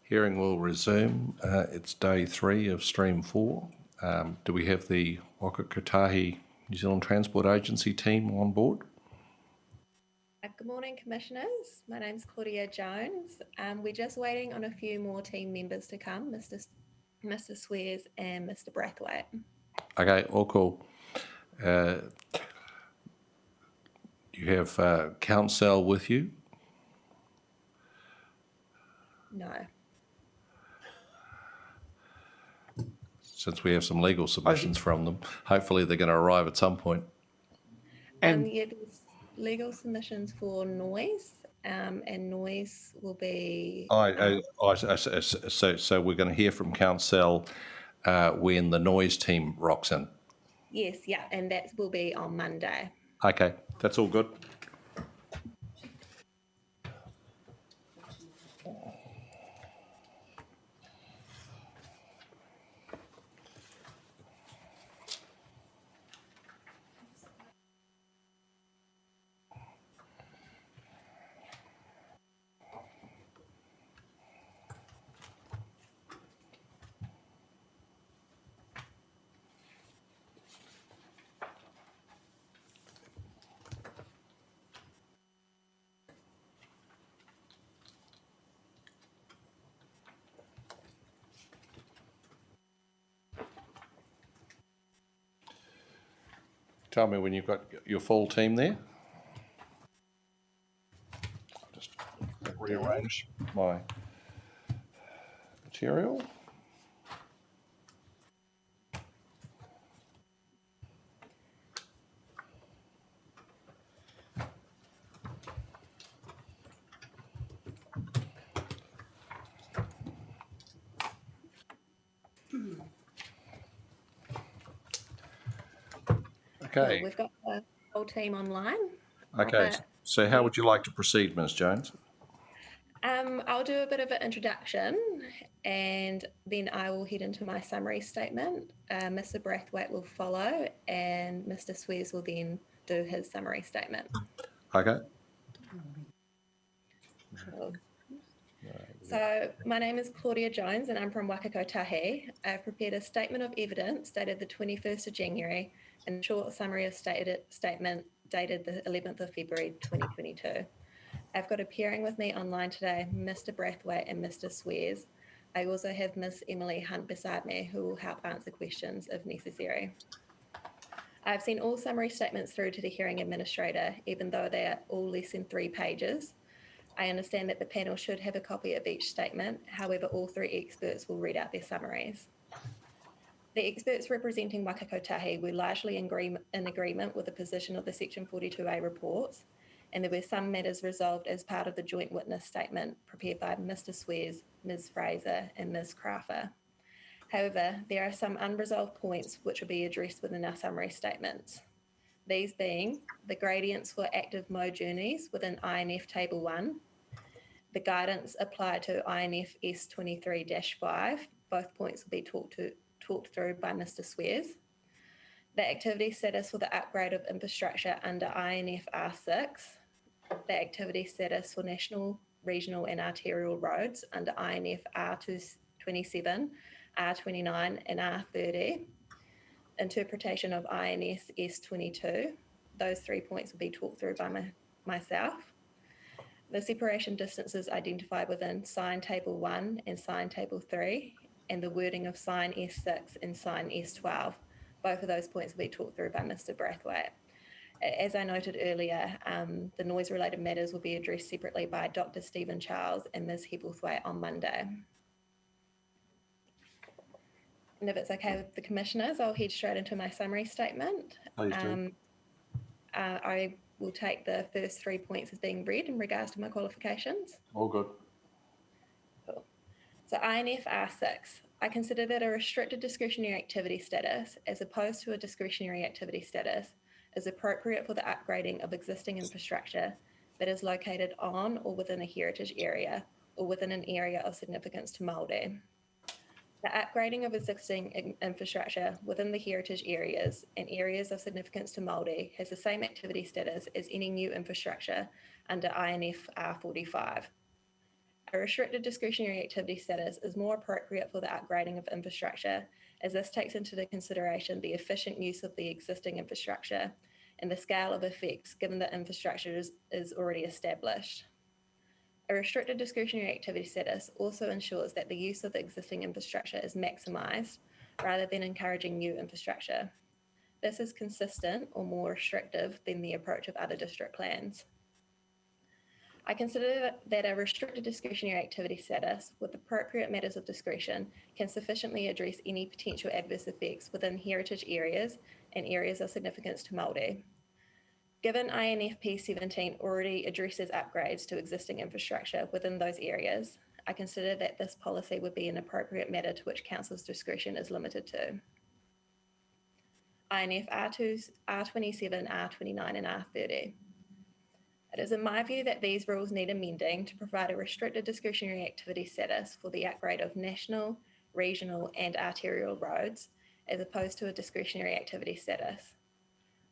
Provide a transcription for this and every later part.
Hearing will resume. It's day 3 of stream 4. Do we have the Whakakotahi New Zealand Transport Agency team on board? Good morning, Commissioners. My name's Claudia Jones. We're just waiting on a few more team members to come, Mr. Swears and Mr. Brathwaite. Okay, all cool. You have counsel with you? No. Since we have some legal submissions from them, hopefully they're going to arrive at some point. And yeah, there's legal submissions for noise, and noise will be... So we're going to hear from counsel when the noise team rocks in? Yes, yeah, and that will be on Monday. Okay, that's all good. Tell me when you've got your full team there. I'll just rearrange my material. Okay. So we've got the whole team online. Okay, so how would you like to proceed, Ms. Jones? I'll do a bit of an introduction and then I will head into my summary statement. Mr. Brathwaite will follow and Mr. Swears will then do his summary statement. Okay. Cool. So my name is Claudia Jones and I'm from Whakakotahi. I've prepared a statement of evidence dated the 21st of January and a short summary of statement dated the 11th of February 2022. I've got appearing with me online today, Mr. Brathwaite and Mr. Swears. I also have Ms. Emily Hunt beside me who will help answer questions if necessary. I've sent all summary statements through to the hearing administrator, even though they are all less than 3 pages. I understand that the panel should have a copy of each statement. However, all 3 experts will read out their summaries. The experts representing Whakakotahi were largely in agreement with the position of the Section 42A reports, and there were some matters resolved as part of the joint witness statement prepared by Mr. Swears, Ms. Fraser and Ms. Crafter. However, there are some unresolved points which will be addressed within our summary statements. These being the gradients for active mode journeys within INF Table 1, the guidance applied to INF S23-5, both points will be talked through by Mr. Swears, the activity status for the upgrade of infrastructure under INF R6, the activity status for national, regional and arterial roads under INF R27, R29 and R30, interpretation of INS S22. Those 3 points will be talked through by myself. The separation distances identified within Sign Table 1 and Sign Table 3, and the wording of Sign S6 and Sign S12. Both of those points will be talked through by Mr. Brathwaite. As I noted earlier, the noise-related matters will be addressed separately by Dr. Stephen Charles and Ms. Hebblethwaite on Monday. And if it's okay with the Commissioners, I'll head straight into my summary statement. Please do. I will take the first 3 points as being read in regards to my qualifications. All good. Cool. So INF R6, I consider that a restricted discretionary activity status, as opposed to a discretionary activity status, is appropriate for the upgrading of existing infrastructure that is located on or within a heritage area or within an area of significance to Māori. The upgrading of existing infrastructure within the heritage areas and areas of significance to Māori has the same activity status as any new infrastructure under INF R45. A restricted discretionary activity status is more appropriate for the upgrading of infrastructure, as this takes into consideration the efficient use of the existing infrastructure and the scale of effects given that infrastructure is already established. A restricted discretionary activity status also ensures that the use of the existing infrastructure is maximised rather than encouraging new infrastructure. This is consistent or more restrictive than the approach of other district plans. I consider that a restricted discretionary activity status with appropriate matters of discretion can sufficiently address any potential adverse effects within heritage areas and areas of significance to Māori. Given INFP 17 already addresses upgrades to existing infrastructure within those areas, I consider that this policy would be an appropriate matter to which Council's discretion is limited to. INF R2s, R27, R29 and R30. It is in my view that these rules need amending to provide a restricted discretionary activity status for the upgrade of national, regional and arterial roads, as opposed to a discretionary activity status.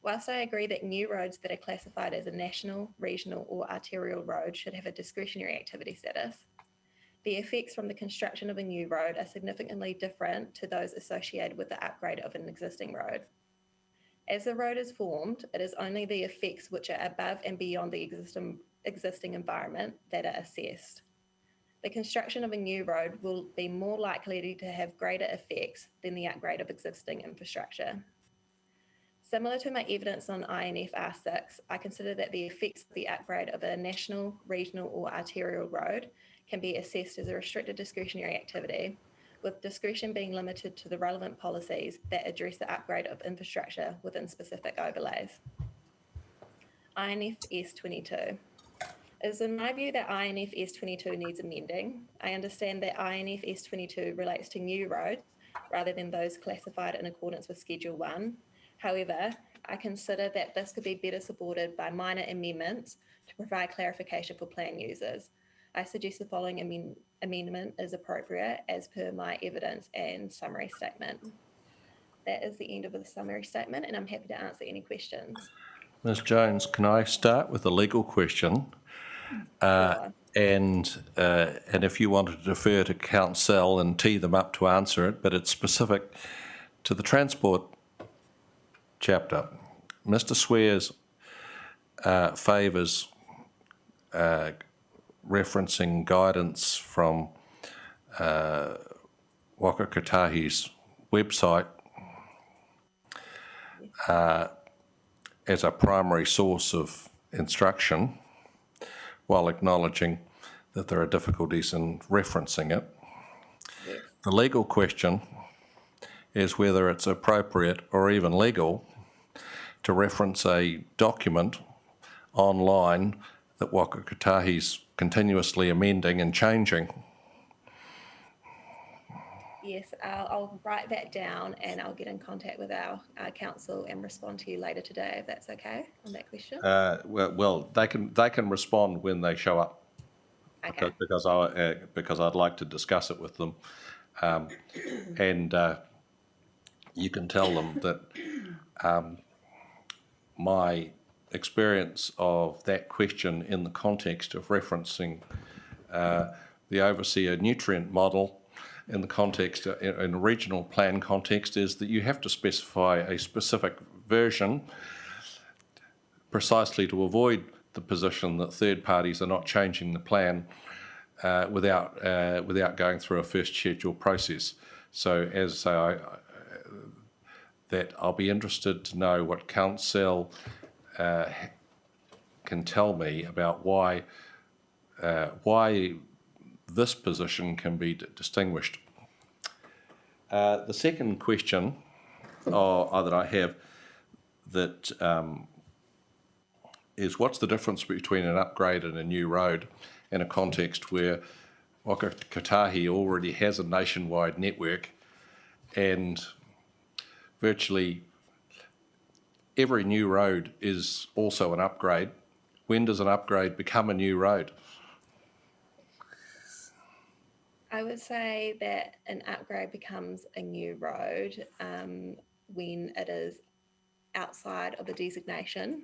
Whilst I agree that new roads that are classified as a national, regional or arterial road should have a discretionary activity status, the effects from the construction of a new road are significantly different to those associated with the upgrade of an existing road. As the road is formed, it is only the effects which are above and beyond the existing environment that are assessed. The construction of a new road will be more likely to have greater effects than the upgrade of existing infrastructure. Similar to my evidence on INF R6, I consider that the effects of the upgrade of a national, regional or arterial road can be assessed as a restricted discretionary activity, with discretion being limited to the relevant policies that address the upgrade of infrastructure within specific overlays. INF S22. It is in my view that INF S22 needs amending. I understand that INF S22 relates to new roads rather than those classified in accordance with Schedule 1. However, I consider that this could be better supported by minor amendments to provide clarification for plan users. I suggest the following amendment is appropriate as per my evidence and summary statement. That is the end of the summary statement, and I'm happy to answer any questions. Ms Jones, can I start with a legal question? Sure. And if you wanted to defer to council and tee them up to answer it, but it's specific to the transport chapter. Mr Swears favours referencing guidance from Waka Kotahi's website as a primary source of instruction, while acknowledging that there are difficulties in referencing it. Yes. The legal question is whether it's appropriate or even legal to reference a document online that Waka Kotahi's continuously amending and changing. Yes, I'll write that down and I'll get in contact with our council and respond to you later today, if that's okay on that question. Well, they can respond when they show up. Okay. Because I'd like to discuss it with them, and you can tell them that my experience of that question in the context of referencing the overseer nutrient model in the context, in a regional plan context, is that you have to specify a specific version precisely to avoid the position that third parties are not changing the plan without going through a first schedule process. So as I say, that I'll be interested to know what council can tell me about why this position can be distinguished. The second question that I have that is what's the difference between an upgrade and a new road in a context where Waka Kotahi already has a nationwide network and virtually every new road is also an upgrade. When does an upgrade become a new road? I would say that an upgrade becomes a new road when it is outside of the designation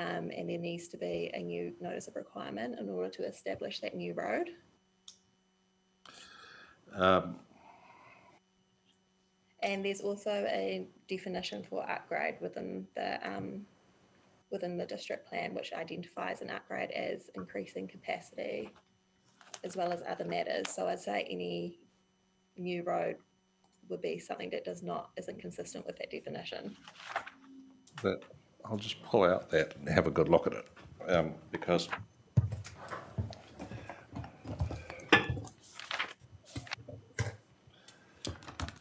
and there needs to be a new notice of requirement in order to establish that new road. And there's also a definition for upgrade within the district plan, which identifies an upgrade as increasing capacity as well as other matters. So I'd say any new road would be something that isn't consistent with that definition. But I'll just pull out that and have a good look at it, because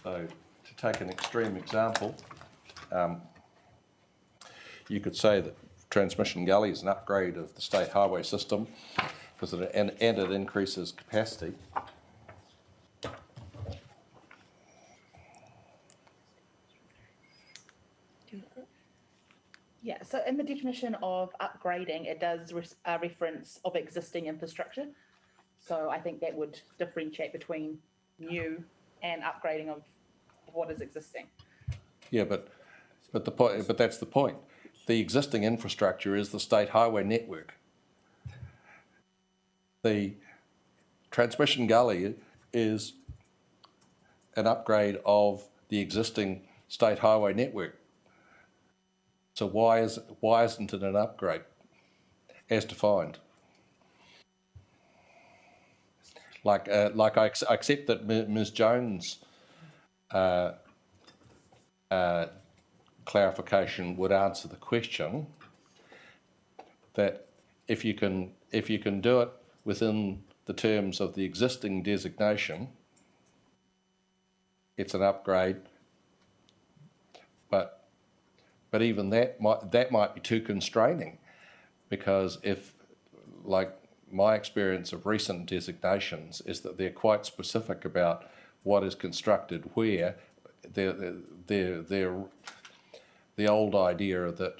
so to take an extreme example, you could say that Transmission Gully is an upgrade of the state highway system because it increases capacity. Yeah, so in the definition of upgrading, it does reference of existing infrastructure. So I think that would differentiate between new and upgrading of what is existing. Yeah, but that's the point. The existing infrastructure is the state highway network. The Transmission Gully is an upgrade of the existing state highway network. So why isn't it an upgrade as defined? Like I accept that Ms. Jones' clarification would answer the question that if you can do it within the terms of the existing designation, it's an upgrade. But even that might be too constraining, because if, like, my experience of recent designations is that they're quite specific about what is constructed where. The old idea that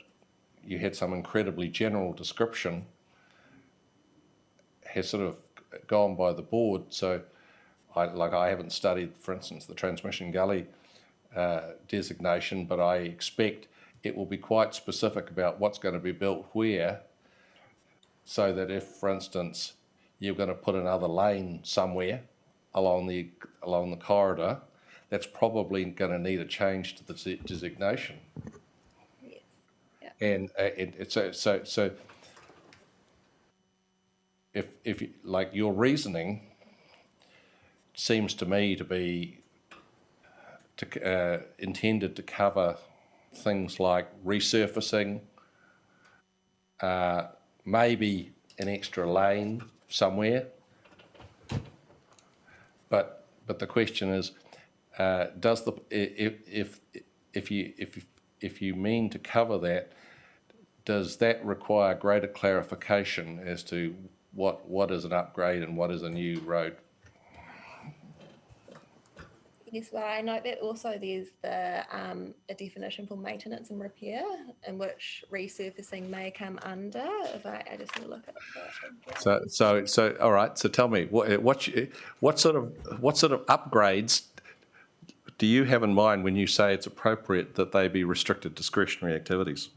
you had some incredibly general description has sort of gone by the board. So I haven't studied, for instance, the Transmission Gully designation, but I expect it will be quite specific about what's going to be built where, so that if, for instance, you're going to put another lane somewhere along the corridor, that's probably going to need a change to the designation. Yes. Yeah. And so if like, your reasoning seems to me to be intended to cover things like resurfacing, maybe an extra lane somewhere, but the question is, does the if you mean to cover that, does that require greater clarification as to what is an upgrade and what is a new road? Yes, well, I note that also there's a definition for maintenance and repair, in which resurfacing may come under. If I just need to look at that. So all right. So tell me, what sort of upgrades do you have in mind when you say it's appropriate that they be restricted discretionary activities?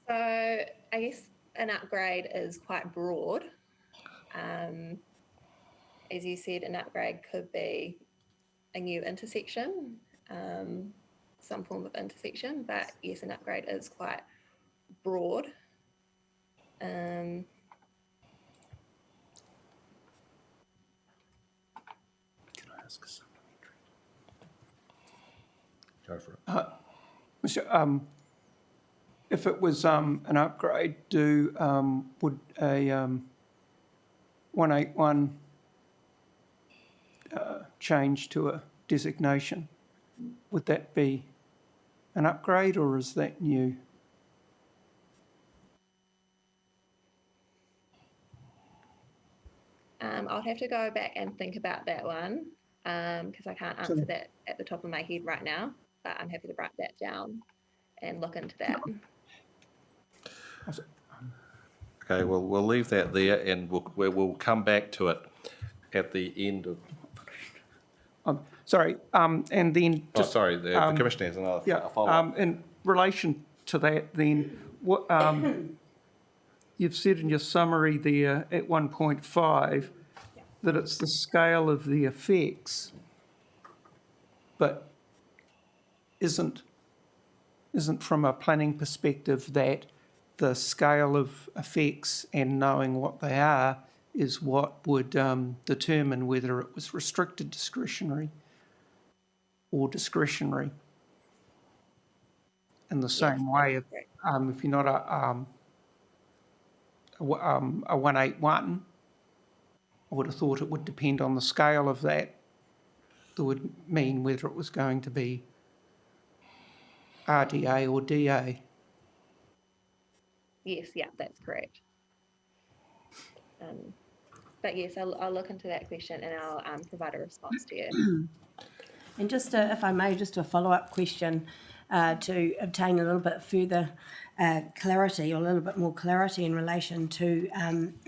So I guess an upgrade is quite broad. As you said, an upgrade could be a new intersection, some form of intersection, but yes, an upgrade is quite broad. Can I ask something? Go for it. If it was an upgrade, would a 181 change to a designation, would that be an upgrade or is that new? I'll have to go back and think about that one, because I can't answer that at the top of my head right now, but I'm happy to write that down and look into that. Okay, well, we'll leave that there, and we'll come back to it at the end of. Sorry, and then just... the Commissioner has another follow-up. in relation to that then, what, you've said in your summary there at 1.5 that it's the scale of the effects, but isn't from a planning perspective that the scale of effects and knowing what they are is what would determine whether it was restricted discretionary or discretionary. In the same way, if you're not a 181, I would have thought it would depend on the scale of that. That would mean whether it was going to be RDA or DA. Yes, yeah, that's correct. But yes, I'll look into that question and I'll provide a response to you. And just if I may, just a follow-up question to obtain a little bit further clarity or a little bit more clarity in relation to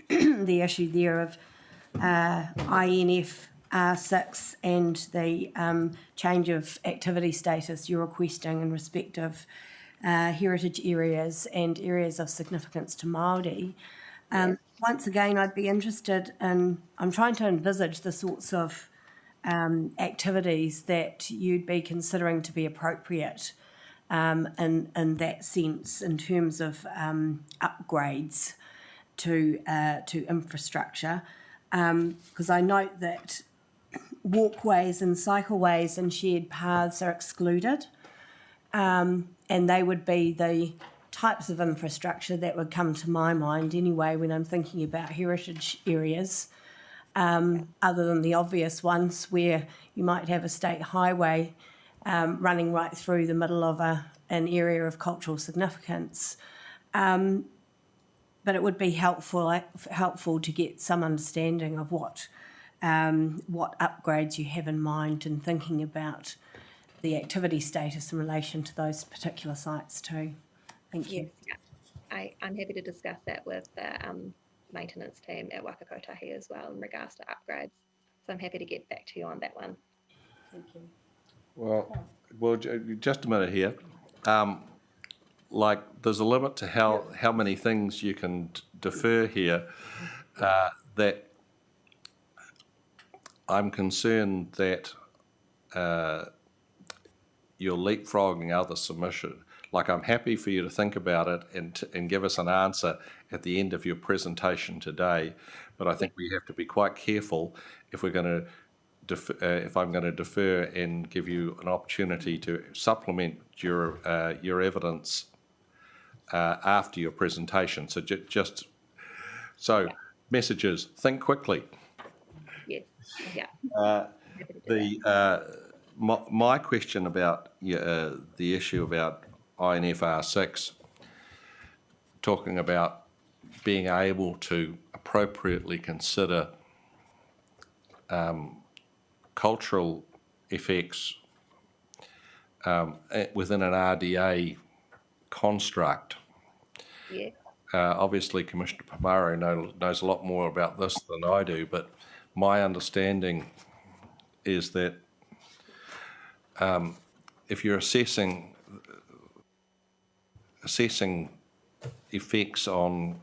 the issue there of INF R6 and the change of activity status you're requesting in respect of heritage areas and areas of significance to Māori. Once again, I'd be interested in, I'm trying to envisage the sorts of activities that you'd be considering to be appropriate in that sense in terms of upgrades to infrastructure. Because I note that walkways and cycleways and shared paths are excluded, and they would be the types of infrastructure that would come to my mind anyway when I'm thinking about heritage areas, other than the obvious ones where you might have a state highway running right through the middle of an area of cultural significance. But it would be helpful to get some understanding of what upgrades you have in mind in thinking about the activity status in relation to those particular sites too. Thank you. Yes, yeah. I'm happy to discuss that with the maintenance team at Waka Kotahi as well in regards to upgrades. So I'm happy to get back to you on that one. Thank you. Well, just a minute here. Like, there's a limit to how many things you can defer here. That I'm concerned that you're leapfrogging other submission. Like, I'm happy for you to think about it and give us an answer at the end of your presentation today, but I think we have to be quite careful if we're going to if I'm going to defer and give you an opportunity to supplement your evidence after your presentation. So messages, think quickly. Yes, yeah. My question about the issue about INFR6, talking about being able to appropriately consider cultural effects within an RDA construct. Yeah. Obviously, Commissioner Pomaru knows a lot more about this than I do, but my understanding is that if you're assessing effects on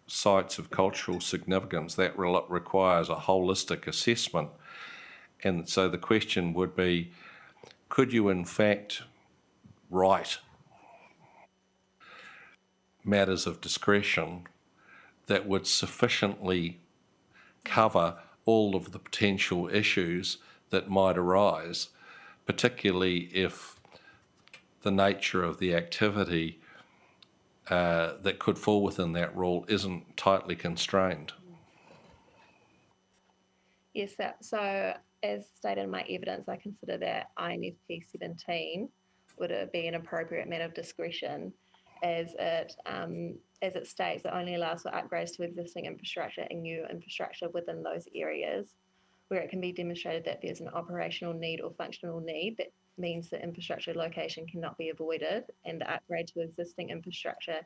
sites of cultural significance, that requires a holistic assessment. And so the question would be, could you in fact write matters of discretion that would sufficiently cover all of the potential issues that might arise, particularly if the nature of the activity that could fall within that rule isn't tightly constrained? Yes, so as stated in my evidence, I consider that INFP 17 would be an appropriate matter of discretion as it states, it only allows for upgrades to existing infrastructure and new infrastructure within those areas where it can be demonstrated that there's an operational need or functional need that means the infrastructure location cannot be avoided, and the upgrade to existing infrastructure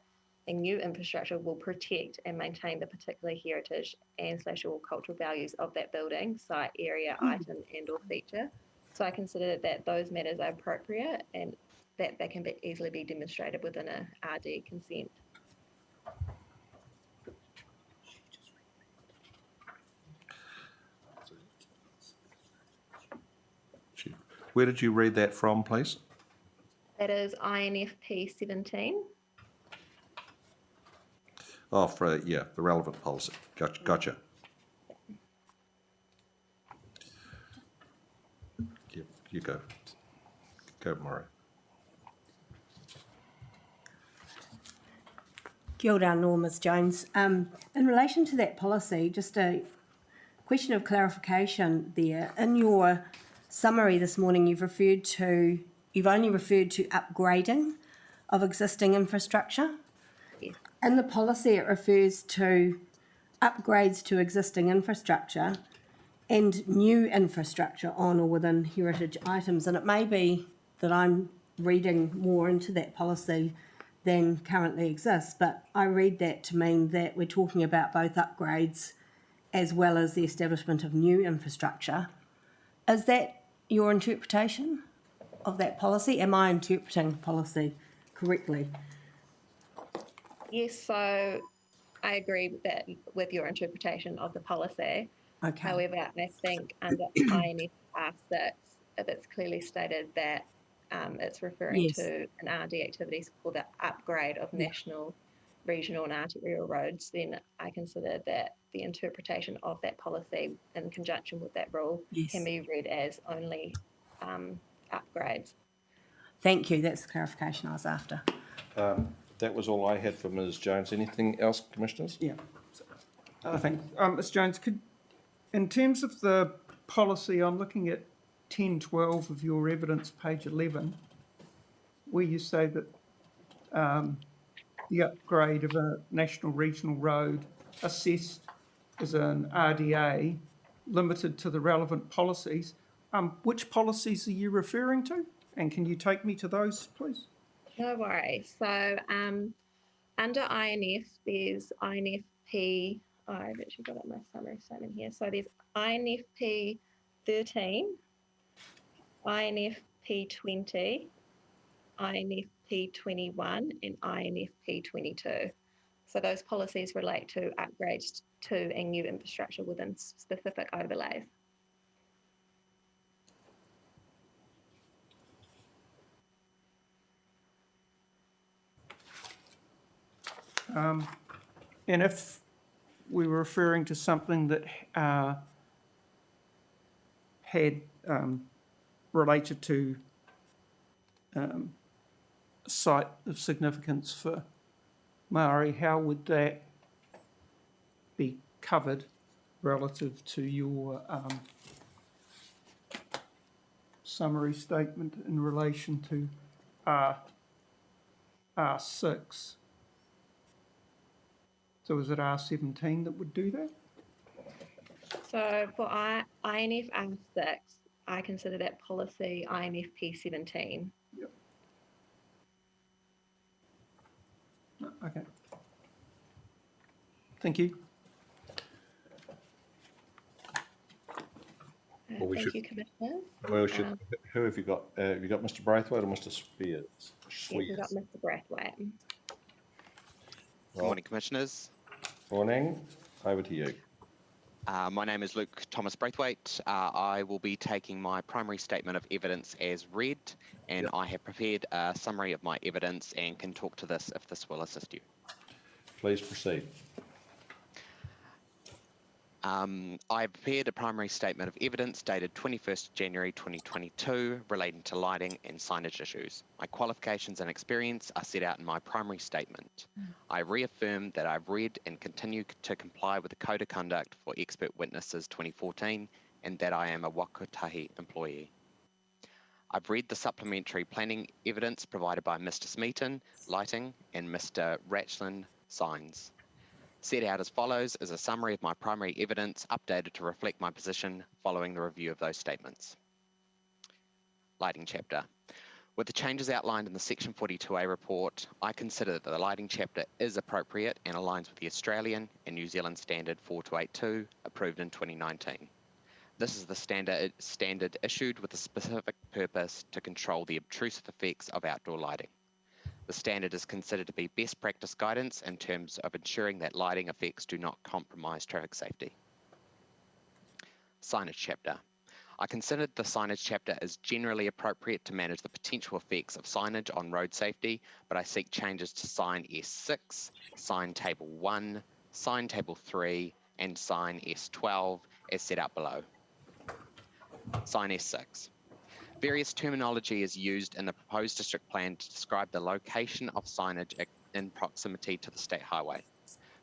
and new infrastructure will protect and maintain the particular heritage and or cultural values of that building, site, area, item, and or feature. So I consider that those matters are appropriate, and that can easily be demonstrated within a RD consent. Where did you read that from, please? That is INFP 17. Oh, for, yeah, the relevant policy. Gotcha. You go. Go, Maury. Kia ora, Ms Jones. In relation to that policy, just a question of clarification there. In your summary this morning, you've only referred to upgrading of existing infrastructure. Yes. In the policy, it refers to upgrades to existing infrastructure and new infrastructure on or within heritage items. And it may be that I'm reading more into that policy than currently exists, but I read that to mean that we're talking about both upgrades as well as the establishment of new infrastructure. Is that your interpretation of that policy? Am I interpreting the policy correctly? Yes, so I agree with your interpretation of the policy. Okay. However, I think under INF R6, if it's clearly stated that it's referring Yes. to an RD activities for the upgrade of national, regional and arterial roads, then I consider that the interpretation of that policy in conjunction with that rule Yes. can be read as only upgrades. Thank you. That's the clarification I was after. That was all I had for Ms Jones. Anything else, Commissioners? Yeah. I think, Ms Jones, in terms of the policy, I'm looking at 10.12 of your evidence, page 11, where you say that the upgrade of a national regional road assessed as an RDA limited to the relevant policies. Which policies are you referring to? And can you take me to those, please? No worries. So under INF, there's INFP, I've actually got up my summary statement here. So there's INFP 13, INFP 20, INFP 21, and INFP 22. So those policies relate to upgrades to and new infrastructure within specific overlays. And if we were referring to something that had related to a site of significance for Maori, how would that be covered relative to your summary statement in relation to R6? So is it R17 that would do that? So for INF R6, I consider that policy INFP 17. Yep. Okay. Thank you. Well, we Thank should- you, Commissioners. Well, who have you got? Have you got Mr Braithwaite or Mr Spears? Yes, we've got Mr. Braithwaite. Morning, Commissioners. Morning. Over to you. My name is Luke Thomas Braithwaite. I will be taking my primary statement of evidence as read, and I have prepared a summary of my evidence and can talk to this if this will assist you. Please proceed. I have prepared a primary statement of evidence dated 21st January 2022 relating to lighting and signage issues. My qualifications and experience are set out in my primary statement. I reaffirm that I've read and continue to comply with the Code of Conduct for Expert Witnesses 2014 and that I am a Wakatahi employee. I've read the supplementary planning evidence provided by Mr Smeaton, lighting, and Mr Ratchlin, signs. Set out as follows is a summary of my primary evidence updated to reflect my position following the review of those statements. Lighting chapter. With the changes outlined in the Section 42A report, I consider that the lighting chapter is appropriate and aligns with the Australian and New Zealand Standard 4282 approved in 2019. This is the standard issued with a specific purpose to control the obtrusive effects of outdoor lighting. The standard is considered to be best practice guidance in terms of ensuring that lighting effects do not compromise traffic safety. Signage chapter. I considered the signage chapter as generally appropriate to manage the potential effects of signage on road safety, but I seek changes to sign S6, sign table 1, sign table 3, and sign S12 as set out below. Sign S6. Various terminology is used in the proposed district plan to describe the location of signage in proximity to the state highway.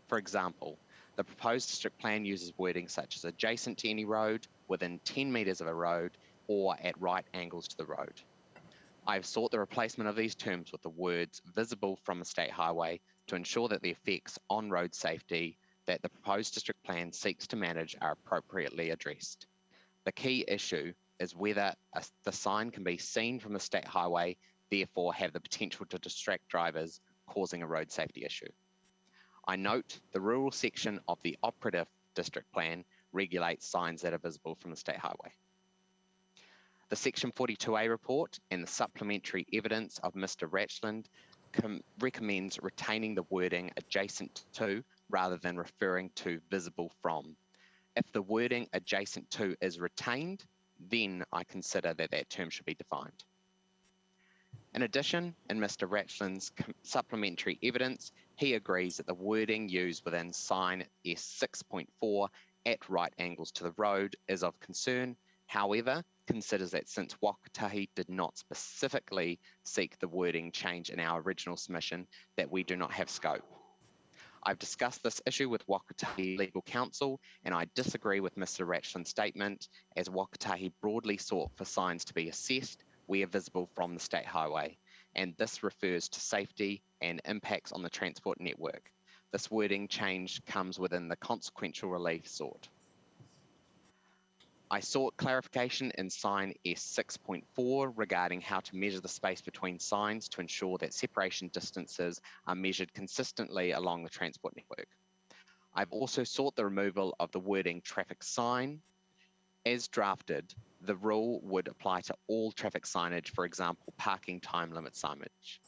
For example, the proposed district plan uses wording such as adjacent to any road, within 10 metres of a road, or at right angles to the road. I have sought the replacement of these terms with the words visible from a state highway to ensure that the effects on road safety that the proposed district plan seeks to manage are appropriately addressed. The key issue is whether the sign can be seen from the state highway, therefore have the potential to distract drivers, causing a road safety issue. I note the rural section of the operative district plan regulates signs that are visible from the state highway. The Section 42A report and the supplementary evidence of Mr. Ratchland recommends retaining the wording adjacent to rather than referring to visible from. If the wording adjacent to is retained, then I consider that that term should be defined. In addition, in Mr. Ratchland's supplementary evidence, he agrees that the wording used within sign S6.4 at right angles to the road is of concern. However, considers that since Wakatahi did not specifically seek the wording change in our original submission, that we do not have scope. I've discussed this issue with Wakatahi legal counsel, and I disagree with Mr. Ratchland's statement, as Wakatahi broadly sought for signs to be assessed where visible from the state highway, and this refers to safety and impacts on the transport network. This wording change comes within the consequential relief sought. I sought clarification in sign S6.4 regarding how to measure the space between signs to ensure that separation distances are measured consistently along the transport network. I've also sought the removal of the wording traffic sign. As drafted, the rule would apply to all traffic signage, for example, parking time limit signage.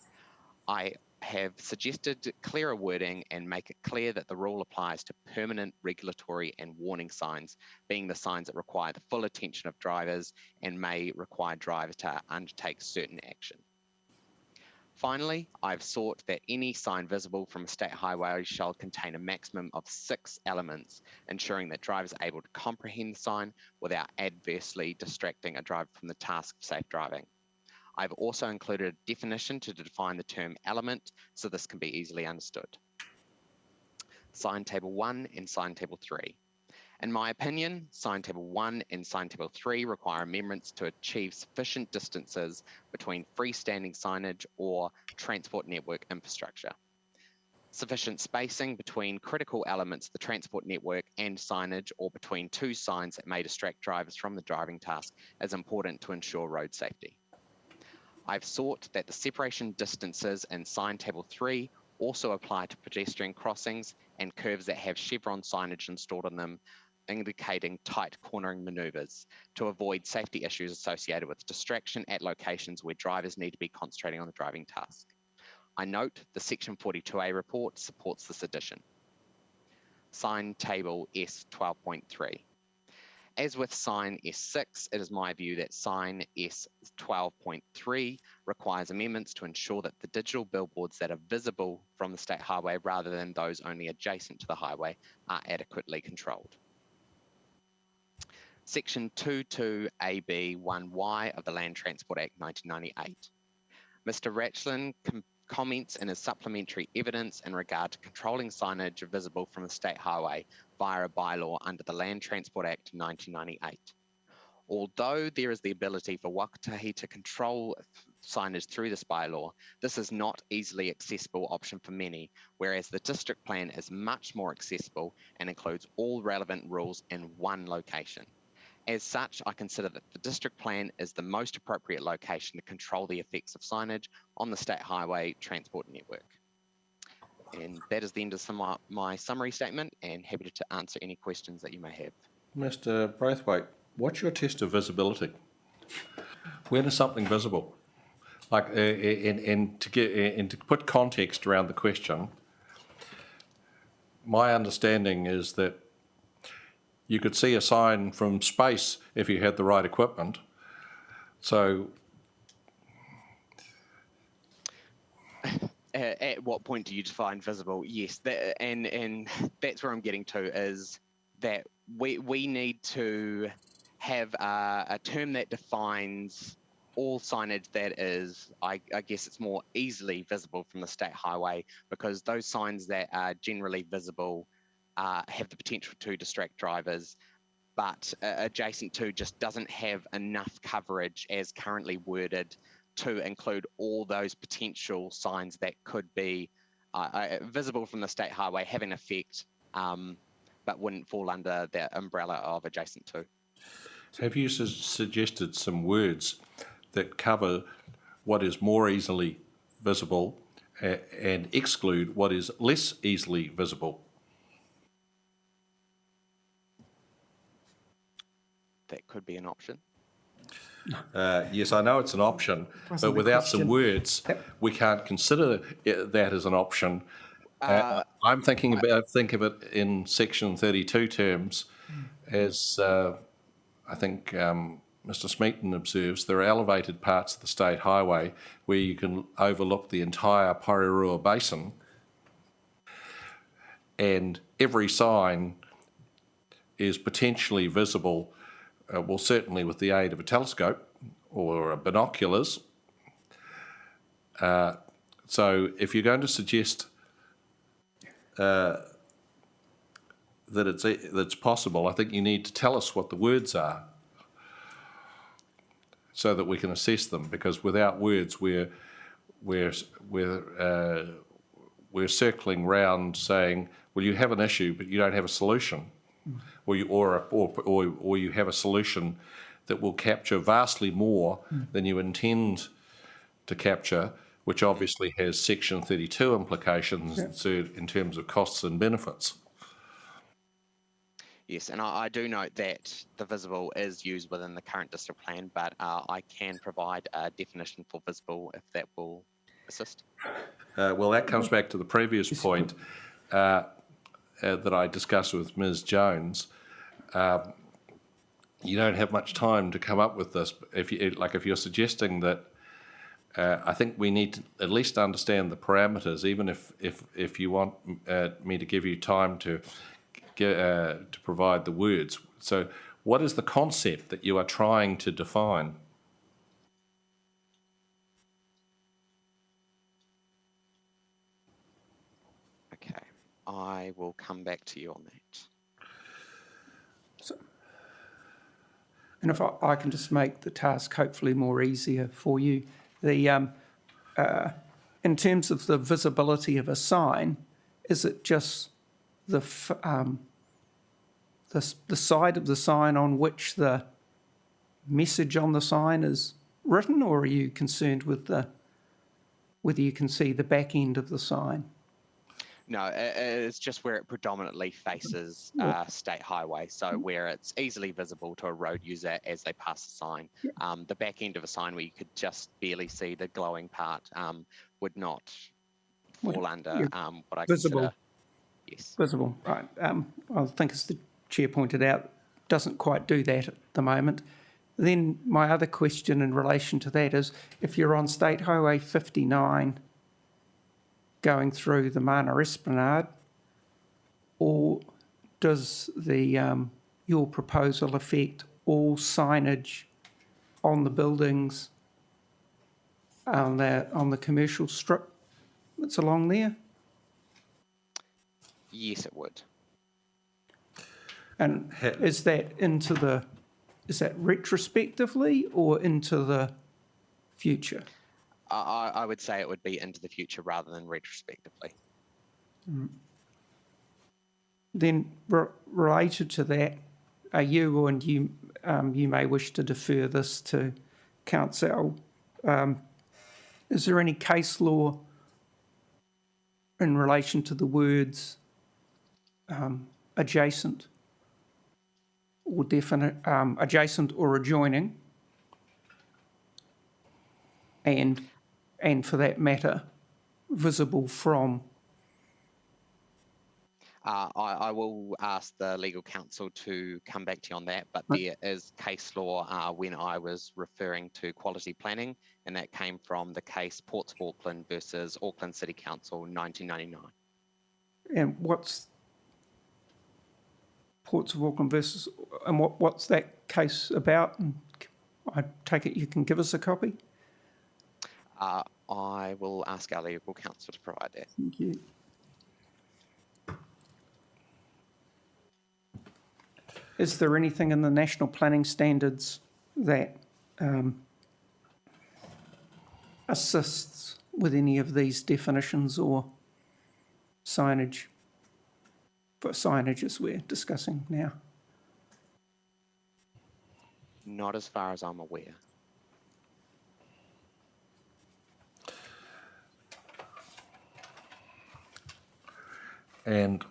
I have suggested clearer wording and make it clear that the rule applies to permanent regulatory and warning signs, being the signs that require the full attention of drivers and may require drivers to undertake certain action. Finally, I've sought that any sign visible from a state highway shall contain a maximum of 6 elements, ensuring that drivers are able to comprehend the sign without adversely distracting a driver from the task of safe driving. I've also included a definition to define the term element, so this can be easily understood. Sign Table 1 and Sign Table 3. In my opinion, Sign Table 1 and Sign Table 3 require amendments to achieve sufficient distances between freestanding signage or transport network infrastructure. Sufficient spacing between critical elements of the transport network and signage, or between 2 signs that may distract drivers from the driving task, is important to ensure road safety. I've sought that the separation distances in Sign Table 3 also apply to pedestrian crossings and curves that have chevron signage installed on them, indicating tight cornering manoeuvres to avoid safety issues associated with distraction at locations where drivers need to be concentrating on the driving task. I note the Section 42A report supports this addition. Sign Table S12.3. As with Sign S6, it is my view that Sign S12.3 requires amendments to ensure that the digital billboards that are visible from the state highway rather than those only adjacent to the highway are adequately controlled. Section 22AB1Y of the Land Transport Act 1998. Mr. Ratchland comments in his supplementary evidence in regard to controlling signage visible from the state highway via a bylaw under the Land Transport Act 1998. Although there is the ability for Wakatahi to control signage through this bylaw, this is not easily accessible option for many, whereas the district plan is much more accessible and includes all relevant rules in one location. As such, I consider that the district plan is the most appropriate location to control the effects of signage on the state highway transport network. And that is the end of my summary statement, and happy to answer any questions that you may have. Mr. Braithwaite, What's your test of visibility? When is something visible? Like, and to put context around the question, my understanding is that you could see a sign from space if you had the right equipment. So, At what point do you define visible? Yes, and that's where I'm getting to, is that we need to have a term that defines all signage that is, I guess it's more easily visible from the state highway, because those signs that are generally visible have the potential to distract drivers, but adjacent to just doesn't have enough coverage as currently worded to include all those potential signs that could be visible from the state highway, have an effect, but wouldn't fall under the umbrella of adjacent to. have you suggested some words that cover what is more easily visible and exclude what is less easily visible? That could be an option. Yes, I know it's an option, Wasn't but the without question. some words, we can't consider that as an option. I'm thinking about think of it in Section 32 terms, as I think Mr. Smeaton observes. There are elevated parts of the state highway where you can overlook the entire Porirua basin, and every sign is potentially visible. Well, certainly with the aid of a telescope or binoculars. So if you're going to suggest that it's possible, I think you need to tell us what the words are so that we can assess them, because without words we're circling round saying, well, you have an issue but you don't have a solution. Or you have a solution that will capture vastly more than you intend to capture, which obviously has Section 32 implications in terms of costs and benefits. Yes, and I do note that the visible is used within the current district plan, but I can provide a definition for visible if that will assist. Well, that comes back to the previous point that I discussed with Ms. Jones. You don't have much time to come up with this. If you're suggesting that, I think we need to at least understand the parameters, even if you want me to give you time to provide the words. So, what is the concept that you are trying to define? Okay, I will come back to you on that. And if I can just make the task hopefully more easier for you, in terms of the visibility of a sign, is it just the side of the sign on which the message on the sign is written, or are you concerned with whether you can see the back end of the sign? No, it's just where it predominantly faces state highway, so where it's easily visible to a road user as they pass the sign. The back end of a sign where you could just barely see the glowing part would not fall under what I visible. consider. Yes. Visible, right. I think, as the Chair pointed out, doesn't quite do that at the moment. Then my other question in relation to that is, if you're on State Highway 59 going through the Mana Esplanade, or does your proposal affect all signage on the buildings on the commercial strip that's along there? Yes, it would. And is that retrospectively or into the future? I would say it would be into the future rather than retrospectively. Then related to that, you may wish to defer this to Council. Is there any case law in relation to the words adjacent or definite, adjacent or adjoining, and for that matter, visible from. I will ask the legal counsel to come back to you on that, but there is case law when I was referring to quality planning, and that came from the case Ports of Auckland versus Auckland City Council 1999. And what's Ports of Auckland versus, and what's that case about? And I take it you can give us a copy? I will ask our legal counsel to provide that. Thank you. Is there anything in the national planning standards that assists with any of these definitions or signage, for signage as we're discussing now? Not as far as I'm aware. And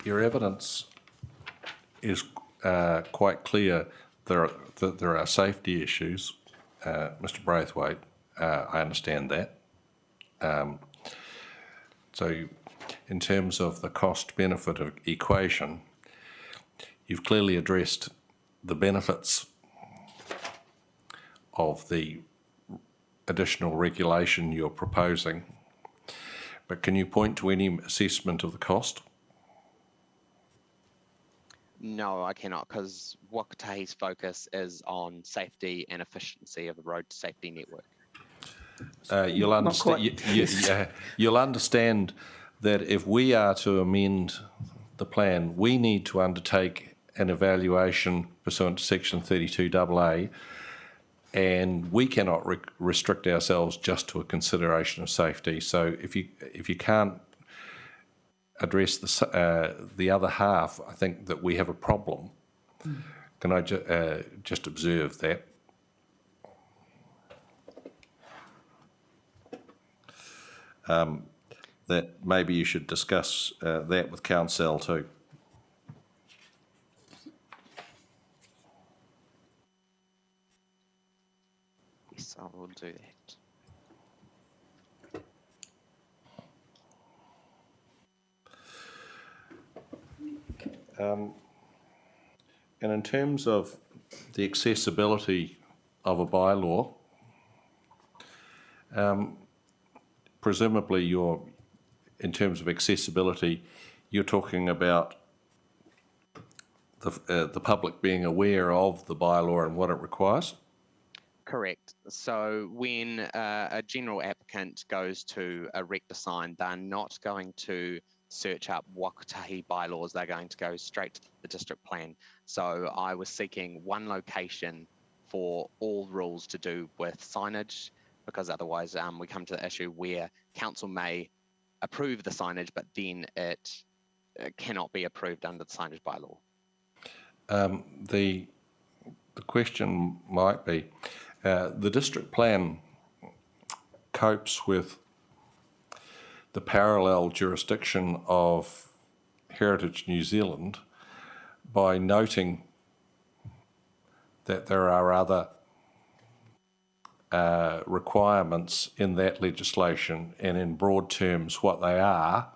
your evidence is quite clear that there are safety issues, Mr. Braithwaite. I understand that. So in terms of the cost-benefit equation, you've clearly addressed the benefits of the additional regulation you're proposing, but can you point to any assessment of the cost? No, I cannot, because Wakatahi's focus is on safety and efficiency of the road safety network. You'll understand that if we are to amend the plan, we need to undertake an evaluation pursuant to Section 32AA, and we cannot restrict ourselves just to a consideration of safety. So if you can't address the other half, I think that we have a problem. Can I just observe that? That maybe you should discuss that with Council too. Yes, I will do that. And in terms of the accessibility of a bylaw, presumably in terms of accessibility, you're talking about the public being aware of the bylaw and what it requires? Correct. So when a general applicant goes to erect a sign, they're not going to search up Wakatahi bylaws, they're going to go straight to the district plan. So I was seeking one location for all rules to do with signage, because otherwise we come to the issue where council may approve the signage, but then it cannot be approved under the signage bylaw. The question might be, the district plan copes with the parallel jurisdiction of Heritage New Zealand by noting that there are other requirements in that legislation, and in broad terms what they are,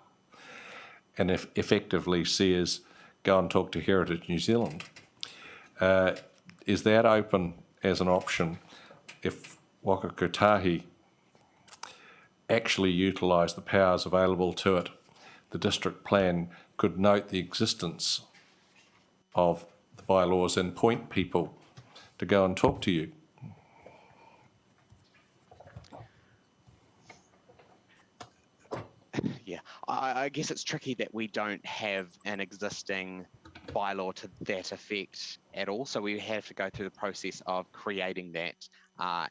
and if effectively says go and talk to Heritage New Zealand. Is that open as an option if Waka Kotahi actually utilise the powers available to it? The district plan could note the existence of the bylaws and point people to go and talk to you. Yeah, I guess it's tricky that we don't have an existing bylaw to that effect at all. So we have to go through the process of creating that,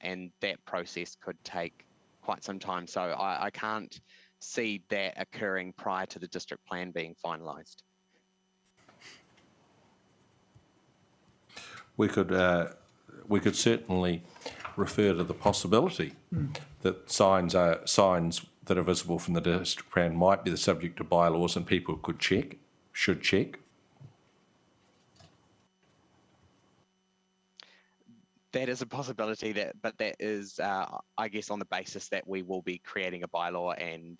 and that process could take quite some time. So I can't see that occurring prior to the district plan being finalised. We could certainly refer to the possibility that signs that are visible from the district plan might be the subject of bylaws, and people could check. should check? That is a possibility, but that is, I guess, on the basis that we will be creating a bylaw, and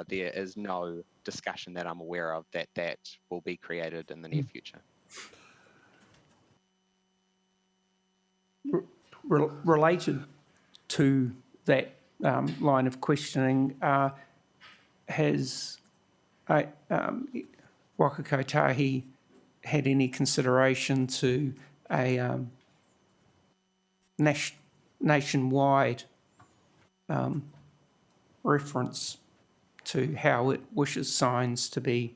there is no discussion that I'm aware of that will be created in the near future. Related to that line of questioning, has Waka Kotahi had any consideration to a nationwide reference to how it wishes signs to be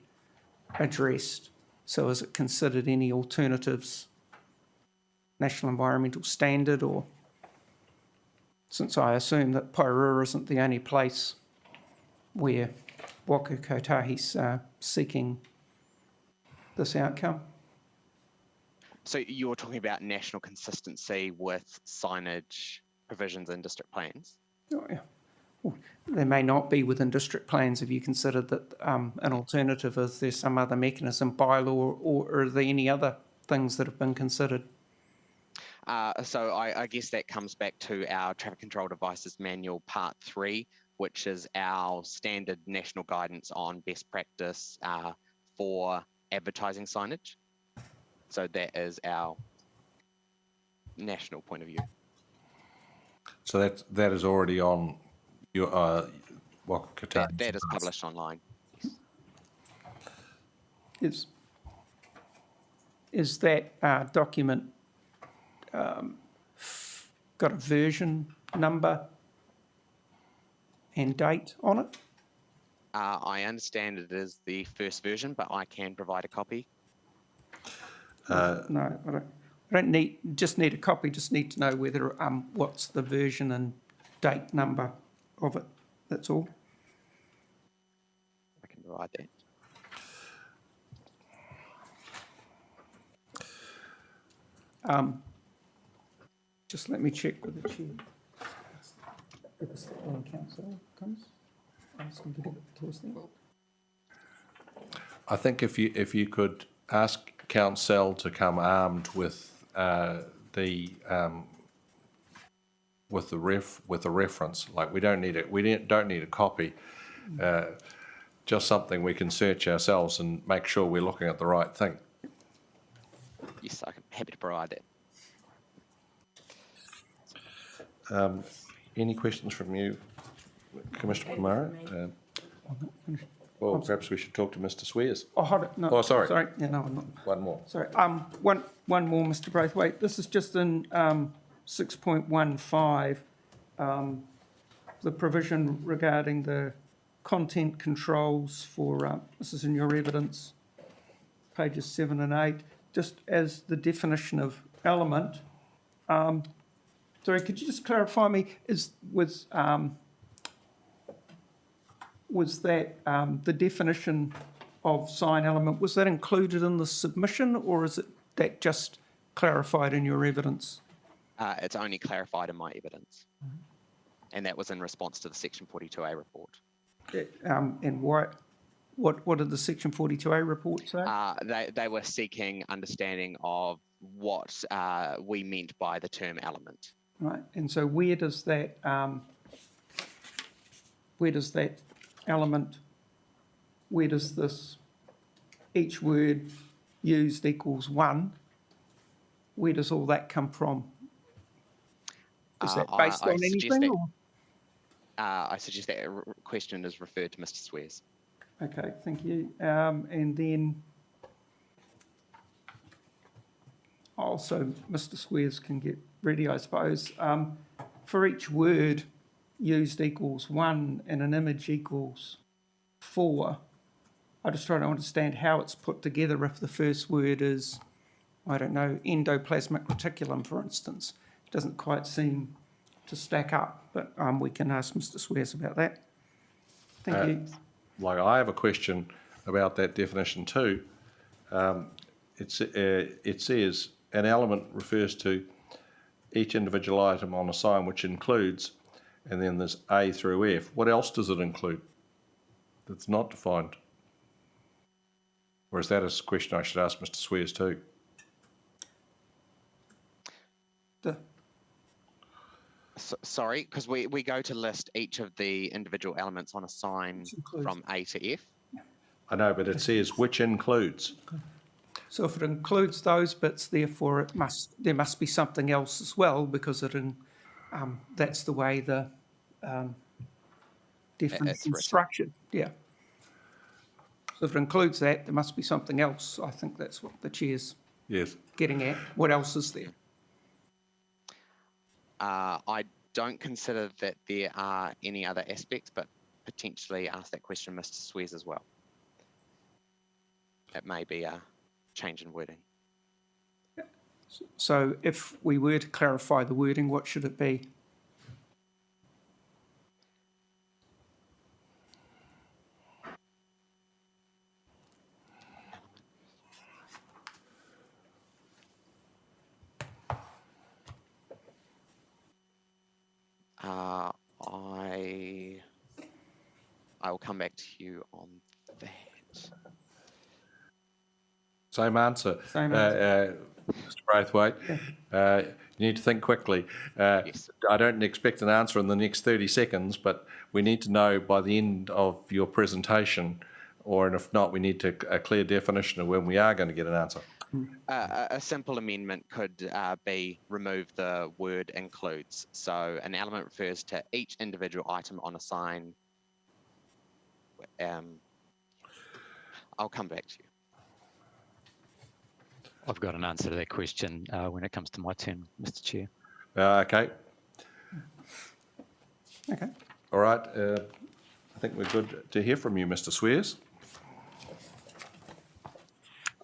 addressed? So has it considered any alternatives, National Environmental Standard, or, since I assume that Porirua isn't the only place where Waka Kotahi's seeking this outcome? So you're talking about national consistency with signage provisions in district plans? Oh, yeah. Well, there may not be within district plans. Have you considered that an alternative? Is there some other mechanism, bylaw, or are there any other things that have been considered? So I guess that comes back to our Traffic Control Devices Manual Part 3, which is our standard national guidance on best practice for advertising signage. So that is our national point of view. So that is already on your Waka Kotahi. That is published online. Yes. Is that document got a version number and date on it? I understand it is the first version, but I can provide a copy. No, I don't need a copy. Just need to know whether what's the version and date number of it. That's all. I can provide that. Just let me check with the chair. If it's the one council comes, ask them to give it to us then. I think if you could ask council to come armed with the reference, like we don't need a copy, just something we can search ourselves and make sure we're looking at the right thing. Yes, I'm happy to provide that. Any questions from you, Commissioner Kamara? Well, perhaps we should talk to Mr. Swears. Oh, hold it. No. Oh, sorry. Sorry. Yeah, no, I'm not. One more. Sorry. One more, Mr. Braithwaite. This is just in 6.15, the provision regarding the content controls for, this is in your evidence, pages 7 and 8, just as the definition of element. Sorry, could you just clarify me, was that the definition of sign element, was that included in the submission, or is it that just clarified in your evidence? It's only clarified in my evidence. And that was in response to the Section 42A report. And what did the Section 42A report say? They were seeking understanding of what we meant by the term element. Right, and so where does that element, where does this, each word used equals one, where does all that come from? Is that based on anything? I suggest that question is referred to Mr. Swears. Okay, thank you. And then also Mr. Swears can get ready, I suppose. For each word used equals 1 and an image equals 4, I just try to understand how it's put together if the first word is, I don't know, endoplasmic reticulum, for instance. It doesn't quite seem to stack up, but we can ask Mr. Swears about that. Thank you. Like, I have a question about that definition too. It says an element refers to each individual item on a sign, which includes, and then there's A through F. What else does it include that's not defined? Or is that a question I should ask Mr. Swears too? Sorry, because we go to list each of the individual elements on a sign includes- from A to F. I know, but it says which includes. So if it includes those bits, therefore there must be something else as well, because that's the way the definition written. is structured. Yeah. So if it includes that, there must be something else. I think that's what the chair's Yes. getting at. What else is there? I don't consider that there are any other aspects, but potentially ask that question Mr. Swears as well. It may be a change in wording. So if we were to clarify the wording, what should it be? I will come back to you on that. Same answer. Same answer. Mr. Braithwaite, you need to think quickly. Yes. I don't expect an answer in the next 30 seconds, but we need to know by the end of your presentation, or if not, we need a clear definition of when we are going to get an answer. A simple amendment could be remove the word includes. So an element refers to each individual item on a sign. I'll come back to you. I've got an answer to that question when it comes to my turn, Mr. Chair. Okay. Okay. All right. I think we're good to hear from you, Mr. Swears.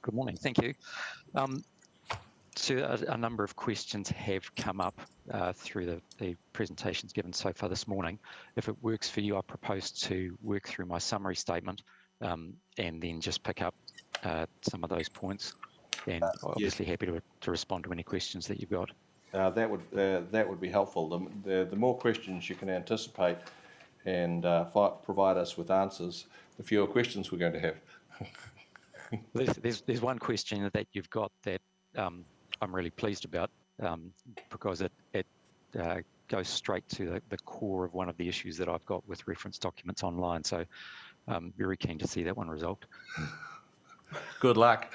Good morning. Thank you. So a number of questions have come up through the presentations given so far this morning. If it works for you, I propose to work through my summary statement and then just pick up some of those points. And obviously happy to respond to any questions that you've got. That would be helpful. The more questions you can anticipate and provide us with answers, the fewer questions we're going to have. There's one question that you've got that I'm really pleased about because it goes straight to the core of one of the issues that I've got with reference documents online. So I'm very keen to see that one resolved. Good luck.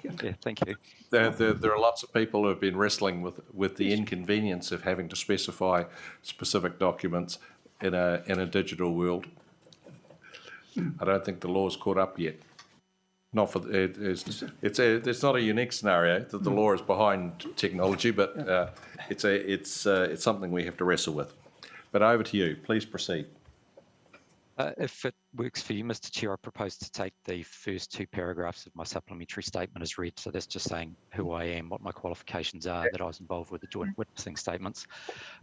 Yeah, thank you. There are lots of people who have been wrestling with the inconvenience of having to specify specific documents in a digital world. I don't think the law's caught up yet. Not for it's not a unique scenario that the law is behind technology, but it's something we have to wrestle with. But over to you. Please proceed. If it works for you, Mr. Chair, I propose to take the first two paragraphs of my supplementary statement as read. So that's just saying who I am, what my qualifications are, that I was involved with the joint witnessing statements.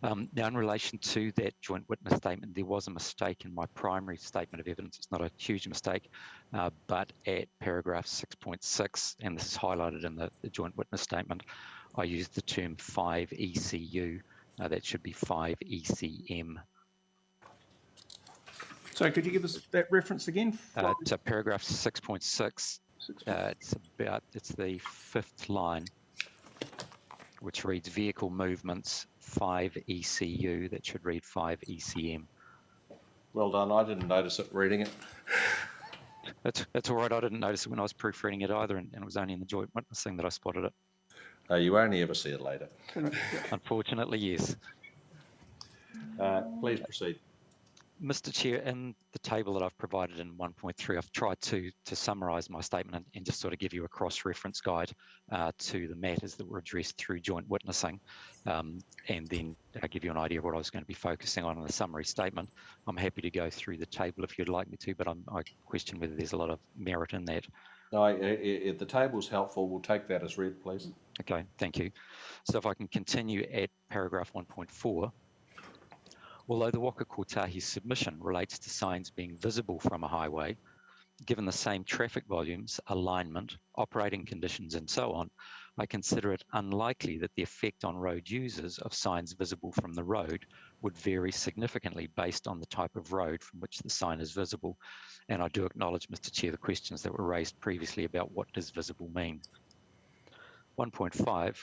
Now, in relation to that joint witness statement, there was a mistake in my primary statement of evidence. It's not a huge mistake, but at paragraph 6.6, and this is highlighted in the joint witness statement, I used the term 5 ECU. That should be 5 ECM. So could you give us that reference again? So paragraph 6.6, it's the fifth line, which reads vehicle movements 5 ECU. That should read 5 ECM. Well done. I didn't notice it reading it. That's all right. I didn't notice it when I was proofreading it either, and it was only in the joint witnessing that I spotted it. You only ever see it later. Unfortunately, yes. Please proceed. Mr. Chair, in the table that I've provided in 1.3, I've tried to summarise my statement and just sort of give you a cross-reference guide to the matters that were addressed through joint witnessing, and then I'll give you an idea of what I was going to be focusing on in the summary statement. I'm happy to go through the table if you'd like me to, but I question whether there's a lot of merit in that. No, if the table's helpful, we'll take that as read, please. Okay, thank you. So if I can continue at paragraph 1.4, although the Waka Kotahi's submission relates to signs being visible from a highway, given the same traffic volumes, alignment, operating conditions, and so on, I consider it unlikely that the effect on road users of signs visible from the road would vary significantly based on the type of road from which the sign is visible. And I do acknowledge, Mr. Chair, the questions that were raised previously about what does visible mean. 1.5,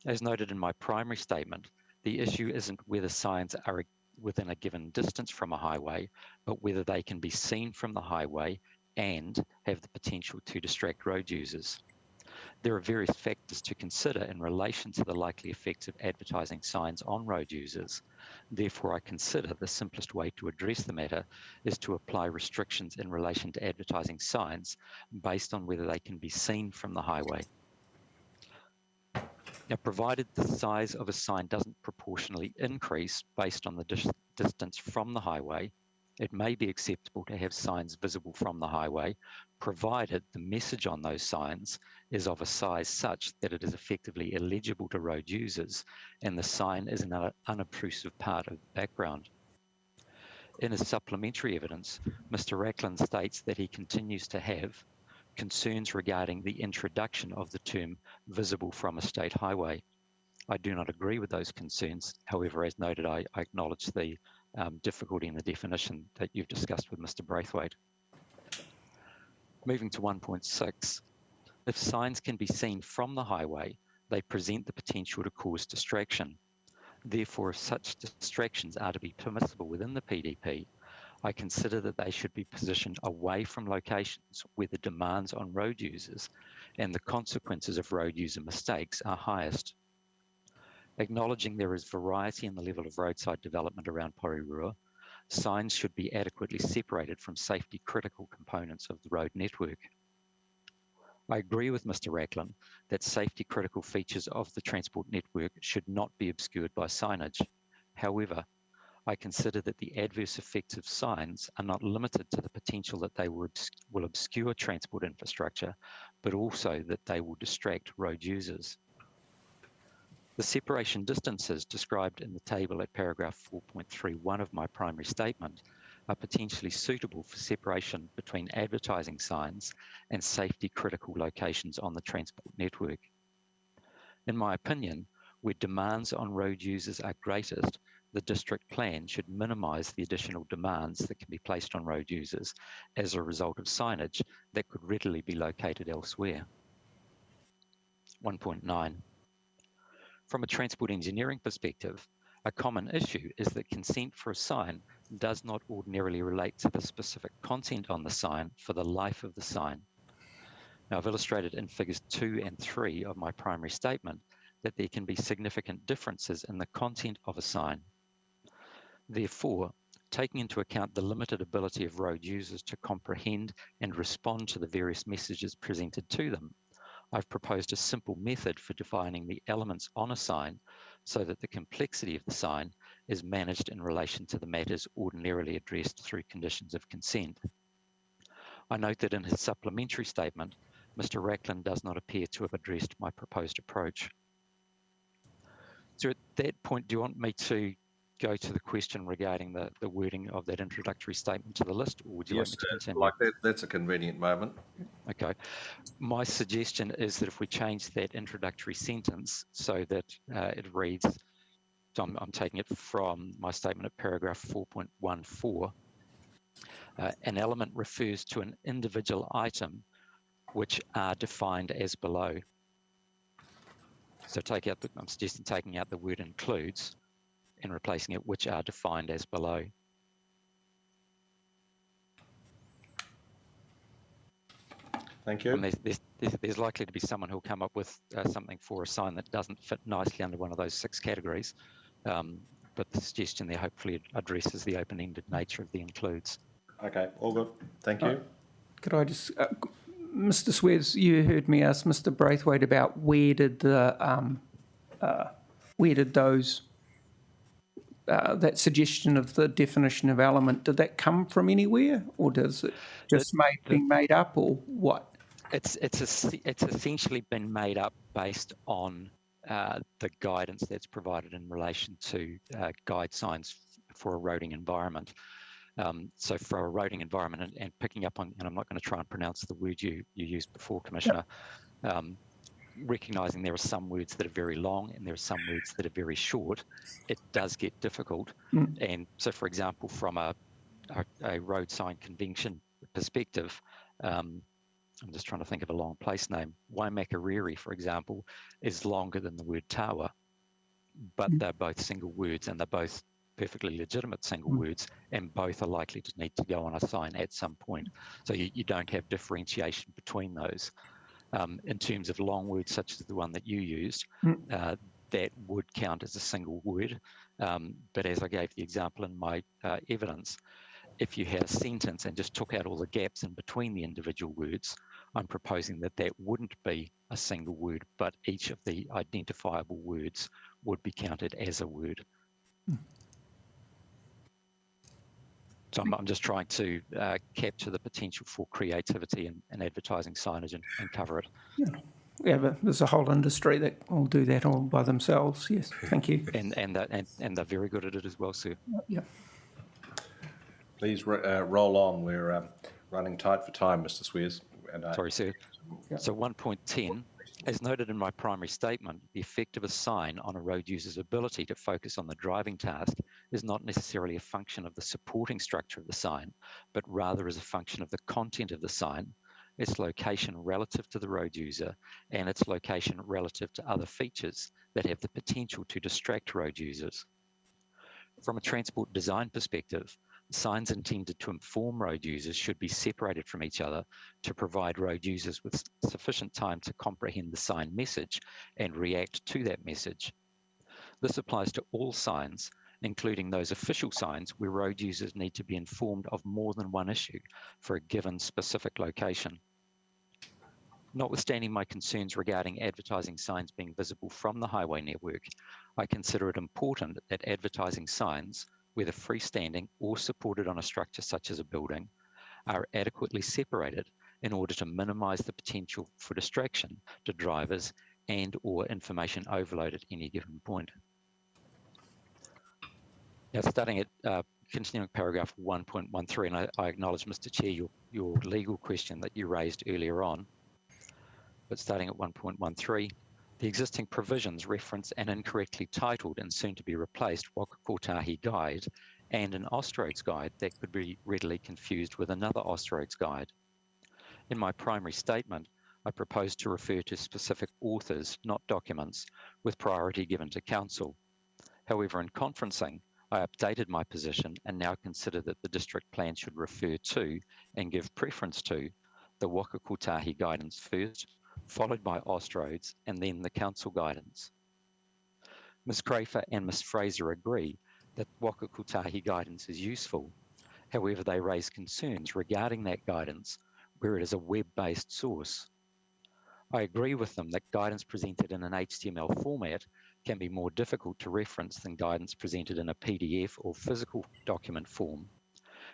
as noted in my primary statement, the issue isn't whether signs are within a given distance from a highway, but whether they can be seen from the highway and have the potential to distract road users. There are various factors to consider in relation to the likely effects of advertising signs on road users. Therefore, I consider the simplest way to address the matter is to apply restrictions in relation to advertising signs based on whether they can be seen from the highway. Now, provided the size of a sign doesn't proportionally increase based on the distance from the highway, it may be acceptable to have signs visible from the highway, provided the message on those signs is of a size such that it is effectively illegible to road users and the sign is an unobtrusive part of the background. In his supplementary evidence, Mr. Racklin states that he continues to have concerns regarding the introduction of the term visible from a state highway. I do not agree with those concerns. However, as noted, I acknowledge the difficulty in the definition that you've discussed with Mr. Braithwaite. Moving to 1.6, if signs can be seen from the highway, they present the potential to cause distraction. Therefore, if such distractions are to be permissible within the PDP, I consider that they should be positioned away from locations where the demands on road users and the consequences of road user mistakes are highest. Acknowledging there is variety in the level of roadside development around Porirua, signs should be adequately separated from safety critical components of the road network. I agree with Mr. Racklin that safety critical features of the transport network should not be obscured by signage. However, I consider that the adverse effects of signs are not limited to the potential that they will obscure transport infrastructure, but also that they will distract road users. The separation distances described in the table at paragraph 4.31 of my primary statement are potentially suitable for separation between advertising signs and safety critical locations on the transport network. In my opinion, where demands on road users are greatest, the district plan should minimise the additional demands that can be placed on road users as a result of signage that could readily be located elsewhere. 1.9. From a transport engineering perspective, a common issue is that consent for a sign does not ordinarily relate to the specific content on the sign for the life of the sign. Now, I've illustrated in figures 2 and 3 of my primary statement that there can be significant differences in the content of a sign. Therefore, taking into account the limited ability of road users to comprehend and respond to the various messages presented to them, I've proposed a simple method for defining the elements on a sign so that the complexity of the sign is managed in relation to the matters ordinarily addressed through conditions of consent. I note that in his supplementary statement, Mr. Racklin does not appear to have addressed my proposed approach. So at that point, do you want me to go to the question regarding the wording of that introductory statement to the list, or would you like me to continue? Like that's a convenient moment. Okay. My suggestion is that if we change that introductory sentence so that it reads, so I'm taking it from my statement at paragraph 4.14, an element refers to an individual item which are defined as below. So I'm suggesting taking out the word includes and replacing it which are defined as below. Thank you. And there's likely to be someone who'll come up with something for a sign that doesn't fit nicely under one of those 6 categories. But the suggestion there hopefully addresses the open-ended nature of the includes. Okay, all good. Thank you. Could I just, Mr. Swears, you heard me ask Mr. Braithwaite about where did those that suggestion of the definition of element, did that come from anywhere, or does it just being made up, or what? It's essentially been made up based on the guidance that's provided in relation to guide signs for a roading environment. So for a roading environment, and picking up on, and I'm not going to try and pronounce the word you used before, Commissioner, recognising there are some words that are very long and there are some words that are very short, it does get difficult. And so, for example, from a road sign convention perspective, I'm just trying to think of a long place name. Waimakariri, for example, is longer than the word tawa, but they're both single words and they're both perfectly legitimate single words, and both are likely to need to go on a sign at some point. So you don't have differentiation between those. In terms of long words such as the one that you used, that would count as a single word. But as I gave the example in my evidence, if you had a sentence and just took out all the gaps in between the individual words, I'm proposing that that wouldn't be a single word, but each of the identifiable words would be counted as a word. So I'm just trying to capture the potential for creativity in advertising signage and cover it. Yeah, but there's a whole industry that will do that all by themselves. Yes, thank you. And they're very good at it as well, sir. Yeah. Please roll on. We're running tight for time, Mr. Swears. And, Sorry, sir. So 1.10, as noted in my primary statement, the effect of a sign on a road user's ability to focus on the driving task is not necessarily a function of the supporting structure of the sign, but rather is a function of the content of the sign, its location relative to the road user, and its location relative to other features that have the potential to distract road users. From a transport design perspective, signs intended to inform road users should be separated from each other to provide road users with sufficient time to comprehend the sign message and react to that message. This applies to all signs, including those official signs where road users need to be informed of more than one issue for a given specific location. Notwithstanding my concerns regarding advertising signs being visible from the highway network, I consider it important that advertising signs, whether freestanding or supported on a structure such as a building, are adequately separated in order to minimize the potential for distraction to drivers and or information overload at any given point. Now, starting at continuing paragraph 1.13, and I acknowledge, Mr. Chair, your legal question that you raised earlier on. But starting at 1.13, the existing provisions reference an incorrectly titled and soon to be replaced Waka Kotahi guide and an Austroads guide that could be readily confused with another Austroads guide. In my primary statement, I propose to refer to specific authors, not documents, with priority given to council. However, in conferencing, I updated my position and now consider that the district plan should refer to and give preference to the Waka Kotahi guidance first, followed by Austroads, and then the council guidance. Ms. Crafer and Ms. Fraser agree that Waka Kotahi guidance is useful. However, they raise concerns regarding that guidance where it is a web-based source. I agree with them that guidance presented in an HTML format can be more difficult to reference than guidance presented in a PDF or physical document form.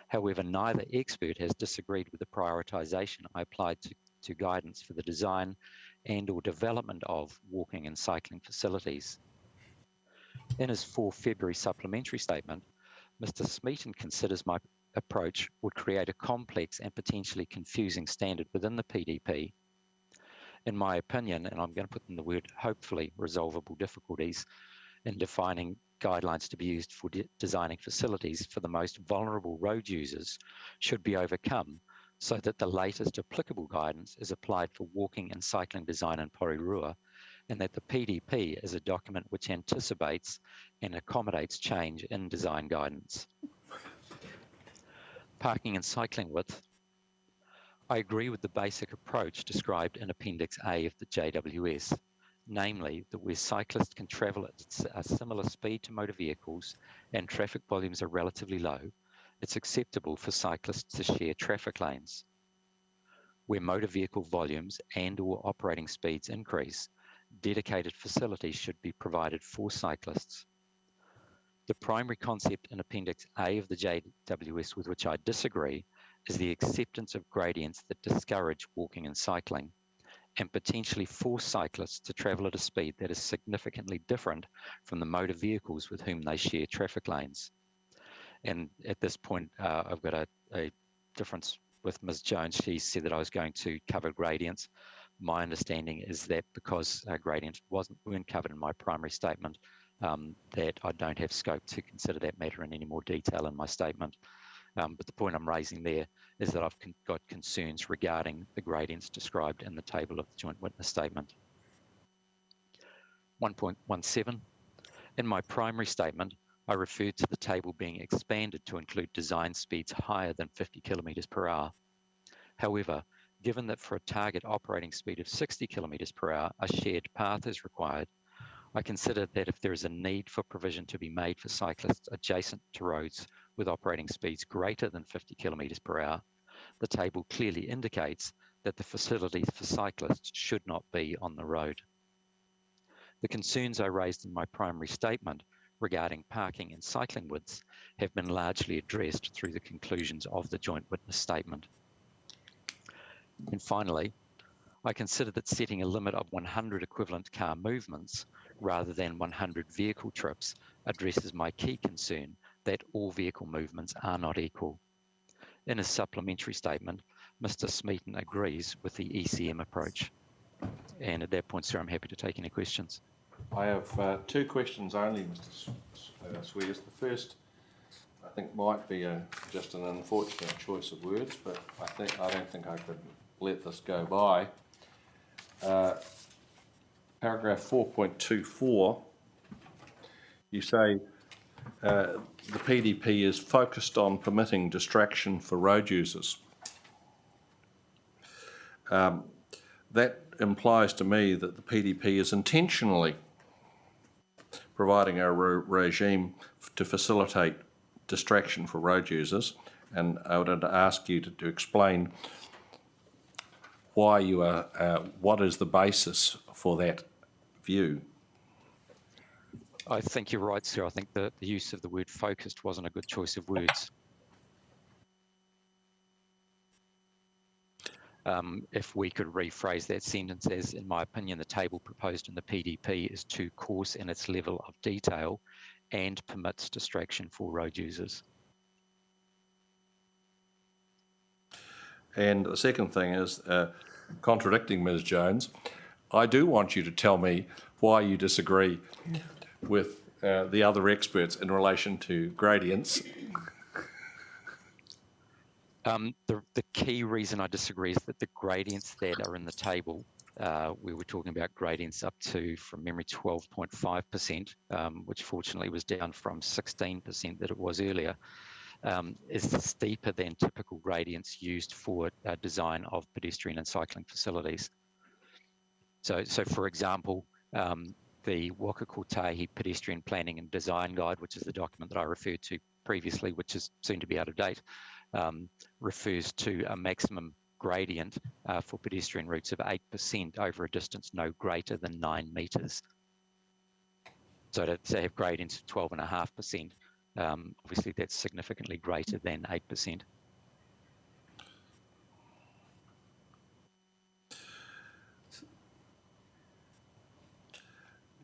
However, neither expert has disagreed with the prioritization I applied to guidance for the design and or development of walking and cycling facilities. In his 4 February supplementary statement, Mr. Smeaton considers my approach would create a complex and potentially confusing standard within the PDP. In my opinion, and I'm going to put in the word hopefully resolvable difficulties in defining guidelines to be used for designing facilities for the most vulnerable road users should be overcome so that the latest applicable guidance is applied for walking and cycling design in Porirua, and that the PDP is a document which anticipates and accommodates change in design guidance. Parking and cycling width. I agree with the basic approach described in Appendix A of the JWS, namely that where cyclists can travel at a similar speed to motor vehicles and traffic volumes are relatively low, it's acceptable for cyclists to share traffic lanes. Where motor vehicle volumes and or operating speeds increase, dedicated facilities should be provided for cyclists. The primary concept in Appendix A of the JWS with which I disagree is the acceptance of gradients that discourage walking and cycling and potentially force cyclists to travel at a speed that is significantly different from the motor vehicles with whom they share traffic lanes. And at this point, I've got a difference with Ms. Jones. She said that I was going to cover gradients, My understanding is that because gradients weren't covered in my primary statement, that I don't have scope to consider that matter in any more detail in my statement. But the point I'm raising there is that I've got concerns regarding the gradients described in the table of the joint witness statement. 1.17. In my primary statement, I referred to the table being expanded to include design speeds higher than 50 kilometres per hour. However, given that for a target operating speed of 60 kilometres per hour, a shared path is required, I consider that if there is a need for provision to be made for cyclists adjacent to roads with operating speeds greater than 50 kilometres per hour, the table clearly indicates that the facilities for cyclists should not be on the road. The concerns I raised in my primary statement regarding parking and cycling widths have been largely addressed through the conclusions of the joint witness statement. And finally, I consider that setting a limit of 100 equivalent car movements rather than 100 vehicle trips addresses my key concern that all vehicle movements are not equal. In his supplementary statement, Mr. Smeaton agrees with the ECM approach. And at that point, sir, I'm happy to take any questions. I have two questions only, Mr. Swears. The first, I think, might be just an unfortunate choice of words, but I don't think I could let this go by. Paragraph 4.24, you say the PDP is focused on permitting distraction for road users. That implies to me that the PDP is intentionally providing a regime to facilitate distraction for road users, and I would ask you to explain why you are, what is the basis for that view? I think you're right, sir. I think the use of the word focused wasn't a good choice of words. If we could rephrase that sentence as, in my opinion, the table proposed in the PDP is too coarse in its level of detail and permits distraction for road users. And the second thing is, contradicting Ms. Jones, I do want you to tell me why you disagree with the other experts in relation to gradients. The key reason I disagree is that the gradients that are in the table, we were talking about gradients up to, from memory, 12.5%, which fortunately was down from 16% that it was earlier, is steeper than typical gradients used for design of pedestrian and cycling facilities. So for example, the Waka Kotahi Pedestrian Planning and Design Guide, which is the document that I referred to previously, which is soon to be out of date, refers to a maximum gradient for pedestrian routes of 8% over a distance no greater than 9 metres. So to have gradients of 12.5%, obviously that's significantly greater than 8%.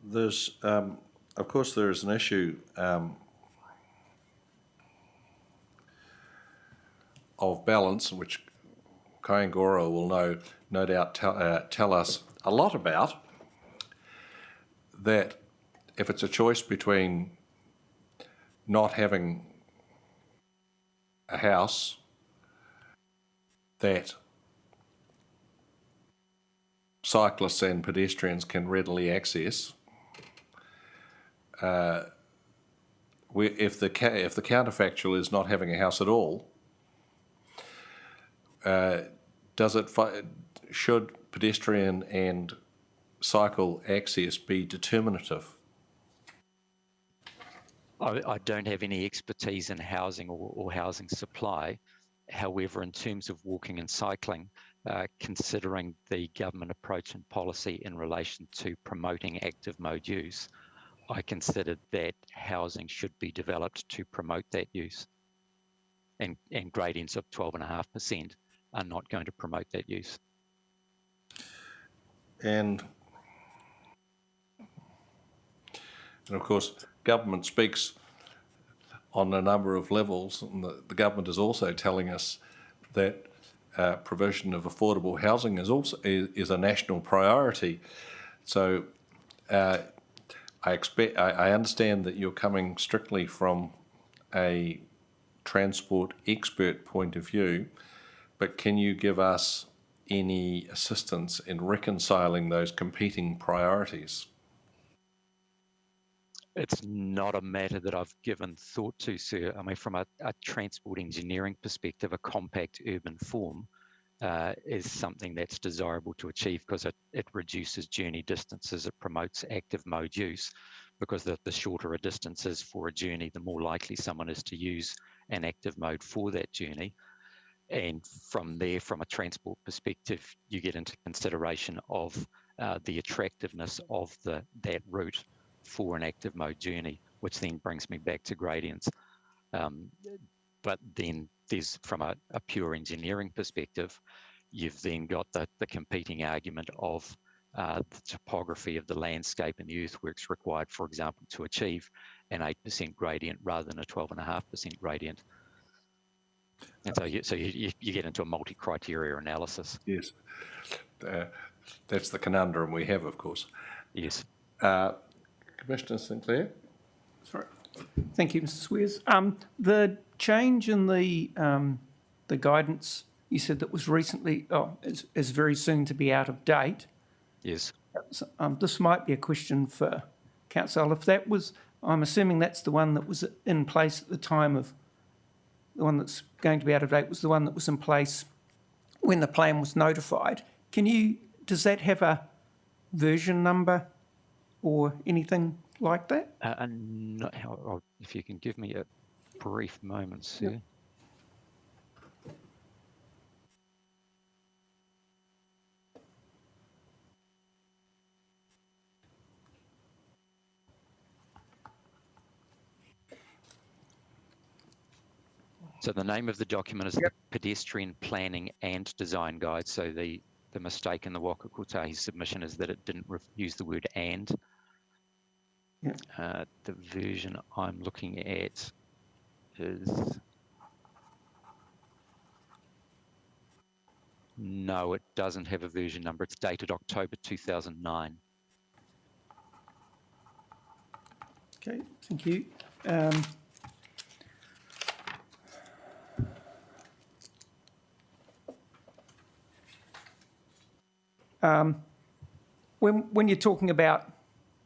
There's, of course, there is an issue of balance, which Kaingora will no doubt tell us a lot about, that if it's a choice between not having a house that cyclists and pedestrians can readily access, if the counterfactual is not having a house at all, should pedestrian and cycle access be determinative? I don't have any expertise in housing or housing supply. However, in terms of walking and cycling, considering the government approach and policy in relation to promoting active mode use, I considered that housing should be developed to promote that use. And gradients of 12.5% are not going to promote that use. And of course, government speaks on a number of levels, and the government is also telling us that provision of affordable housing is a national priority. So I understand that you're coming strictly from a transport expert point of view, but can you give us any assistance in reconciling those competing priorities? It's not a matter that I've given thought to, sir. I mean, from a transport engineering perspective, a compact urban form is something that's desirable to achieve because it reduces journey distances, it promotes active mode use, because the shorter a distance is for a journey, the more likely someone is to use an active mode for that journey. And from there, from a transport perspective, you get into consideration of the attractiveness of that route for an active mode journey, which then brings me back to gradients. But then there's, from a pure engineering perspective, you've then got the competing argument of the topography of the landscape and the earthworks required, for example, to achieve an 8% gradient rather than a 12.5% gradient. And so you get into a multi-criteria analysis. Yes, that's the conundrum we have, of course. Yes. Commissioner Sinclair? Sorry. Thank you, Mr. Swears. The change in the guidance, you said that was recently, is very soon to be out of date. Yes. This might be a question for Council. If that was, I'm assuming that's the one that was in place at the time of, the one that's going to be out of date was the one that was in place when the plan was notified. Does that have a version number or anything like that? If you can give me a brief moment, sir. Yep. So the name of the document is the Pedestrian Planning and Design Guide. So the mistake in the Waka Kotahi submission is that it didn't use the word and. Yeah. The version I'm looking at is... No, it doesn't have a version number. It's dated October 2009. Okay, thank you. When you're talking about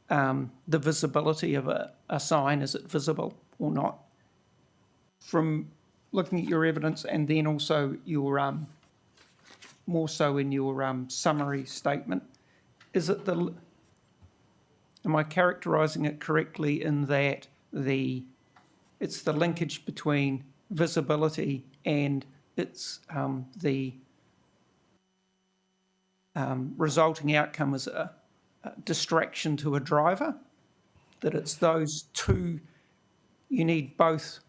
the visibility of a sign, is it visible or not? From looking at your evidence and then also your more so in your summary statement, is it am I characterising it correctly in that it's the linkage between visibility and it's the resulting outcome is a distraction to a driver, that it's those two, you need both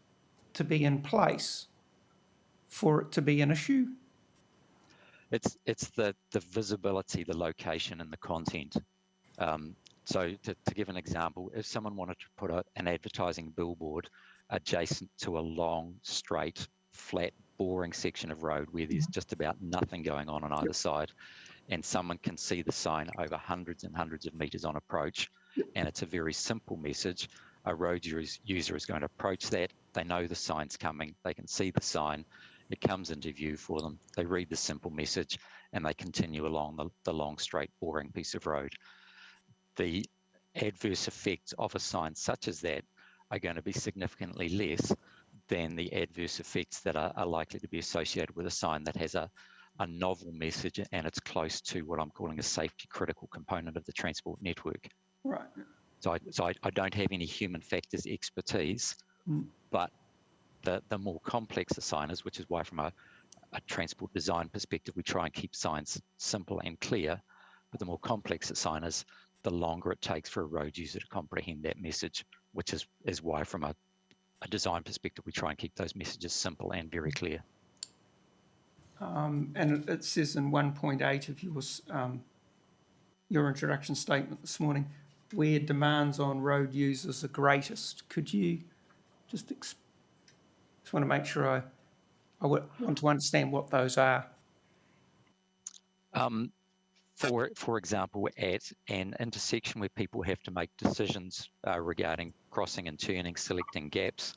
to be in place for it to be an issue? It's the visibility, the location and the content. So to give an example, if someone wanted to put an advertising billboard adjacent to a long, straight, flat, boring section of road where there's just about nothing going on either side, and someone can see the sign over hundreds and hundreds of meters on approach, and it's a very simple message, a road user is going to approach that, they know the sign's coming, they can see the sign, it comes into view for them, they read the simple message, and they continue along the long, straight, boring piece of road. The adverse effects of a sign such as that are going to be significantly less than the adverse effects that are likely to be associated with a sign that has a novel message and it's close to what I'm calling a safety critical component of the transport network. Right. So I don't have any human factors expertise, but the more complex a sign is, which is why from a transport design perspective, we try and keep signs simple and clear, but the more complex a sign is, the longer it takes for a road user to comprehend that message, which is why from a design perspective, we try and keep those messages simple and very clear. And it says in 1.8 of your introduction statement this morning, where demands on road users are greatest. Could you just want to make sure I want to understand what those are? For example, at an intersection where people have to make decisions regarding crossing and turning, selecting gaps.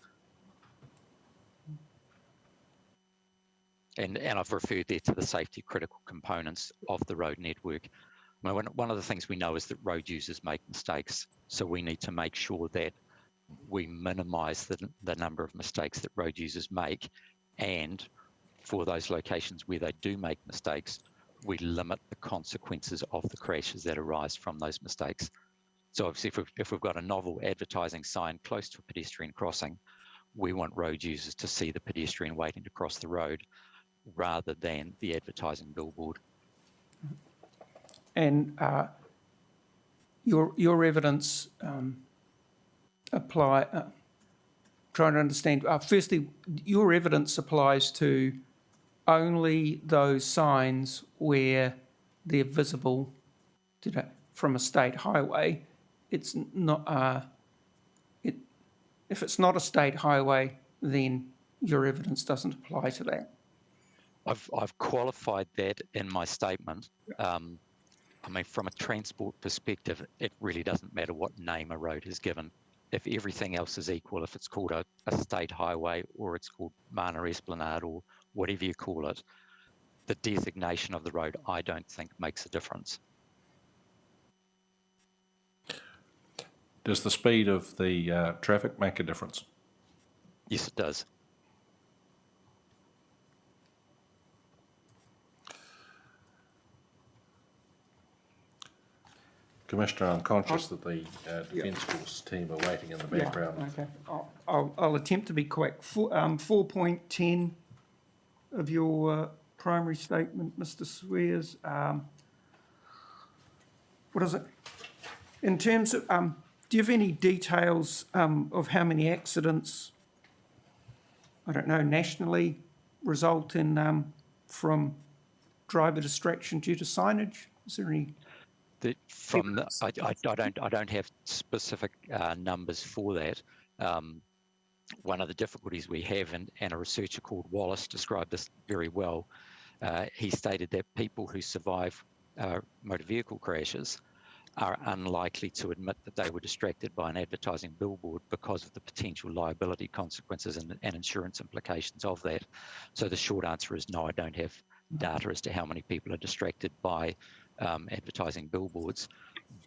And I've referred there to the safety critical components of the road network. One of the things we know is that road users make mistakes. So we need to make sure that we minimise the number of mistakes that road users make. And for those locations where they do make mistakes, we limit the consequences of the crashes that arise from those mistakes. So obviously, if we've got a novel advertising sign close to a pedestrian crossing, we want road users to see the pedestrian waiting to cross the road rather than the advertising billboard. And your evidence trying to understand, firstly, your evidence applies to only those signs where they're visible from a state highway. It's not, if it's not a state highway, then your evidence doesn't apply to that. I've qualified that in my statement. From a transport perspective, it really doesn't matter what name a road is given. If everything else is equal, if it's called a state highway or it's called Mana Esplanade or whatever you call it, the designation of the road, I don't think makes a difference. Does the speed of the traffic make a difference? Yes, it does. Commissioner, I'm conscious that the Defence Force team are waiting in the background. Yeah, okay. I'll attempt to be quick. 4.10 of your primary statement, Mr. Swears. What is it? In terms of, do you have any details of how many accidents, I don't know, nationally result in from driver distraction due to signage? Is there any? I don't have specific numbers for that. One of the difficulties we have, and a researcher called Wallace described this very well, he stated that people who survive motor vehicle crashes are unlikely to admit that they were distracted by an advertising billboard because of the potential liability consequences and insurance implications of that. So the short answer is no, I don't have data as to how many people are distracted by advertising billboards,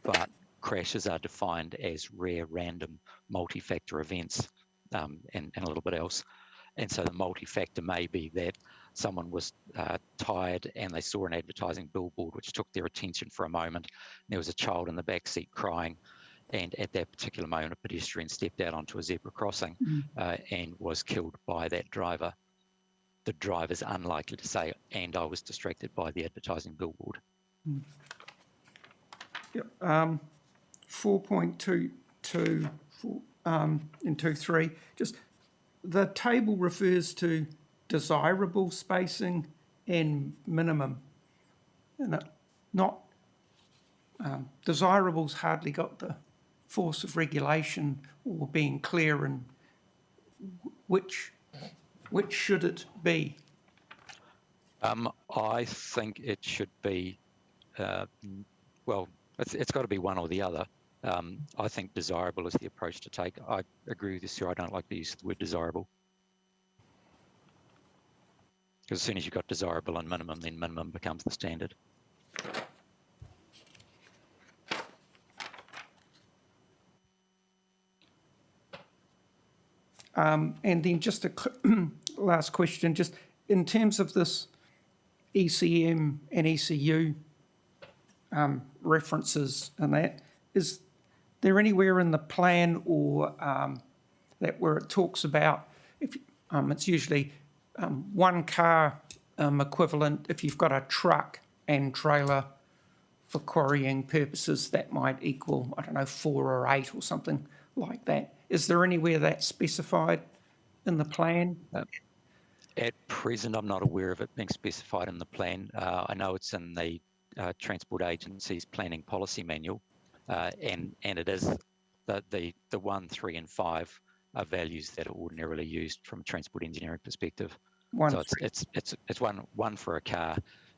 but crashes are defined as rare, random, multi-factor events and a little bit else. And so the multi-factor may be that someone was tired and they saw an advertising billboard which took their attention for a moment. There was a child in the back seat crying, and at that particular moment a pedestrian stepped out onto a zebra crossing and was killed by that driver. The driver's unlikely to say, and I was distracted by the advertising billboard. Yep. 4.22 in 2.3, just the table refers to desirable spacing and minimum. And desirable's hardly got the force of regulation or being clear in which should it be? I think it should be, well, it's got to be one or the other. I think desirable is the approach to take. I agree with you, sir. I don't like the use of the word desirable. Because as soon as you've got desirable and minimum, then minimum becomes the standard. And then just a last question, just in terms of this ECM and ECU references and that, is there anywhere in the plan or that where it talks about, if it's usually one car equivalent, if you've got a truck and trailer for quarrying purposes, that might equal, I don't know, 4 or 8 or something like that. Is there anywhere that's specified in the plan? At present, I'm not aware of it being specified in the plan. I know it's in the Transport Agency's Planning Policy Manual, and it is the 1, 3 and 5 are values that are ordinarily used from a transport engineering perspective. So it's one for a car,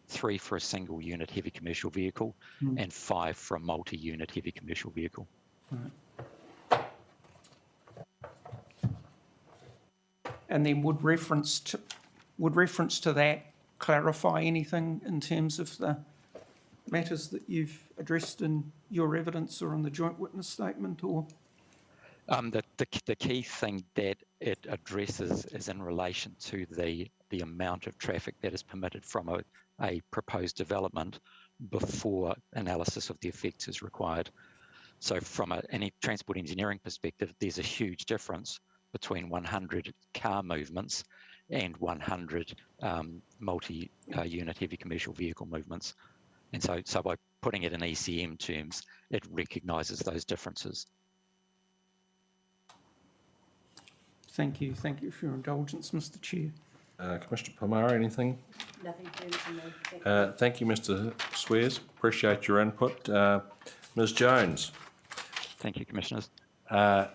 3 for a single unit heavy commercial vehicle, and 5 for a multi-unit heavy commercial vehicle. And then would reference to that clarify anything in terms of the matters that you've addressed in your evidence or in the joint witness statement, or? The key thing that it addresses is in relation to the amount of traffic that is permitted from a proposed development before analysis of the effects is required. So from any transport engineering perspective, there's a huge difference between 100 car movements and 100 multi-unit heavy commercial vehicle movements. And so by putting it in ECM terms, it recognises those differences. Thank you for your indulgence, Mr. Chair. Commissioner Pomara, anything? Nothing further from me. Thank you, Mr. Swears. Appreciate your input. Ms. Jones. Thank you, Commissioners. Hello.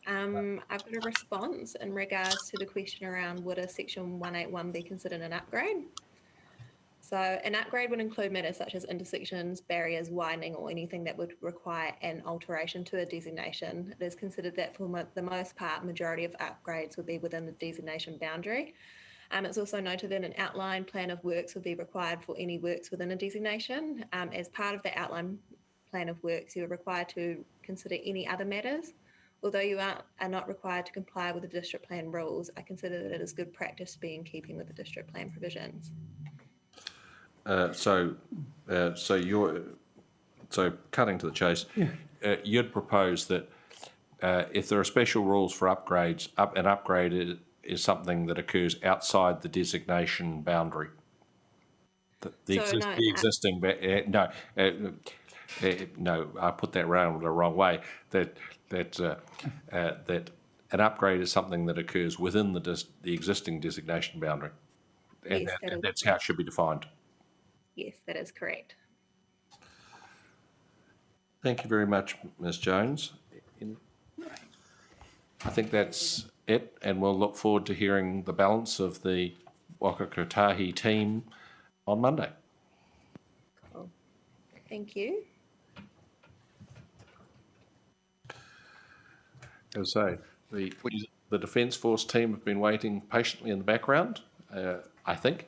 I've got a response in regards to the question around would a section 181 be considered an upgrade? So an upgrade would include matters such as intersections, barriers, widening, or anything that would require an alteration to a designation. It is considered that for the most part, majority of upgrades would be within the designation boundary. It's also noted that an outline plan of works would be required for any works within a designation. As part of the outline plan of works, you are required to consider any other matters. Although you are not required to comply with the district plan rules, I consider that it is good practice to be in keeping with the district plan provisions. So cutting to the chase, you'd propose that if there are special rules for upgrades, an upgrade is something that occurs outside the designation boundary. No, I put that round the wrong way. That an upgrade is something that occurs within the existing designation boundary, and Yes, that's how it should be defined. Yes, that is correct. Thank you very much, Ms. Jones. I think that's it, and we'll look forward to hearing the balance of the Waka Kotahi team on Monday. Cool. Thank you. As I say, the Defence Force team have been waiting patiently in the background, I think.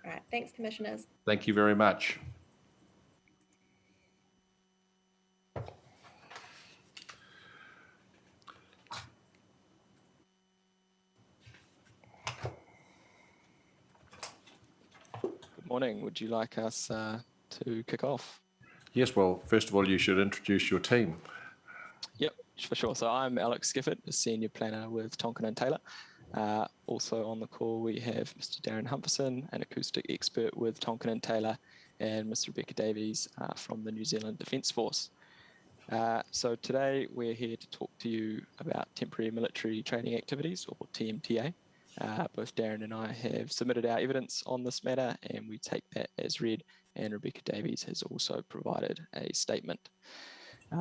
All right. Thanks, Commissioners. Thank you very much. Good morning. Would you like us to kick off? Yes, well, first of all, you should introduce your team. Yep, for sure. So I'm Alex Skifford, a senior planner with Tonkin & Taylor. Also on the call, we have Mr. Darren Humperson, an acoustic expert with Tonkin & Taylor, and Ms. Rebecca Davies from the New Zealand Defence Force. So today we're here to talk to you about temporary military training activities, or TMTA. Both Darren and I have submitted our evidence on this matter, and we take that as read, and Rebecca Davies has also provided a statement,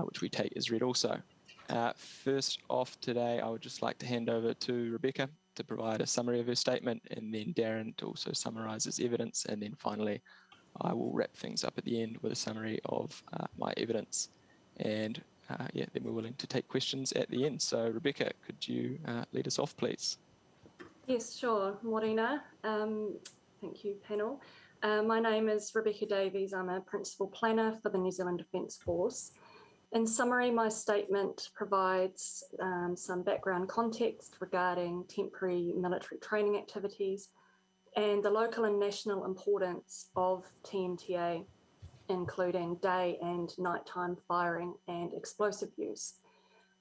which we take as read also. First off today, I would just like to hand over to Rebecca to provide a summary of her statement, and then Darren to also summarise his evidence, and then finally I will wrap things up at the end with a summary of my evidence. And then we're willing to take questions at the end. So Rebecca, could you lead us off, please? Yes, sure. Morena. Thank you, panel. My name is Rebecca Davies. I'm a principal planner for the New Zealand Defence Force. In summary, my statement provides some background context regarding temporary military training activities and the local and national importance of TMTA, including day and nighttime firing and explosive use.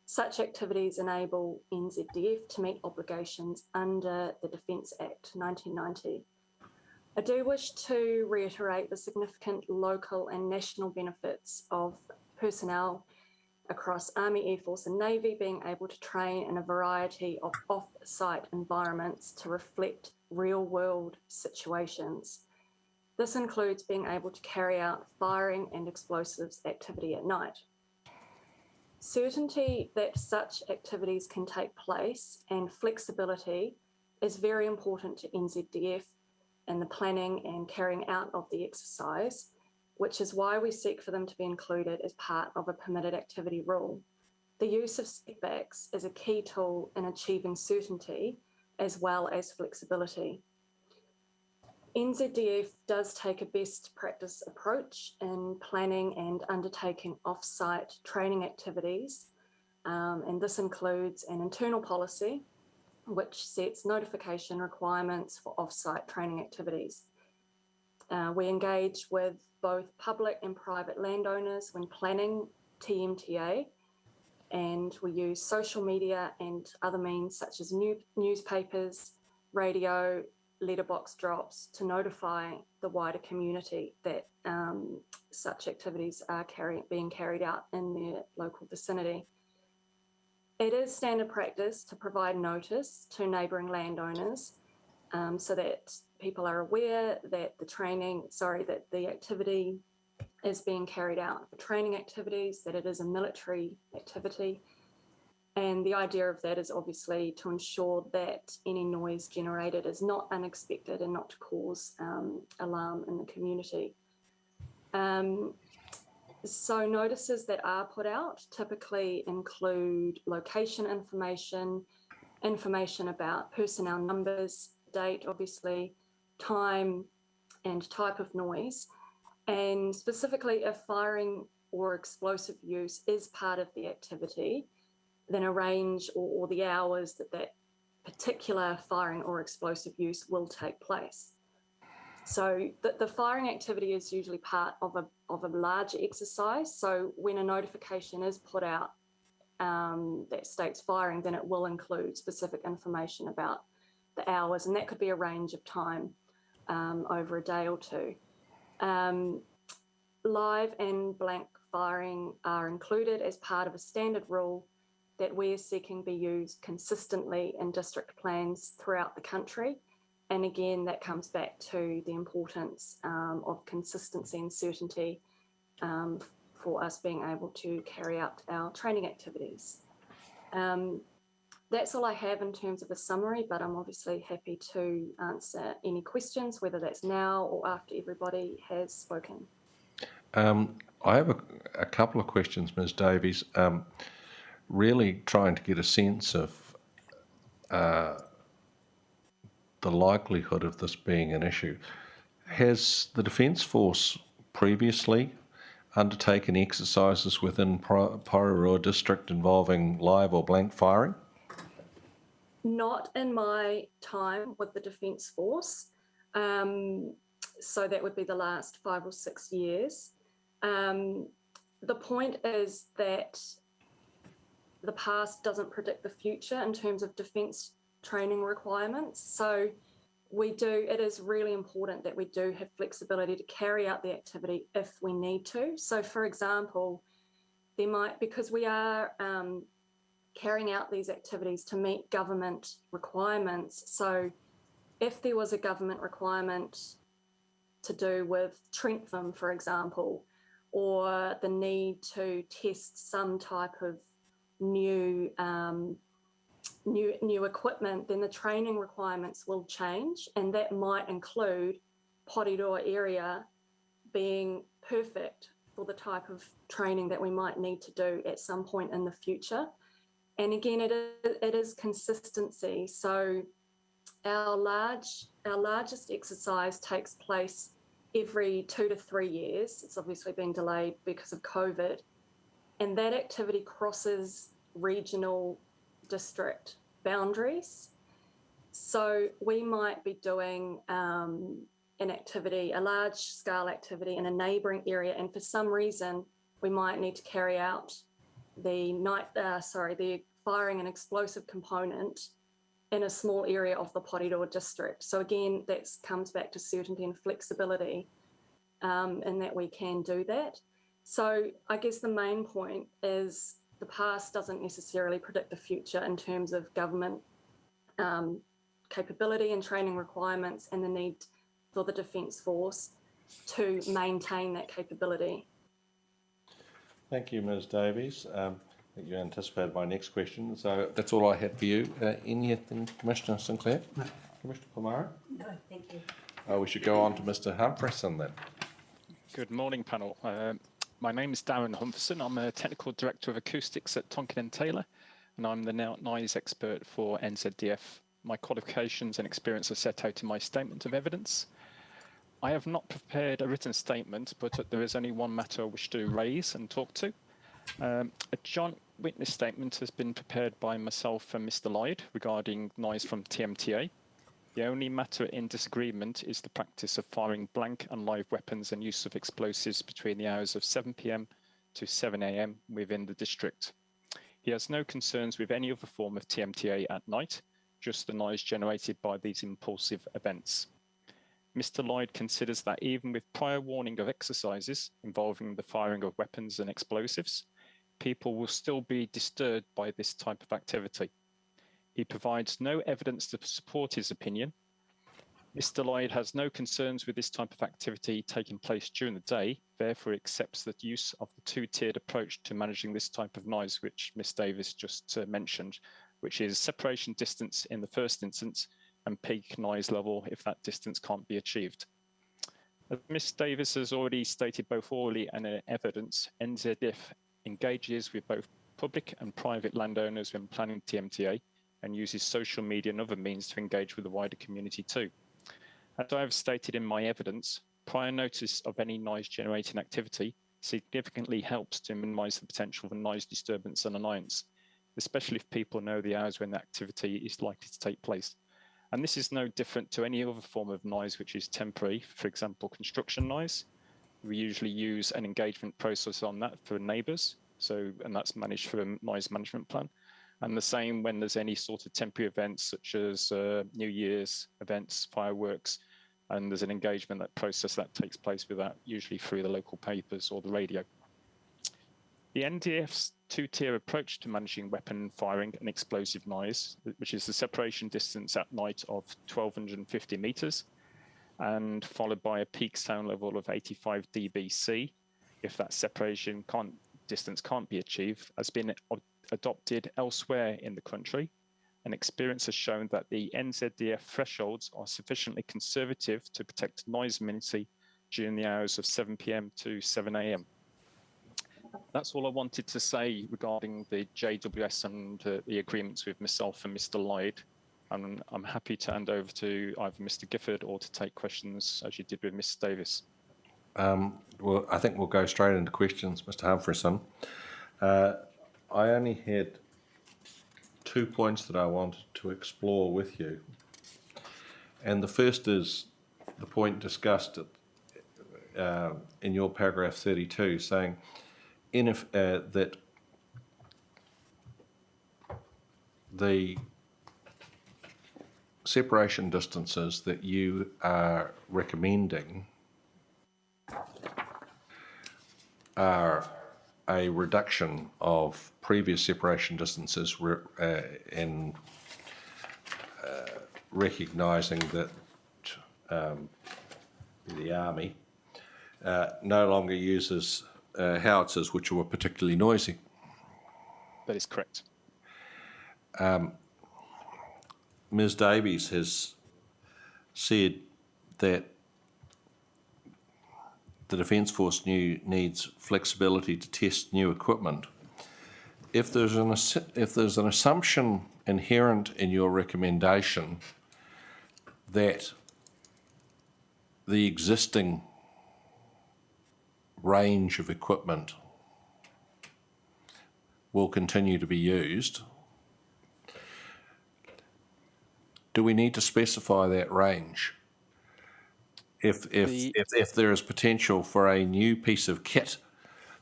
Such activities enable NZDF to meet obligations under the Defence Act 1990. I do wish to reiterate the significant local and national benefits of personnel across Army, Air Force and Navy being able to train in a variety of off-site environments to reflect real-world situations. This includes being able to carry out firing and explosives activity at night. Certainty that such activities can take place and flexibility is very important to NZDF and the planning and carrying out of the exercise, which is why we seek for them to be included as part of a permitted activity rule. The use of setbacks is a key tool in achieving certainty as well as flexibility. NZDF does take a best practice approach in planning and undertaking off-site training activities, and this includes an internal policy which sets notification requirements for off-site training activities. We engage with both public and private landowners when planning TMTA, and we use social media and other means such as newspapers, radio, letterbox drops to notify the wider community that such activities are being carried out in their local vicinity. It is standard practice to provide notice to neighbouring landowners so that people are aware that the activity is being carried out for training activities, that it is a military activity. And the idea of that is obviously to ensure that any noise generated is not unexpected and not to cause alarm in the community. So notices that are put out typically include location information about personnel numbers, date, obviously, time and type of noise. And specifically if firing or explosive use is part of the activity, then a range or the hours that particular firing or explosive use will take place. So the firing activity is usually part of a larger exercise. So when a notification is put out that states firing, then it will include specific information about the hours, and that could be a range of time over a day or two. Live and blank firing are included as part of a standard rule that we're seeking be used consistently in district plans throughout the country. And again, that comes back to the importance of consistency and certainty for us being able to carry out our training activities. That's all I have in terms of a summary, but I'm obviously happy to answer any questions, whether that's now or after everybody has spoken. I have a couple of questions, Ms. Davies. Really trying to get a sense of the likelihood of this being an issue. Has the Defence Force previously undertaken exercises within Porirua district involving live or blank firing? Not in my time with the Defence Force. So that would be the last 5 or 6 years. The point is that the past doesn't predict the future in terms of defence training requirements. So it is really important that we do have flexibility to carry out the activity if we need to. So for example, because we are carrying out these activities to meet government requirements. So if there was a government requirement to do with Trentham, for example, or the need to test some type of new equipment, then the training requirements will change, and that might include Porirua area being perfect for the type of training that we might need to do at some point in the future. And again, it is consistency. So our largest exercise takes place every 2 to 3 years. It's obviously been delayed because of COVID. And that activity crosses regional district boundaries. So we might be doing an activity, a large scale activity in a neighbouring area, and for some reason we might need to carry out the firing and explosive component in a small area of the Porirua district. So again, that comes back to certainty and flexibility in that we can do that. So I guess the main point is the past doesn't necessarily predict the future in terms of government capability and training requirements and the need for the Defence Force to maintain that capability. Thank you, Ms. Davies. I think you anticipated my next question, so that's all I had for you. Anything, Commissioner Sinclair? No. Commissioner Palmaro? No, thank you. We should go on to Mr. Humphreys then. Good morning, panel. My name is Darren Humphreys. I'm a Technical Director of Acoustics at Tonkin & Taylor, and I'm the noise expert for NZDF. My qualifications and experience are set out in my statement of evidence. I have not prepared a written statement, but there is only one matter I wish to raise and talk to. A joint witness statement has been prepared by myself and Mr. Lloyd regarding noise from TMTA. The only matter in disagreement is the practice of firing blank and live weapons and use of explosives between the hours of 7 p.m. to 7 a.m. within the district. He has no concerns with any other form of TMTA at night, just the noise generated by these impulsive events. Mr. Lloyd considers that even with prior warning of exercises involving the firing of weapons and explosives, people will still be disturbed by this type of activity. He provides no evidence to support his opinion. Mr. Lloyd has no concerns with this type of activity taking place during the day, therefore accepts the use of the two-tiered approach to managing this type of noise, which Ms. Davis just mentioned, which is separation distance in the first instance and peak noise level if that distance can't be achieved. As Ms. Davis has already stated both orally and in evidence, NZF engages with both public and private landowners when planning TMTA and uses social media and other means to engage with the wider community too. As I have stated in my evidence, prior notice of any noise generating activity significantly helps to minimise the potential for noise disturbance and annoyance, especially if people know the hours when the activity is likely to take place. And this is no different to any other form of noise which is temporary, for example, construction noise. We usually use an engagement process on that for neighbours, and that's managed through a noise management plan. And the same when there's any sort of temporary events such as New Year's events, fireworks, and there's an engagement process that takes place with that, usually through the local papers or the radio. The NDF's two-tier approach to managing weapon firing and explosive noise, which is the separation distance at night of 1,250 metres, and followed by a peak sound level of 85 dBc, if that separation distance can't be achieved, has been adopted elsewhere in the country, and experience has shown that the NZDF thresholds are sufficiently conservative to protect noise immunity during the hours of 7 p.m. to 7 a.m. That's all I wanted to say regarding the JWS and the agreements with myself and Mr. Lloyd. And I'm happy to hand over to either Mr. Gifford or to take questions as you did with Ms. Davis. Well, I think we'll go straight into questions, Mr. Humphreys. I only had 2 points that I wanted to explore with you. And the first is the point discussed in your paragraph 32, saying that the separation distances that you are recommending are a reduction of previous separation distances and recognising that the Army no longer uses howitzers, which were particularly noisy. That is correct. Ms. Davies has said that the Defence Force needs flexibility to test new equipment. If there's an assumption inherent in your recommendation that the existing range of equipment will continue to be used, do we need to specify that range? If there is potential for a new piece of kit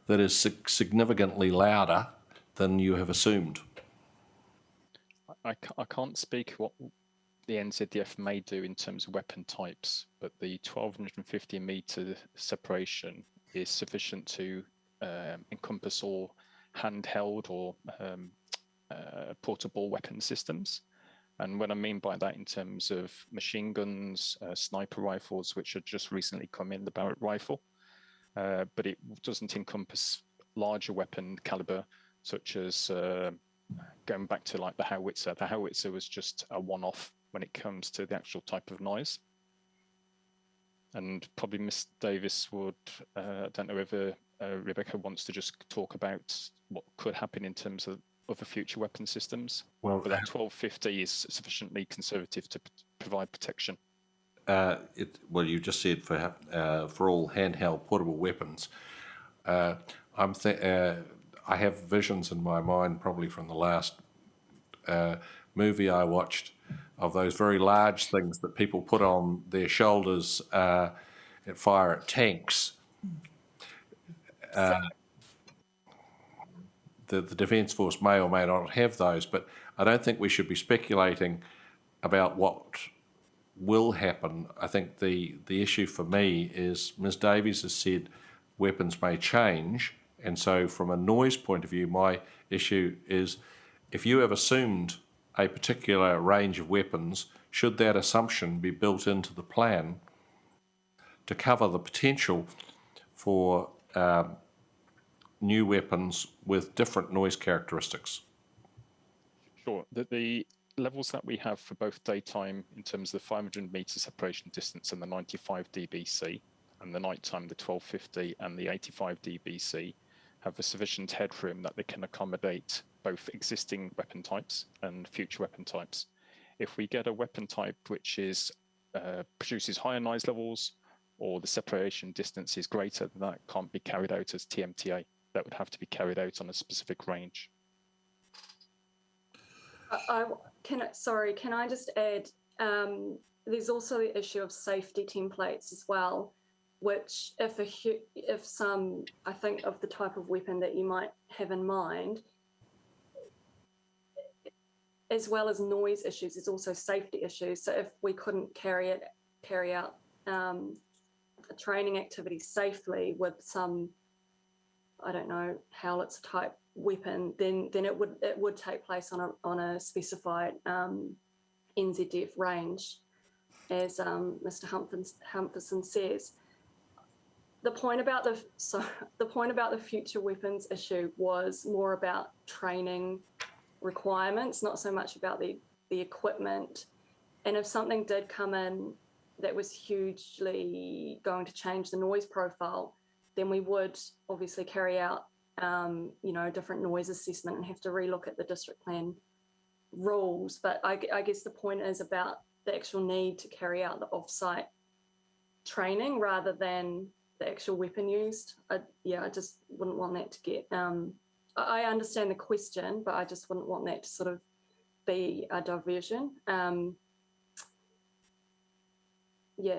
that is significantly louder than you have assumed? I can't speak what the NZDF may do in terms of weapon types, but the 1,250 metre separation is sufficient to encompass all handheld or portable weapon systems. And what I mean by that in terms of machine guns, sniper rifles, which have just recently come in, the Barrett rifle, but it doesn't encompass larger weapon caliber such as going back to like the howitzer. The howitzer was just a one-off when it comes to the actual type of noise. And probably Miss Davis would, I don't know whether Rebecca wants to just talk about what could happen in terms of other future weapon systems. Well, but that 1250 is sufficiently conservative to provide protection. Well, you just said for all handheld portable weapons. I have visions in my mind, probably from the last movie I watched, of those very large things that people put on their shoulders and fire at tanks. The Defence Force may or may not have those, but I don't think we should be speculating about what will happen. I think the issue for me is Ms Davies has said weapons may change, and so from a noise point of view, my issue is if you have assumed a particular range of weapons, should that assumption be built into the plan to cover the potential for new weapons with different noise characteristics? Sure. The levels that we have for both daytime in terms of the 500 metre separation distance and the 95 dBc, and the nighttime, the 1250 and the 85 dBc, have a sufficient headroom that they can accommodate both existing weapon types and future weapon types. If we get a weapon type which is produces higher noise levels, or the separation distance is greater, then that can't be carried out as TMTA. That would have to be carried out on a specific range. Can I just add, there's also the issue of safety templates as well, which if some, I think of the type of weapon that you might have in mind, as well as noise issues, there's also safety issues. So if we couldn't carry out a training activity safely with some, I don't know, howitzer type weapon, then it would take place on a specified NZDF range, as Mr. Humphison says. The point about the future weapons issue was more about training requirements, not so much about the equipment. And if something did come in that was hugely going to change the noise profile, then we would obviously carry out different noise assessment and have to relook at the district plan rules. But I guess the point is about the actual need to carry out the off-site training rather than the actual weapon used. I just wouldn't want that to get, I understand the question, but I just wouldn't want that to sort of be a diversion.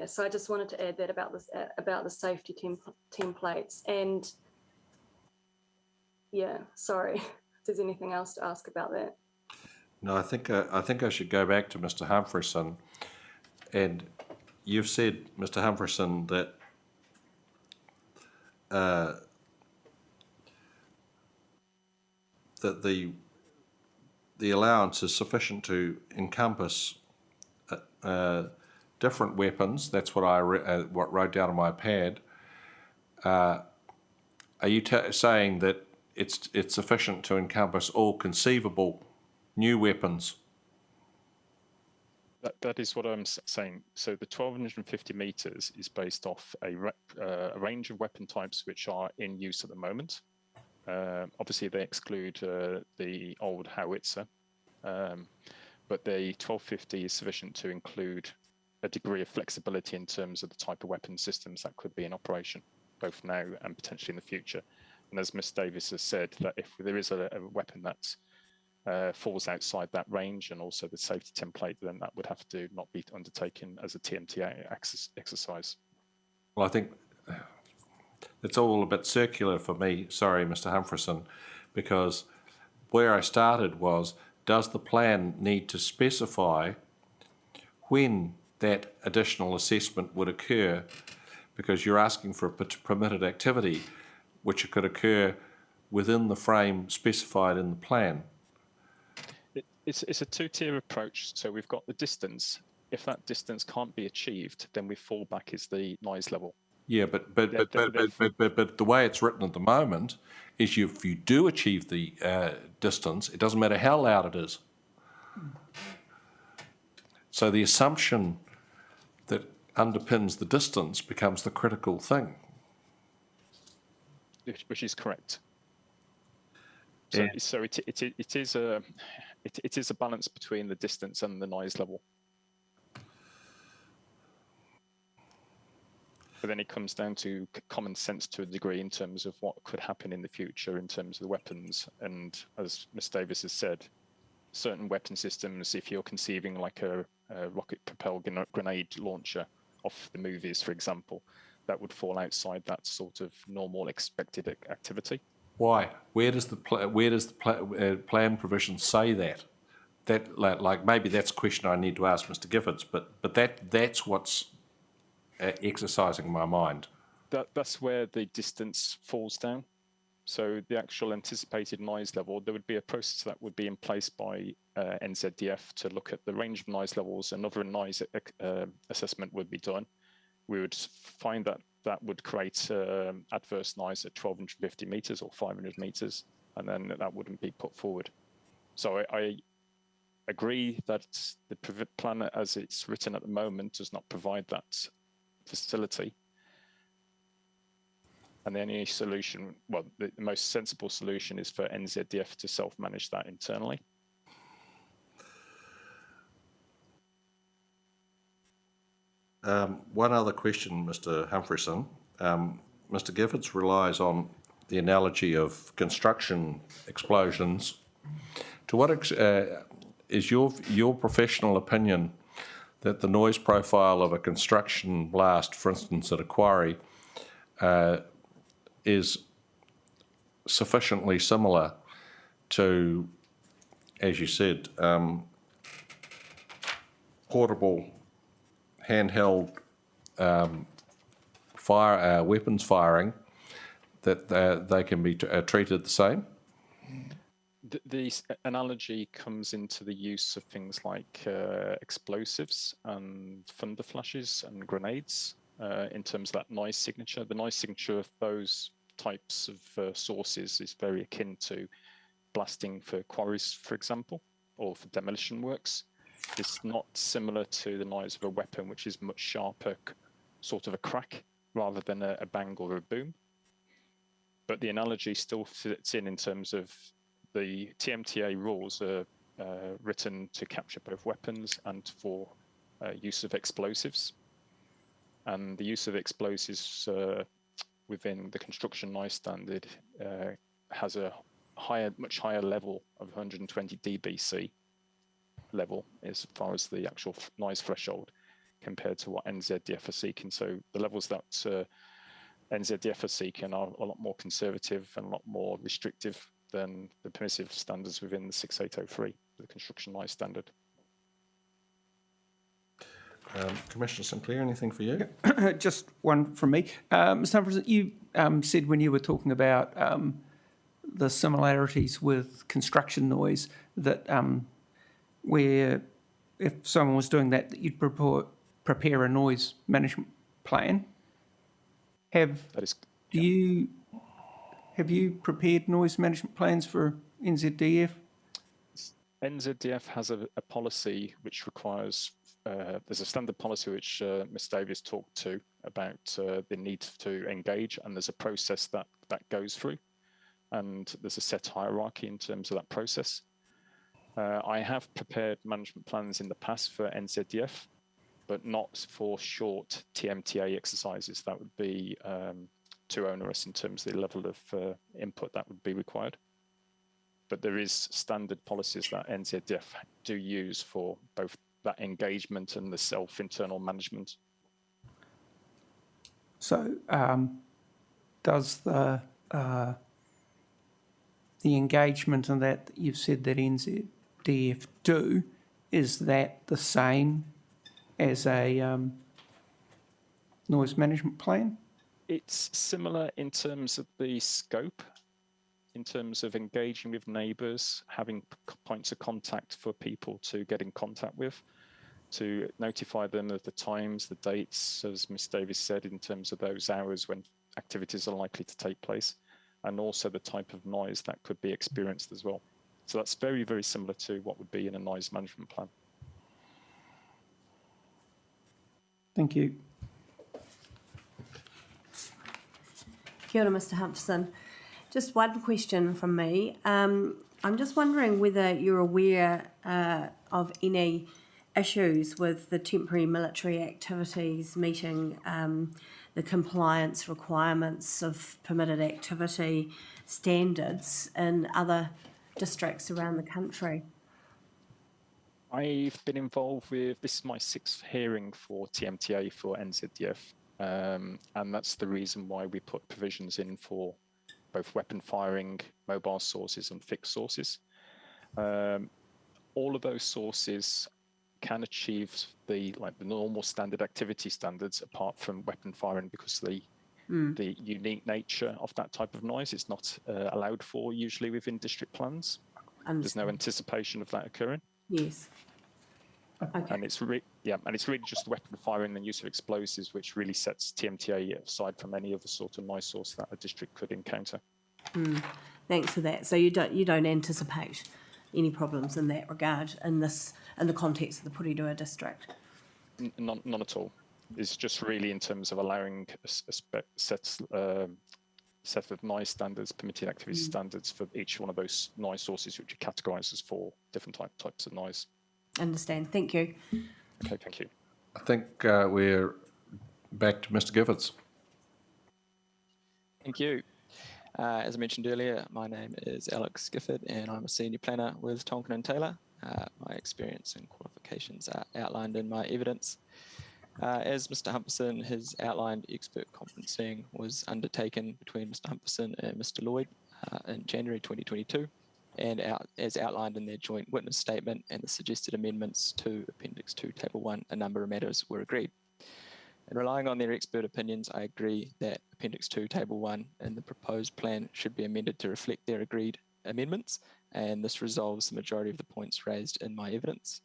So I just wanted to add that about the safety templates. And sorry, if there's anything else to ask about that. No, I think I should go back to Mr. Humphreys, and you've said, Mr. Humphreys, that that the allowance is sufficient to encompass different weapons. That's what I wrote down on my pad. Are you saying that it's sufficient to encompass all conceivable new weapons? That is what I'm saying. So the 1250 meters is based off a range of weapon types which are in use at the moment. Obviously, they exclude the old howitzer, but the 1250 is sufficient to include a degree of flexibility in terms of the type of weapon systems that could be in operation, both now and potentially in the future. And as Ms Davis has said, that if there is a weapon that falls outside that range and also the safety template, then that would have to not be undertaken as a TMTA exercise. Well, I think it's all a bit circular for me, sorry, Mr. Humphreys, because where I started was, does the plan need to specify when that additional assessment would occur? Because you're asking for a permitted activity which could occur within the frame specified in the plan. It's a two-tier approach. So we've got the distance. If that distance can't be achieved, then we fall back is the noise level. Yeah, but They're- the way it's written at the moment is if you do achieve the distance, it doesn't matter how loud it is. So the assumption that underpins the distance becomes the critical thing. which is correct. So, it is a balance between the distance and the noise level. But then it comes down to common sense to a degree in terms of what could happen in the future in terms of the weapons. And as Ms. Davis has said, certain weapon systems, if you're conceiving like a rocket-propelled grenade launcher off the movies, for example, that would fall outside that sort of normal expected activity. Why? Where does the plan provision say that? That like maybe that's a question I need to ask Mr. Giffords, but that's what's exercising my mind. That's where the distance falls down. So the actual anticipated noise level, there would be a process that would be in place by NZDF to look at the range of noise levels. Another noise assessment would be done. We would find that that would create adverse noise at 1,250 meters or 500 meters, and then that wouldn't be put forward. So I agree that the plan as it's written at the moment does not provide that facility. And the only solution, well, the most sensible solution is for NZDF to self-manage that internally. One other question, Mr. Humphreys. Mr. Giffords relies on the analogy of construction explosions. To what is your professional opinion that the noise profile of a construction blast, for instance, at a quarry, is sufficiently similar to, as you said, portable, handheld weapons firing, that they can be treated the same? The analogy comes into the use of things like explosives and thunder flashes and grenades in terms of that noise signature. The noise signature of those types of sources is very akin to blasting for quarries, for example, or for demolition works. It's not similar to the noise of a weapon, which is much sharper, sort of a crack, rather than a bang or a boom. But the analogy still fits in terms of the TMTA rules are written to capture both weapons and for use of explosives. And the use of explosives within the construction noise standard has a much higher level of 120 dBc level as far as the actual noise threshold compared to what NZDF are seeking. So the levels that NZDF are seeking are a lot more conservative and a lot more restrictive than the permissive standards within the 6803, the construction noise standard. Commissioner Sinclair, anything for you? Just one from me. Mr. Humphreys, you said when you were talking about the similarities with construction noise that where if someone was doing that you'd prepare a noise management plan. Have you prepared noise management plans for NZDF? NZDF has a policy which requires, there's a standard policy which Ms. Davis talked to about the need to engage, and there's a process that goes through, and there's a set hierarchy in terms of that process. I have prepared management plans in the past for NZDF, but not for short TMTA exercises. That would be too onerous in terms of the level of input that would be required. But there is standard policies that NZDF do use for both that engagement and the self-internal management. So does the engagement and that you've said that NZDF do, is that the same as a noise management plan? It's similar in terms of the scope, in terms of engaging with neighbours, having points of contact for people to get in contact with. to notify them of the times, the dates, as Ms Davies said, in terms of those hours when activities are likely to take place, and also the type of noise that could be experienced as well. So that's very, very similar to what would be in a noise management plan. Thank you. Kia ora, Mr Humphrey. Just one question from me. I'm just wondering whether you're aware of any issues with the temporary military activities meeting the compliance requirements of permitted activity standards in other districts around the country. I've been involved with, this is my 6th hearing for TMTA for NZDF, and that's the reason why we put provisions in for both weapon firing, mobile sources and fixed sources. All of those sources can achieve the normal standard activity standards apart from weapon firing, because the unique nature of that type of noise is not allowed for usually within district plans. There's no anticipation of that occurring. Yes. Okay. And it's really just weapon firing and use of explosives which really sets TMTA aside from any other sort of noise source that a district could encounter. Thanks for that. So you don't anticipate any problems in that regard in the context of the Porirua district? None at all. It's just really in terms of allowing a set of noise standards, permitted activity standards for each one of those noise sources, which are categorised as 4 different types of noise. Understand. Thank you. Okay, thank you. I think we're back to Mr Giffords. Thank you. As I mentioned earlier, my name is Alex Gifford and I'm a senior planner with Tonkin & Taylor. My experience and qualifications are outlined in my evidence. As Mr Humphrey has outlined, expert conferencing was undertaken between Mr Humphrey and Mr Lloyd in January 2022, and as outlined in their joint witness statement and the suggested amendments to Appendix 2, Table 1, a number of matters were agreed. And relying on their expert opinions, I agree that Appendix 2, Table 1 and the proposed plan should be amended to reflect their agreed amendments, and this resolves the majority of the points raised in my evidence.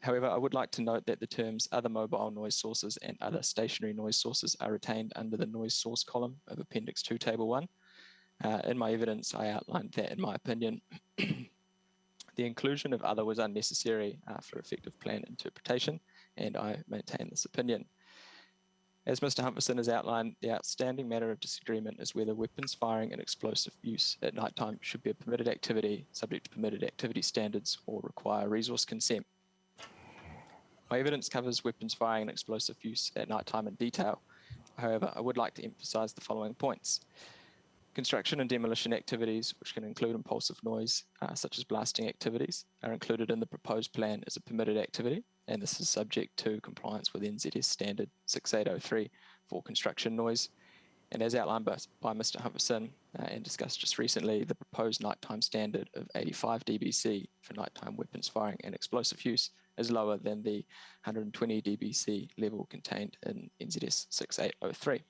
However, I would like to note that the terms other mobile noise sources and other stationary noise sources are retained under the noise source column of Appendix 2, Table 1. In my evidence, I outlined that, in my opinion, the inclusion of other was unnecessary for effective plan interpretation, and I maintain this opinion. As Mr Humphrey has outlined, the outstanding matter of disagreement is whether weapons firing and explosive use at night time should be a permitted activity subject to permitted activity standards or require resource consent. My evidence covers weapons firing and explosive use at night time in detail. However, I would like to emphasise the following points. Construction and demolition activities, which can include impulsive noise, such as blasting activities, are included in the proposed plan as a permitted activity, and this is subject to compliance with NZS Standard 6803 for construction noise. And as outlined by Mr Humphrey and discussed just recently, the proposed nighttime standard of 85 dBc for nighttime weapons firing and explosive use is lower than the 120 dBc level contained in NZS 6803.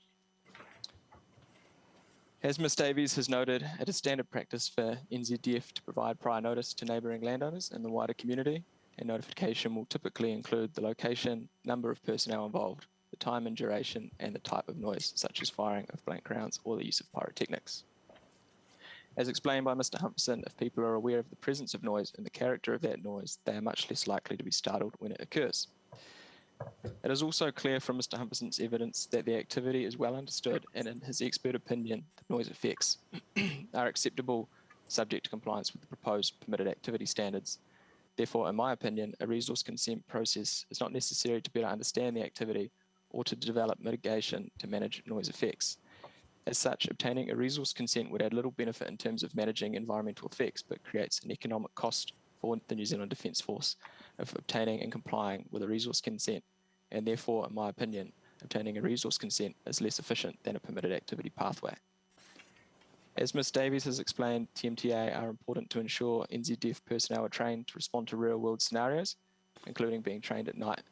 As Ms Davies has noted, it is standard practice for NZDF to provide prior notice to neighbouring landowners and the wider community, and notification will typically include the location, number of personnel involved, the time and duration, and the type of noise, such as firing of blank rounds or the use of pyrotechnics. As explained by Mr Humphrey, if people are aware of the presence of noise and the character of that noise, they are much less likely to be startled when it occurs. It is also clear from Mr Humphrey's evidence that the activity is well understood, and in his expert opinion, the noise effects are acceptable subject to compliance with the proposed permitted activity standards. Therefore, in my opinion, a resource consent process is not necessary to better understand the activity or to develop mitigation to manage noise effects. As such, obtaining a resource consent would add little benefit in terms of managing environmental effects, but creates an economic cost for the New Zealand Defence Force of obtaining and complying with a resource consent, and therefore, in my opinion, obtaining a resource consent is less efficient than a permitted activity pathway. As Ms Davies has explained, TMTA are important to ensure NZDF personnel are trained to respond to real-world scenarios, including being trained at night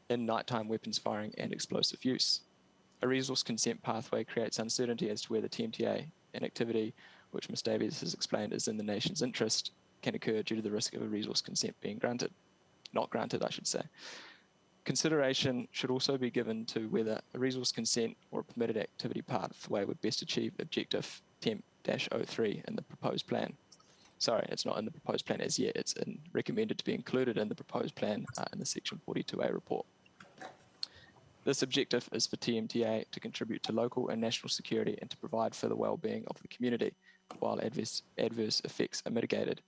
in nighttime weapons firing and explosive use. A resource consent pathway creates uncertainty as to whether TMTA, an activity which Ms Davies has explained is in the nation's interest, can occur due to the risk of a resource consent being granted. not granted, I should say. Consideration should also be given to whether a resource consent or a permitted activity pathway would best achieve objective temp-03 in the proposed plan. Sorry, it's not in the proposed plan as yet. It's recommended to be included in the proposed plan in the Section 42A report. This objective is for TMTA to contribute to local and national security and to provide for the well-being of the community while adverse effects are mitigated.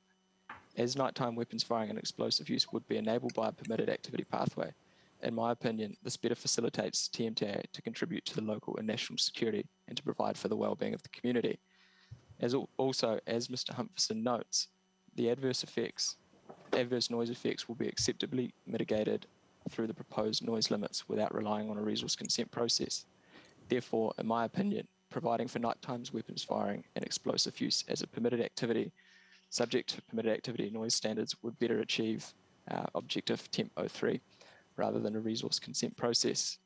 As nighttime weapons firing and explosive use would be enabled by a permitted activity pathway, in my opinion, this better facilitates TMTA to contribute to the local and national security and to provide for the well-being of the community. Also, as Mr. Humphreyson notes, the adverse noise effects will be acceptably mitigated through the proposed noise limits without relying on a resource consent process. Therefore, in my opinion, providing for nighttime weapons firing and explosive use as a permitted activity, subject to permitted activity noise standards, would better achieve objective temp-03 rather than a resource consent process.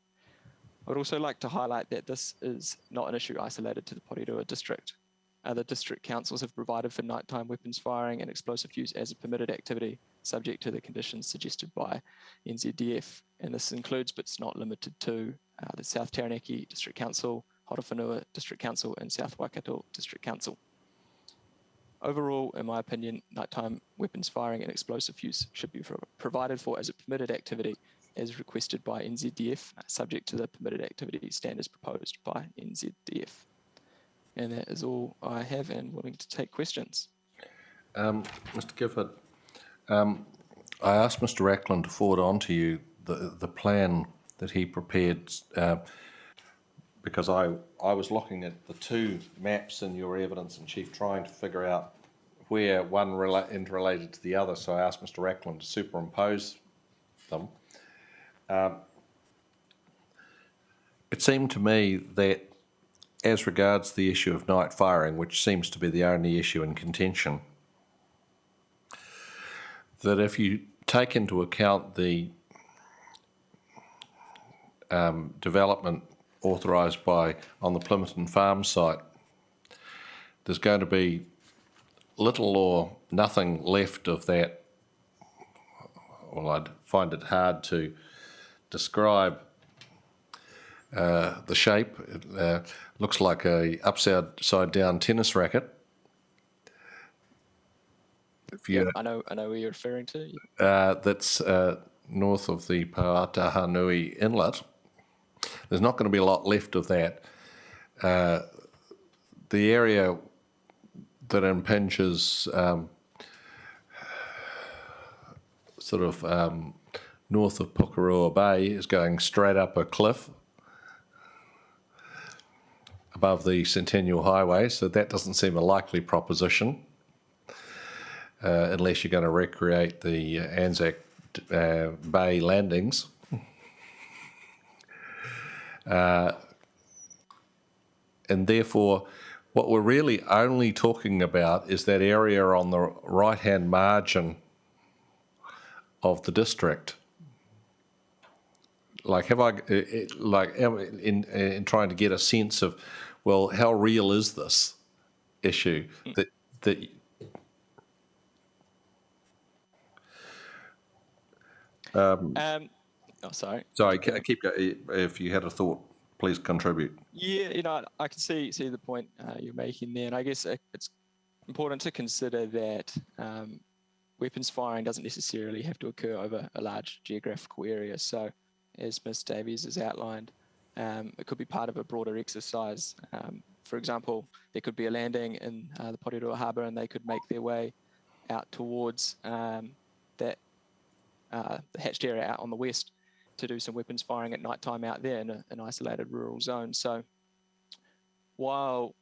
I would also like to highlight that this is not an issue isolated to the Porirua district. Other district councils have provided for nighttime weapons firing and explosive use as a permitted activity, subject to the conditions suggested by NZDF. And this includes, but it's not limited to, the South Taranaki District Council, Horowhenua District Council, and South Waikato District Council. Overall, in my opinion, nighttime weapons firing and explosive use should be provided for as a permitted activity as requested by NZDF, subject to the permitted activity standards proposed by NZDF. And that is all I have, and willing to take questions. Mr. Gifford, I asked Mr. Ackland to forward on to you the plan that he prepared because I was looking at the two maps in your evidence in chief trying to figure out where one interrelated to the other. So I asked Mr. Ackland to superimpose them. It seemed to me that as regards the issue of night firing, which seems to be the only issue in contention, that if you take into account the development authorised on the Plympton Farm site, there's going to be little or nothing left of that. Well, I'd find it hard to describe the shape. It looks like a upside down tennis racket. If you, I know where you're referring to. that's north of the Paatahanui Inlet. There's not going to be a lot left of that. The area that impinges north of Porirua Bay is going straight up a cliff above the Centennial Highway, so that doesn't seem a likely proposition unless you're going to recreate the Anzac Bay landings. And therefore, what we're really only talking about is that area on the right-hand margin of the district. Like, in trying to get a sense of, well, how real is this issue that sorry. Sorry, keep going. If you had a thought, please contribute. Yeah, I can see the point you're making there, and I guess it's important to consider that weapons firing doesn't necessarily have to occur over a large geographical area. So, as Ms. Davies has outlined, it could be part of a broader exercise. For example, there could be a landing in the Porirua Harbour, and they could make their way out towards the hatched area out on the west to do some weapons firing at night time out there in an isolated rural zone. So while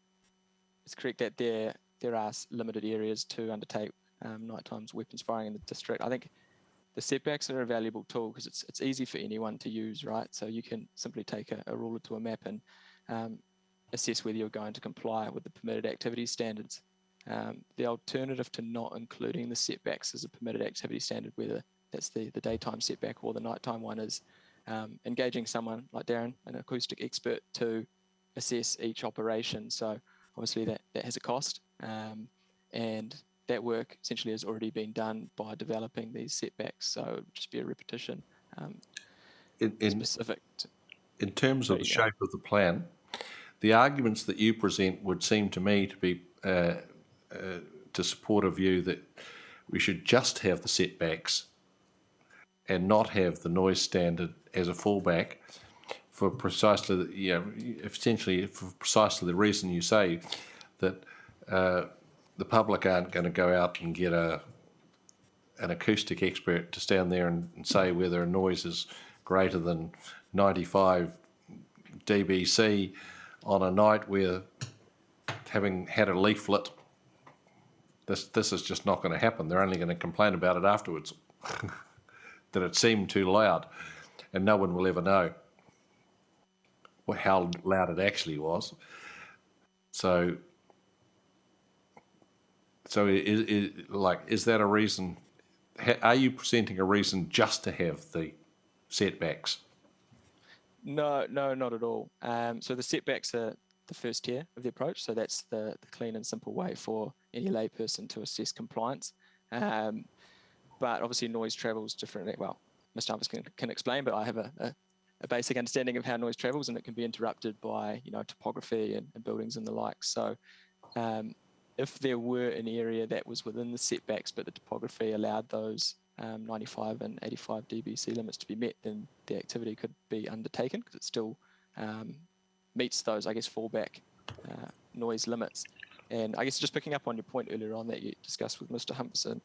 it's correct that there are limited areas to undertake nighttime weapons firing in the district, I think the setbacks are a valuable tool because it's easy for anyone to use, right? So you can simply take a ruler to a map and assess whether you're going to comply with the permitted activity standards. The alternative to not including the setbacks as a permitted activity standard, whether that's the daytime setback or the nighttime one, is engaging someone like Darren, an acoustic expert, to assess each operation. So obviously that has a cost, and that work essentially has already been done by developing these setbacks. So it would just be a repetition specific. In terms of the shape of the plan, the arguments that you present would seem to me to be to support a view that we should just have the setbacks and not have the noise standard as a fallback for precisely, essentially for precisely the reason you say that the public aren't going to go out and get an acoustic expert to stand there and say whether a noise is greater than 95 dBc on a night where, having had a leaflet, this is just not going to happen. They're only going to complain about it afterwards, that it seemed too loud, and no one will ever know how loud it actually was. So is that a reason? Are you presenting a reason just to have the setbacks? No, not at all. So the setbacks are the first tier of the approach. So that's the clean and simple way for any layperson to assess compliance. But obviously noise travels differently. Well, Mr. Humphries can explain, but I have a basic understanding of how noise travels, and it can be interrupted by topography and buildings and the like. So if there were an area that was within the setbacks, but the topography allowed those 95 and 85 dBc limits to be met, then the activity could be undertaken because it still meets those, I guess, fallback noise limits. And I guess just picking up on your point earlier on that you discussed with Mr. Humphrey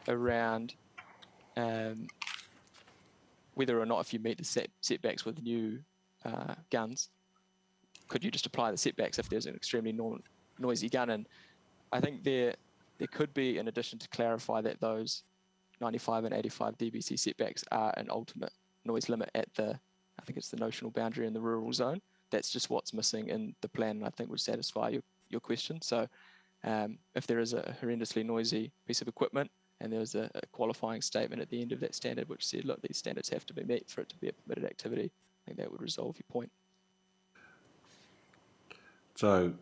around whether or not if you meet the setbacks with new guns, could you just apply the setbacks if there's an extremely noisy gun? And I think there could be, in addition, to clarify that those 95 and 85 dBc setbacks are an ultimate noise limit at I think it's the notional boundary in the rural zone. That's just what's missing in the plan, and I think would satisfy your question. So if there is a horrendously noisy piece of equipment and there was a qualifying statement at the end of that standard which said, look, these standards have to be met for it to be a permitted activity, I think that would resolve your point. So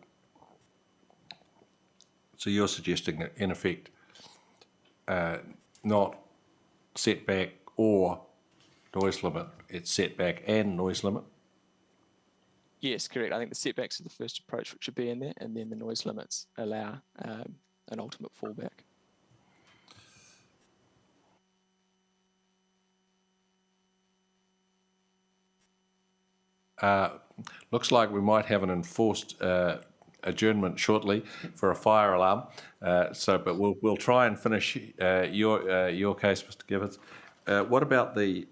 you're suggesting, in effect, not setback or noise limit, it's setback and noise limit? Yes, correct. I think the setbacks are the first approach which should be in there, and then the noise limits allow an ultimate fallback. Looks like we might have an enforced adjournment shortly for a fire alarm. But we'll try and finish your case, Mr. Givens. What about the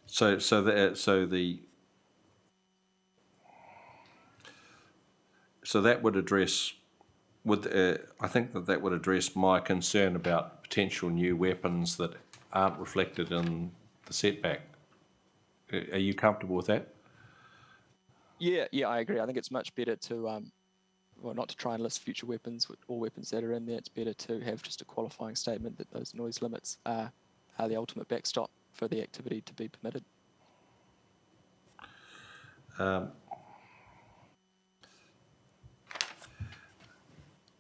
so that would address I think that would address my concern about potential new weapons that aren't reflected in the setback. Are you comfortable with that? Yeah, I agree. I think it's much better to, not to try and list future weapons, with all weapons that are in there. It's better to have just a qualifying statement that those noise limits are the ultimate backstop for the activity to be permitted.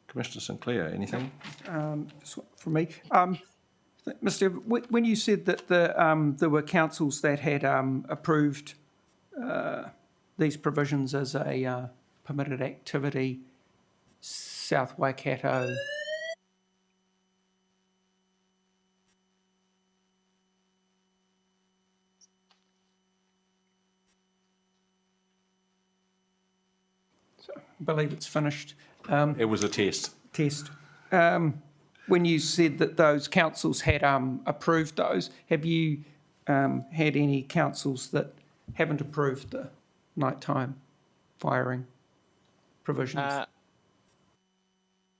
Commissioner Sinclair, anything? Just from me. Mr. When you said that there were councils that had approved these provisions as a permitted activity, South Waikato, I believe it's finished. It was a test. When you said that those councils had approved those, have you had any councils that haven't approved the nighttime firing provisions?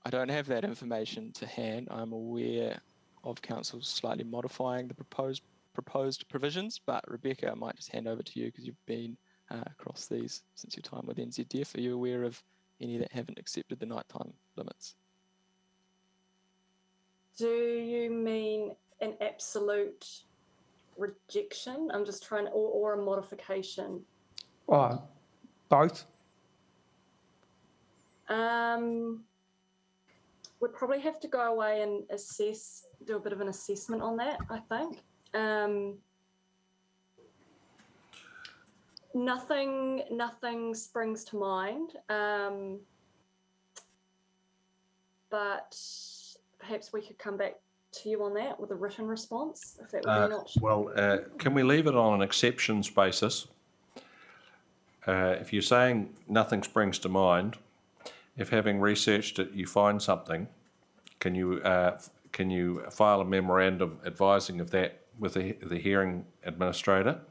I don't have that information to hand. I'm aware of councils slightly modifying the proposed provisions, but Rebecca, I might just hand over to you because you've been across these since your time with NZDF. Are you aware of any that haven't accepted the nighttime limits? Do you mean an absolute rejection? I'm just trying, or a modification? Both. We'd probably have to go away and do a bit of an assessment on that, I think. Nothing springs to mind, but perhaps we could come back to you on that with a written response, if that would be an option. Well, can we leave it on an exceptions basis? If you're saying nothing springs to mind, if having researched it you find something, can you file a memorandum advising of that with the hearing administrator?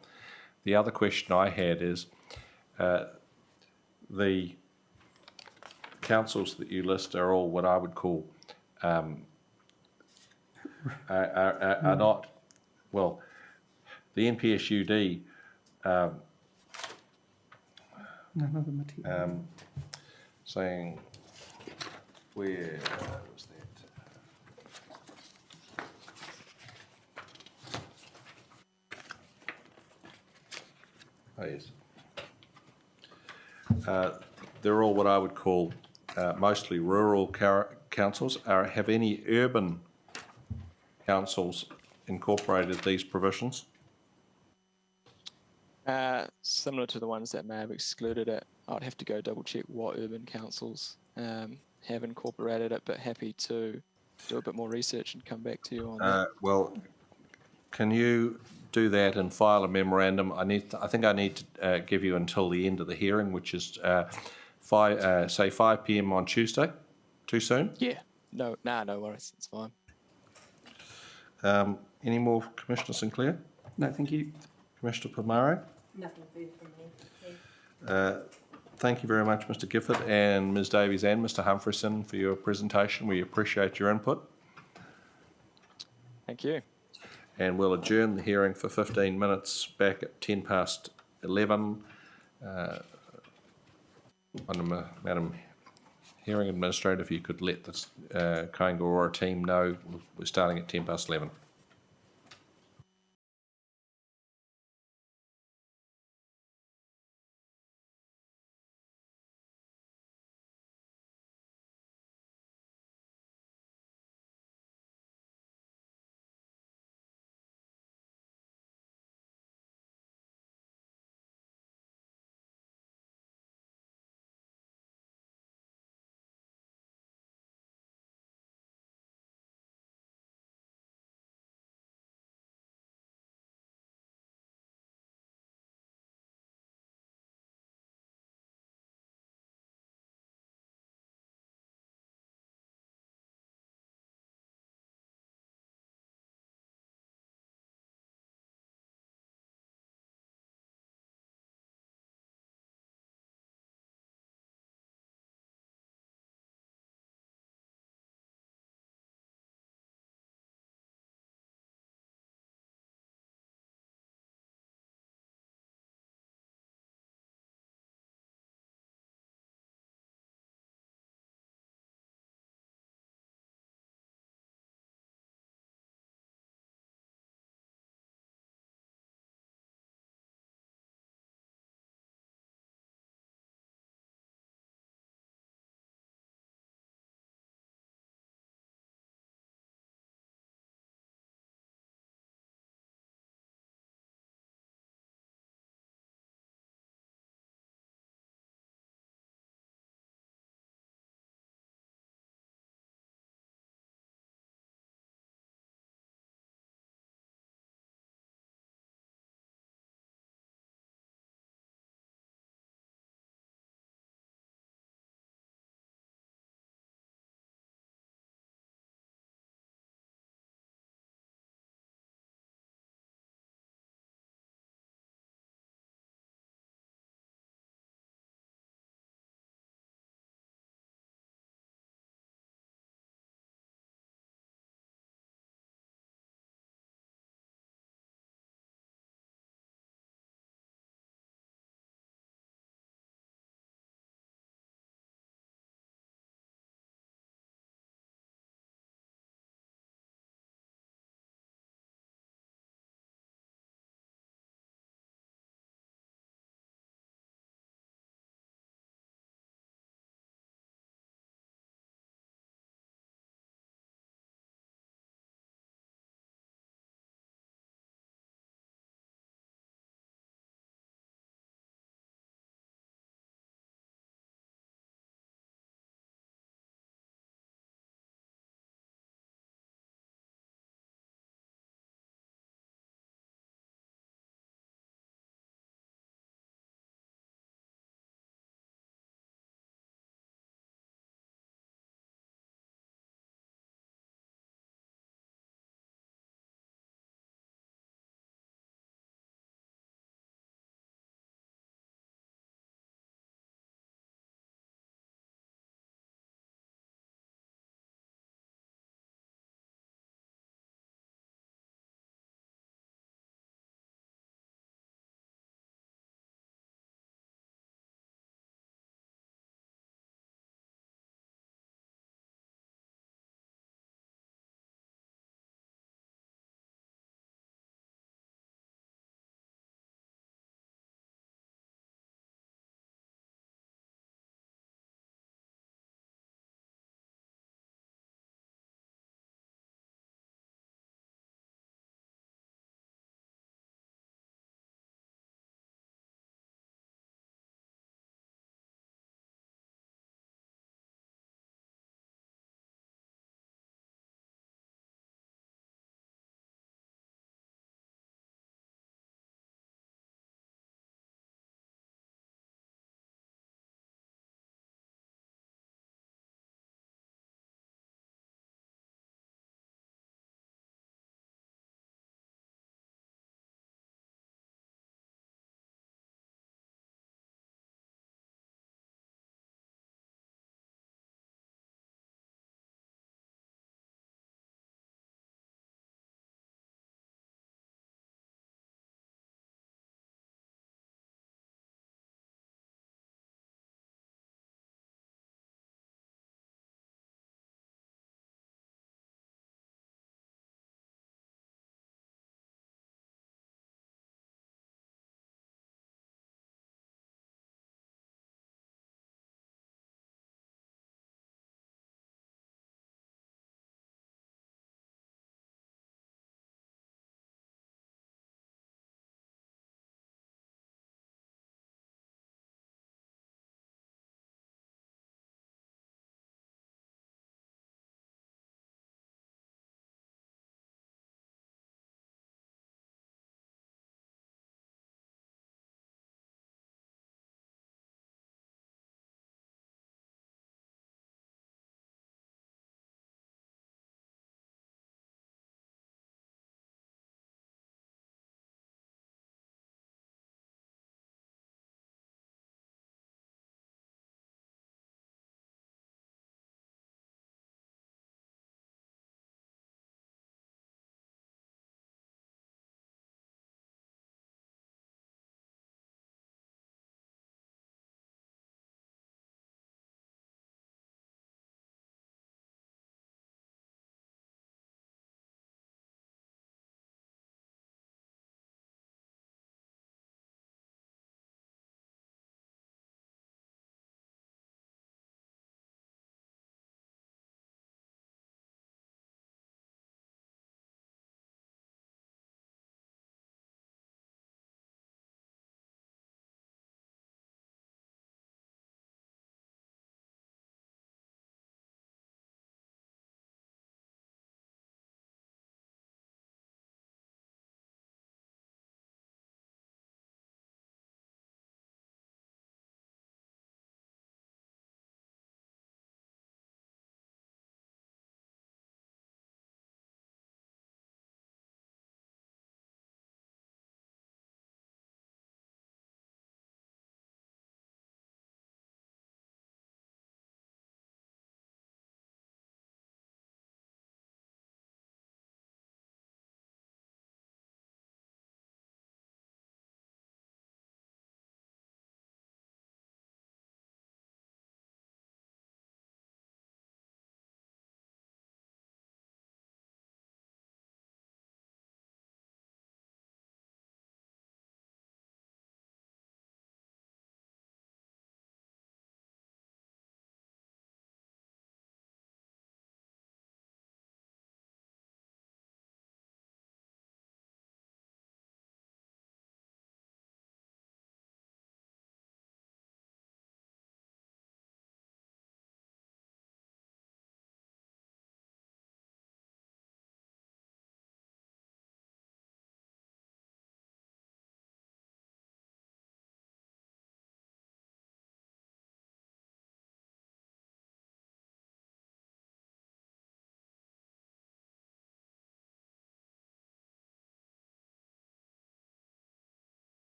The other question I had is the councils that you list are all what I would call are not, well, the NPSUD None of the material. saying, where was that? Oh, yes. They're all what I would call mostly rural councils. Have any urban councils incorporated these provisions? Similar to the ones that may have excluded it. I'd have to go double check what urban councils have incorporated it, but happy to do a bit more research and come back to you on that. Well, can you do that and file a memorandum? I think I need to give you until the end of the hearing, which is 5 p.m. on Tuesday. Too soon? Yeah. No worries. It's fine. Any more, Commissioner Sinclair? No, thank you. Commissioner Pomare? Nothing further from me. Thank you very much, Mr. Gifford and Ms. Davies and Mr. Humphreys for your presentation. We appreciate your input. Thank you. And we'll adjourn the hearing for 15 minutes back at 11:10. Madam Hearing Administrator, if you could let the Kaingaroa team know we're starting at 11:10.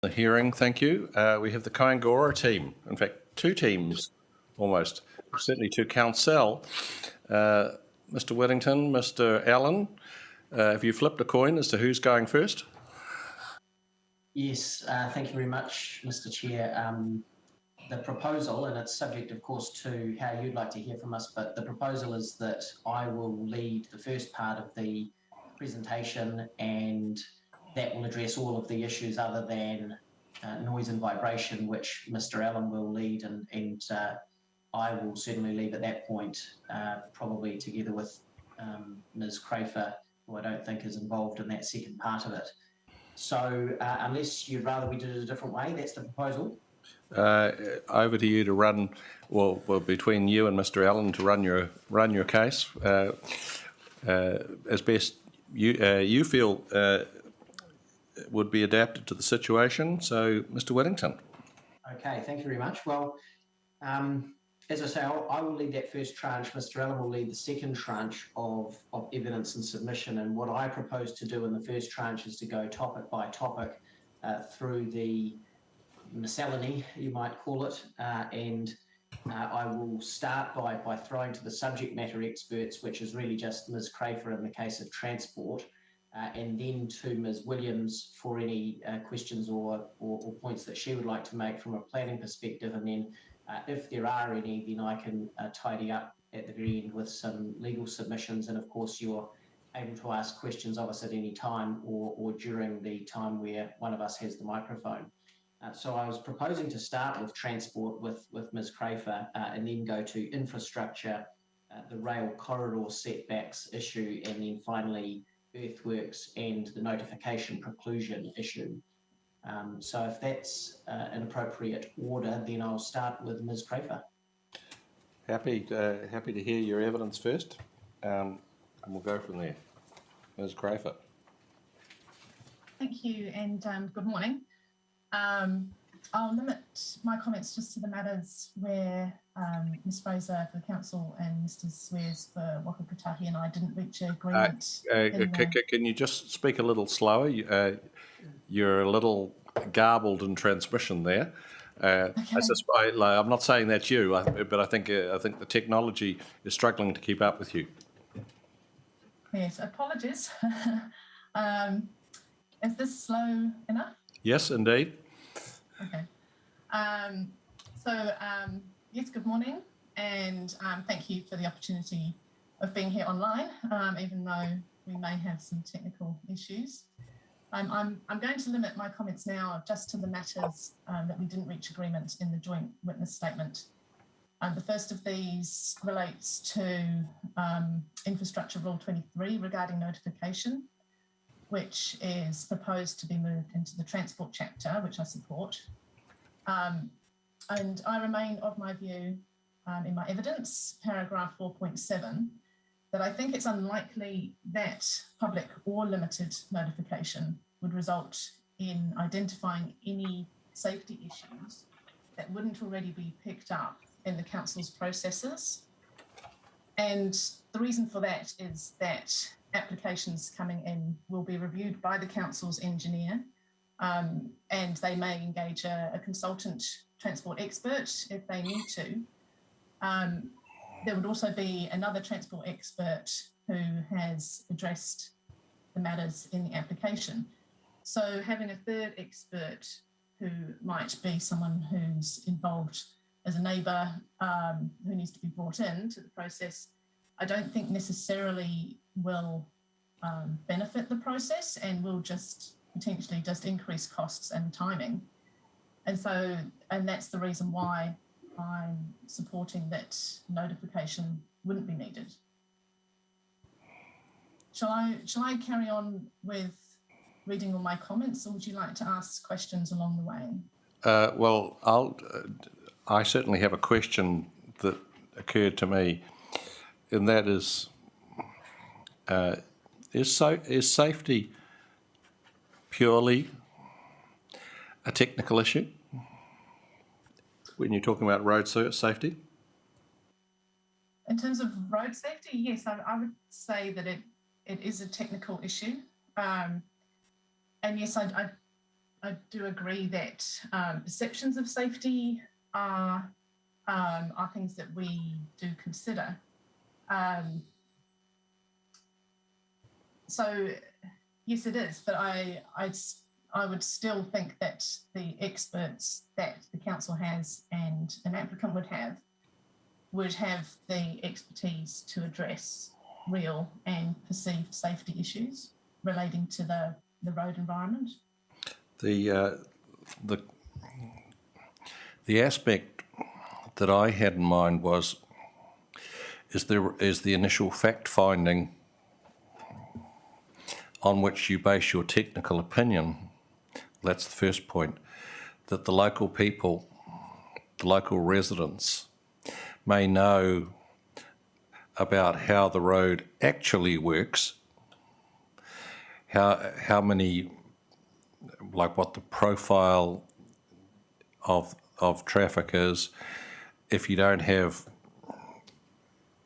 The hearing, thank you. We have the Kaingora team, in fact, two teams almost, certainly two council. Mr. Whittington, Mr. Allen, have you flipped a coin as to who's going first? Yes, thank you very much, Mr. Chair. The proposal, and it's subject, of course, to how you'd like to hear from us, but the proposal is that I will lead the first part of the presentation, and that will address all of the issues other than noise and vibration, which Mr. Allen will lead, and I will certainly leave at that point, probably together with Ms. Crafer, who I don't think is involved in that second part of it. So unless you'd rather we did it a different way, that's the proposal. Over to you to run, well, between you and Mr. Allen to run your case as best you feel would be adapted to the situation. So, Mr. Whittington. Okay, thank you very much. Well, as I say, I will lead that first tranche. Mr. Allen will lead the second tranche of evidence and submission. And what I propose to do in the first tranche is to go topic by topic through the miscellany, you might call it, and I will start by throwing to the subject matter experts, which is really just Ms. Crafer in the case of transport, and then to Ms. Williams for any questions or points that she would like to make from a planning perspective, and then if there are any, then I can tidy up at the very end with some legal submissions, and of course you're able to ask questions of us at any time or during the time where one of us has the microphone. So I was proposing to start with transport with Ms. Crafer and then go to infrastructure, the rail corridor setbacks issue, and then finally earthworks and the notification preclusion issue. So if that's an appropriate order, then I'll start with Ms. Crafer. Happy to hear your evidence first, and we'll go from there. Ms. Crafer. Thank you, and good morning. I'll limit my comments just to the matters where Ms. Fraser for the council and Mr. Swears for Waka Kotahi and I didn't reach an agreement. Can you just speak a little slower? You're a little garbled in transmission there. Okay. I'm not saying that's you, but I think the technology is struggling to keep up with you. Yes, apologies. Is this slow enough? Yes, indeed. Okay. Yes, good morning, and thank you for the opportunity of being here online, even though we may have some technical issues. I'm going to limit my comments now just to the matters that we didn't reach agreement in the joint witness statement. The first of these relates to Infrastructure Rule 23 regarding notification, which is proposed to be moved into the transport chapter, which I support. And I remain of my view in my evidence, paragraph 4.7, that I think it's unlikely that public or limited notification would result in identifying any safety issues that wouldn't already be picked up in the council's processes. And the reason for that is that applications coming in will be reviewed by the council's engineer, and they may engage a consultant transport expert if they need to. There would also be another transport expert who has addressed the matters in the application. So having a third expert who might be someone who's involved as a neighbour who needs to be brought into the process, I don't think necessarily will benefit the process and will just potentially just increase costs and timing. And that's the reason why I'm supporting that notification wouldn't be needed. Shall I carry on with reading all my comments, or would you like to ask questions along the way? Well, I certainly have a question that occurred to me, and that is safety purely a technical issue when you're talking about road safety? In terms of road safety, yes, I would say that it is a technical issue. And yes, do agree that perceptions of safety are things that we do consider. So yes, it is, but I would still think that the experts that the council has and an applicant would have the expertise to address real and perceived safety issues relating to the road environment. The aspect that I had in mind is the initial fact finding on which you base your technical opinion. That's the first point, that the local people, the local residents, may know about how the road actually works, how many, like what the profile of traffic is. If you don't have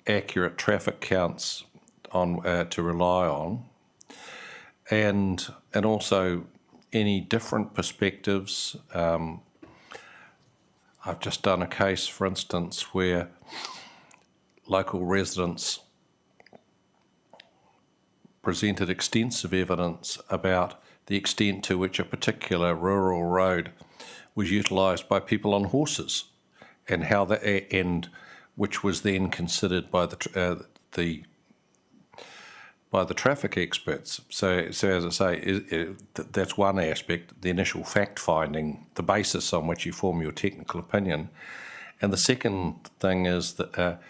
accurate traffic counts on to rely on, and also any different perspectives. I've just done a case, for instance, where local residents presented extensive evidence about the extent to which a particular rural road was utilised by people on horses, and how which was then considered by the traffic experts. So as I say, that's one aspect, the initial fact finding, the basis on which you form your technical opinion. And the second thing is that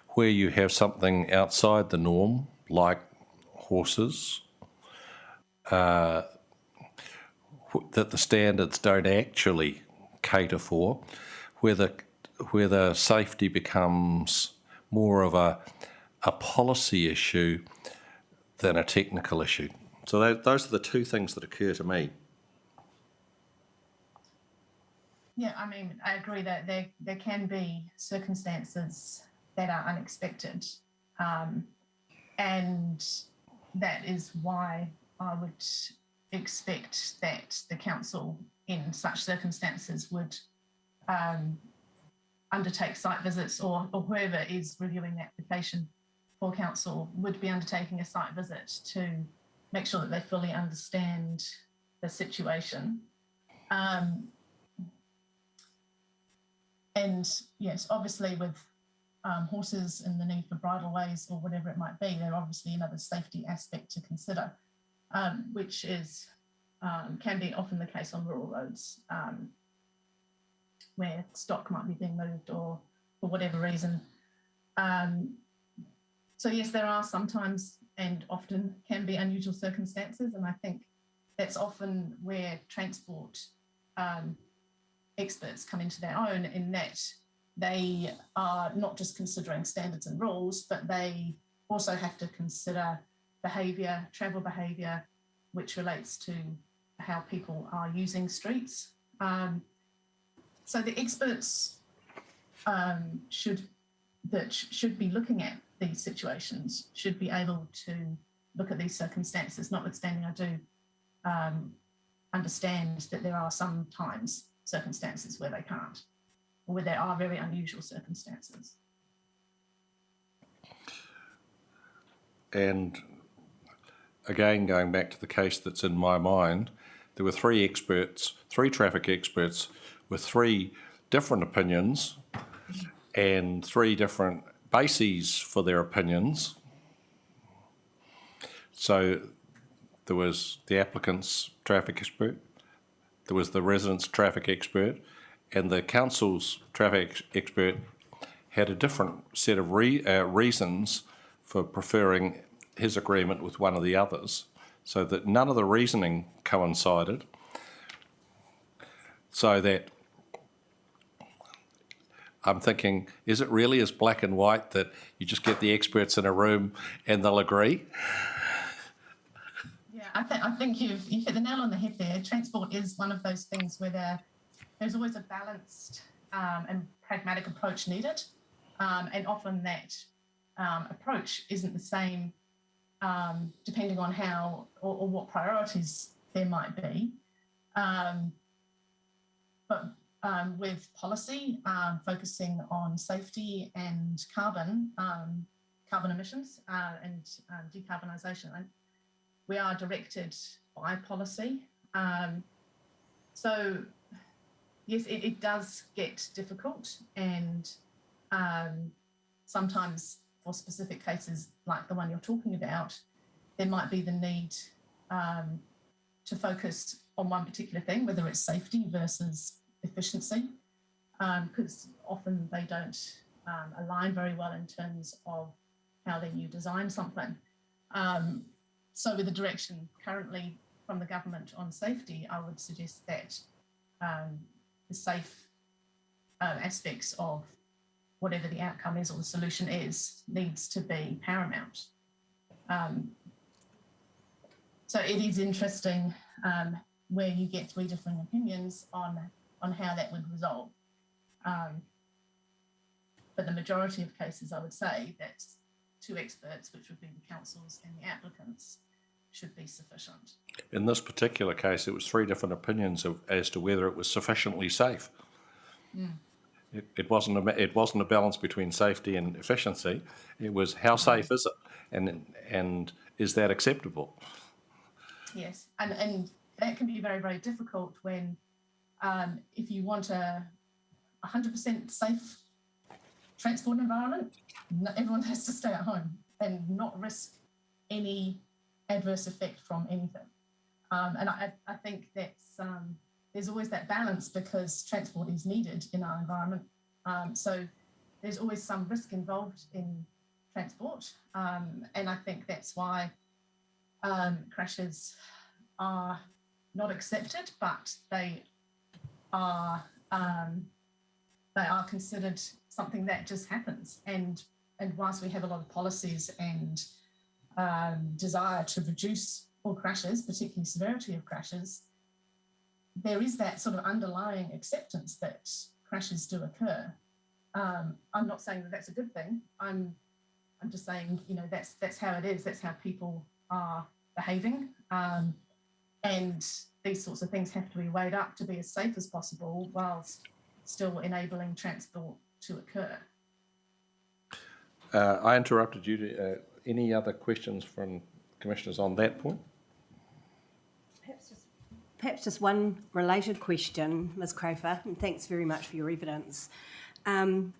where you have something outside the norm, like horses, that the standards don't actually cater for, where the safety becomes more of a policy issue than a technical issue. So those are the two things that occur to me. Yeah, I mean, I agree that there can be circumstances that are unexpected, and that is why I would expect that the council in such circumstances would undertake site visits, or whoever is reviewing the application for council would be undertaking a site visit to make sure that they fully understand the situation. And yes, obviously with horses and the need for bridleways or whatever it might be, they're obviously another safety aspect to consider, which is can be often the case on rural roads where stock might be being moved or for whatever reason. So yes, there are sometimes and often can be unusual circumstances, and I think that's often where transport experts come into their own, in that they are not just considering standards and rules, but they also have to consider behaviour, travel behaviour, which relates to how people are using streets. So the experts should be looking at these situations should be able to look at these circumstances, notwithstanding I do understand that there are sometimes circumstances where they can't, or where there are very unusual circumstances. And again, going back to the case that's in my mind, there were three traffic experts with three different opinions and three different bases for their opinions. So there was the applicant's traffic expert, there was the resident's traffic expert, and the council's traffic expert had a different set of reasons for preferring his agreement with one of the others, so that none of the reasoning coincided, so that I'm thinking, is it really as black and white that you just get the experts in a room and they'll agree? Yeah, I think you've hit the nail on the head there. Transport is one of those things where there's always a balanced and pragmatic approach needed, and often that approach isn't the same depending on how or what priorities there might be. But with policy focusing on safety and carbon emissions and decarbonisation, we are directed by policy. So yes, it does get difficult, and sometimes for specific cases like the one you're talking about, there might be the need to focus on one particular thing, whether it's safety versus efficiency, because often they don't align very well in terms of how then you design something. So with the direction currently from the government on safety, I would suggest that the safe aspects of whatever the outcome is or the solution is needs to be paramount. So it is interesting where you get three different opinions on how that would resolve. But the majority of cases, I would say that two experts, which would be the councils and the applicants, should be sufficient. In this particular case, it was three different opinions as to whether it was sufficiently safe. It wasn't a balance between safety and efficiency. It was how safe is it, and is that acceptable? Yes, and that can be very, very difficult when if you want a 100% safe transport environment, everyone has to stay at home and not risk any adverse effect from anything. And I think that's there's always that balance because transport is needed in our environment. So there's always some risk involved in transport. And I think that's why crashes are not accepted, but they are considered something that just happens. And whilst we have a lot of policies and desire to reduce all crashes, particularly severity of crashes, there is that sort of underlying acceptance that crashes do occur. I'm not saying that that's a good thing. I'm just saying, you know, that's how it is. That's how people are behaving. And these sorts of things have to be weighed up to be as safe as possible whilst still enabling transport to occur. I interrupted you. Any other questions from commissioners on that point? Perhaps just one related question, Ms. Crafer, and thanks very much for your evidence. I'm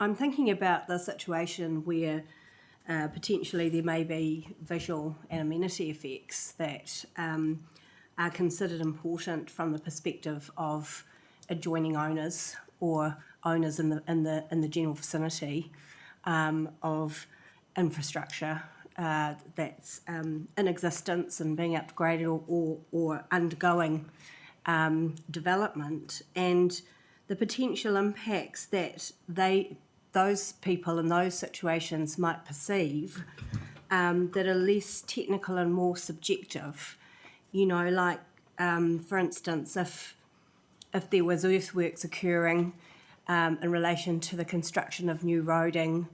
thinking about the situation where potentially there may be visual and amenity effects that are considered important from the perspective of adjoining owners or owners in the general vicinity of infrastructure that's in existence and being upgraded or undergoing development, and the potential impacts that those people in those situations might perceive that are less technical and more subjective. You know, like for instance, if there was earthworks occurring in relation to the construction of new roading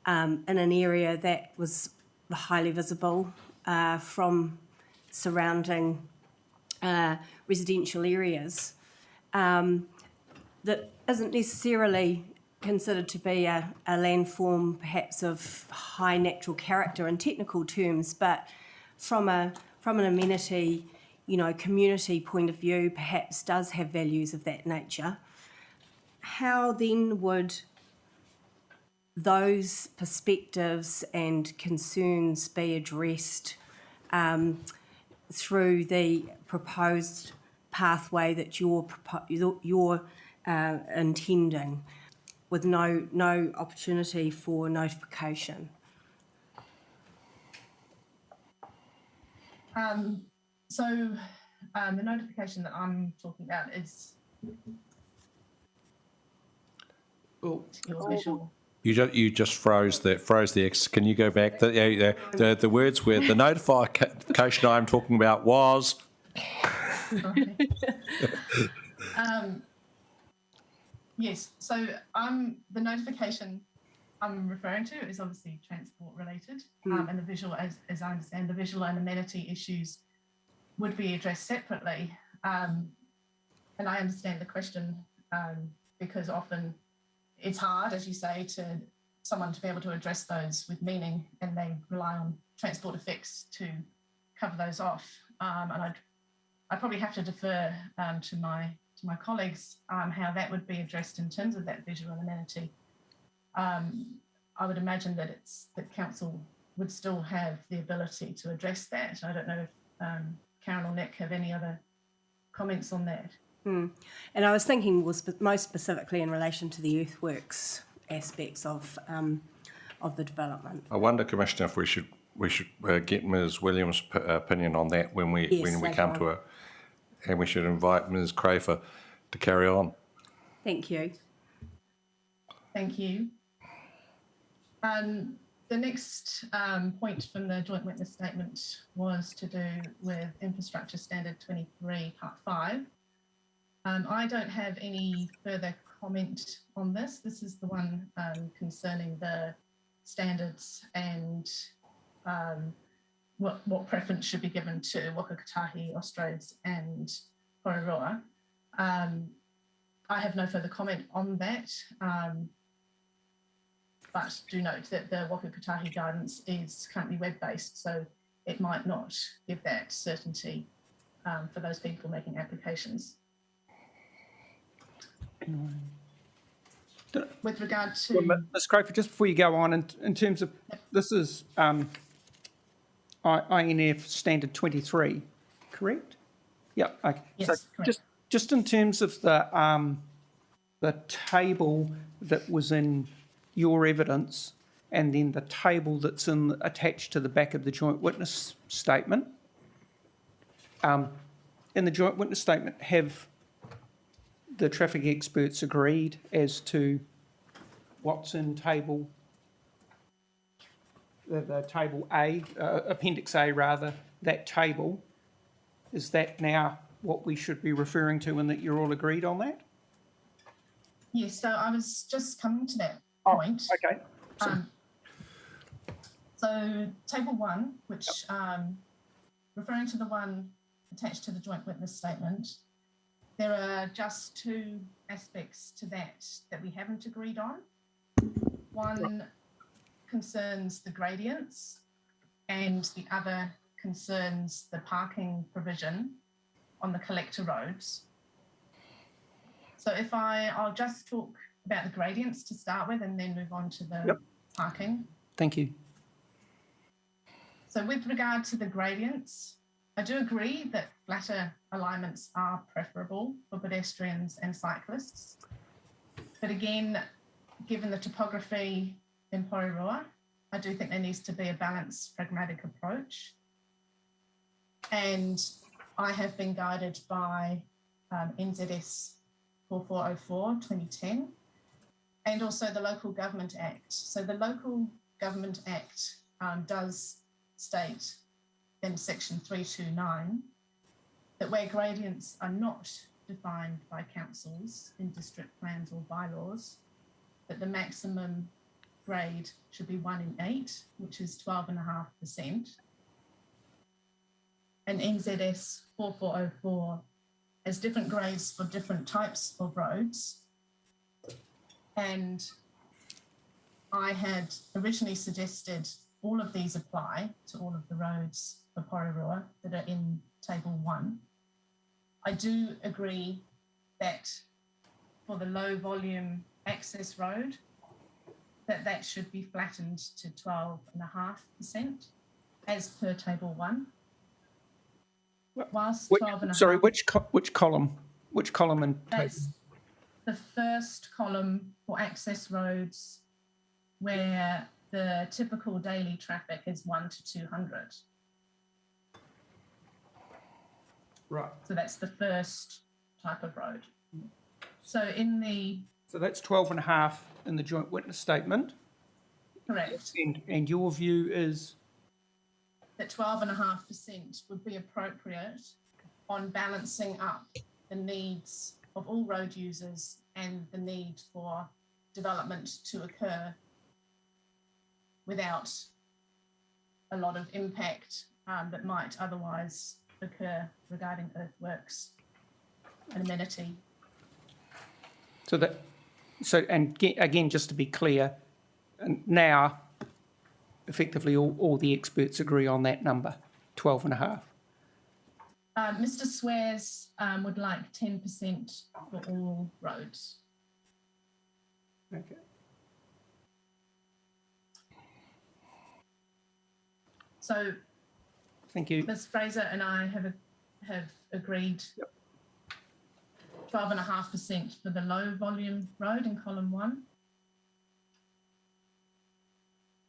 in an area that was highly visible from surrounding residential areas, that isn't necessarily considered to be a landform perhaps of high natural character in technical terms, but from an amenity, you know, community point of view, perhaps does have values of that nature. How then would those perspectives and concerns be addressed through the proposed pathway that you're intending, with no opportunity for notification? So the notification that I'm talking about is your visual. You just froze there. Can you go back? The words where the notification I'm talking about was. Yes. So the notification I'm referring to is obviously transport related, and the visual, as I understand, the visual and amenity issues would be addressed separately. And I understand the question because often it's hard, as you say, to someone to be able to address those with meaning, and they rely on transport effects to cover those off. And I'd probably have to defer to my colleagues how that would be addressed in terms of that visual amenity. I would imagine that council would still have the ability to address that. I don't know if Karen or Nick have any other comments on that. And I was thinking most specifically in relation to the earthworks aspects of the development. I wonder, Commissioner, if we should get Ms. Williams' opinion on that when we come to her, and we should invite Ms. Crafer to carry on. Thank you. Thank you. The next point from the joint witness statement was to do with Infrastructure Standard 23, Part 5. I don't have any further comment on this. This is the one concerning the standards and what preference should be given to Waka Kotahi, Austrades and Porirua. I have no further comment on that, but do note that the Waka Kotahi guidance is currently web-based, so it might not give that certainty for those people making applications. With regard to... Well, Ms. Crafer, just before you go on, in terms of, this is INF Standard 23, correct? Yeah, okay. Yes, so correct. just in terms of the table that was in your evidence and then the table that's attached to the back of the joint witness statement, in the joint witness statement, have the traffic experts agreed as to what's in table, the table A, Appendix A rather, that table? Is that now what we should be referring to and that you're all agreed on that? Yes, so I was just coming to that point. Okay. So table 1, which referring to the one attached to the joint witness statement, there are just 2 aspects to that we haven't agreed on. One concerns the gradients and the other concerns the parking provision on the collector roads. So if I'll just talk about the gradients to start with and then move on to the parking. Thank you. So with regard to the gradients, I do agree that flatter alignments are preferable for pedestrians and cyclists. But again, given the topography in Porirua, I do think there needs to be a balanced, pragmatic approach. And I have been guided by NZS 4404/2010 and also the Local Government Act. So the Local Government Act does state in section 329 that where gradients are not defined by councils in district plans or bylaws, that the maximum grade should be 1 in 8, which is 12.5%. And NZS 4404 has different grades for different types of roads. And I had originally suggested all of these apply to all of the roads for Porirua that are in table 1. I do agree that for the low volume access road, that should be flattened to 12.5% as per table 1. Whilst 12.5%. Sorry, which column? Which column in table? That's the first column for access roads where the typical daily traffic is 1 to 200. Right. So that's the first type of road. So that's 12.5 in the joint witness statement. Correct. And your view is? That 12.5% would be appropriate on balancing up the needs of all road users and the need for development to occur without a lot of impact that might otherwise occur regarding earthworks, an amenity. Again, just to be clear, now, effectively, all the experts agree on that number, 12.5. Mr. Swears would like 10% for all roads. Okay. So, Thank you. Ms. Fraser and I have agreed 12.5% for the low volume road in column 1.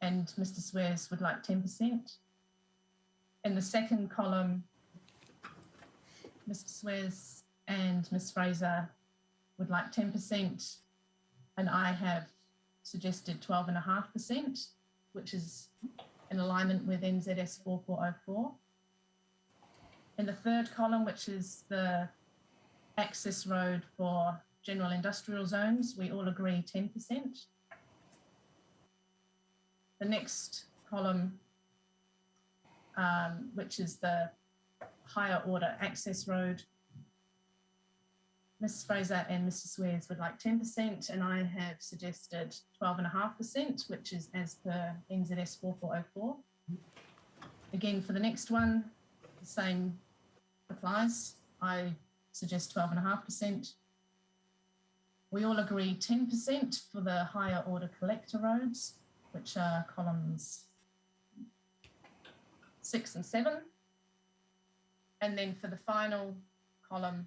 And Mr. Swears would like 10%. In the second column, Mr. Swears and Ms. Fraser would like 10%, and I have suggested 12.5%, which is in alignment with NZS 4404. In the third column, which is the access road for general industrial zones, we all agree 10%. The next column, which is the higher order access road, Ms. Fraser and Mr. Swears would like 10%, and I have suggested 12.5%, which is as per NZS 4404. Again, for the next one, the same applies. I suggest 12.5%. We all agree 10% for the higher order collector roads, which are columns 6 and 7. And then for the final column,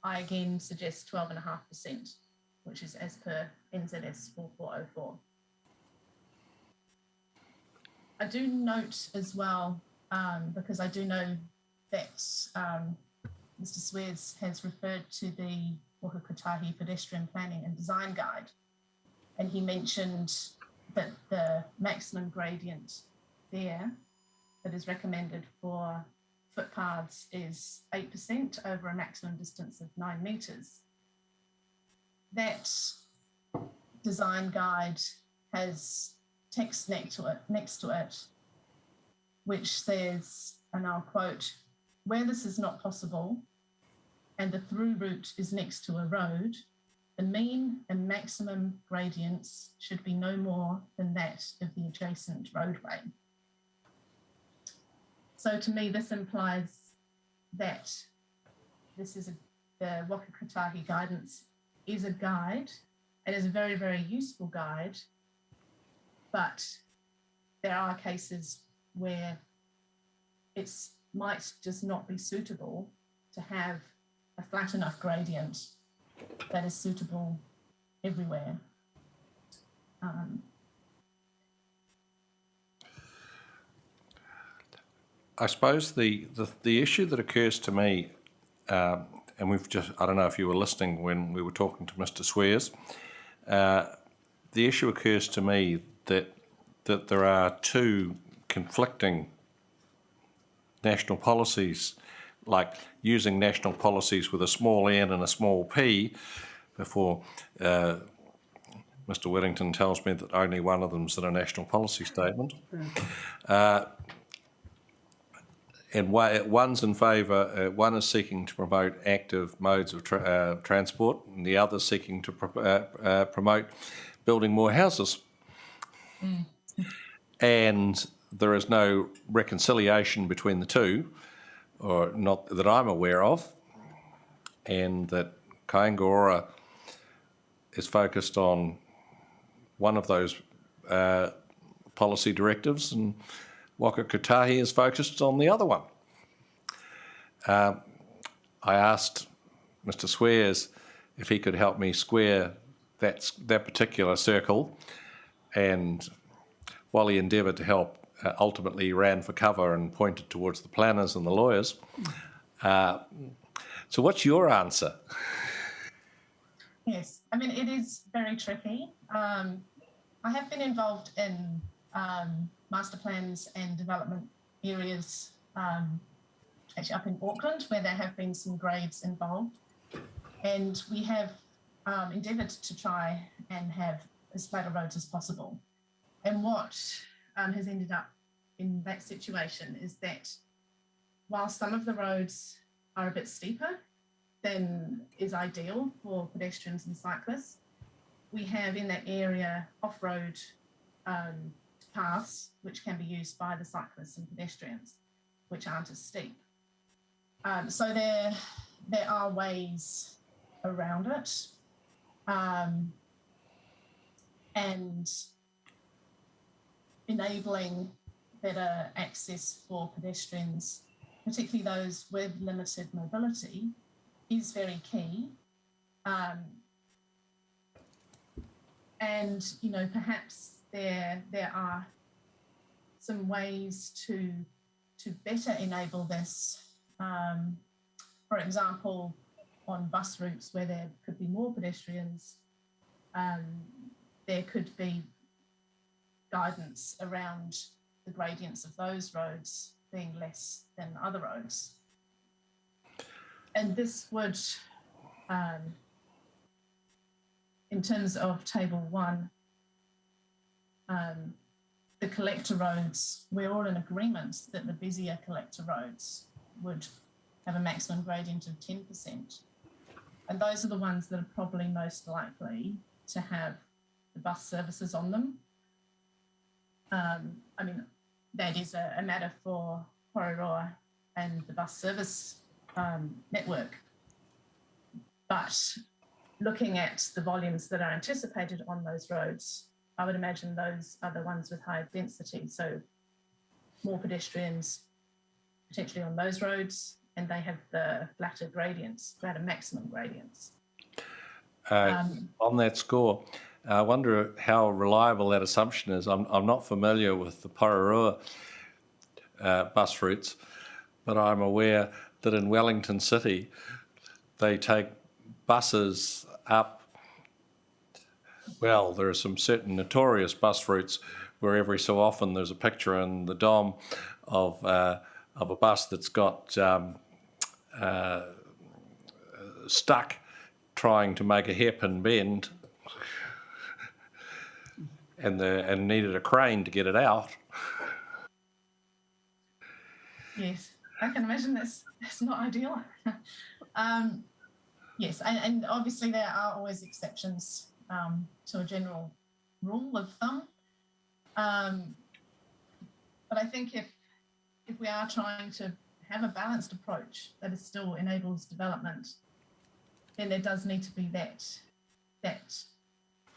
I again suggest 12.5%, which is as per NZS 4404. I do note as well, because I do know that Mr. Swears has referred to the Waka Kotahi Pedestrian Planning and Design Guide, and he mentioned that the maximum gradient there that is recommended for footpaths is 8% over a maximum distance of 9 metres. That design guide has text next to it, which says, and I'll quote, "Where this is not possible and the through route is next to a road, the mean and maximum gradients should be no more than that of the adjacent roadway." So to me, this implies that this is the Waka Kotahi guidance is a guide. It is a very, very useful guide, but there are cases where it might just not be suitable to have a flat enough gradient that is suitable everywhere. I suppose the issue that occurs to me, and I don't know if you were listening when we were talking to Mr. Swears, the issue occurs to me that there are two conflicting national policies, like using national policies with a small n and a small p, before Mr. Whittington tells me that only one of them's in a national policy statement. And one's in favour, one is seeking to promote active modes of transport, and the other seeking to promote building more houses. And there is no reconciliation between the two, or not that I'm aware of, and that Kaingaora is focused on one of those policy directives, and Waka Kotahi is focused on the other one. I asked Mr. Swears if he could help me square that particular circle, and while he endeavoured to help, ultimately he ran for cover and pointed towards the planners and the lawyers. So what's your answer? Yes, I mean, it is very tricky. I have been involved in master plans and development areas, actually up in Auckland, where there have been some grades involved. And we have endeavoured to try and have as flat a roads as possible. And what has ended up in that situation is that while some of the roads are a bit steeper than is ideal for pedestrians and cyclists, we have in that area off-road paths which can be used by the cyclists and pedestrians, which aren't as steep. So there are ways around it, and enabling better access for pedestrians, particularly those with limited mobility, is very key. And perhaps there are some ways to better enable this. For example, on bus routes where there could be more pedestrians, there could be guidance around the gradients of those roads being less than other roads. And this would, in terms of table 1, the collector roads, we're all in agreement that the busier collector roads would have a maximum gradient of 10%. And those are the ones that are probably most likely to have the bus services on them. I mean, that is a matter for Porirua and the bus service network. But looking at the volumes that are anticipated on those roads, I would imagine those are the ones with higher density. So more pedestrians potentially on those roads, and they have the flatter gradients, flatter maximum gradients. On that score, I wonder how reliable that assumption is. I'm not familiar with the Porirua bus routes, but I'm aware that in Wellington City, they take buses up. Well, there are some certain notorious bus routes where every so often there's a picture in the DOM of a bus that's got stuck trying to make a hairpin bend and needed a crane to get it out. Yes, I can imagine that's not ideal. Yes, and obviously there are always exceptions to a general rule of thumb. But I think if we are trying to have a balanced approach that still enables development, then there does need to be that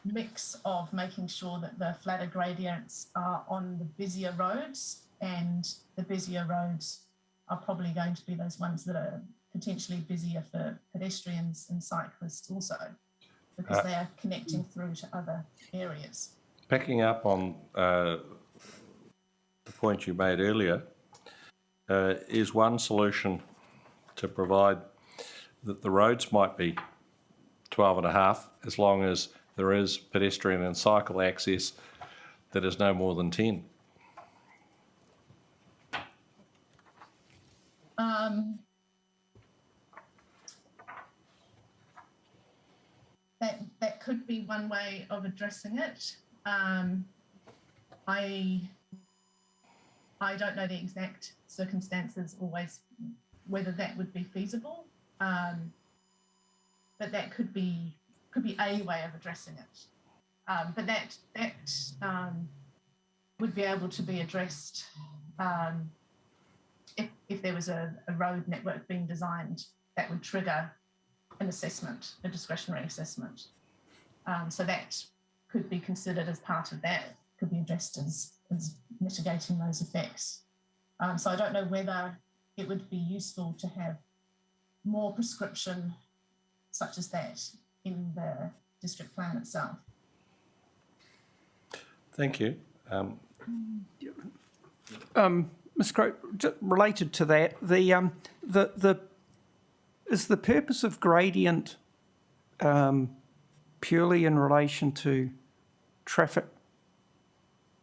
mix of making sure that the flatter gradients are on the busier roads, and the busier roads are probably going to be those ones that are potentially busier for pedestrians and cyclists also, because they are connecting through to other areas. Picking up on the point you made earlier, is one solution to provide that the roads might be 12.5 as long as there is pedestrian and cycle access that is no more than 10. That could be one way of addressing it. I don't know the exact circumstances always whether that would be feasible, but that could be a way of addressing it. But that would be able to be addressed if there was a road network being designed that would trigger an assessment, a discretionary assessment. So that could be considered as part of that, could be addressed as mitigating those effects. So I don't know whether it would be useful to have more prescription such as that in the district plan itself. Thank you. Ms. Crowe, related to that, is the purpose of gradient purely in relation to traffic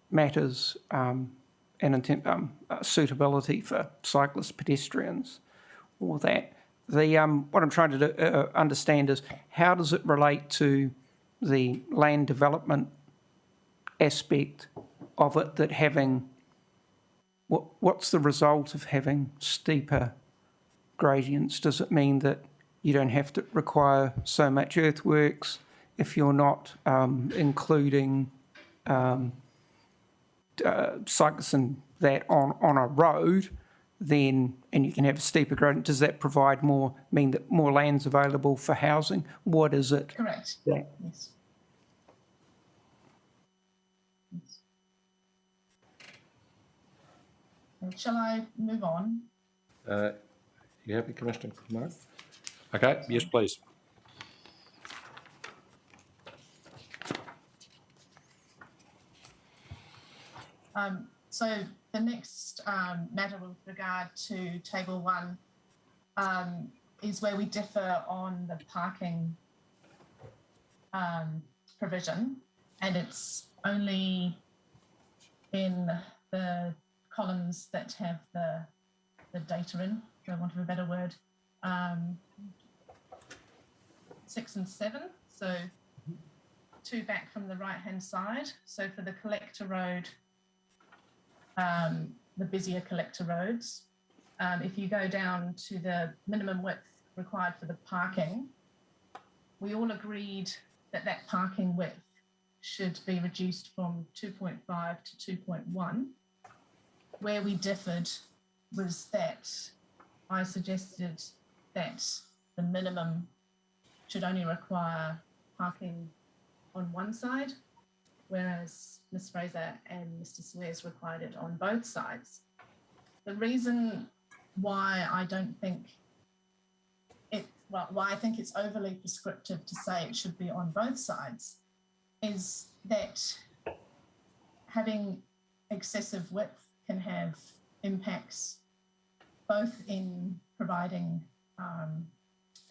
matters and suitability for cyclists, pedestrians, or that? What I'm trying to understand is how does it relate to the land development aspect of it, that having what's the result of having steeper gradients? Does it mean that you don't have to require so much earthworks if you're not including sites and that on a road? Then, and you can have a steeper gradient, does that mean that more land's available for housing? What is it? Correct. Yeah. Yes. Shall I move on? You happy, Commissioner Kumar? Okay, yes, please. So the next matter with regard to Table 1 is where we differ on the parking provision, and it's only in the columns that have the data in, for want of a better word, 6 and 7. So 2 back from the right-hand side. So for the collector road, the busier collector roads, if you go down to the minimum width required for the parking, we all agreed that that parking width should be reduced from 2.5 to 2.1. Where we differed was that I suggested that the minimum should only require parking on one side, whereas Ms. Fraser and Mr. Swears required it on both sides. The reason why I don't think why I think it's overly prescriptive to say it should be on both sides is that having excessive width can have impacts both in providing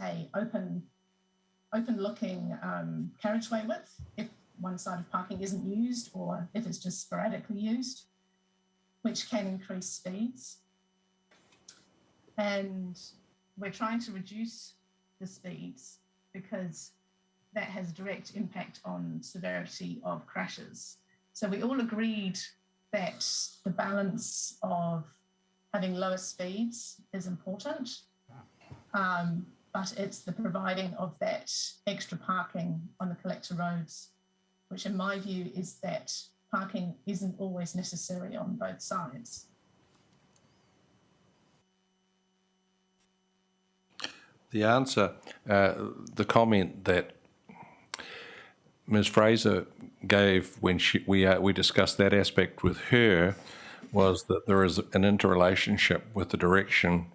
a open-looking carriageway width if one side of parking isn't used or if it's just sporadically used, which can increase speeds. And we're trying to reduce the speeds because that has a direct impact on severity of crashes. So we all agreed that the balance of having lower speeds is important, but it's the providing of that extra parking on the collector roads, which in my view is that parking isn't always necessary on both sides. The answer, the comment that Ms. Fraser gave when we discussed that aspect with her was that there is an interrelationship with the direction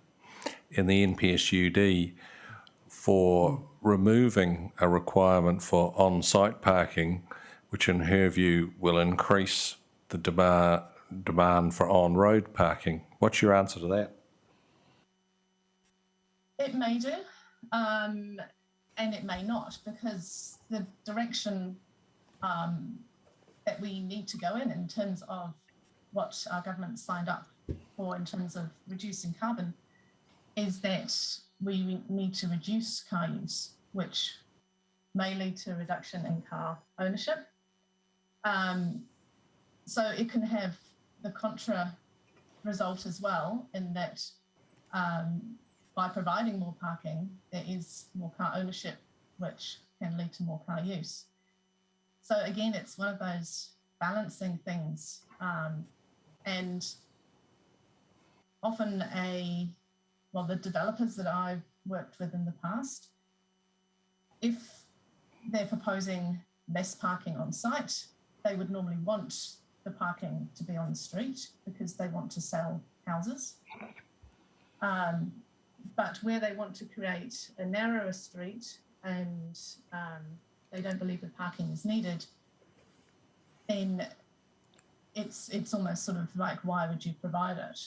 in the NPSUD for removing a requirement for on-site parking, which in her view will increase the demand for on-road parking. What's your answer to that? It may do, and it may not, because the direction that we need to go in terms of what our government signed up for in terms of reducing carbon is that we need to reduce car use, which may lead to a reduction in car ownership. So it can have the contra result as well in that by providing more parking, there is more car ownership, which can lead to more car use. So again, it's one of those balancing things. And often the developers that I've worked with in the past, if they're proposing less parking on site, they would normally want the parking to be on the street because they want to sell houses. But where they want to create a narrower street and they don't believe the parking is needed, then it's almost sort of like, why would you provide it?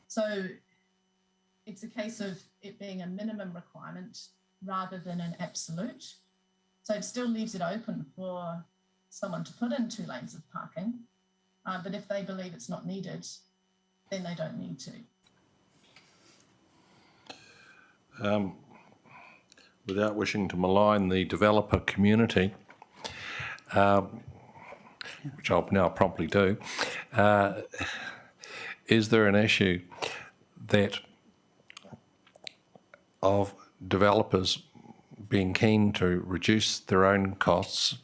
So it's a case of it being a minimum requirement rather than an absolute. So it still leaves it open for someone to put in 2 lanes of parking, but if they believe it's not needed, then they don't need to. Without wishing to malign the developer community, which I'll now promptly do, is there an issue that of developers being keen to reduce their own costs,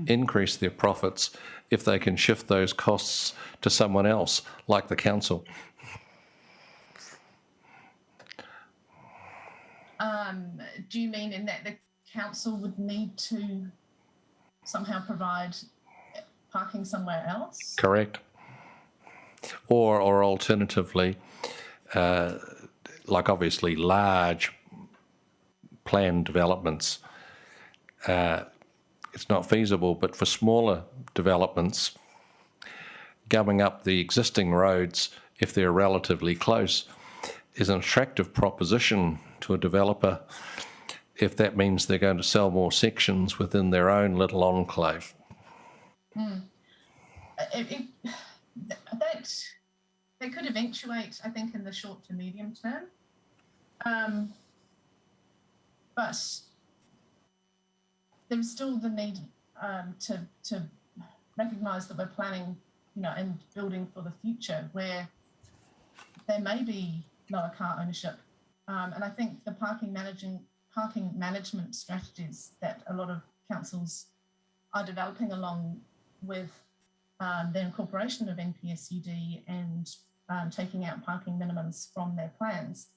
increase their profits, if they can shift those costs to someone else, like the council? Do you mean in that the council would need to somehow provide parking somewhere else? Correct. Or alternatively, like obviously large planned developments, it's not feasible, but for smaller developments, gumming up the existing roads, if they're relatively close, is an attractive proposition to a developer if that means they're going to sell more sections within their own little enclave. That could eventuate, I think, in the short to medium term. But there's still the need to recognise that we're planning, and building for the future where there may be lower car ownership. And I think the parking management strategies that a lot of councils are developing along with the incorporation of NPSUD and taking out parking minimums from their plans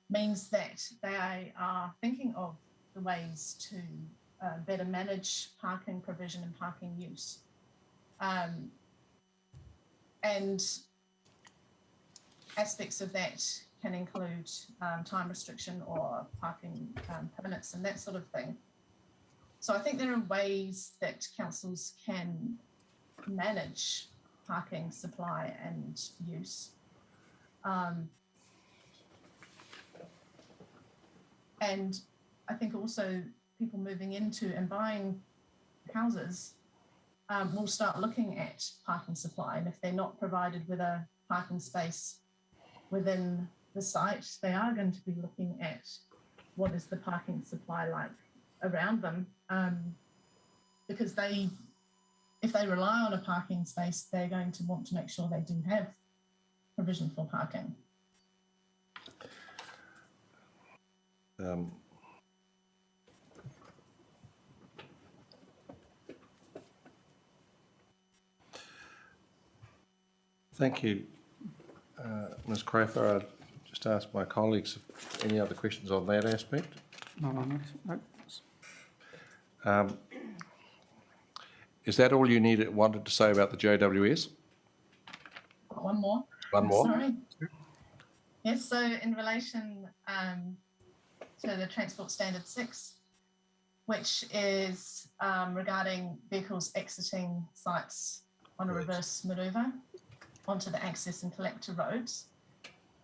means that they are thinking of the ways to better manage parking provision and parking use. And aspects of that can include time restriction or parking permits and that sort of thing. So I think there are ways that councils can manage parking supply and use. And I think also people moving into and buying houses will start looking at parking supply. And if they're not provided with a parking space within the site, they are going to be looking at what is the parking supply like around them. Because if they rely on a parking space, they're going to want to make sure they do have provision for parking. Thank you, Ms. Crowther. I'd just ask my colleagues if any other questions on that aspect. No. Is that all you wanted to say about the JWS? One more. One more? Sorry. Yes, so in relation to the Transport Standard 6, which is regarding vehicles exiting sites on a reverse manoeuvre onto the access and collector roads.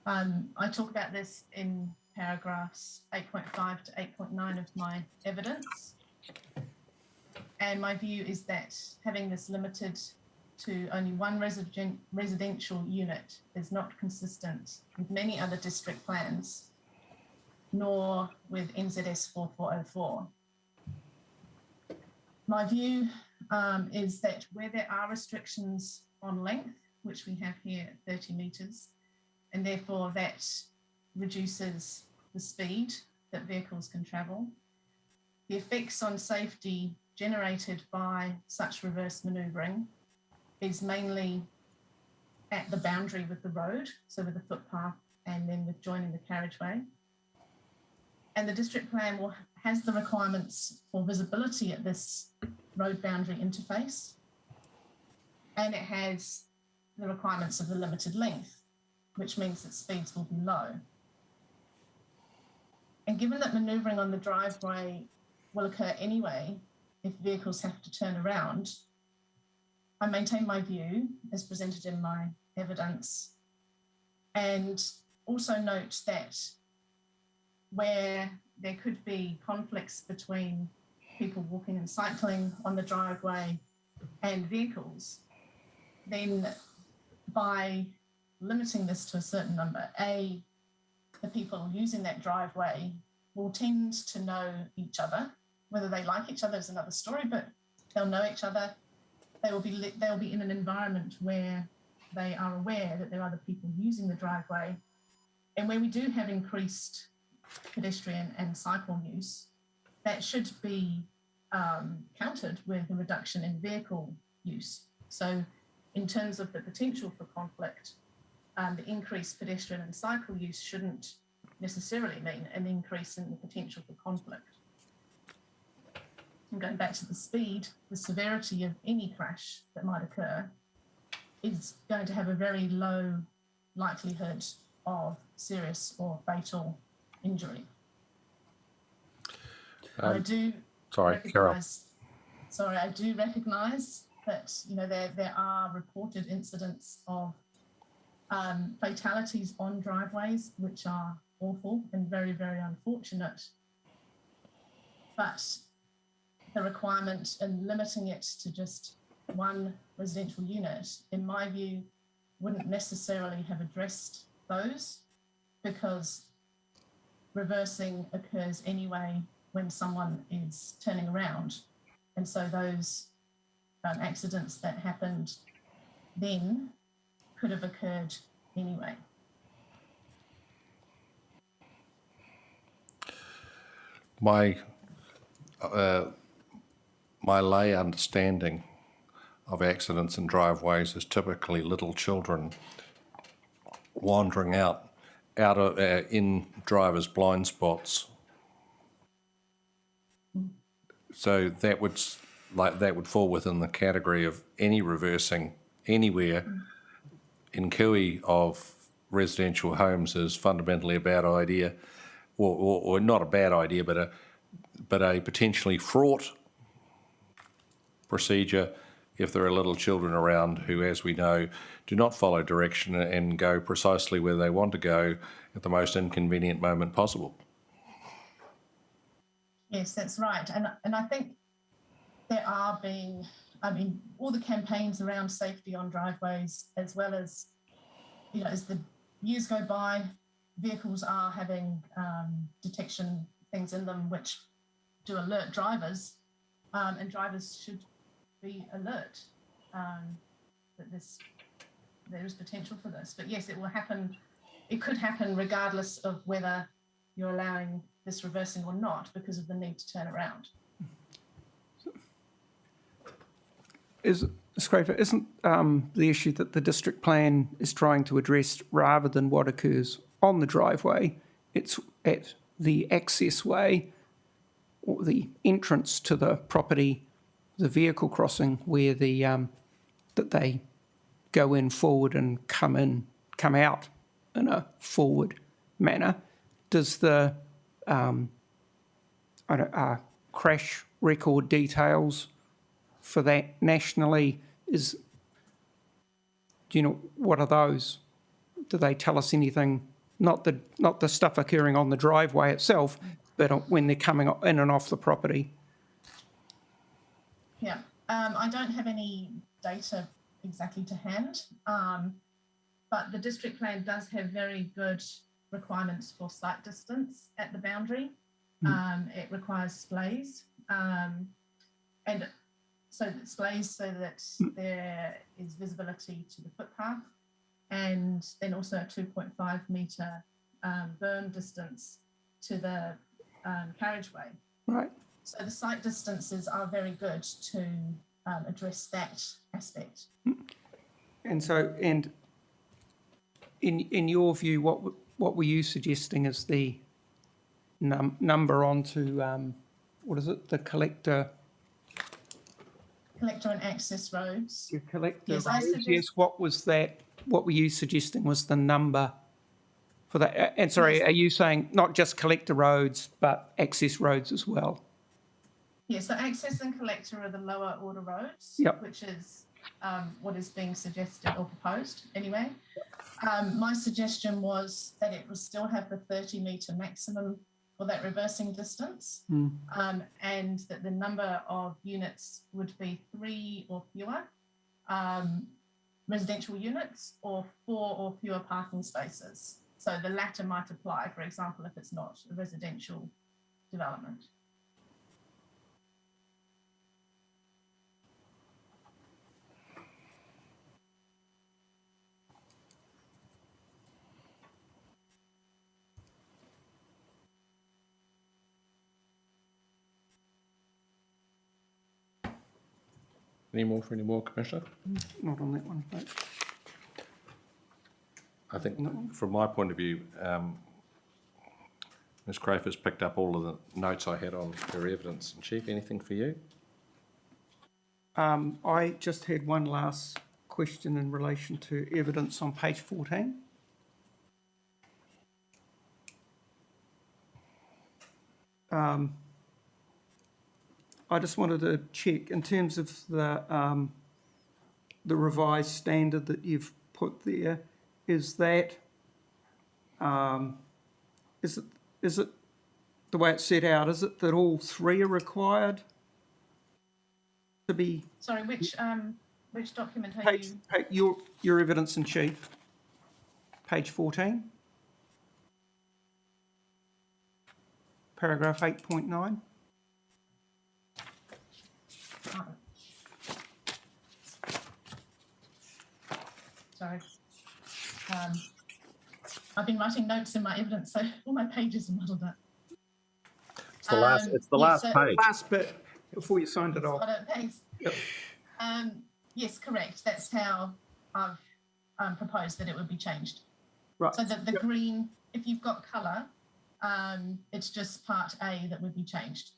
I talk about this in paragraphs 8.5 to 8.9 of my evidence. And my view is that having this limited to only one residential unit is not consistent with many other district plans, nor with NZS 4404. My view is that where there are restrictions on length, which we have here at 30 metres, and therefore that reduces the speed that vehicles can travel, the effects on safety generated by such reverse manoeuvring is mainly at the boundary with the road, so with the footpath and then with joining the carriageway. And the district plan has the requirements for visibility at this road boundary interface, and it has the requirements of the limited length, which means that speeds will be low. And given that manoeuvring on the driveway will occur anyway if vehicles have to turn around, I maintain my view as presented in my evidence, and also note that where there could be conflicts between people walking and cycling on the driveway and vehicles, then by limiting this to a certain number, the people using that driveway will tend to know each other. Whether they like each other is another story, but they'll know each other. they will be in an environment where they are aware that there are other people using the driveway, and where we do have increased pedestrian and cycle use, that should be countered with a reduction in vehicle use. So in terms of the potential for conflict, the increased pedestrian and cycle use shouldn't necessarily mean an increase in the potential for conflict. And going back to the speed, the severity of any crash that might occur is going to have a very low likelihood of serious or fatal injury. I do recognise that, you know, there are reported incidents of fatalities on driveways, which are awful and very, very unfortunate. But the requirement in limiting it to just one residential unit, in my view, wouldn't necessarily have addressed those, because reversing occurs anyway when someone is turning around. And so those accidents that happened then could have occurred anyway. My lay understanding of accidents in driveways is typically little children wandering out of in drivers' blind spots. So that would fall within the category of any reversing anywhere in Kui of residential homes is fundamentally a bad idea, or not a bad idea, but a potentially fraught procedure if there are little children around who, as we know, do not follow direction and go precisely where they want to go at the most inconvenient moment possible. Yes, that's right. And I think there are being, I mean, all the campaigns around safety on driveways, as well as, you know, as the years go by, vehicles are having detection things in them which do alert drivers, and drivers should be alert that there is potential for this. But yes, it will happen. It could happen regardless of whether you're allowing this reversing or not, because of the need to turn around. Isn't the issue that the district plan is trying to address, rather than what occurs on the driveway, it's at the access way or the entrance to the property, the vehicle crossing, where the that they go in forward and come out in a forward manner? Does the crash record details for that nationally, do you know, what are those? Do they tell us anything? Not the stuff occurring on the driveway itself, but when they're coming in and off the property. Yeah, I don't have any data exactly to hand, but the district plan does have very good requirements for sight distance at the boundary. It requires splays, and so that splays so that there is visibility to the footpath, and then also a 2.5 metre berm distance to the carriageway. Right. So the sight distances are very good to address that aspect. And so, and in your view, what were you suggesting is the number onto what is it? The collector and access roads. Your collector Yes, roads. Yes. What was that? What were you suggesting was the number for that? And sorry, Yes. Are you saying not just collector roads but access roads as well? Yeah, so access and collector are the lower order roads, Yep. which is what is being suggested or proposed anyway. My suggestion was that it would still have the 30 metre maximum for that reversing distance, and that the number of units would be 3 or fewer residential units, or 4 or fewer parking spaces. So the latter might apply, for example, if it's not a residential development. Any more for any more, Commissioner? Not on that one, no. I think from my point of view, Ms Crafers picked up all of the notes I had on her evidence. And Chief, anything for you? I just had one last question in relation to evidence on page 14. I just wanted to check in terms of the revised standard that you've put there. Is that is it the way it's set out? Is it that all three are required to be? Sorry, which document are Page, your evidence in chief, page 14, paragraph 8.9. Sorry. I've been writing notes in my evidence, so all my pages are muddled up. It's the last. It's the last page. Last bit before you signed it off. Yep. Yes, correct. That's how I've proposed that it would be changed. Right. So the green, if you've got colour, it's just part A that would be changed.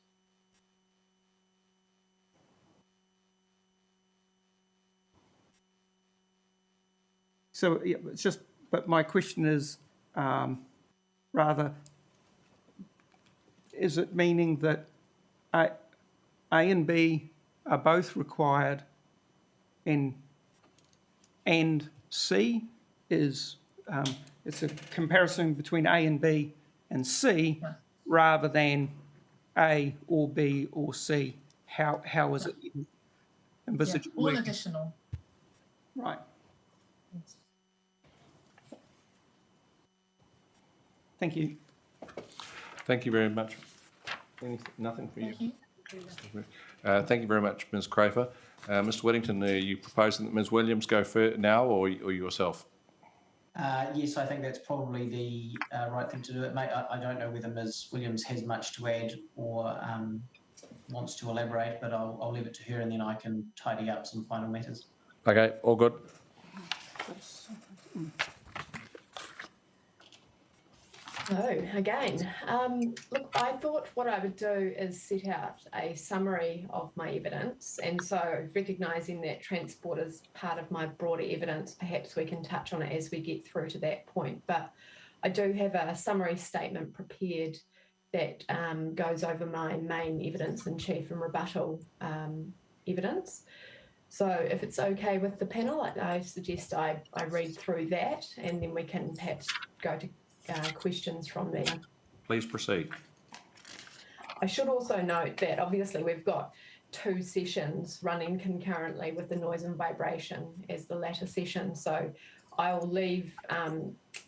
So yeah, it's just, but my question is, rather, is it meaning that A and B are both required, and C is it's a comparison between A and B and C, rather than A or B or C? How is it envisaged? Yeah, all additional. Right. Thank you. Thank you very much. Nothing for you. Thank you. Thank you very much, Ms Crafer. Mr Whittington, are you proposing that Ms Williams go first now, or yourself? Yes, I think that's probably the right thing to do. Mate, I don't know whether Ms Williams has much to add or wants to elaborate, but I'll leave it to her and then I can tidy up some final matters. Okay, all good. Hello again. Look, I thought what I would do is set out a summary of my evidence, and so recognising that transport is part of my broader evidence, perhaps we can touch on it as we get through to that point. But I do have a summary statement prepared that goes over my main evidence in chief and rebuttal evidence. So if it's okay with the panel, I suggest I read through that, and then we can perhaps go to questions from there. Please proceed. I should also note that obviously we've got two sessions running concurrently with the noise and vibration as the latter session. So I will leave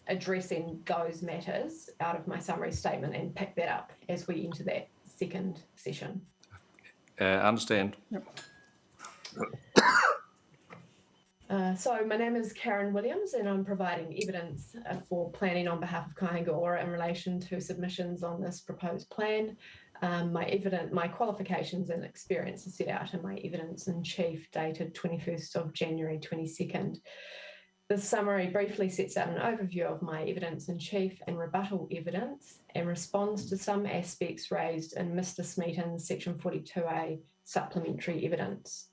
addressing those matters out of my summary statement and pick that up as we enter that second session. Understand. Yep. So my name is Karen Williams, and I'm providing evidence for planning on behalf of Kaingaora in relation to submissions on this proposed plan. My qualifications and experience are set out in my evidence in chief dated 21st of January 22nd. This summary briefly sets out an overview of my evidence in chief and rebuttal evidence and responds to some aspects raised in Mr Smeaton's section 42A supplementary evidence.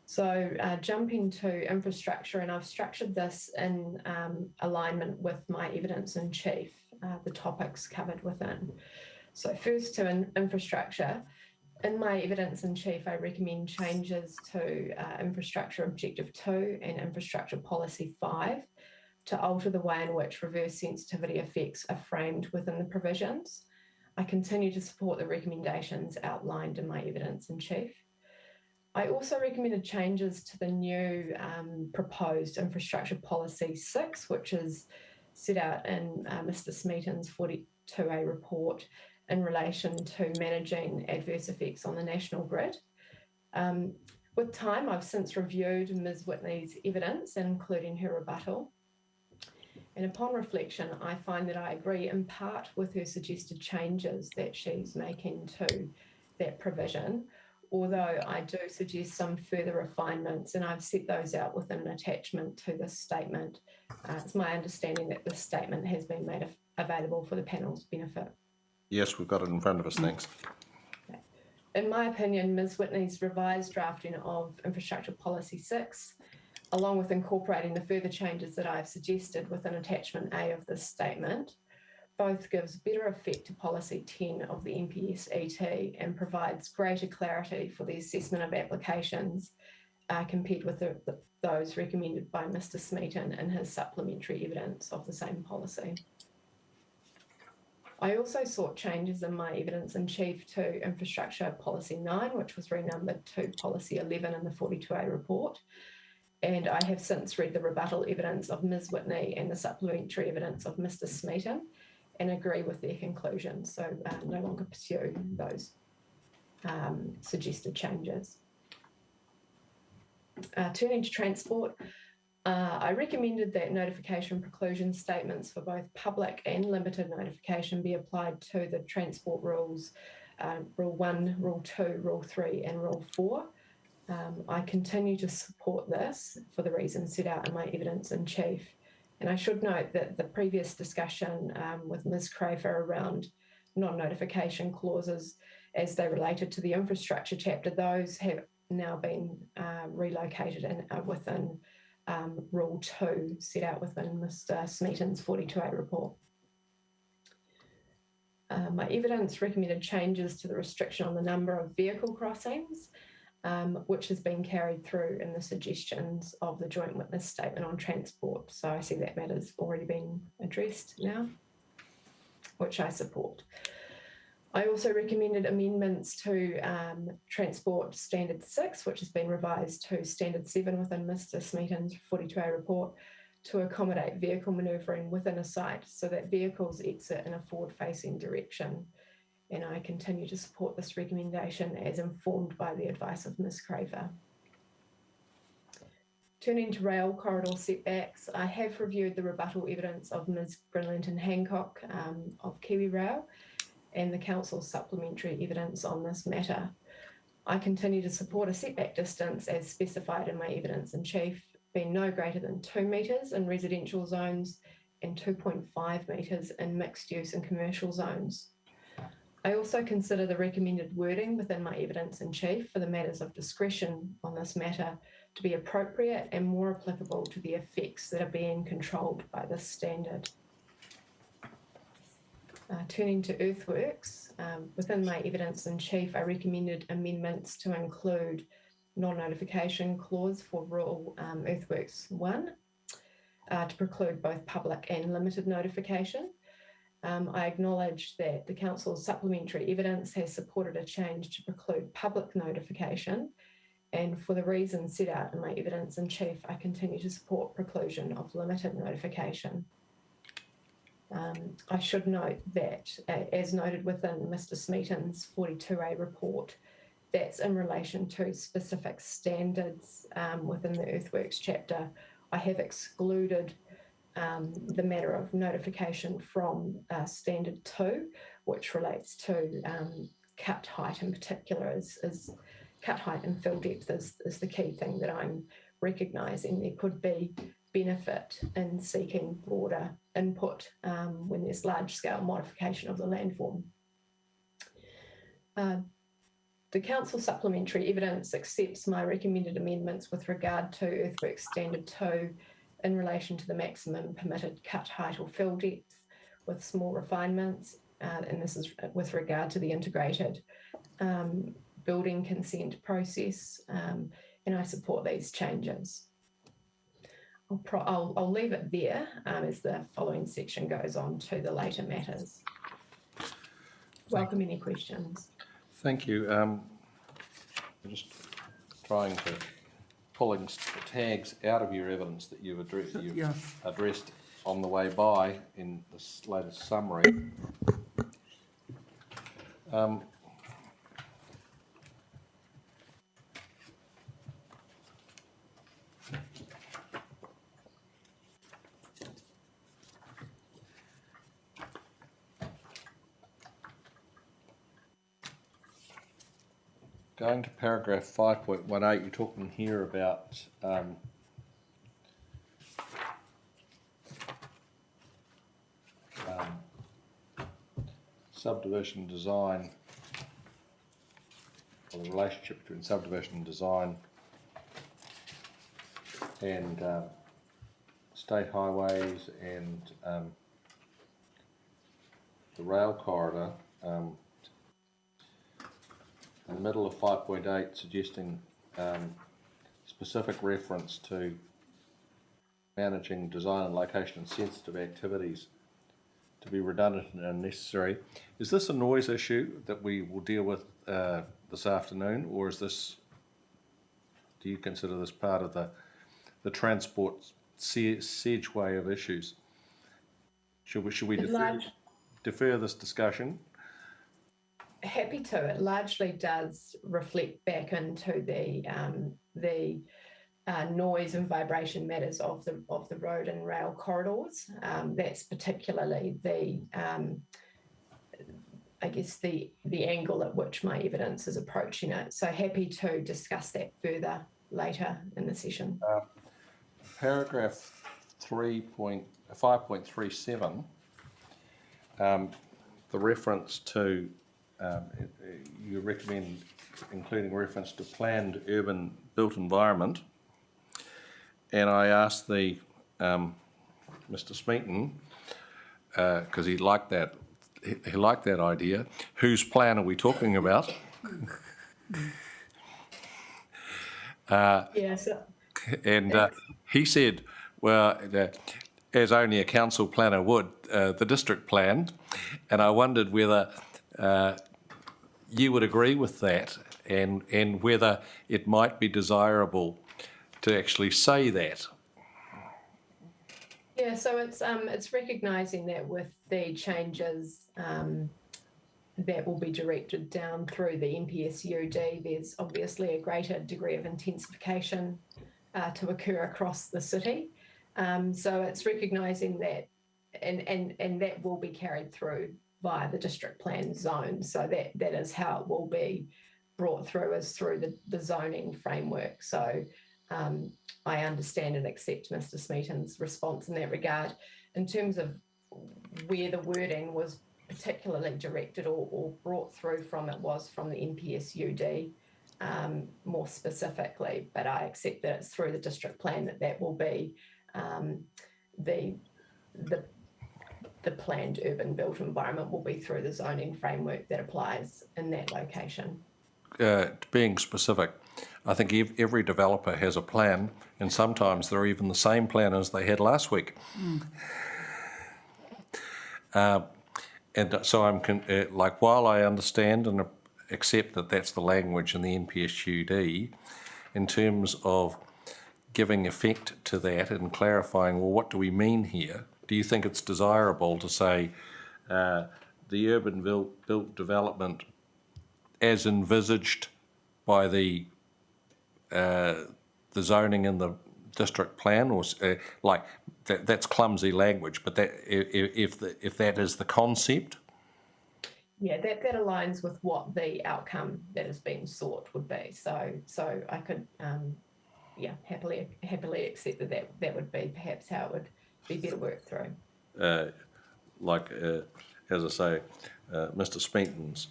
So jumping to infrastructure, and I've structured this in alignment with my evidence in chief, the topics covered within. So first to infrastructure. In my evidence in chief, I recommend changes to infrastructure objective 2 and infrastructure policy 5 to alter the way in which reverse sensitivity effects are framed within the provisions. I continue to support the recommendations outlined in my evidence in chief. I also recommended changes to the new proposed infrastructure policy 6, which is set out in Mr Smeaton's 42A report in relation to managing adverse effects on the national grid. With time, I've since reviewed Ms Whitney's evidence, including her rebuttal. And upon reflection, I find that I agree in part with her suggested changes that she's making to that provision, although I do suggest some further refinements, and I've set those out within an attachment to this statement. It's my understanding that this statement has been made available for the panel's benefit. Yes, we've got it in front of us, thanks. In my opinion, Ms. Whitney's revised drafting of Infrastructure Policy 6, along with incorporating the further changes that I've suggested within attachment A of this statement, both gives better effect to policy 10 of the NPS ET and provides greater clarity for the assessment of applications compared with those recommended by Mr. Smeaton in his supplementary evidence of the same policy. I also sought changes in my evidence in chief to Infrastructure Policy 9, which was renumbered to Policy 11 in the 42A report. And I have since read the rebuttal evidence of Ms. Whitney and the supplementary evidence of Mr. Smeaton and agree with their conclusions, so no longer pursue those suggested changes. Turning to transport, I recommended that notification preclusion statements for both public and limited notification be applied to the transport rules, Rule 1, Rule 2, Rule 3 and Rule 4. I continue to support this for the reasons set out in my evidence in chief. And I should note that the previous discussion with Ms. Crafer around non-notification clauses as they related to the infrastructure chapter, those have now been relocated and are within Rule 2 set out within Mr. Smeaton's 42A report. My evidence recommended changes to the restriction on the number of vehicle crossings, which has been carried through in the suggestions of the joint witness statement on transport. So I see that matter's already been addressed now, which I support. I also recommended amendments to Transport Standard 6, which has been revised to Standard 7 within Mr. Smeaton's 42A report to accommodate vehicle manoeuvring within a site so that vehicles exit in a forward-facing direction. And I continue to support this recommendation as informed by the advice of Ms. Craver. Turning to rail corridor setbacks, I have reviewed the rebuttal evidence of Ms. Grinlington Hancock of Kiwi Rail and the Council's supplementary evidence on this matter. I continue to support a setback distance as specified in my evidence in chief, being no greater than 2 metres in residential zones and 2.5 metres in mixed use and commercial zones. I also consider the recommended wording within my evidence in chief for the matters of discretion on this matter to be appropriate and more applicable to the effects that are being controlled by this standard. Turning to earthworks, within my evidence in chief, I recommended amendments to include non-notification clause for Rule Earthworks 1 to preclude both public and limited notification. I acknowledge that the Council's supplementary evidence has supported a change to preclude public notification, and for the reasons set out in my evidence in chief, I continue to support preclusion of limited notification. I should note that, as noted within Mr. Smeaton's 42A report, that's in relation to specific standards within the earthworks chapter. I have excluded the matter of notification from standard 2, which relates to cut height in particular, is cut height and fill depth is the key thing that I'm recognising. There could be benefit in seeking broader input when there's large scale modification of the landform. The Council supplementary evidence accepts my recommended amendments with regard to earthworks standard 2 in relation to the maximum permitted cut height or fill depth with small refinements, and this is with regard to the integrated building consent process, and I support these changes. I'll leave it there as the following section goes on to the later matters. Welcome any questions. Thank you. I'm just trying to pulling tags out of your evidence that you've addressed on the way by in this latest summary. going to paragraph 5.18, you're talking here about subdivision design, or the relationship between subdivision design and state highways and the rail corridor. In the middle of 5.8, suggesting specific reference to managing design and location and sensitive activities to be redundant and unnecessary. Is this a noise issue that we will deal with this afternoon, or is this, do you consider this part of the transport sedgeway of issues? Should we defer this discussion? Happy to. It largely does reflect back into the noise and vibration matters of the road and rail corridors. That's particularly I guess the angle at which my evidence is approaching it. So happy to discuss that further later in the session. Paragraph 5.37, the reference to, you recommend including reference to planned urban built environment. And I asked the Mr. Smeaton, because he liked that idea, whose plan are we talking about? Yes. And he said, well, as only a council planner would, the district plan. And I wondered whether you would agree with that, and whether it might be desirable to actually say that. Yeah, so it's recognising that with the changes that will be directed down through the NPSUD, there's obviously a greater degree of intensification to occur across the city. So it's recognising that, and that will be carried through via the district plan zone. So that is how it will be brought through, is through the zoning framework. So I understand and accept Mr. Smeaton's response in that regard. In terms of where the wording was particularly directed or brought through from, it was from the NPSUD more specifically, but I accept that it's through the district plan that will be the planned urban built environment will be through the zoning framework that applies in that location. Being specific, I think every developer has a plan, and sometimes they're even the same plan as they had last week. And so I'm while I understand and accept that that's the language in the NPSUD, in terms of giving effect to that and clarifying, well, what do we mean here? Do you think it's desirable to say the urban built development as envisaged by the zoning in the district plan, or that's clumsy language, but that if that is the concept? Yeah, that aligns with what the outcome that is being sought would be. So I could happily accept that would be perhaps how it would be better worked through. As I say, Mr. Smeaton's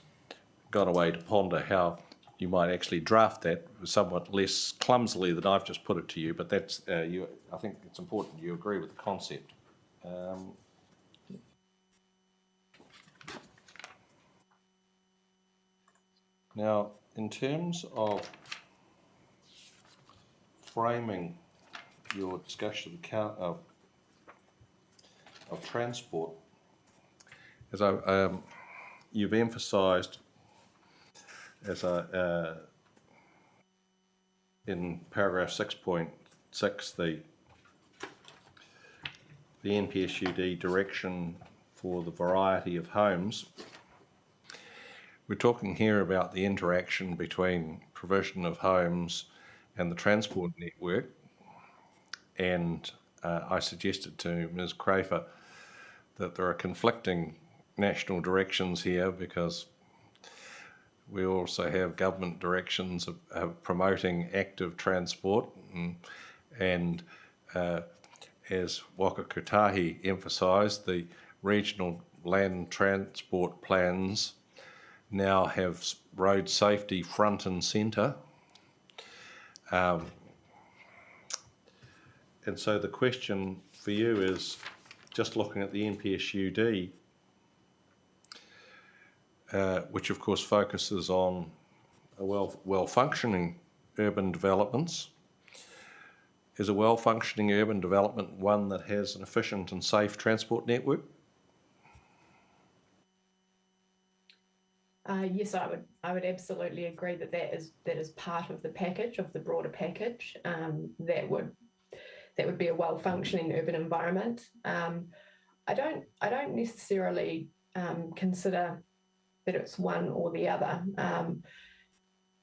gone away to ponder how you might actually draft that somewhat less clumsily than I've just put it to you, but that's I think it's important you agree with the concept. Now, in terms of framing your discussion of transport, as you've emphasised, in paragraph 6.6, the NPSUD direction for the variety of homes. We're talking here about the interaction between provision of homes and the transport network, and I suggested to Ms. Crafer that there are conflicting national directions here, because we also have government directions of promoting active transport, and as Waka Kotahi emphasised, the regional land transport plans now have road safety front and centre. And so the question for you is, just looking at the NPSUD, which of course focuses on a well-functioning urban developments. Is a well-functioning urban development one that has an efficient and safe transport network? Yes, I would absolutely agree that that is part of the package, of the broader package. That would be a well-functioning urban environment. I don't necessarily consider that it's one or the other.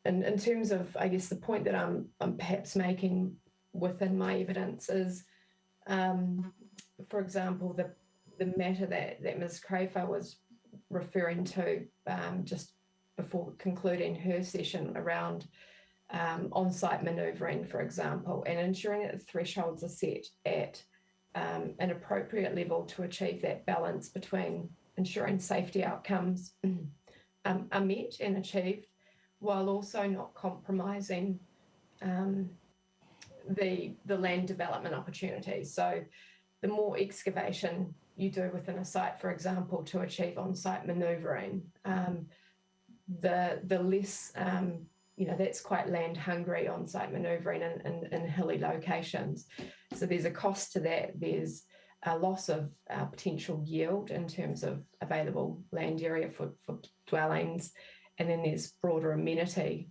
In terms of, I guess, the point that I'm perhaps making within my evidence is, for example, the matter that Ms. Crafer was referring to just before concluding her session around on-site manoeuvring, for example, and ensuring that the thresholds are set at an appropriate level to achieve that balance between ensuring safety outcomes are met and achieved, while also not compromising the land development opportunities. So the more excavation you do within a site, for example, to achieve on-site manoeuvring, the less, that's quite land hungry on-site manoeuvring in hilly locations. So there's a cost to that. There's a loss of potential yield in terms of available land area for dwellings. And then there's broader amenity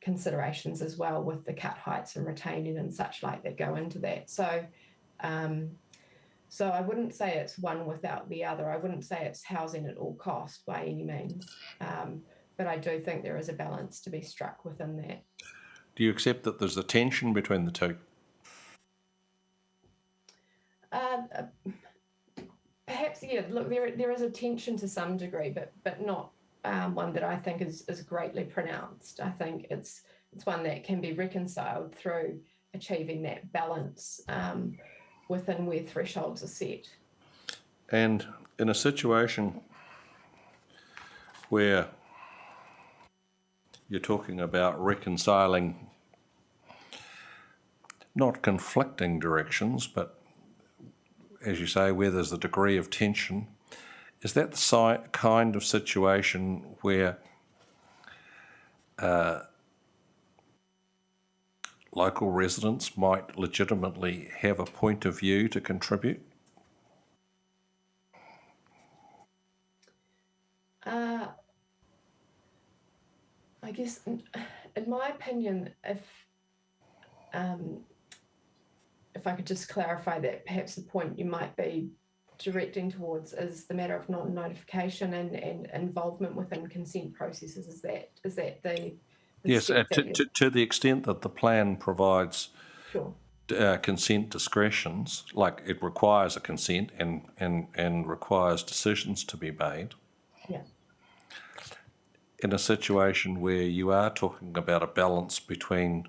considerations as well, with the cut heights and retaining and such like that go into that. So I wouldn't say it's one without the other. I wouldn't say it's housing at all cost by any means. But I do think there is a balance to be struck within that. Do you accept that there's a tension between the two? Perhaps, yeah. Look, there is a tension to some degree, but not one that I think is greatly pronounced. I think it's one that can be reconciled through achieving that balance within where thresholds are set. And in a situation where you're talking about reconciling not conflicting directions, but as you say, where there's a degree of tension, is that the kind of situation where local residents might legitimately have a point of view to contribute? I guess, in my opinion, if I could just clarify that, perhaps the point you might be directing towards is the matter of non-notification and involvement within consent processes. Is that the yes, to the extent that the plan provides sure. Consent discretions, like it requires a consent and requires decisions to be made. Yeah. In a situation where you are talking about a balance between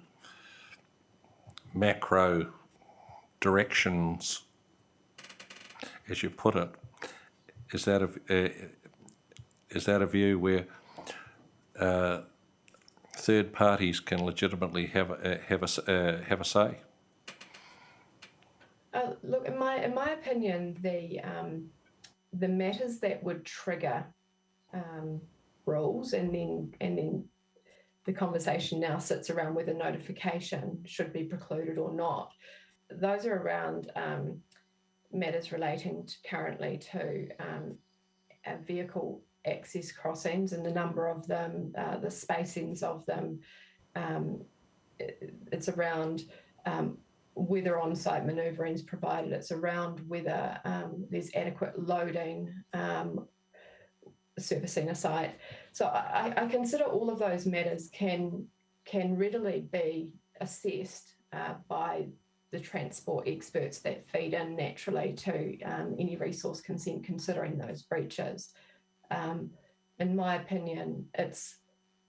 macro directions, as you put it, is that a view where third parties can legitimately have a say? Look, in my opinion, the matters that would trigger rules, and then the conversation now sits around whether notification should be precluded or not. Those are around matters relating currently to vehicle access crossings and the number of them, the spacings of them. It's around whether on-site manoeuvring is provided. It's around whether there's adequate loading servicing a site. So I consider all of those matters can readily be assessed by the transport experts that feed in naturally to any resource consent considering those breaches. In my opinion, it's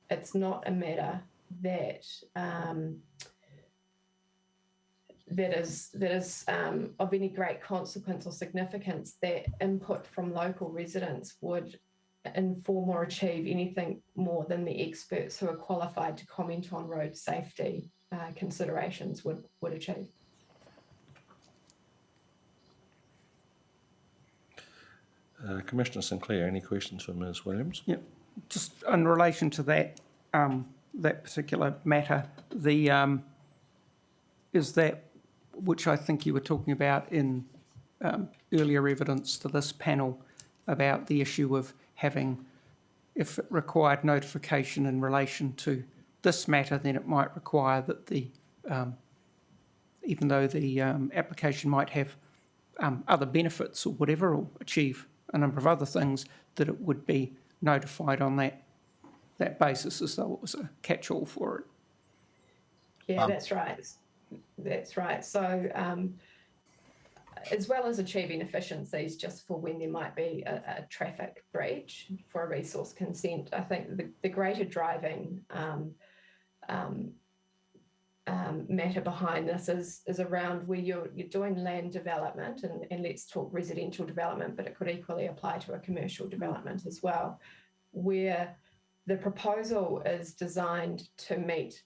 it's not a matter that that is of any great consequence or significance, that input from local residents would inform or achieve anything more than the experts who are qualified to comment on road safety considerations would achieve. Commissioner Sinclair, any questions for Ms Williams? Yeah, just in relation to that that particular matter, the is that which I think you were talking about in earlier evidence to this panel about the issue of having, if it required notification in relation to this matter, then it might require that the even though the application might have other benefits or whatever, or achieve a number of other things, that it would be notified on that basis as though it was a catch-all for it. Yeah, that's right. That's right. So as well as achieving efficiencies just for when there might be a traffic breach for a resource consent, I think the greater driving matter behind this is around where you're doing land development, and let's talk residential development, but it could equally apply to a commercial development as well, where the proposal is designed to meet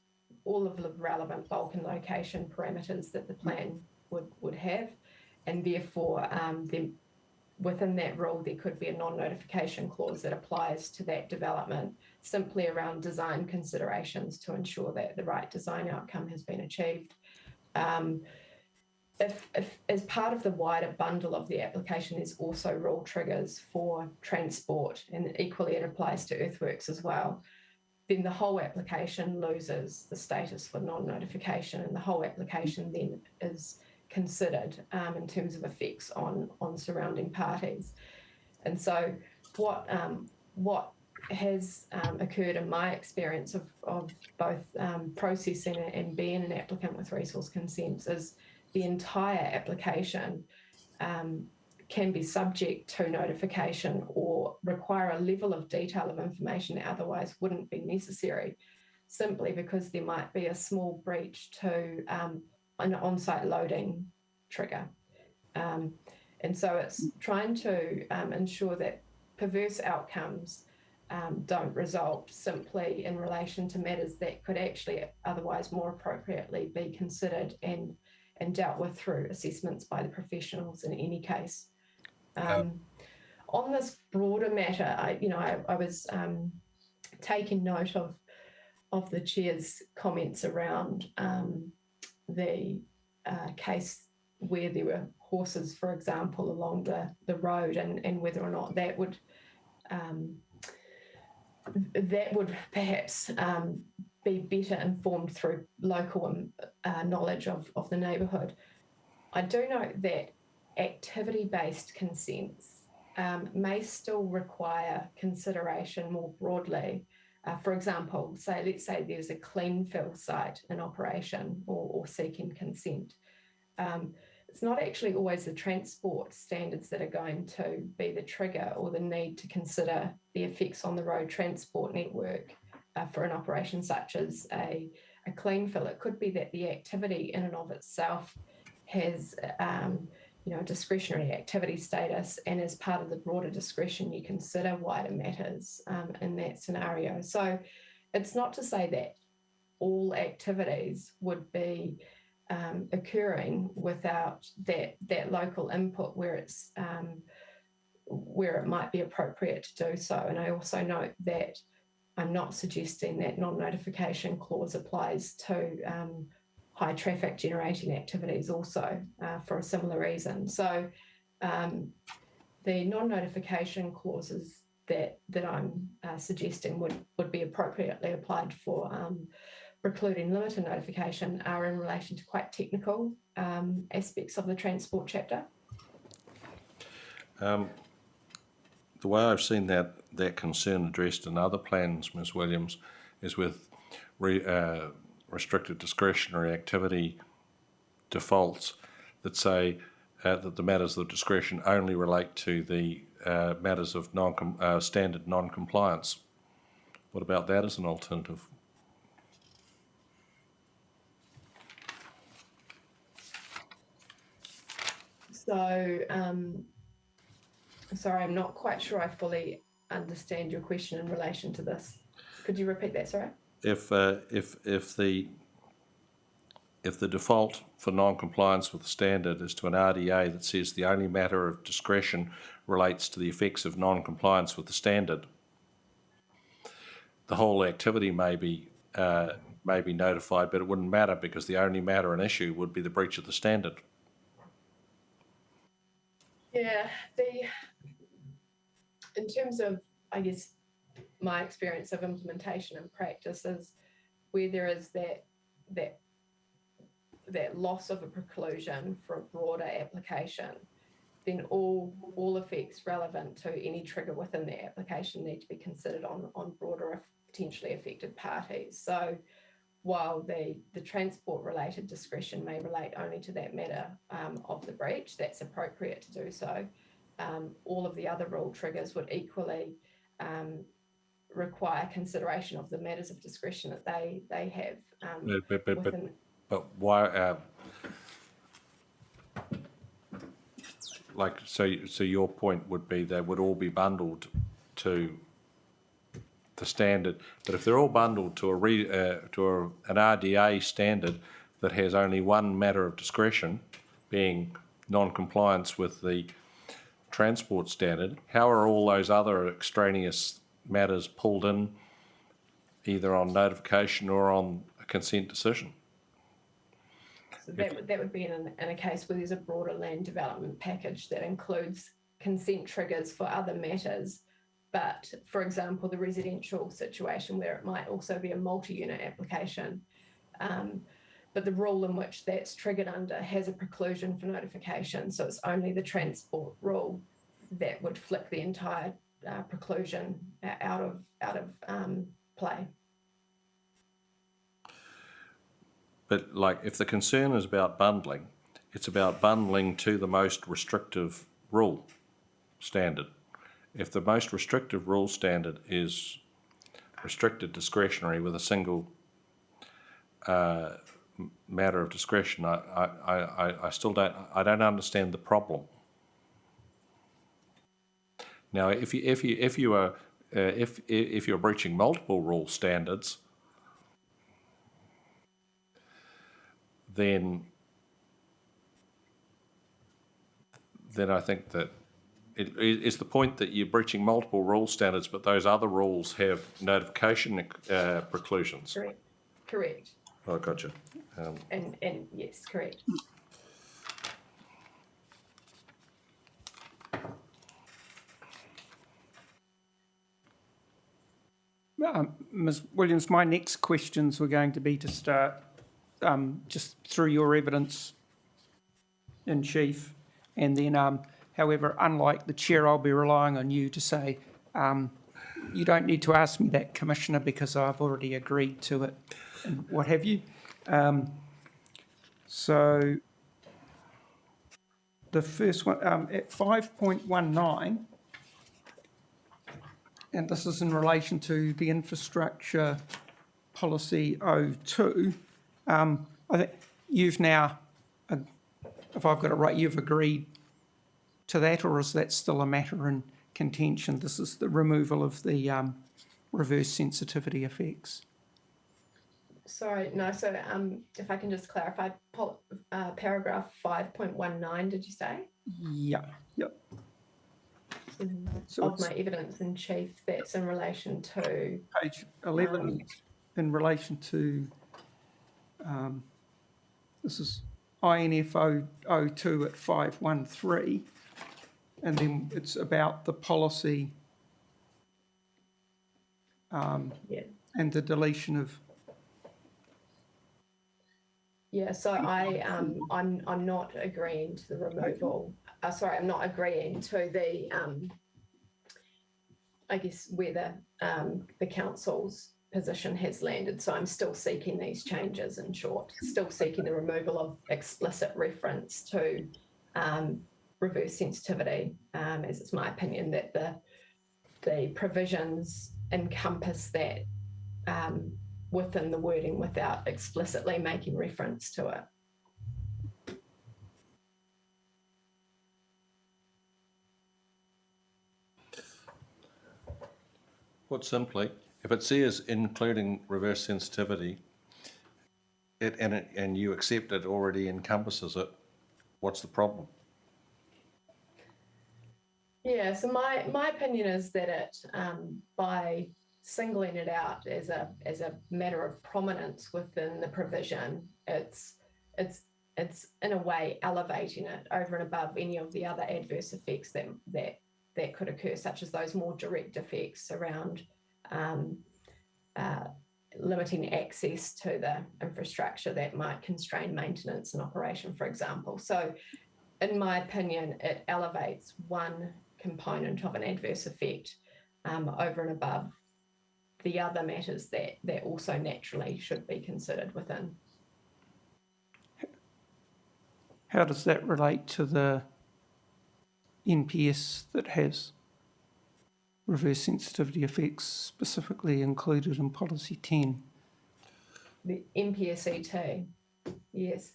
all of the relevant bulk and location parameters that the plan would have, and therefore within that rule there could be a non-notification clause that applies to that development, simply around design considerations to ensure that the right design outcome has been achieved. If as part of the wider bundle of the application there's also rule triggers for transport, and equally it applies to earthworks as well, then the whole application loses the status for non-notification, and the whole application then is considered in terms of effects on surrounding parties. And so what has occurred in my experience of both processing and being an applicant with resource consents is the entire application can be subject to notification or require a level of detail of information that otherwise wouldn't be necessary, simply because there might be a small breach to an on-site loading trigger. And so it's trying to ensure that perverse outcomes don't result simply in relation to matters that could actually otherwise more appropriately be considered and dealt with through assessments by the professionals in any case. On this broader matter, I was taking note of the chair's comments around the case where there were horses, for example, along the road, and whether or not that would perhaps be better informed through local knowledge of the neighbourhood. I do note that activity-based consents may still require consideration more broadly. For example, let's say there's a clean fill site in operation or seeking consent. It's not actually always the transport standards that are going to be the trigger or the need to consider the effects on the road transport network for an operation such as a clean fill. It could be that the activity in and of itself has discretionary activity status, and as part of the broader discretion you consider wider matters in that scenario. So it's not to say that all activities would be occurring without that local input where it might be appropriate to do so. And I also note that I'm not suggesting that non-notification clause applies to high traffic generating activities also for a similar reason. So the non-notification clauses that I'm suggesting would be appropriately applied for precluding limited notification are in relation to quite technical aspects of the transport chapter. The way I've seen that concern addressed in other plans, Ms Williams, is with restricted discretionary activity defaults that say that the matters of discretion only relate to the matters of standard non-compliance What about that as an alternative? So, sorry, I'm not quite sure I fully understand your question in relation to this. Could you repeat that, sorry? If the default for non-compliance with the standard is to an RDA that says the only matter of discretion relates to the effects of non-compliance with the standard, the whole activity may be notified, but it wouldn't matter because the only matter and issue would be the breach of the standard. Yeah, in terms of, I guess, my experience of implementation and practice is where there is that loss of a preclusion for a broader application, then all effects relevant to any trigger within the application need to be considered on broader potentially affected parties. So while the transport related discretion may relate only to that matter of the breach, that's appropriate to do so. All of the other rule triggers would equally require consideration of the matters of discretion that they have. But why? So your point would be they would all be bundled to the standard, but if they're all bundled to an RDA standard that has only one matter of discretion, being non-compliance with the transport standard, how are all those other extraneous matters pulled in either on notification or on a consent decision? So that would be in a case where there's a broader land development package that includes consent triggers for other matters. But for example, the residential situation where it might also be a multi-unit application, but the rule in which that's triggered under has a preclusion for notification. So it's only the transport rule that would flick the entire preclusion out of play. But like, if the concern is about bundling, it's about bundling to the most restrictive rule standard. If the most restrictive rule standard is restricted discretionary with a single matter of discretion, I still don't understand the problem. Now, if you're breaching multiple rule standards, then I think that it's the point that you're breaching multiple rule standards, but those other rules have notification preclusions. Correct. Oh, gotcha. And yes, correct. Ms. Williams, my next questions were going to be to start just through your evidence in chief, and then, however, unlike the chair, I'll be relying on you to say, you don't need to ask me that, Commissioner, because I've already agreed to it, and what have you. So the first one, at 5.19, and this is in relation to the infrastructure policy 02, I think you've now, if I've got it right, you've agreed to that, or is that still a matter in contention? This is the removal of the reverse sensitivity effects. Sorry, no, so if I can just clarify, paragraph 5.19, did you say? Yeah, yep. So of my evidence in chief, that's in relation to... Page 11, in relation to, this is INF 02 at 513, and then it's about the policy and the deletion of... Yeah, so I'm not agreeing to the removal. I'm not agreeing to the I guess where the council's position has landed. So I'm still seeking these changes. In short, still seeking the removal of explicit reference to reverse sensitivity, as it's my opinion that the provisions encompass that within the wording without explicitly making reference to it. Put simply, if it says including reverse sensitivity, and you accept it already encompasses it, what's the problem? Yeah, so my opinion is that it by singling it out as a matter of prominence within the provision, it's in a way elevating it over and above any of the other adverse effects that could occur, such as those more direct effects around limiting access to the infrastructure that might constrain maintenance and operation, for example. So in my opinion, it elevates one component of an adverse effect over and above the other matters that also naturally should be considered within. How does that relate to the NPS that has reverse sensitivity effects specifically included in policy 10? The NPSET, yes.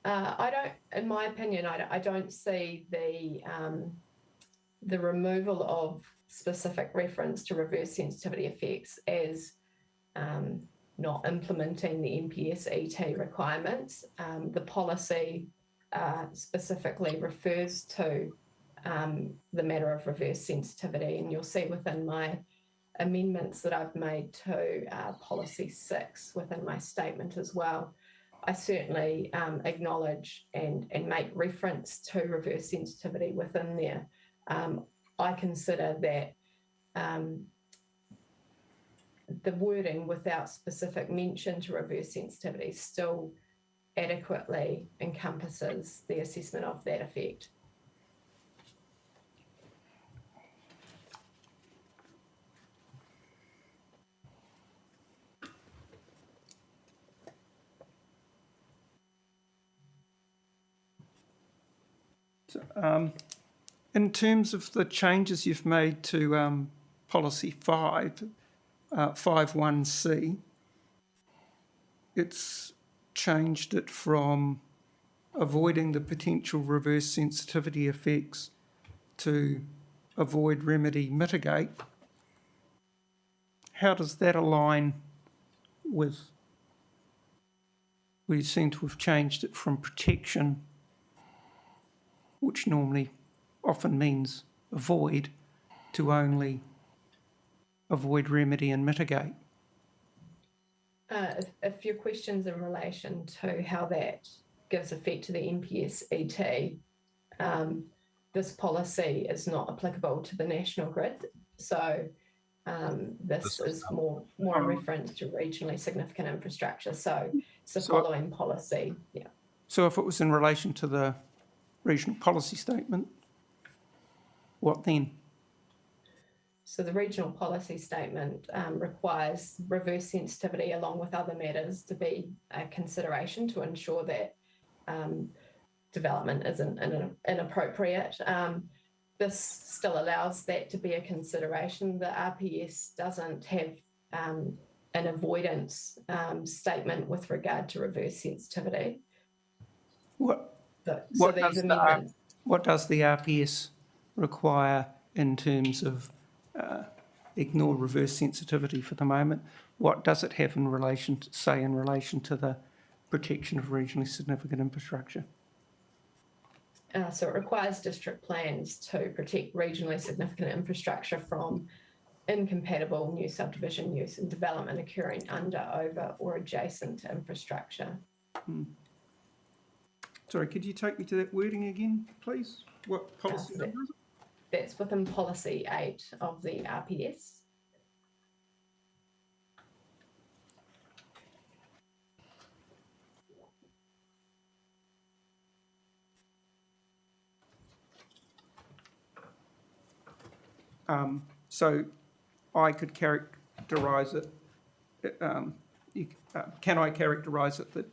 I don't, in my opinion, I don't see the removal of specific reference to reverse sensitivity effects as not implementing the NPSET requirements. The policy specifically refers to the matter of reverse sensitivity, and you'll see within my amendments that I've made to policy 6 within my statement as well. I certainly acknowledge and make reference to reverse sensitivity within there. I consider that the wording without specific mention to reverse sensitivity still adequately encompasses the assessment of that effect. In terms of the changes you've made to policy 5, 51C, it's changed it from avoiding the potential reverse sensitivity effects to avoid, remedy, mitigate. How does that align with, we seem to have changed it from protection, which normally often means avoid, to only avoid, remedy and mitigate? If your question's in relation to how that gives effect to the NPSET, this policy is not applicable to the national grid. So this is more a reference to regionally significant infrastructure. So it's the following policy. Yeah. So if it was in relation to the regional policy statement, what then? So the regional policy statement requires reverse sensitivity along with other matters to be a consideration to ensure that development isn't inappropriate. This still allows that to be a consideration. The RPS doesn't have an avoidance statement with regard to reverse sensitivity. What does the RPS require in terms of ignore reverse sensitivity for the moment? What does it have in relation to the protection of regionally significant infrastructure? So it requires district plans to protect regionally significant infrastructure from incompatible new subdivision use and development occurring under, over or adjacent to infrastructure. Sorry, could you take me to that wording again, please? What policy number is it? That's within policy 8 of the RPS. So I could characterise it, can I characterise it that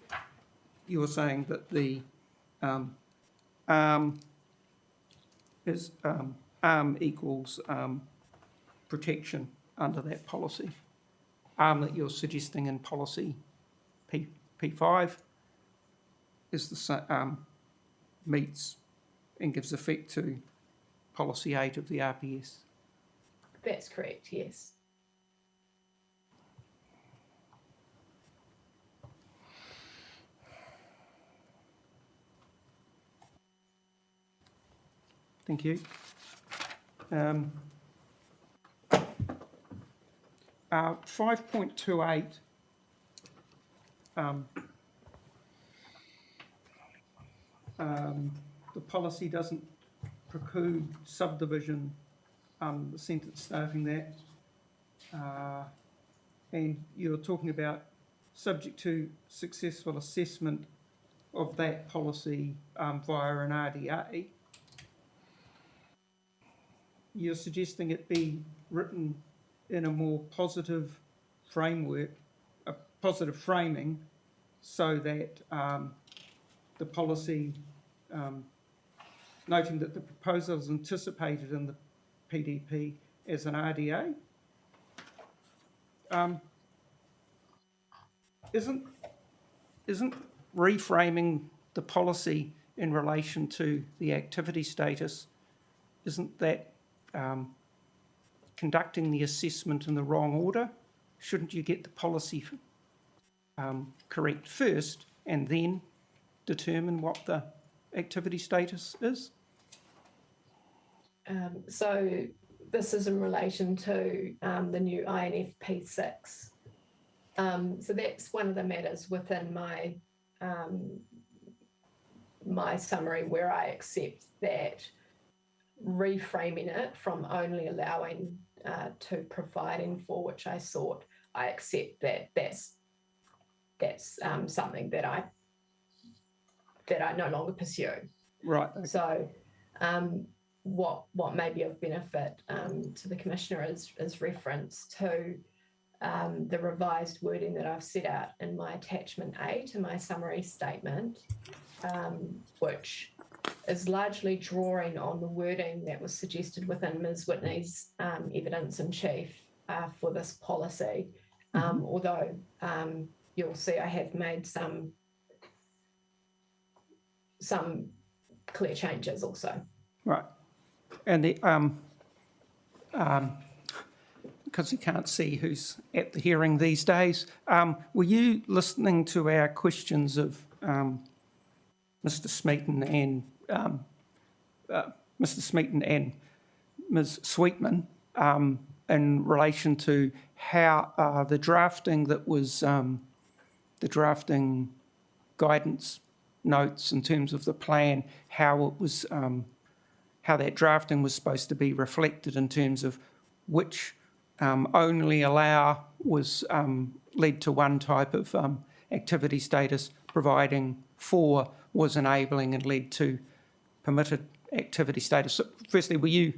you're saying that the ARM equals protection under that policy. That you're suggesting in policy P5 is the meets and gives effect to policy 8 of the RPS. That's correct, yes. Thank you. 5.28, the policy doesn't preclude subdivision, the sentence starting that. And you're talking about subject to successful assessment of that policy via an RDA. You're suggesting it be written in a more positive framework, a positive framing, so that the policy, noting that the proposal is anticipated in the PDP as an RDA. Isn't reframing the policy in relation to the activity status, isn't that conducting the assessment in the wrong order? Shouldn't you get the policy correct first and then determine what the activity status is? So this is in relation to the new INF P6. So that's one of the matters within my my summary where I accept that reframing it from only allowing to providing for, which I sought, I accept that that's something that I no longer pursue. Right. Okay. So what may be of benefit to the Commissioner is reference to the revised wording that I've set out in my attachment A to my summary statement, which is largely drawing on the wording that was suggested within Ms. Whitney's evidence in chief for this policy. Although you'll see I have made some clear changes also. Right. And the because you can't see who's at the hearing these days, were you listening to our questions of Mr. Smeaton and Ms. Sweetman in relation to how the drafting that was the drafting guidance notes in terms of the plan, how it was how that drafting was supposed to be reflected in terms of which only allow was led to one type of activity status, providing 4 was enabling and led to permitted activity status. So firstly, were you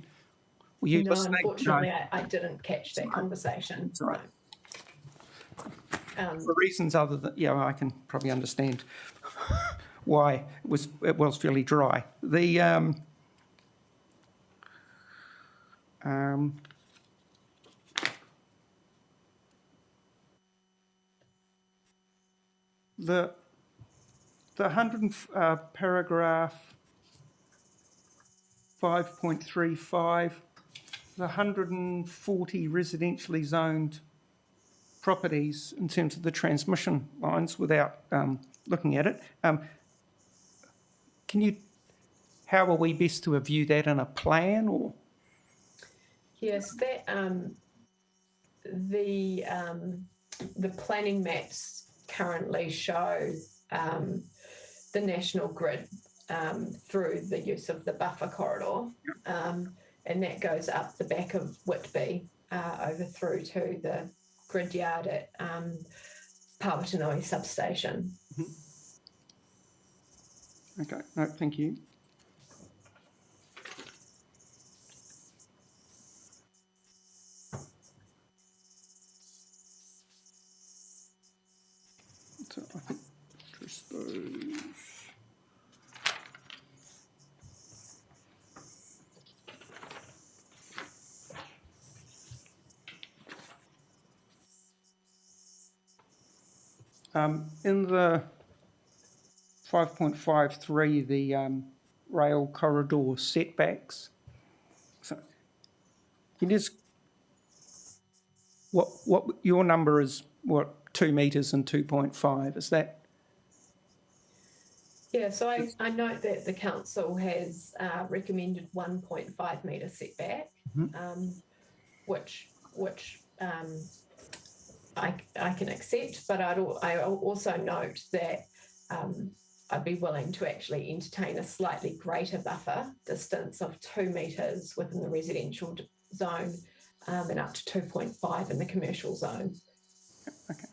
No, listening? unfortunately, no. I didn't catch that conversation. That's all right. No. For reasons other than, I can probably understand why it was fairly dry. The 100 paragraph 5.35, the 140 residentially zoned properties in terms of the transmission lines without looking at it. How are we best to view that in a plan or? Yes, that the planning maps currently show the national grid through the use of the buffer corridor, and that goes up the back of Whitby over through to the grid yard at Pawatanui substation. Okay, no, thank you. So I think just those. In the 5.53, the rail corridor setbacks, so you just, what your number is, what, 2 metres and 2.5, is that? Yeah, so I note that the council has recommended 1.5 metre setback, which I can accept, but I also note that I'd be willing to actually entertain a slightly greater buffer distance of 2 metres within the residential zone and up to 2.5 in the commercial zone. Okay.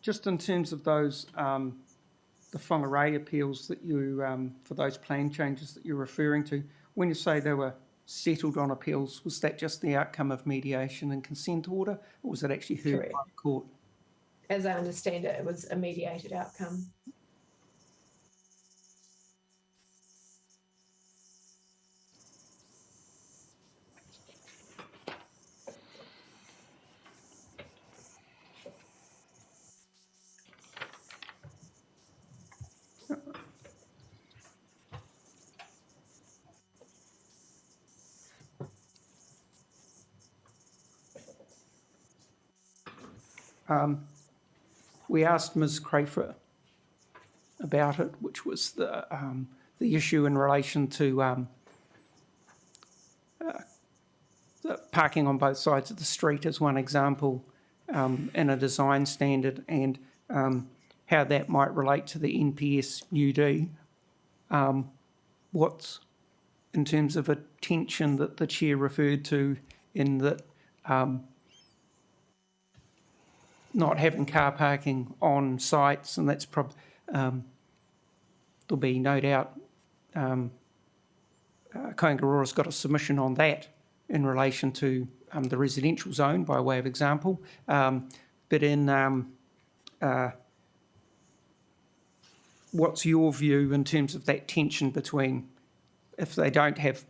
Just in terms of those, the Whangarei appeals that you, for those plan changes that you're referring to, when you say they were settled on appeals, was that just the outcome of mediation and consent order, or was it actually heard Correct. by the court? As I understand it, it was a mediated outcome. We asked Ms. Crafer about it, which was the issue in relation to the parking on both sides of the street as one example in a design standard, and how that might relate to the NPS UD. What's, in terms of a tension that the chair referred to, in that not having car parking on sites, and that's probably, there'll be no doubt Kaingaroa's got a submission on that in relation to the residential zone, by way of example. But in what's your view in terms of that tension between, if they don't have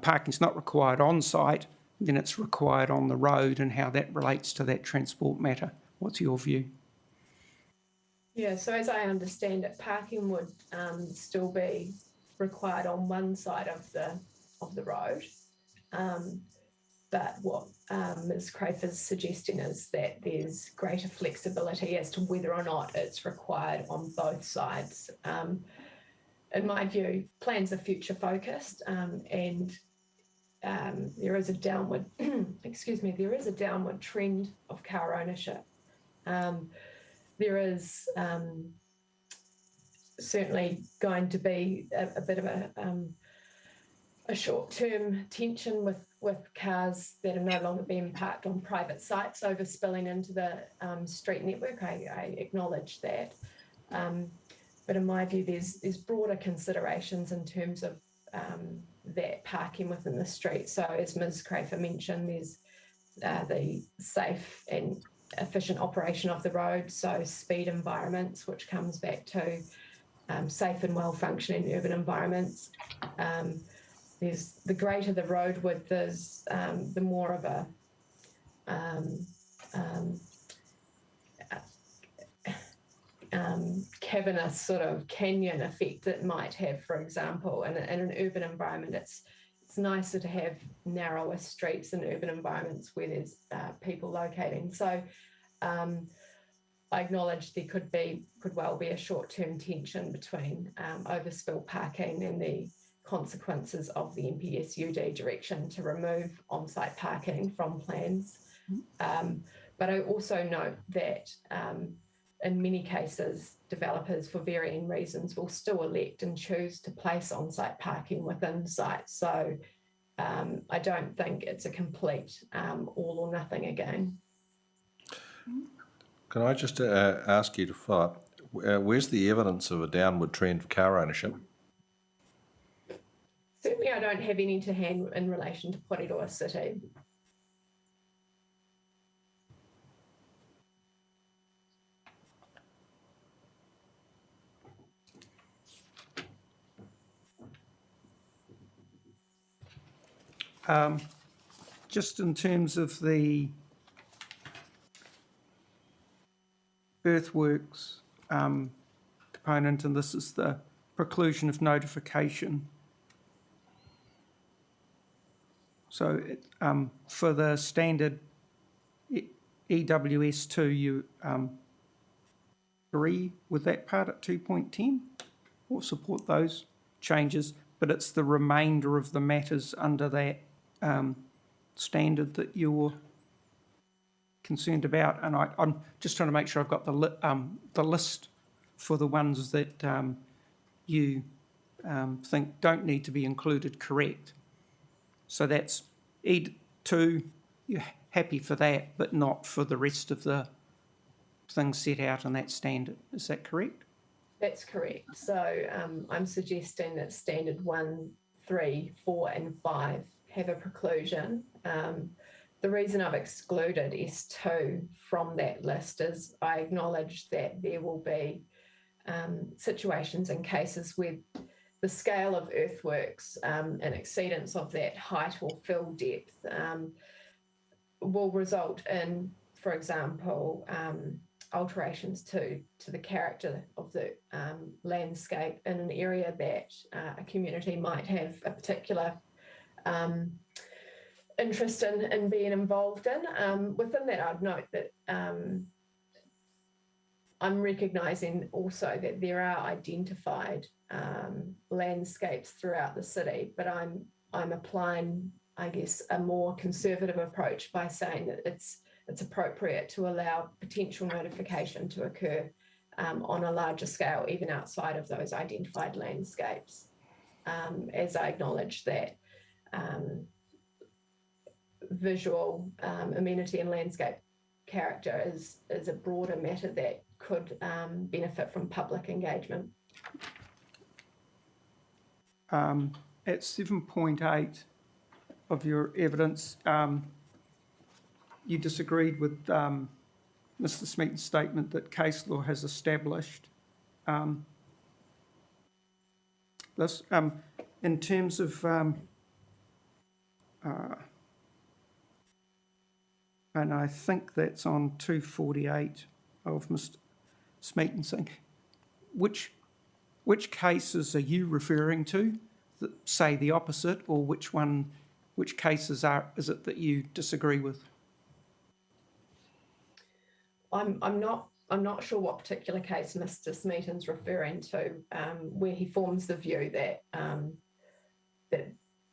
parking's not required on site, then it's required on the road, and how that relates to that transport matter? What's your view? Yeah, so as I understand it, parking would still be required on one side of the road. But what Ms. Crafer's suggesting is that there's greater flexibility as to whether or not it's required on both sides. In my view, plans are future focused, and there is a downward, there is a downward trend of car ownership. There is certainly going to be a bit of a short-term tension with cars that are no longer being parked on private sites overspilling into the street network. I acknowledge that. But in my view, there's broader considerations in terms of that parking within the street. So as Ms. Crafer mentioned, there's the safe and efficient operation of the road, so speed environments, which comes back to safe and well-functioning urban environments. There's the greater the road width is, the more of a cavernous sort of canyon effect it might have, for example. In an urban environment, it's nicer to have narrower streets in urban environments where there's people locating. So I acknowledge there could well be a short-term tension between overspill parking and the consequences of the NPS UD direction to remove on-site parking from plans. But I also note that in many cases, developers, for varying reasons, will still elect and choose to place on-site parking within sites. So I don't think it's a complete all or nothing again. Can I just ask you to follow up? Where's the evidence of a downward trend of car ownership? Certainly, I don't have any to hand in relation to Porirua City. Just in terms of the earthworks component, and this is the preclusion of notification. So for the standard EWS2, you agree with that part at 2.10 or support those changes, but it's the remainder of the matters under that standard that you're concerned about. And I'm just trying to make sure I've got the list for the ones that you think don't need to be included correct. So that's E2, you're happy for that, but not for the rest of the things set out in that standard. Is that correct? That's correct. So I'm suggesting that standard 1, 3, 4 and 5 have a preclusion. The reason I've excluded S2 from that list is I acknowledge that there will be situations and cases where the scale of earthworks and exceedance of that height or fill depth will result in, for example, alterations to the character of the landscape in an area that a community might have a particular interest in being involved in. Within that, I'd note that I'm recognising also that there are identified landscapes throughout the city, but I'm applying, I guess, a more conservative approach by saying that it's appropriate to allow potential notification to occur on a larger scale, even outside of those identified landscapes, as I acknowledge that visual amenity and landscape character is a broader matter that could benefit from public engagement. At 7.8 of your evidence, you disagreed with Mr. Smeaton's statement that case law has established this. In terms of, and I think that's on 248 of Mr. Smeaton saying, which cases are you referring to that say the opposite, or which cases is it that you disagree with? I'm not sure what particular case Mr. Smeaton's referring to, where he forms the view that that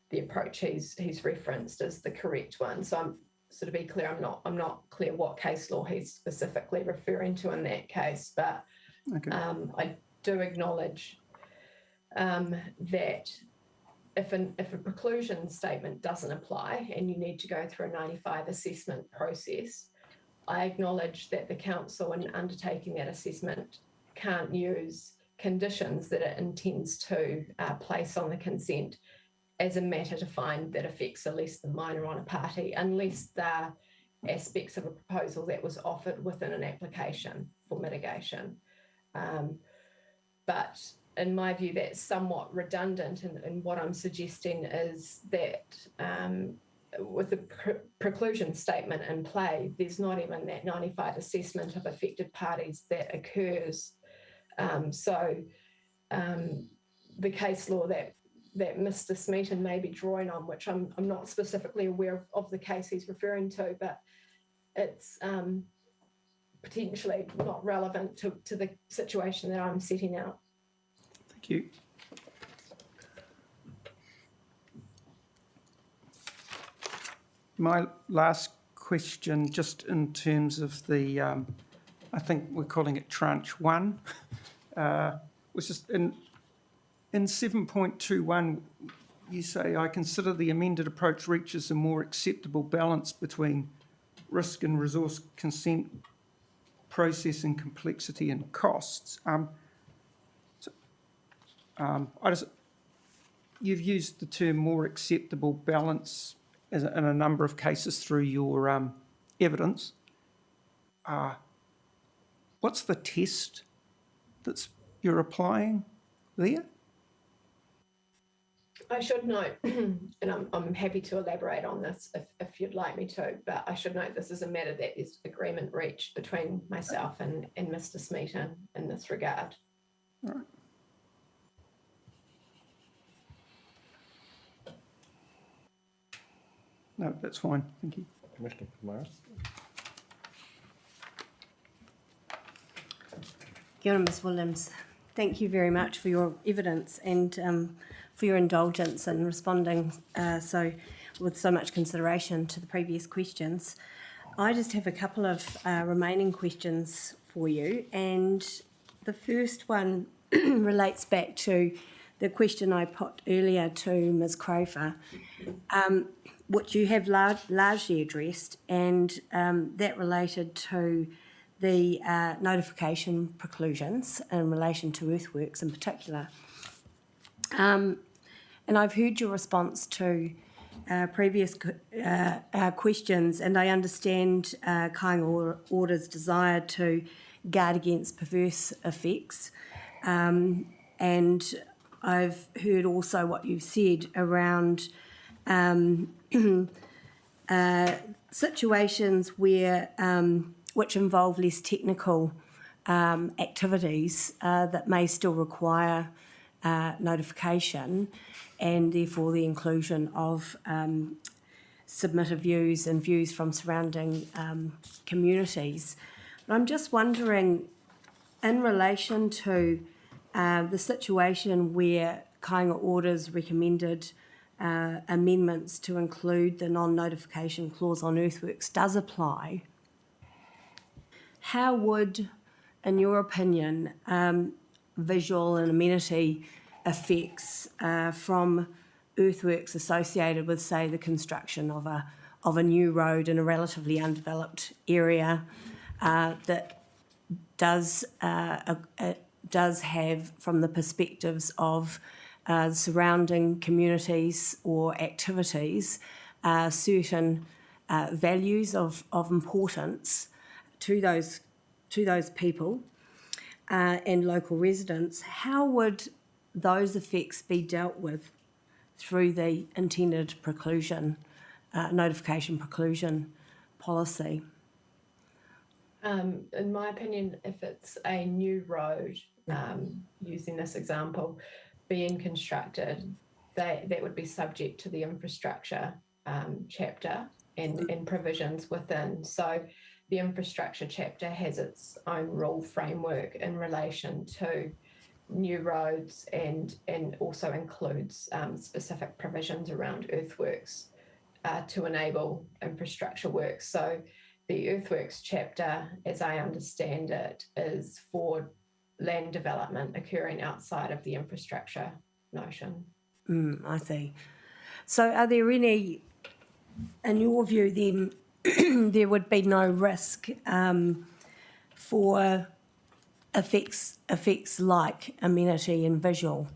the approach he's referenced is the correct one. So to be clear, I'm not clear what case law he's specifically referring to in that case, but Okay. I do acknowledge that if a preclusion statement doesn't apply and you need to go through a 95 assessment process, I acknowledge that the council, in undertaking that assessment, can't use conditions that it intends to place on the consent as a matter to find that affects a less than minor on a party, unless there are aspects of a proposal that was offered within an application for mitigation. But in my view, that's somewhat redundant, and what I'm suggesting is that with the preclusion statement in play, there's not even that 95 assessment of affected parties that occurs. So the case law that Mr. Smeaton may be drawing on, which I'm not specifically aware of the case he's referring to, but it's potentially not relevant to the situation that I'm setting out. Thank you. My last question, just in terms of the, I think we're calling it tranche 1, was just in 7.21, you say, I consider the amended approach reaches a more acceptable balance between risk and resource consent, processing complexity and costs. You've used the term more acceptable balance in a number of cases through your evidence. What's the test that you're applying there? I should note, and I'm happy to elaborate on this if you'd like me to, but I should note this is a matter that is agreement reached between myself and Mr. Smeaton in this regard. All right. No, that's fine. Thank you. Commissioner Morris. Kia ora, Ms Williams. Thank you very much for your evidence and for your indulgence in responding with so much consideration to the previous questions. I just have a couple of remaining questions for you, and the first one relates back to the question I put earlier to Ms Crofer, which you have largely addressed, and that related to the notification preclusions in relation to earthworks in particular. And I've heard your response to previous questions, and I understand Kāinga Order's desire to guard against perverse effects. And I've heard also what you've said around situations where which involve less technical activities that may still require notification, and therefore the inclusion of submitted views and views from surrounding communities. But I'm just wondering, in relation to the situation where Kāinga Orders recommended amendments to include the non-notification clause on earthworks does apply, how would, in your opinion, visual and amenity effects from earthworks associated with, say, the construction of a new road in a relatively undeveloped area that does have, from the perspectives of surrounding communities or activities, certain values of importance to those people and local residents, how would those effects be dealt with through the intended preclusion, notification preclusion policy? In my opinion, if it's a new road, using this example, being constructed, that would be subject to the infrastructure chapter and provisions within. So the infrastructure chapter has its own rule framework in relation to new roads and also includes specific provisions around earthworks to enable infrastructure work. So the earthworks chapter, as I understand it, is for land development occurring outside of the infrastructure notion. I see. So are there any, in your view then, there would be no risk for effects like amenity and visual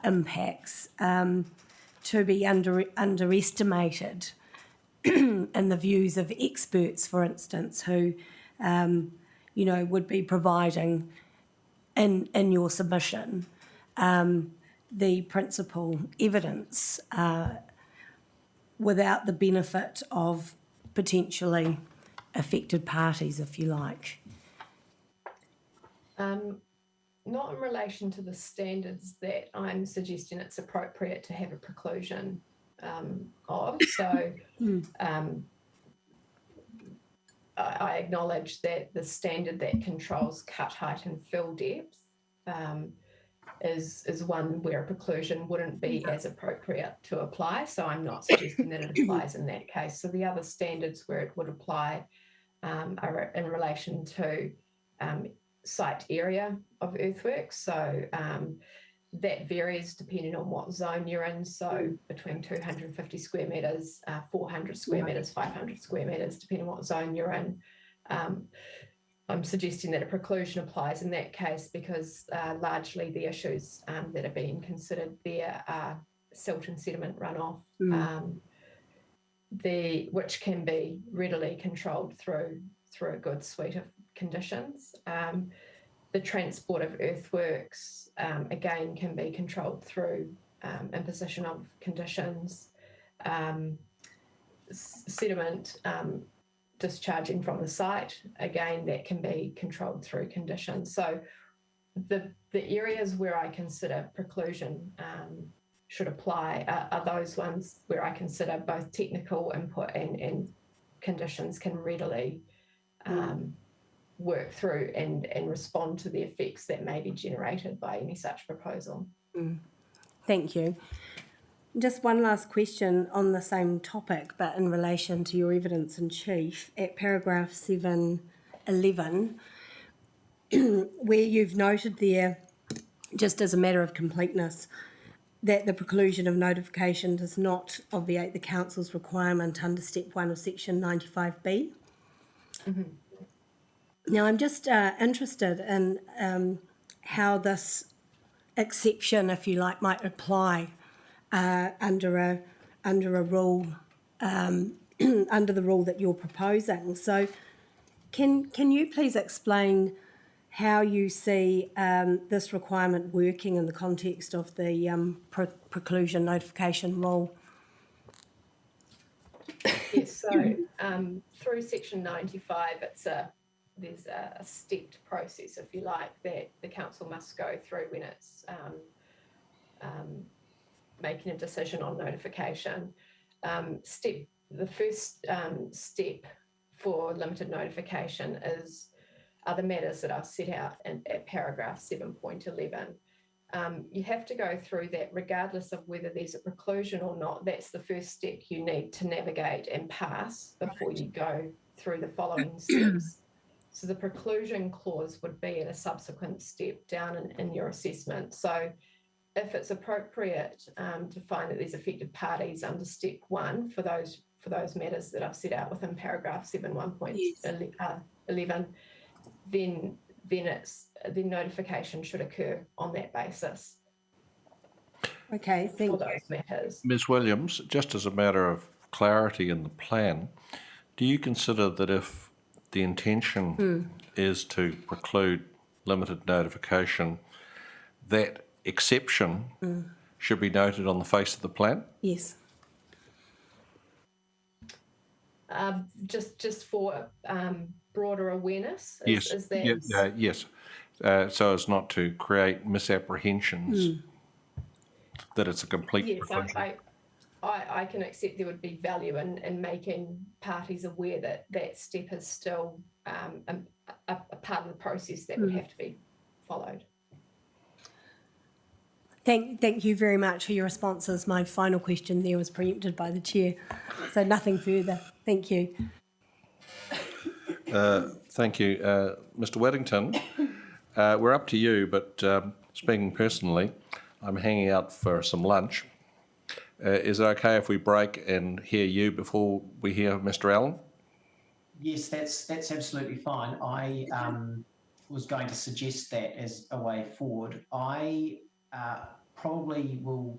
impacts to be underestimated in the views of experts, for instance, who would be providing in your submission the principal evidence without the benefit of potentially affected parties, if you like? Not in relation to the standards that I'm suggesting it's appropriate to have a preclusion of. So I acknowledge that the standard that controls cut height and fill depth is one where a preclusion wouldn't be as appropriate to apply. So I'm not suggesting that it applies in that case. So the other standards where it would apply are in relation to site area of earthworks. So that varies depending on what zone you're in. So between 250 square metres, 400 square metres, 500 square metres, depending on what zone you're in. I'm suggesting that a preclusion applies in that case because largely the issues that are being considered there are silt and sediment runoff, which can be readily controlled through a good suite of conditions. The transport of earthworks, again, can be controlled through imposition of conditions, sediment discharging from the site, again, that can be controlled through conditions. So the areas where I consider preclusion should apply are those ones where I consider both technical input and conditions can readily work through and respond to the effects that may be generated by any such proposal. Thank you. Just one last question on the same topic, but in relation to your evidence in chief, at paragraph 711, where you've noted there, just as a matter of completeness, that the preclusion of notification does not obviate the council's requirement under step 1 of section 95B. Now, I'm just interested in how this exception, if you like, might apply under a rule, under the rule that you're proposing. So can you please explain how you see this requirement working in the context of the preclusion notification rule? Yes, so through section 95, there's a stepped process, if you like, that the council must go through when it's making a decision on notification. The first step for limited notification are the matters that I've set out at paragraph 7.11. You have to go through that regardless of whether there's a preclusion or not. That's the first step you need to navigate and pass before you go through the following steps. So the preclusion clause would be at a subsequent step down in your assessment. So if it's appropriate to find that there's affected parties under step 1 for those matters that I've set out within paragraph 7.1.11, then notification should occur on that basis. Okay, thank you. For those matters. Ms. Williams, just as a matter of clarity in the plan, do you consider that if the intention is to preclude limited notification, that exception should be noted on the face of the plan? Yes. Just for broader awareness? Yes. Is that... Yes. So as not to create misapprehensions that it's a complete preclusion. I can accept there would be value in making parties aware that step is still a part of the process that would have to be followed. Thank you very much for your responses. My final question there was preempted by the chair, so nothing further. Thank you. Thank you. Mr. Weddington, we're up to you, but speaking personally, I'm hanging out for some lunch. Is it okay if we break and hear you before we hear Mr. Allen? Yes, that's absolutely fine. I was going to suggest that as a way forward. I probably will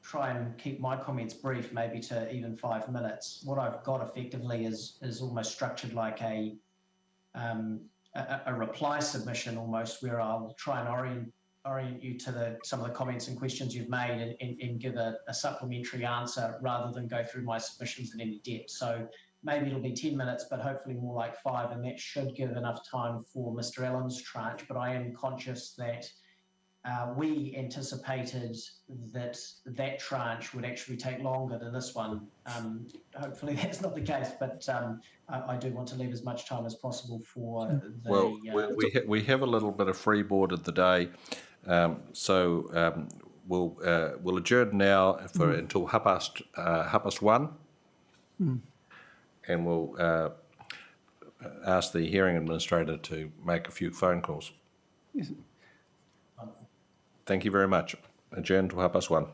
try and keep my comments brief, maybe to even 5 minutes. What I've got effectively is almost structured like a reply submission almost, where I'll try and orient you to some of the comments and questions you've made and give a supplementary answer rather than go through my submissions in any depth. So maybe it'll be 10 minutes, but hopefully more like 5, and that should give enough time for Mr. Allen's tranche. But I am conscious that we anticipated that tranche would actually take longer than this one. Hopefully that's not the case, but I do want to leave as much time as possible for the... Well, we have a little bit of freeboard of the day, so we'll adjourn now until 1:30, and we'll ask the hearing administrator to make a few phone calls. Yes. Thank you very much. Adjourn to 1:30.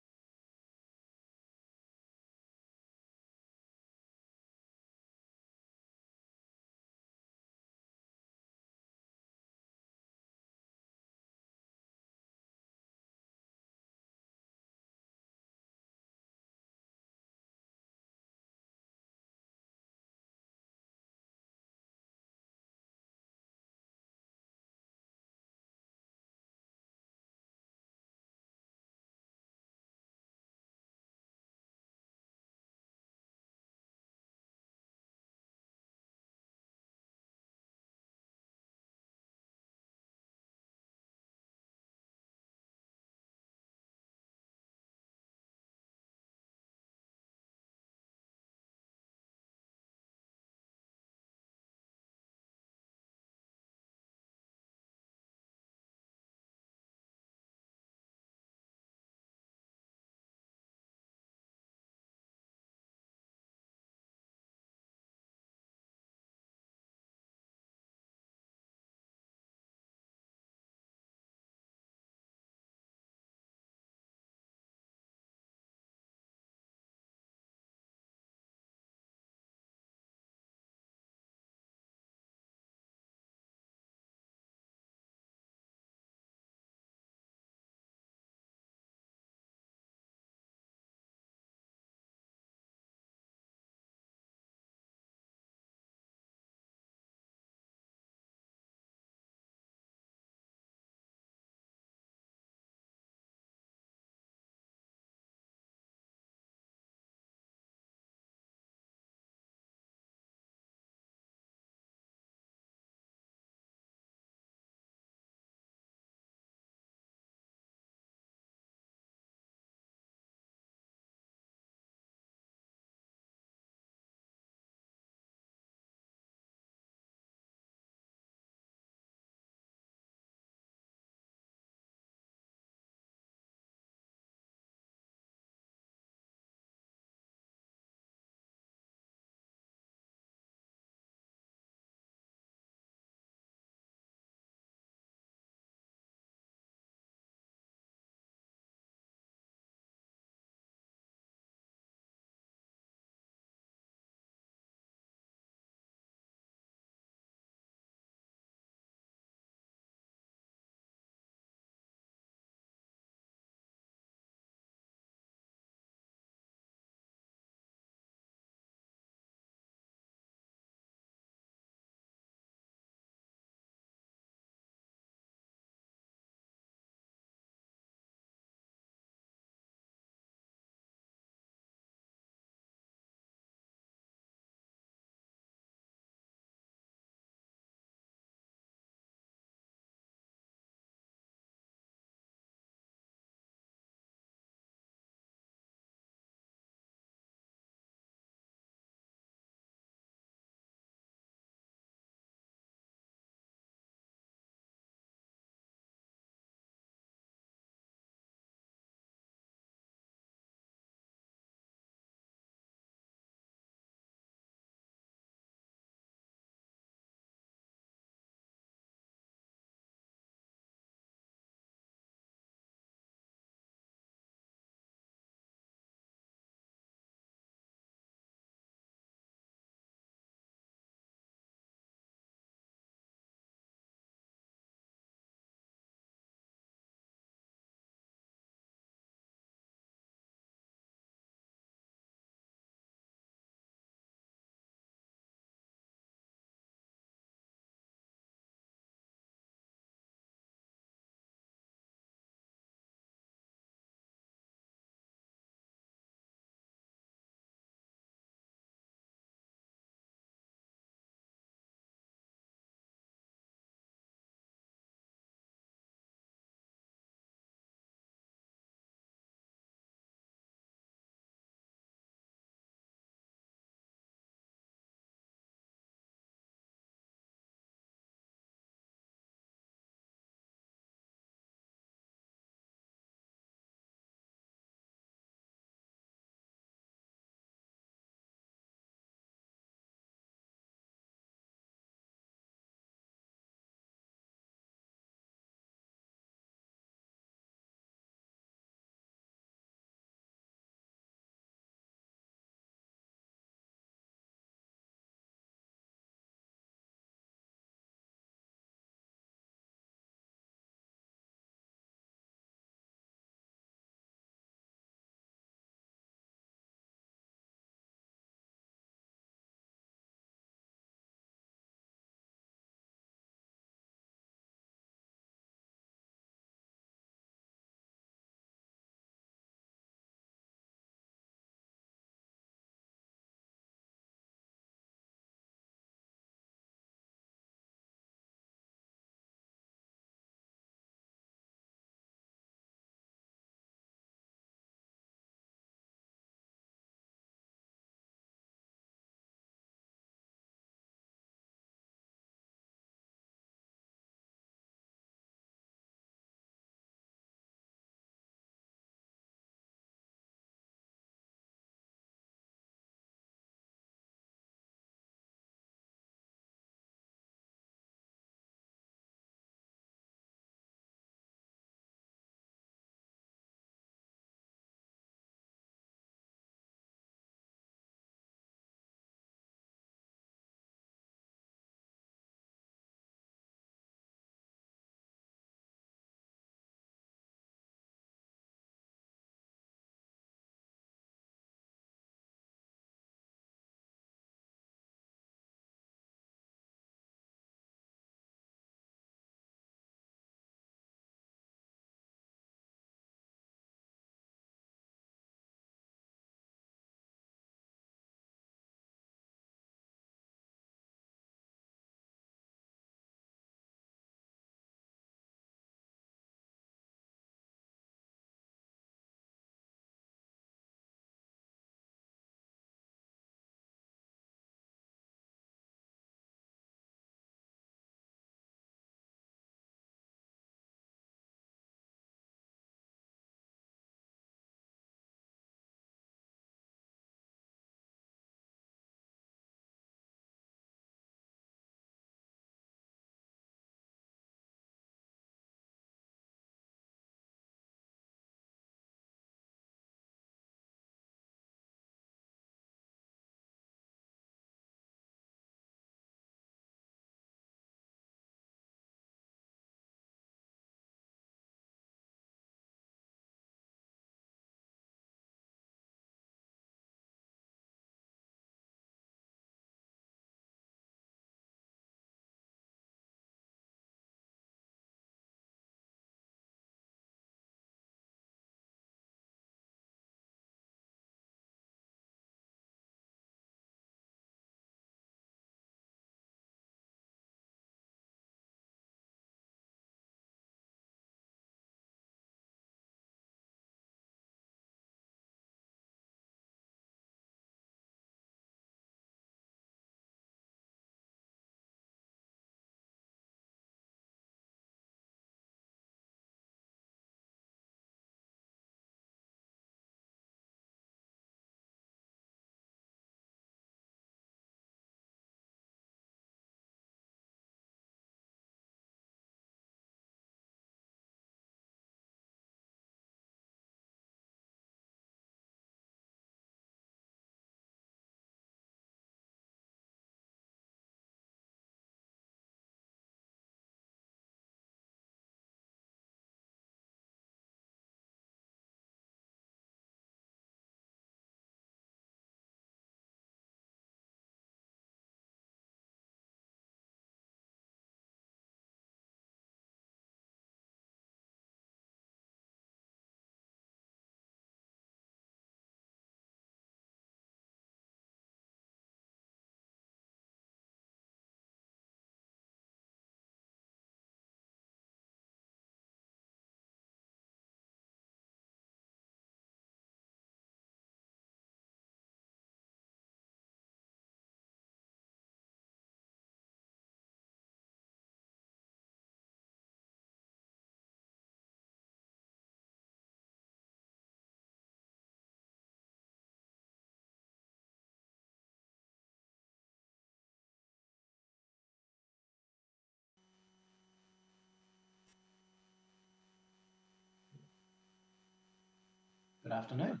Good afternoon.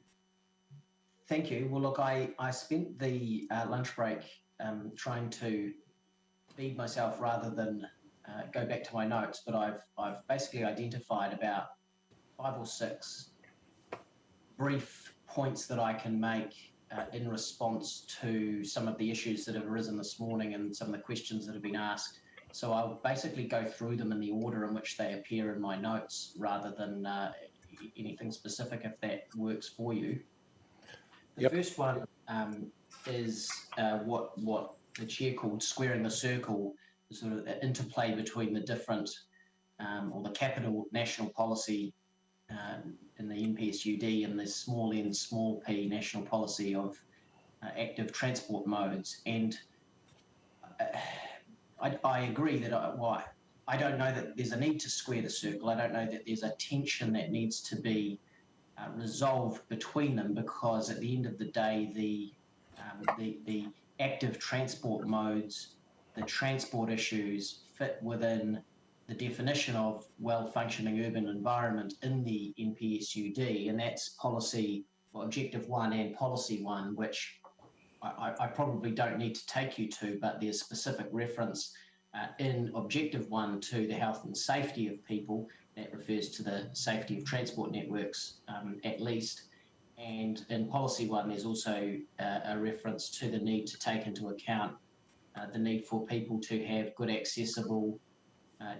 Thank you. Well, look, I spent the lunch break trying to feed myself rather than go back to my notes, but I've basically identified about 5 or 6 brief points that I can make in response to some of the issues that have arisen this morning and some of the questions that have been asked. So I'll basically go through them in the order in which they appear in my notes rather than anything specific, if that works for you. The first one is what the chair called squaring the circle, the sort of interplay between the different or the capital national policy in the NPSUD and the small n, small p national policy of active transport modes. And I agree that I don't know that there's a need to square the circle. I don't know that there's a tension that needs to be resolved between them, because at the end of the day, the active transport modes, the transport issues fit within the definition of well-functioning urban environment in the NPSUD, and that's policy, well, Objective 1 and Policy 1, which I probably don't need to take you to, but there's specific reference in Objective 1 to the health and safety of people. That refers to the safety of transport networks at least. And in Policy 1, there's also a reference to the need to take into account the need for people to have good accessible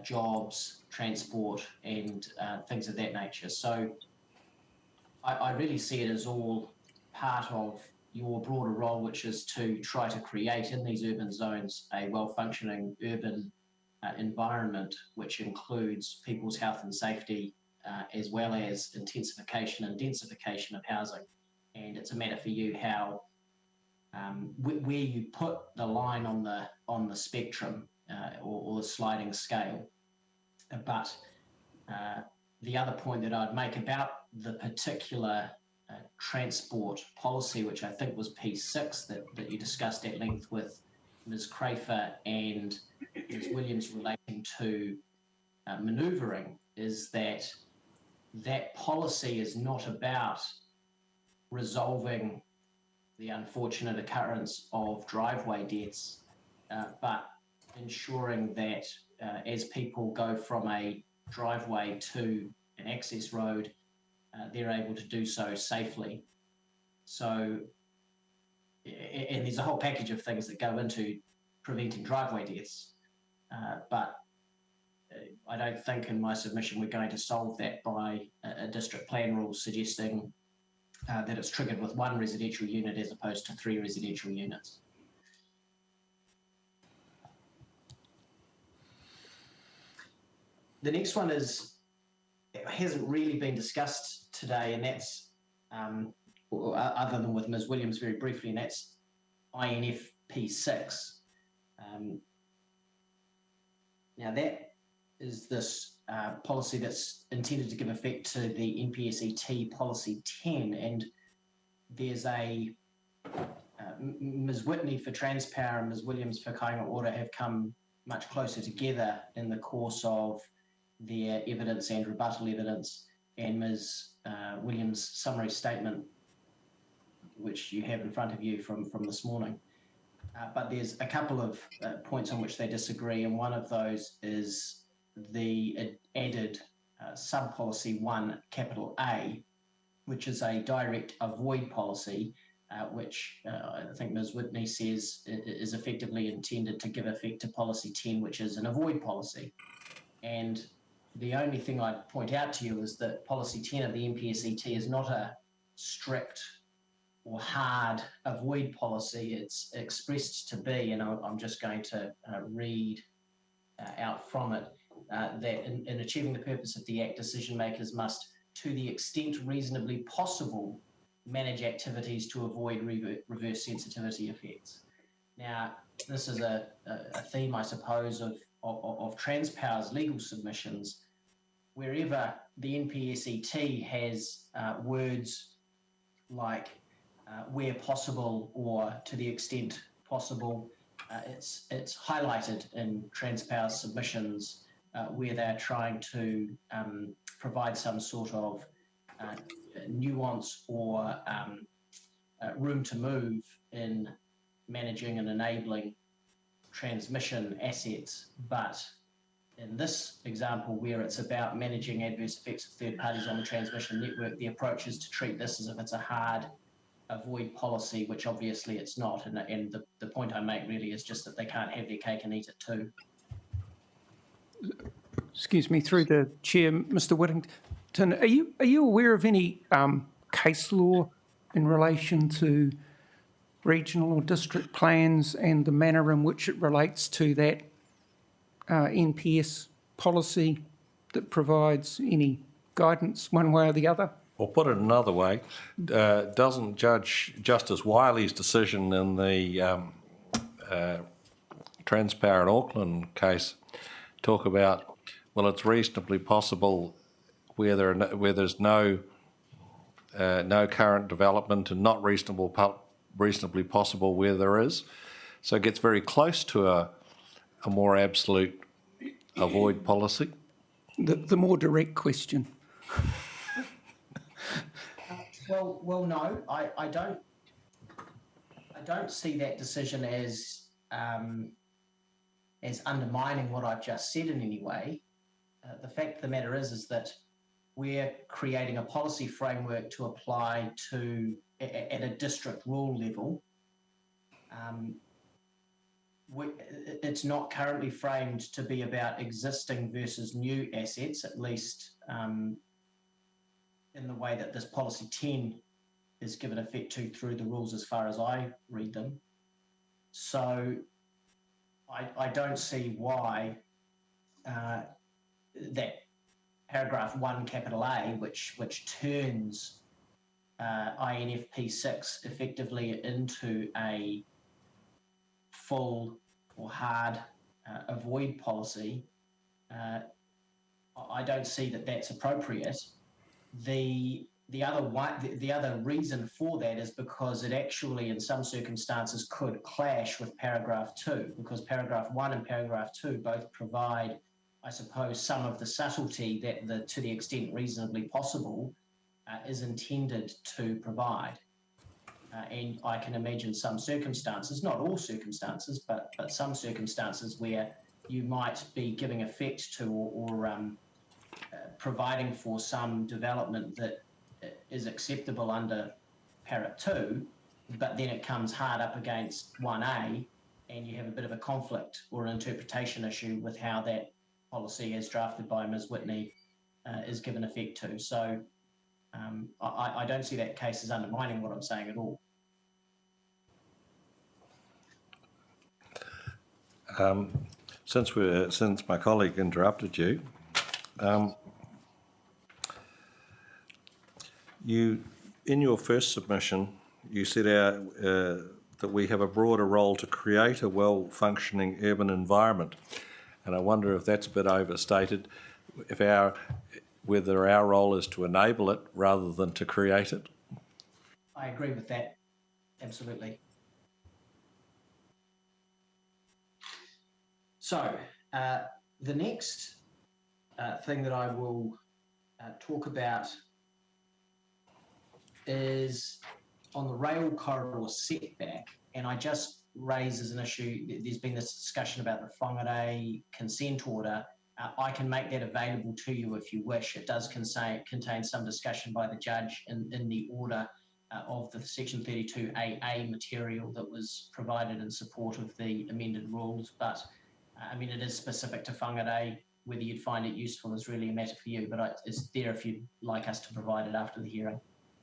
jobs, transport, and things of that nature. So I really see it as all part of your broader role, which is to try to create in these urban zones a well-functioning urban environment, which includes people's health and safety, as well as intensification and densification of housing. And it's a matter for you how where you put the line on the spectrum or the sliding scale. But the other point that I'd make about the particular transport policy, which I think was P6 that you discussed at length with Ms. Crafer and Ms. Williams relating to manoeuvring, is that policy is not about resolving the unfortunate occurrence of driveway deaths, but ensuring that as people go from a driveway to an access road, they're able to do so safely. So, and there's a whole package of things that go into preventing driveway deaths, but I don't think in my submission we're going to solve that by a district plan rule suggesting that it's triggered with 1 residential unit as opposed to 3 residential units. The next one it hasn't really been discussed today, and that's, other than with Ms. Williams very briefly, and that's INFP6. Now that is this policy that's intended to give effect to the NPSET Policy 10, and there's Ms. Whitney for Transpower and Ms. Williams for Kainga Ora have come much closer together in the course of their evidence and rebuttal evidence, and Ms. Williams' summary statement, which you have in front of you from this morning. But there's a couple of points on which they disagree, and one of those is the added sub-policy 1, capital A, which is a direct avoid policy, which I think Ms. Whitney says is effectively intended to give effect to Policy 10, which is an avoid policy. And the only thing I'd point out to you is that Policy 10 of the NPSET is not a strict or hard avoid policy. It's expressed to be, and I'm just going to read out from it, that in achieving the purpose of the Act, decision makers must, to the extent reasonably possible, manage activities to avoid reverse sensitivity effects. Now, this is a theme, I suppose, of Transpower's legal submissions. Wherever the NPSET has words like where possible or to the extent possible, it's highlighted in Transpower's submissions where they're trying to provide some sort of nuance or room to move in managing and enabling transmission assets, but in this example where it's about managing adverse effects of third parties on the transmission network, the approach is to treat this as if it's a hard avoid policy, which obviously it's not. And the point I make really is just that they can't have their cake and eat it too. Excuse me, through the chair, Mr. Whittington, are you aware of any case law in relation to regional or district plans and the manner in which it relates to that NPS policy that provides any guidance one way or the other? Or put it another way, doesn't Judge Justice Wiley's decision in the Transparent Auckland case talk about, well, it's reasonably possible where there's no current development and not reasonably possible where there is. So it gets very close to a more absolute avoid policy. The more direct question. Well, no, I don't see that decision as undermining what I've just said in any way. The fact of the matter is that we're creating a policy framework to apply to at a district rule level. It's not currently framed to be about existing versus new assets, at least in the way that this policy 10 is given effect to through the rules as far as I read them. So I don't see why that paragraph 1 capital A, which turns INFP 6 effectively into a full or hard avoid policy, I don't see that that's appropriate. The other reason for that is because it actually, in some circumstances, could clash with paragraph 2, because paragraph 1 and paragraph 2 both provide, I suppose, some of the subtlety that to the extent reasonably possible is intended to provide. And I can imagine some circumstances, not all circumstances, but some circumstances where you might be giving effect to or providing for some development that is acceptable under Parrot 2, but then it comes hard up against 1A and you have a bit of a conflict or an interpretation issue with how that policy as drafted by Ms. Whitney is given effect to. So I don't see that case as undermining what I'm saying at all. Since my colleague interrupted you, in your first submission, you set out that we have a broader role to create a well-functioning urban environment, and I wonder if that's a bit overstated. Whether our role is to enable it rather than to create it. I agree with that, absolutely. So the next thing that I will talk about is on the rail corridor setback, and I just raise as an issue, there's been this discussion about the whangarei consent order. I can make that available to you if you wish. It does contain some discussion by the judge in the order of the Section 32AA material that was provided in support of the amended rules. But I mean, it is specific to whangarei. Whether you'd find it useful is really a matter for you, but it's there if you'd like us to provide it after the hearing.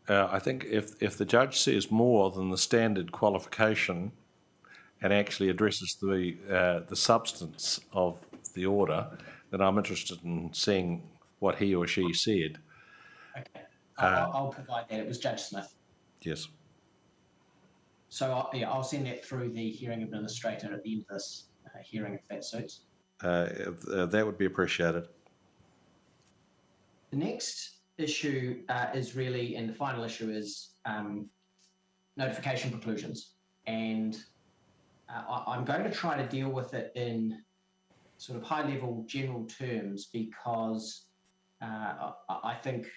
I think if the judge says more than the standard qualification and actually addresses the substance of the order, then I'm interested in seeing what he or she said. Okay, I'll provide that. It was Judge Smith. Yes. So I'll send that through the hearing administrator at the end of this hearing, if that suits. That would be appreciated. The next issue is really, and the final issue is notification preclusions. And I'm going to try to deal with it in sort of high-level general terms because I think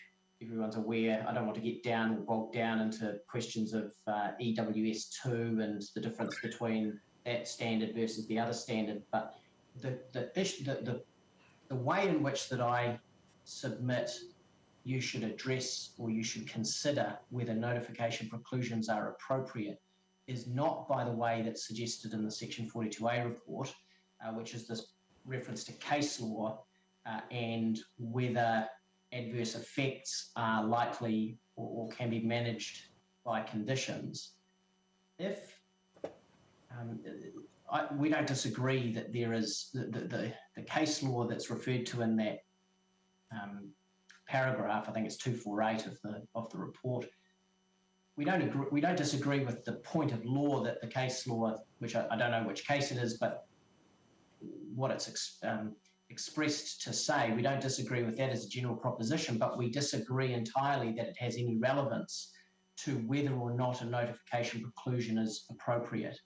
everyone's aware, I don't want to get bogged down into questions of EWS2 and the difference between that standard versus the other standard, but the way in which that I submit you should address or you should consider whether notification preclusions are appropriate is not by the way that's suggested in the Section 42A report, which is this reference to case law and whether adverse effects are likely or can be managed by conditions. If we don't disagree that there is the case law that's referred to in that paragraph, I think it's 248 of the report. We don't disagree with the point of law that the case law, which I don't know which case it is, but what it's expressed to say, we don't disagree with that as a general proposition, but we disagree entirely that it has any relevance to whether or not a notification preclusion is appropriate.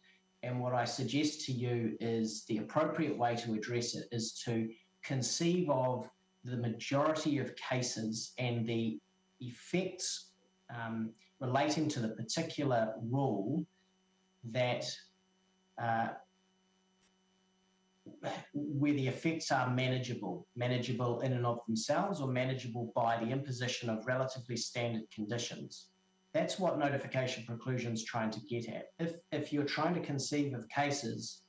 And what I suggest to you is the appropriate way to address it is to conceive of the majority of cases and the effects relating to the particular rule that where the effects are manageable in and of themselves or manageable by the imposition of relatively standard conditions. That's what notification preclusion is trying to get at. If you're trying to conceive of cases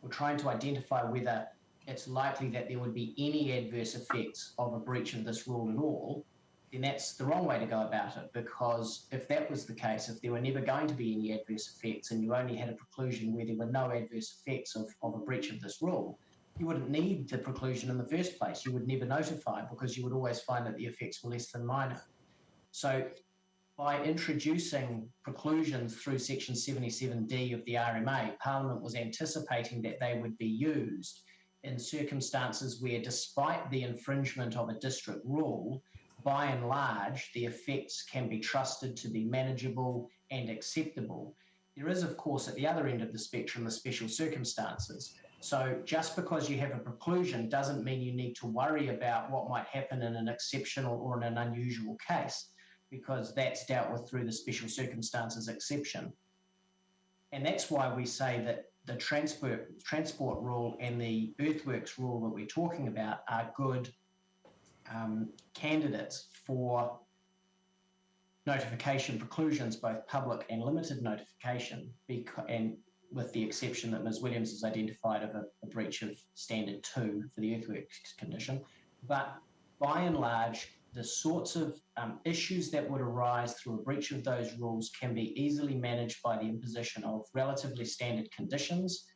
or trying to identify whether it's likely that there would be any adverse effects of a breach of this rule at all, then that's the wrong way to go about it, because if that was the case, if there were never going to be any adverse effects and you only had a preclusion where there were no adverse effects of a breach of this rule, you wouldn't need the preclusion in the first place. You would never notify because you would always find that the effects were less than minor. So by introducing preclusions through Section 77D of the RMA, Parliament was anticipating that they would be used in circumstances where, despite the infringement of a district rule, by and large, the effects can be trusted to be manageable and acceptable. There is, of course, at the other end of the spectrum, the special circumstances. So just because you have a preclusion doesn't mean you need to worry about what might happen in an exceptional or in an unusual case, because that's dealt with through the special circumstances exception. And that's why we say that the transport rule and the earthworks rule that we're talking about are good candidates for notification preclusions, both public and limited notification, and with the exception that Ms. Williams has identified of a breach of standard 2 for the earthworks condition. But by and large, the sorts of issues that would arise through a breach of those rules can be easily managed by the imposition of relatively standard conditions.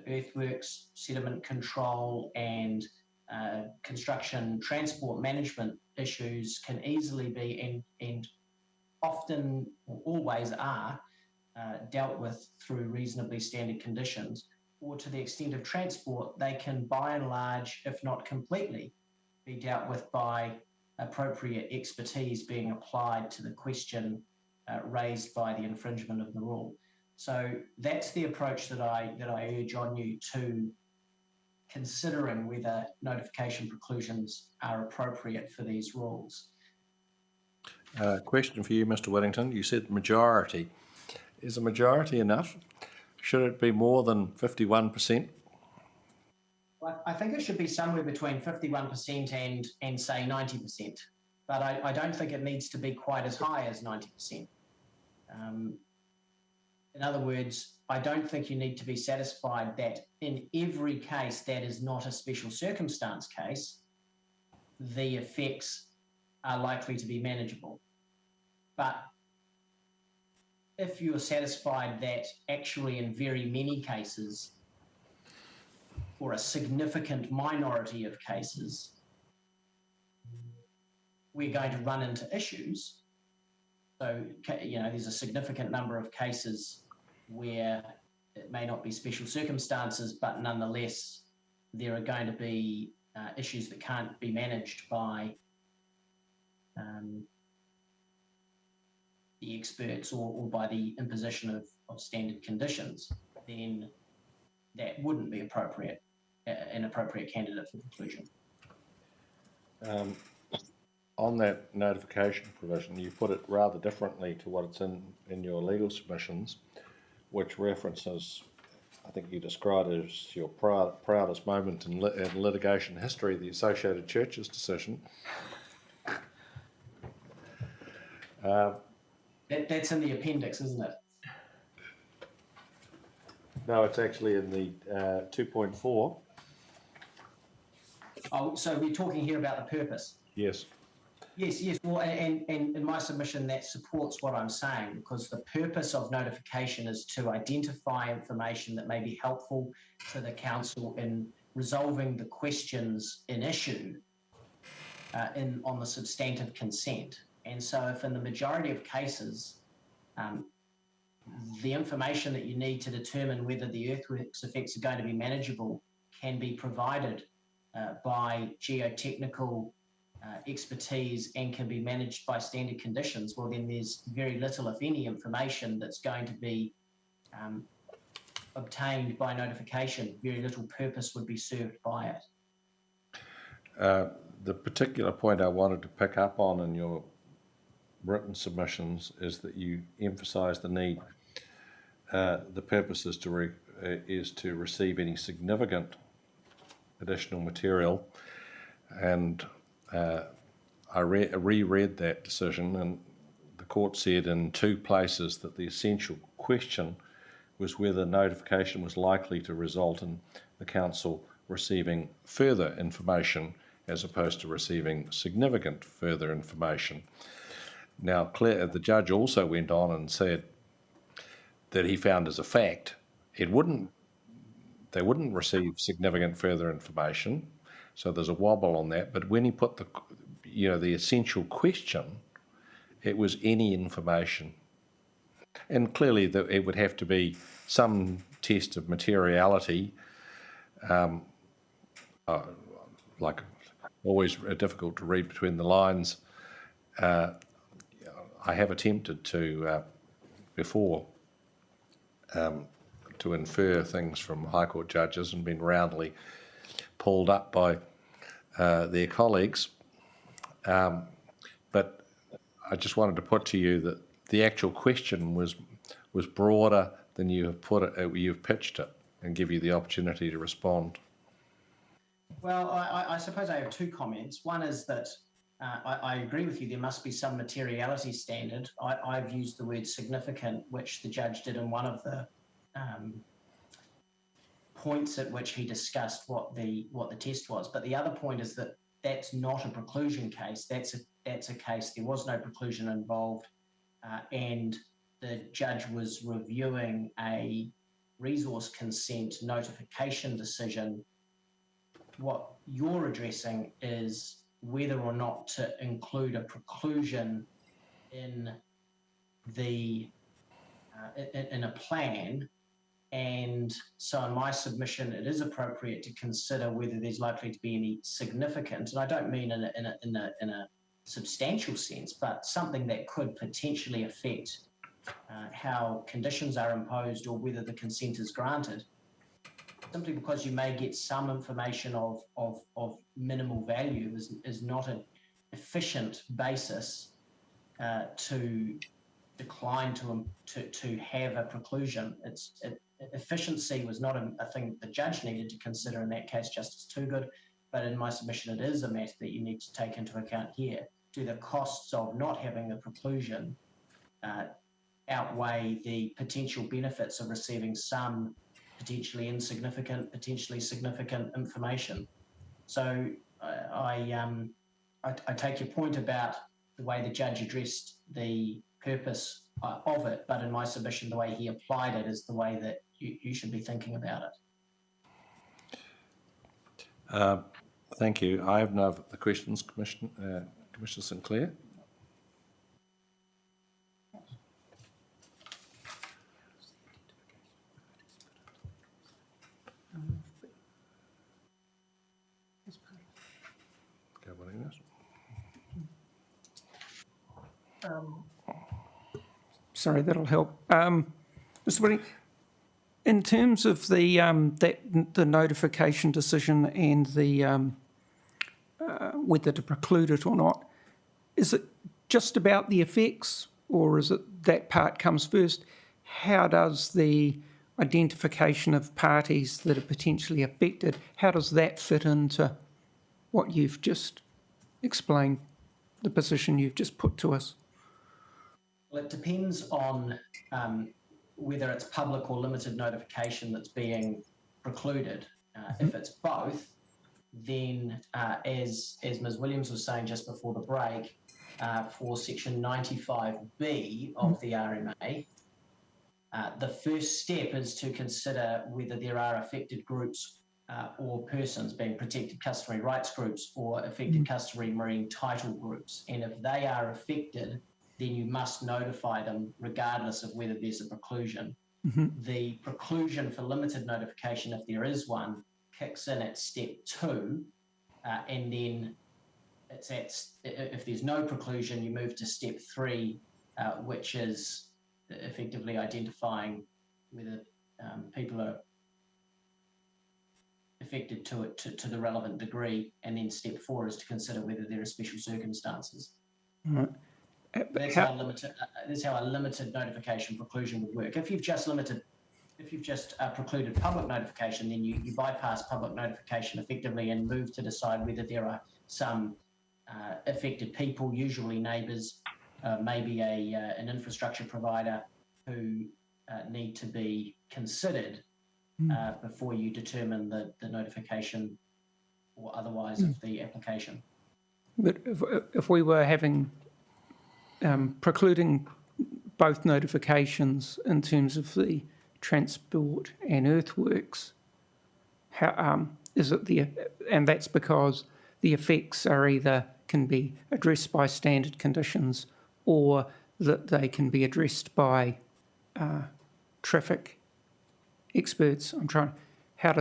Earthworks, sediment control, and construction transport management issues can easily be and often or always are dealt with through reasonably standard conditions, or to the extent of transport, they can by and large, if not completely, be dealt with by appropriate expertise being applied to the question raised by the infringement of the rule. So that's the approach that I urge on you to considering whether notification preclusions are appropriate for these rules. Question for you, Mr. Whittington. You said majority. Is a majority enough? Should it be more than 51%? I think it should be somewhere between 51% and say 90%, but I don't think it needs to be quite as high as 90%. In other words, I don't think you need to be satisfied that in every case that is not a special circumstance case, the effects are likely to be manageable. But if you're satisfied that actually in very many cases, or a significant minority of cases, we're going to run into issues. So, there's a significant number of cases where it may not be special circumstances, but nonetheless, there are going to be issues that can't be managed by the experts or by the imposition of standard conditions, then that wouldn't be an appropriate candidate for conclusion. on that notification provision, you put it rather differently to what it's in your legal submissions, which references, I think you described it as your proudest moment in litigation history, the Associated Churches decision. That's in the appendix, isn't it? No, it's actually in the 2.4. Oh, so we're talking here about the purpose. Yes. Yes. Well, and in my submission, that supports what I'm saying, because the purpose of notification is to identify information that may be helpful to the council in resolving the questions in issue on the substantive consent. And so if in the majority of cases, the information that you need to determine whether the earthworks effects are going to be manageable can be provided by geotechnical expertise and can be managed by standard conditions, well, then there's very little, if any, information that's going to be obtained by notification. Very little purpose would be served by it. The particular point I wanted to pick up on in your written submissions is that you emphasise the need, the purpose is to receive any significant additional material, and I reread that decision, and the court said in two places that the essential question was whether notification was likely to result in the council receiving further information as opposed to receiving significant further information. Now, the judge also went on and said that he found as a fact they wouldn't receive significant further information. So there's a wobble on that. But when he put the essential question, it was any information. And clearly it would have to be some test of materiality, like always difficult to read between the lines. I have attempted to, before, to infer things from High Court judges and been roundly pulled up by their colleagues. But I just wanted to put to you that the actual question was broader than you've pitched it, and give you the opportunity to respond. Well, I suppose I have two comments. One is that I agree with you, there must be some materiality standard. I've used the word significant, which the judge did in one of the points at which he discussed what the test was. But the other point is that that's not a preclusion case. That's a case, there was no preclusion involved, and the judge was reviewing a resource consent notification decision. What you're addressing is whether or not to include a preclusion in in a plan. And so in my submission, it is appropriate to consider whether there's likely to be any significant, and I don't mean in a substantial sense, but something that could potentially affect how conditions are imposed or whether the consent is granted, simply because you may get some information of minimal value is not an efficient basis to decline to have a preclusion. Efficiency was not a thing the judge needed to consider in that case, Justice Toogood, but in my submission, it is a matter that you need to take into account here. Do the costs of not having a preclusion outweigh the potential benefits of receiving some potentially insignificant, potentially significant information? So I take your point about the way the judge addressed the purpose of it, but in my submission, the way he applied it is the way that you should be thinking about it. Thank you. I have no further questions, Commissioner Sinclair. Sorry, that'll help. Mr. Whitting, in terms of the notification decision and the whether to preclude it or not, is it just about the effects, or is it that part comes first? How does the identification of parties that are potentially affected, how does that fit into what you've just explained, the position you've just put to us? Well, it depends on whether it's public or limited notification that's being precluded. If it's both, then as Ms. Williams was saying just before the break, for section 95B of the RMA, the first step is to consider whether there are affected groups or persons, being protected customary rights groups or affected customary marine title groups. And if they are affected, then you must notify them regardless of whether there's a preclusion. The preclusion for limited notification, if there is one, kicks in at step 2, and then if there's no preclusion, you move to step 3, which is effectively identifying whether people are affected to it to the relevant degree, and then step 4 is to consider whether there are special circumstances. Right. That's how a limited notification preclusion would work. If you've just precluded public notification, then you bypass public notification effectively and move to decide whether there are some affected people, usually neighbours, maybe an infrastructure provider, who need to be considered before you determine the notification or otherwise of the application. But if we were having precluding both notifications in terms of the transport and earthworks, how is it and that's because the effects are either can be addressed by standard conditions or that they can be addressed by traffic experts. How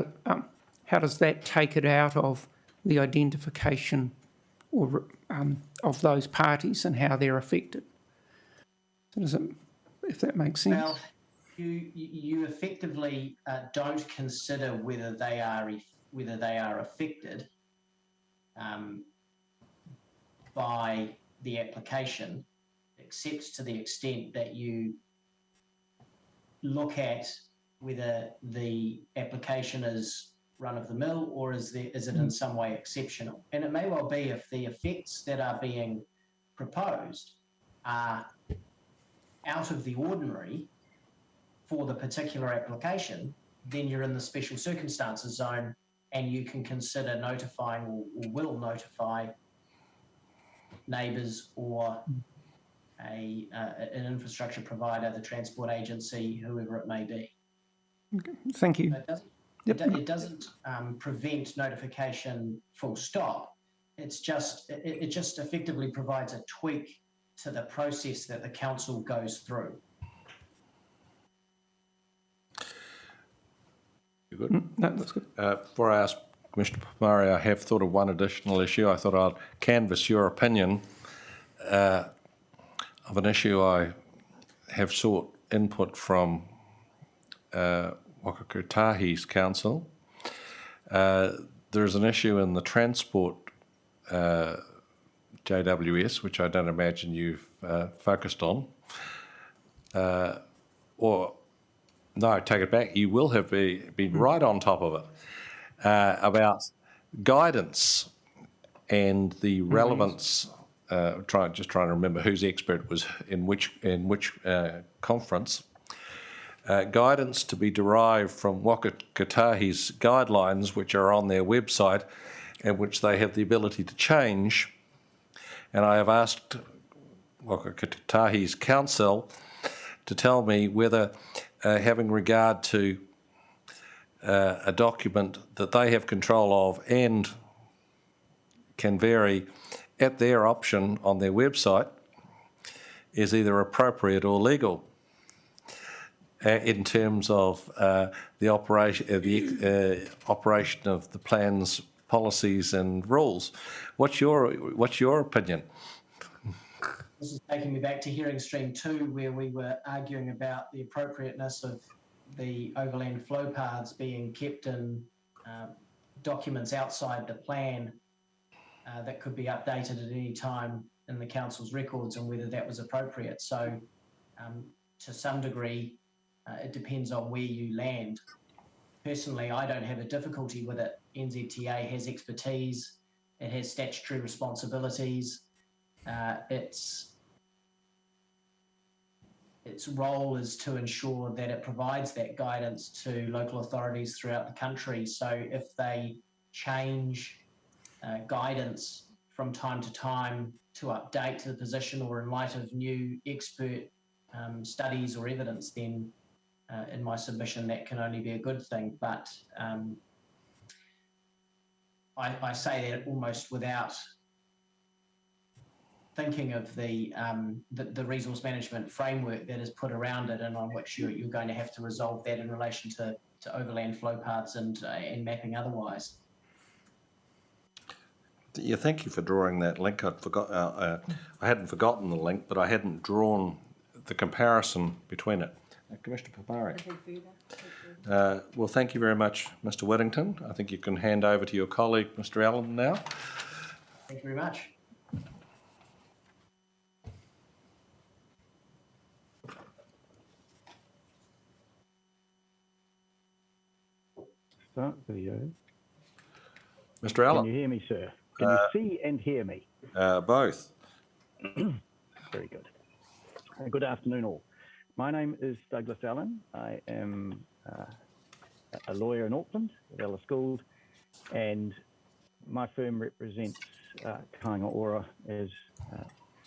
does that take it out of the identification or of those parties and how they're affected? So does it, if that makes sense? Well, you effectively don't consider whether they are affected by the application, except to the extent that you look at whether the application is run-of-the-mill or is it in some way exceptional. And it may well be, if the effects that are being proposed are out of the ordinary for the particular application, then you're in the special circumstances zone and you can consider notifying or will notify neighbours or an infrastructure provider, the transport agency, whoever it may be. Okay. Thank you. It doesn't prevent notification full stop. It just effectively provides a tweak to the process that the council goes through. You good? No, that's good. Before I ask Commissioner Pomari, I have thought of one additional issue. I thought I'd canvass your opinion of an issue I have sought input from Whakakotahi's council. There's an issue in the transport JWS, which I don't imagine you've focused on. Or, no, I take it back, you will have been right on top of it, about guidance and the relevance. Just trying to remember whose expert was in which conference. Guidance to be derived from Whakakotahi's guidelines, which are on their website and which they have the ability to change. And I have asked Whakakotahi's council to tell me whether, having regard to a document that they have control of and can vary at their option on their website, is either appropriate or legal in terms of the operation of the plans, policies and rules. What's your opinion? This is taking me back to hearing stream 2, where we were arguing about the appropriateness of the overland flow paths being kept in documents outside the plan that could be updated at any time in the council's records and whether that was appropriate. So to some degree, it depends on where you land. Personally, I don't have a difficulty with it. NZTA has expertise, it has statutory responsibilities, its role is to ensure that it provides that guidance to local authorities throughout the country. So if they change guidance from time to time to update the position or in light of new expert studies or evidence, then in my submission that can only be a good thing. But I say that almost without thinking of the resource management framework that is put around it and on which you're going to have to resolve that in relation to overland flow paths and mapping otherwise. Yeah, thank you for drawing that link. I hadn't forgotten the link, but I hadn't drawn the comparison between it. Commissioner Papari. Well, thank you very much, Mr. Whittington. I think you can hand over to your colleague, Mr. Allen, now. Thank you very much. Start video. Mr. Allen. Can you hear me, sir? Can you see and hear me? Both. Very good. Good afternoon, all. My name is Douglas Allen. I am a lawyer in Auckland at Ellis Gould, and my firm represents Kāinga Ora as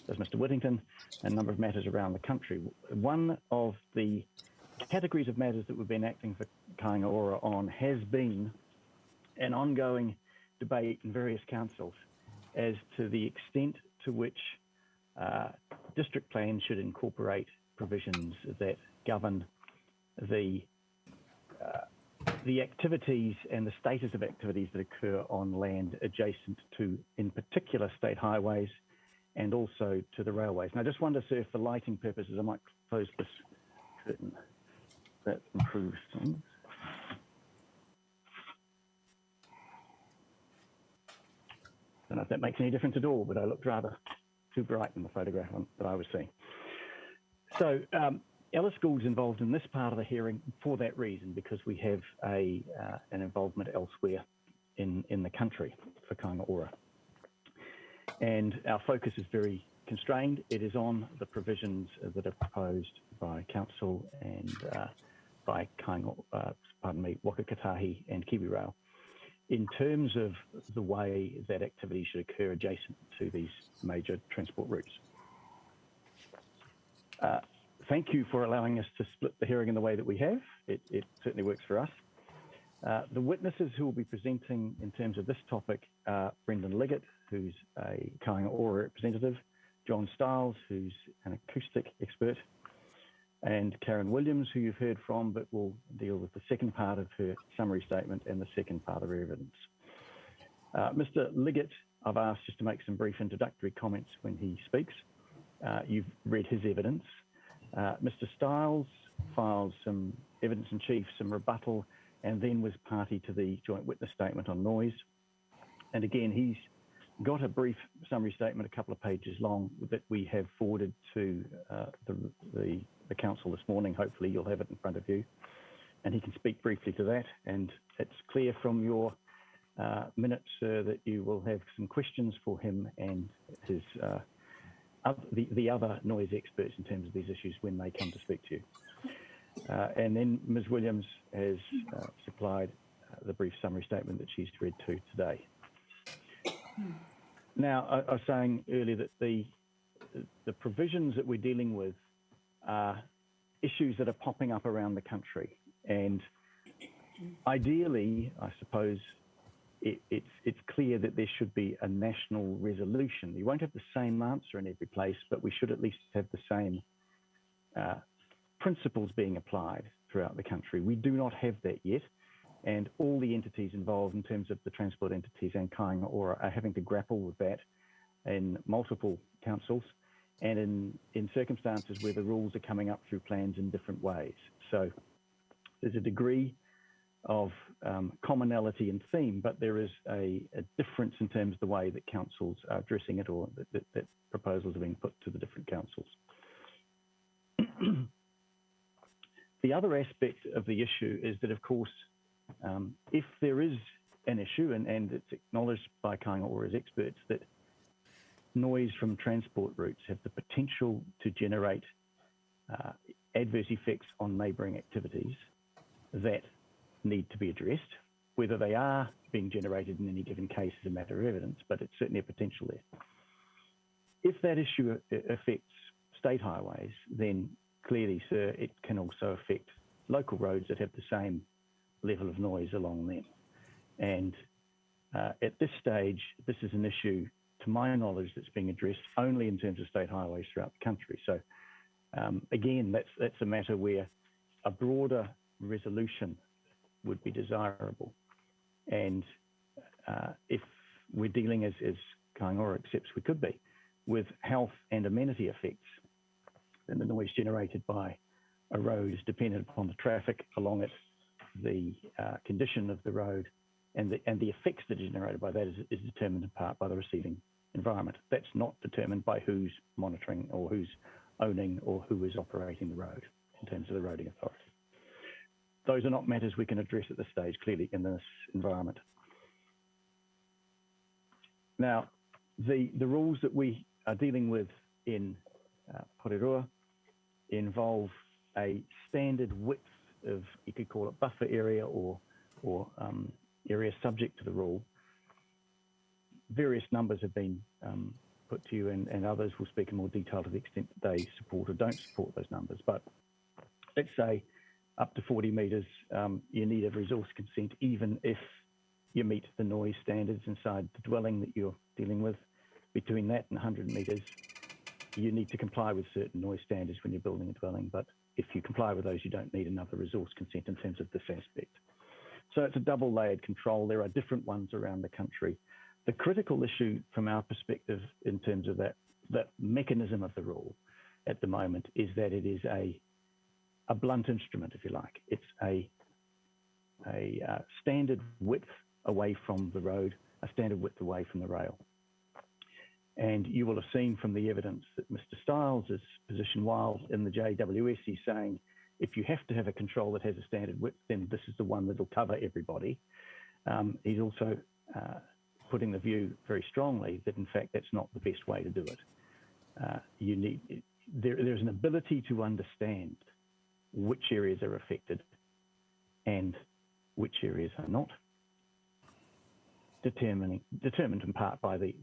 Mr. Whittington, and a number of matters around the country. One of the categories of matters that we've been acting for Kāinga Ora on has been an ongoing debate in various councils as to the extent to which district plans should incorporate provisions that govern the activities and the status of activities that occur on land adjacent to, in particular, state highways and also to the railways. And I just wonder, sir, for lighting purposes, I might close this curtain. That improves things. I don't know if that makes any difference at all, but I looked rather too bright in the photograph that I was seeing. So Ellis Gould's involved in this part of the hearing for that reason, because we have an involvement elsewhere in the country for Kāinga Ora. And our focus is very constrained. It is on the provisions that are proposed by Council and by Waka Kotahi and KiwiRail in terms of the way that activity should occur adjacent to these major transport routes. Thank you for allowing us to split the hearing in the way that we have. It certainly works for us. The witnesses who will be presenting in terms of this topic are Brendan Liggett, who's a Kāinga Ora representative, John Stiles, who's an acoustic expert, and Karen Williams, who you've heard from, but will deal with the second part of her summary statement and the second part of her evidence. Mr. Liggett, I've asked just to make some brief introductory comments when he speaks. You've read his evidence. Mr. Stiles filed some evidence in chief, some rebuttal, and then was party to the joint witness statement on noise. And again, he's got a brief summary statement, a couple of pages long, that we have forwarded to the council this morning. Hopefully you'll have it in front of you, and he can speak briefly to that. And it's clear from your minutes that you will have some questions for him and his the other noise experts in terms of these issues when they come to speak to you. And then Ms. Williams has supplied the brief summary statement that she's read to today. Now, I was saying earlier that the provisions that we're dealing with are issues that are popping up around the country. And ideally, I suppose, it's clear that there should be a national resolution. You won't have the same answer in every place, but we should at least have the same principles being applied throughout the country. We do not have that yet. And all the entities involved in terms of the transport entities and Kāinga Ora are having to grapple with that in multiple councils and in circumstances where the rules are coming up through plans in different ways. So there's a degree of commonality in theme, but there is a difference in terms of the way that councils are addressing it, or that proposals are being put to the different councils. The other aspect of the issue is that, of course, if there is an issue, and it's acknowledged by Kāinga Ōra's experts, that noise from transport routes have the potential to generate adverse effects on neighbouring activities that need to be addressed. Whether they are being generated in any given case is a matter of evidence, but it's certainly a potential there. If that issue affects state highways, then clearly, sir, it can also affect local roads that have the same level of noise along them. And at this stage, this is an issue, to my knowledge, that's being addressed only in terms of state highways throughout the country. So again, that's a matter where a broader resolution would be desirable. And if we're dealing, as Kāinga Ōra accepts we could be, with health and amenity effects, then the noise generated by a road is dependent upon the traffic along it, the condition of the road, and the effects that are generated by that is determined in part by the receiving environment. That's not determined by who's monitoring or who's owning or who is operating the road in terms of the roading authority. Those are not matters we can address at this stage, clearly, in this environment. Now, the rules that we are dealing with in Porirua involve a standard width of, you could call it buffer area or area subject to the rule. Various numbers have been put to you, and others will speak in more detail to the extent that they support or don't support those numbers. But let's say up to 40 metres, you need a resource consent, even if you meet the noise standards inside the dwelling that you're dealing with. Between that and 100 metres, you need to comply with certain noise standards when you're building a dwelling. But if you comply with those, you don't need another resource consent in terms of this aspect. So it's a double-layered control. There are different ones around the country. The critical issue from our perspective in terms of that mechanism of the rule at the moment is that it is a blunt instrument, if you like. It's a standard width away from the road, a standard width away from the rail. And you will have seen from the evidence that Mr. Stiles' position, while in the JWS, he's saying, if you have to have a control that has a standard width, then this is the one that will cover everybody. He's also putting the view very strongly that, in fact, that's not the best way to do it. There's an ability to understand which areas are affected and which areas are not, determined in part by the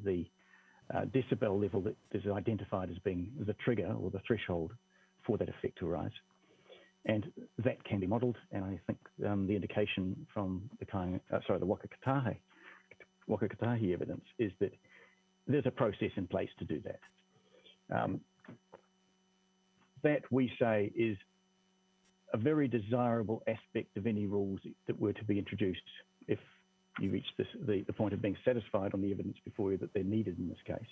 decibel level that is identified as being the trigger or the threshold for that effect to arise. And that can be modelled, and I think the indication from the Wakakatahi evidence is that there's a process in place to do that. That, we say, is a very desirable aspect of any rules that were to be introduced if you reach the point of being satisfied on the evidence before you that they're needed in this case.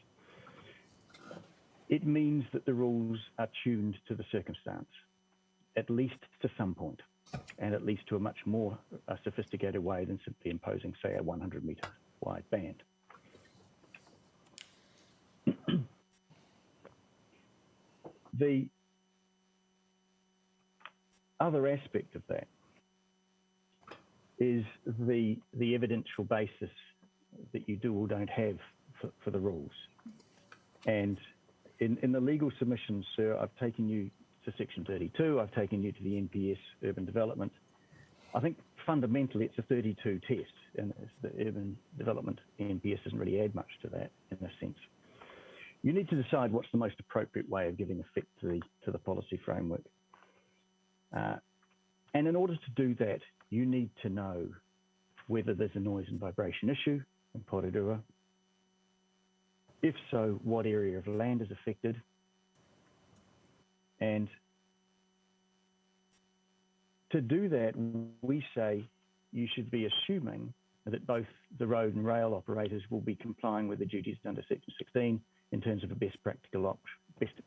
It means that the rules are tuned to the circumstance, at least to some point, and at least to a much more sophisticated way than simply imposing, say, a 100-metre wide band. The other aspect of that is the evidential basis that you do or don't have for the rules. And in the legal submissions, sir, I've taken you to Section 32, I've taken you to the NPS Urban Development. I think fundamentally it's a 32 test, and the Urban Development NPS doesn't really add much to that in a sense. You need to decide what's the most appropriate way of giving effect to the policy framework. And in order to do that, you need to know whether there's a noise and vibration issue in Porirua. If so, what area of land is affected? And to do that, we say you should be assuming that both the road and rail operators will be complying with the duties under Section 16 in terms of a best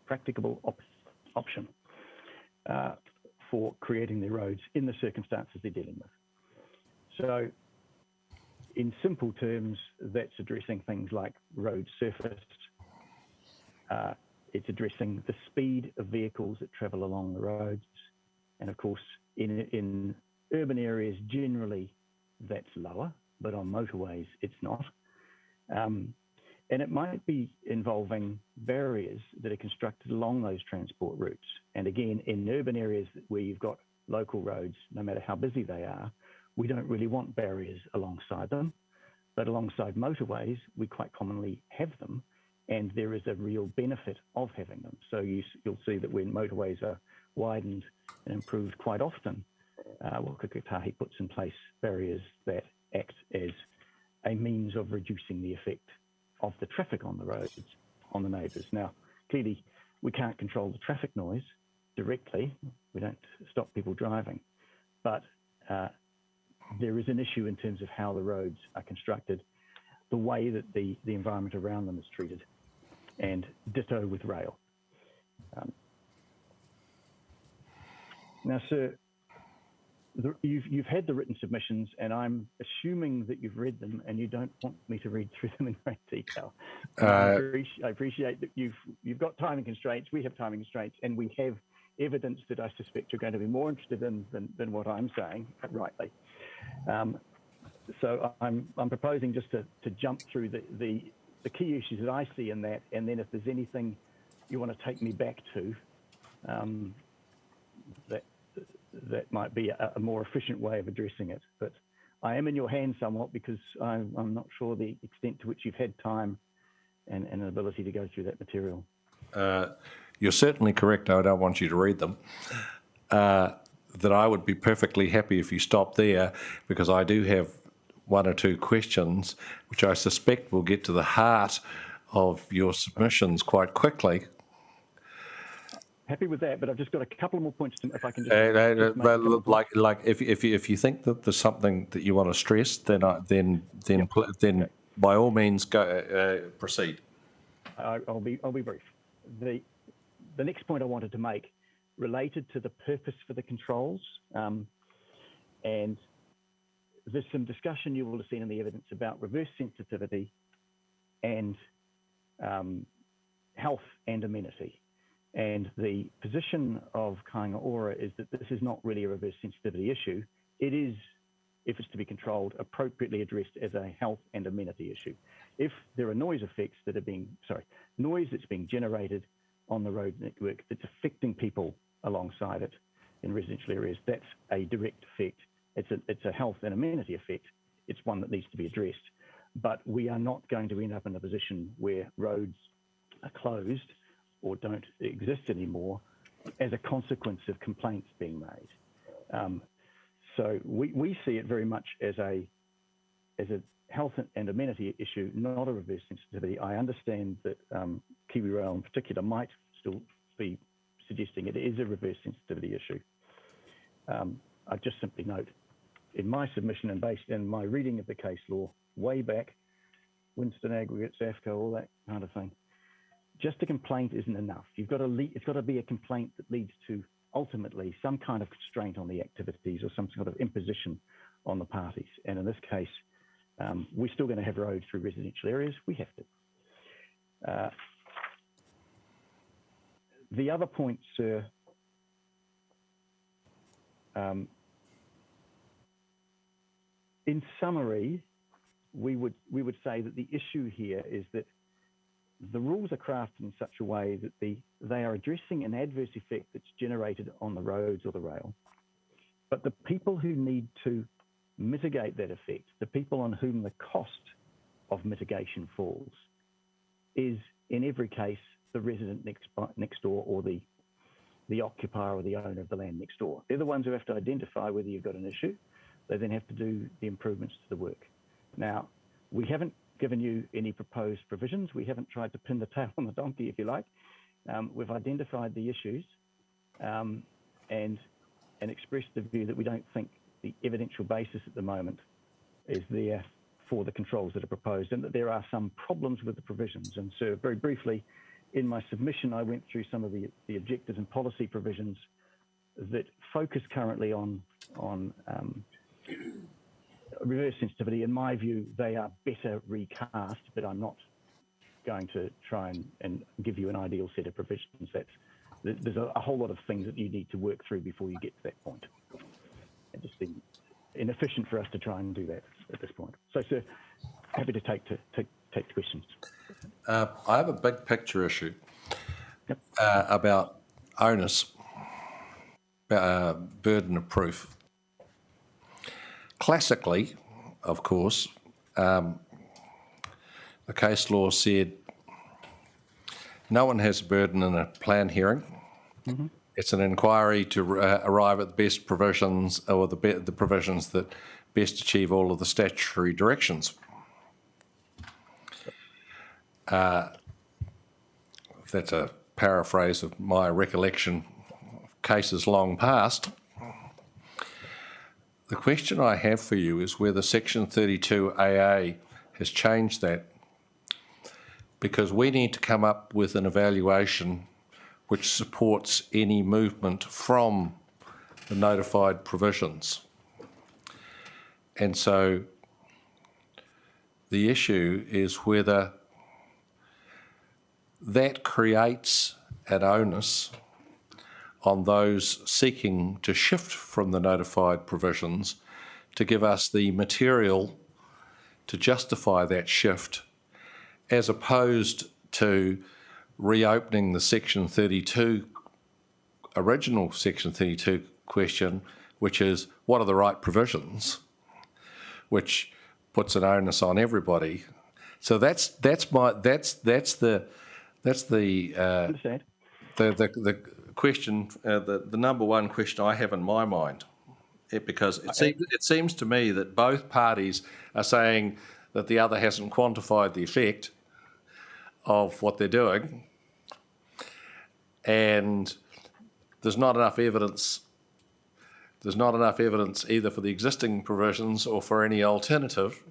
practicable option for creating their roads in the circumstances they're dealing with. So in simple terms, that's addressing things like road surface. It's addressing the speed of vehicles that travel along the roads. And of course, in urban areas, generally that's lower, but on motorways, it's not. And it might be involving barriers that are constructed along those transport routes. And again, in urban areas where you've got local roads, no matter how busy they are, we don't really want barriers alongside them. But alongside motorways, we quite commonly have them, and there is a real benefit of having them. So you'll see that when motorways are widened and improved quite often, Waka Kotahi puts in place barriers that act as a means of reducing the effect of the traffic on the roads on the neighbours. Now, clearly, we can't control the traffic noise directly. We don't stop people driving, but there is an issue in terms of how the roads are constructed, the way that the environment around them is treated, and ditto with rail. Now, sir, you've had the written submissions, and I'm assuming that you've read them, and you don't want me to read through them in great detail. I appreciate that you've got timing constraints. We have timing constraints, and we have evidence that I suspect you're going to be more interested in than what I'm saying, rightly. So I'm proposing just to jump through the key issues that I see in that, and then if there's anything you want to take me back to, that might be a more efficient way of addressing it. But I am in your hands somewhat because I'm not sure the extent to which you've had time and an ability to go through that material. You're certainly correct. I don't want you to read them. That I would be perfectly happy if you stop there, because I do have one or two questions which I suspect will get to the heart of your submissions quite quickly. Happy with that, but I've just got a couple more points if I can just if you think that there's something that you want to stress, then by all means go proceed. I'll be brief. The next point I wanted to make related to the purpose for the controls, and there's some discussion you will have seen in the evidence about reverse sensitivity and health and amenity. And the position of Kāinga Ora is that this is not really a reverse sensitivity issue. It is, if it's to be controlled, appropriately addressed as a health and amenity issue. If there are noise effects that are noise that's being generated on the road network that's affecting people alongside it in residential areas, that's a direct effect. It's a health and amenity effect. It's one that needs to be addressed. But we are not going to end up in a position where roads are closed or don't exist anymore as a consequence of complaints being made. So we see it very much as a health and amenity issue, not a reverse sensitivity. I understand that Kiwi Rail in particular might still be suggesting it is a reverse sensitivity issue. I just simply note in my submission and based in my reading of the case law way back, Winston Aggregates, AFCO, all that kind of thing, just a complaint isn't enough. It's got to be a complaint that leads to ultimately some kind of constraint on the activities or some sort of imposition on the parties. And in this case, we're still going to have roads through residential areas. We have to. The other point, sir, in summary, we would say that the issue here is that the rules are crafted in such a way that they are addressing an adverse effect that's generated on the roads or the rail, but the people who need to mitigate that effect, the people on whom the cost of mitigation falls, is in every case the resident next door or the occupier or the owner of the land next door. They're the ones who have to identify whether you've got an issue. They then have to do the improvements to the work. Now, we haven't given you any proposed provisions. We haven't tried to pin the tail on the donkey, if you like. We've identified the issues and expressed the view that we don't think the evidential basis at the moment is there for the controls that are proposed, and that there are some problems with the provisions. And so very briefly, in my submission, I went through some of the objectives and policy provisions that focus currently on reverse sensitivity, in my view, they are better recast, but I'm not going to try and give you an ideal set of provisions. There's a whole lot of things that you need to work through before you get to that point. It just seems inefficient for us to try and do that at this point. So, sir, happy to take questions. I have a big picture issue about onus, burden of proof. Classically, of course, the case law said no one has a burden in a plan hearing. Mm-hmm. It's an inquiry to arrive at the best provisions, or the provisions that best achieve all of the statutory directions. That's a paraphrase of my recollection of cases long past. The question I have for you is whether Section 32AA has changed that, because we need to come up with an evaluation which supports any movement from the notified provisions. And so the issue is whether that creates an onus on those seeking to shift from the notified provisions to give us the material to justify that shift, as opposed to reopening the Section 32, original Section 32 question, which is what are the right provisions, which puts an onus on everybody. So that's the question, the number one question I have in my mind, because it seems to me that both parties are saying that the other hasn't quantified the effect of what they're doing, and there's not enough evidence. There's not enough evidence either for the existing provisions or for any alternative,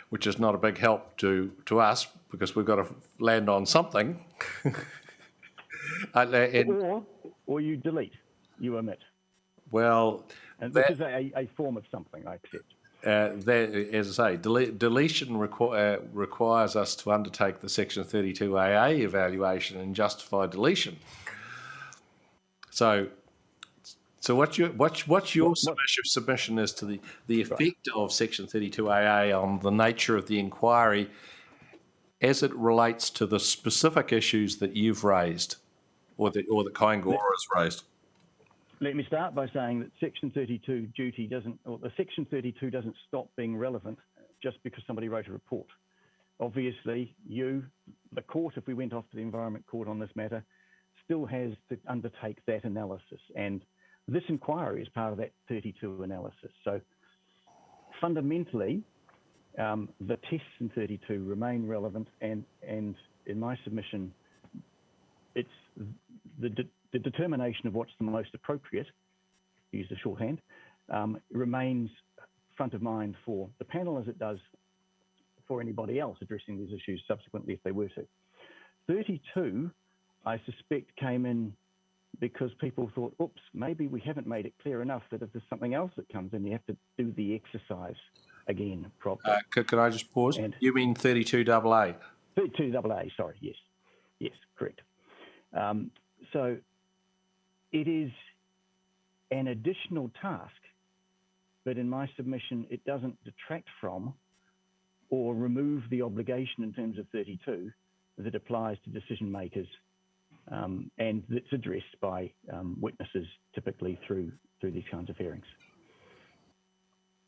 which is not a big help to us, because we've got to land on something. Or you delete, you omit. Well, and this is a form of something, I accept. As I say, deletion requires us to undertake the Section 32AA evaluation and justify deletion. So what's your submission as to the effect of Section 32AA on the nature of the inquiry as it relates to the specific issues that you've raised, or that Kaingora has raised? Let me start by saying that Section 32 duty Section 32 doesn't stop being relevant just because somebody wrote a report. Obviously, the court, if we went off to the Environment Court on this matter, still has to undertake that analysis. And this inquiry is part of that 32 analysis. So fundamentally, the tests in 32 remain relevant, and in my submission, it's the determination of what's the most appropriate, to use the shorthand, remains front of mind for the panel, as it does for anybody else addressing these issues subsequently if they were to. 32, I suspect, came in because people thought, oops, maybe we haven't made it clear enough that if there's something else that comes in, you have to do the exercise again properly. Could I just pause? You mean 32AA? 32AA, sorry, yes. Yes, correct. So it is an additional task, but in my submission, it doesn't detract from or remove the obligation in terms of 32 that applies to decision makers, and that's addressed by witnesses typically through these kinds of hearings.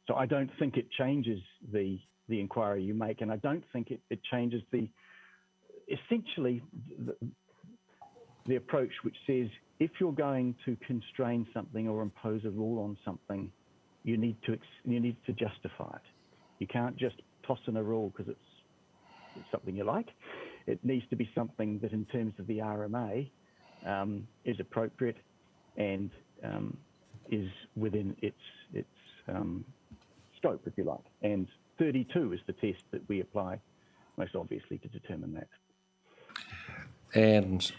So I don't think it changes the inquiry you make, and I don't think it changes essentially the approach which says if you're going to constrain something or impose a rule on something, you need to justify it. You can't just toss in a rule because it's something you like. It needs to be something that, in terms of the RMA, is appropriate and is within its scope, if you like. And 32 is the test that we apply most obviously to determine that. And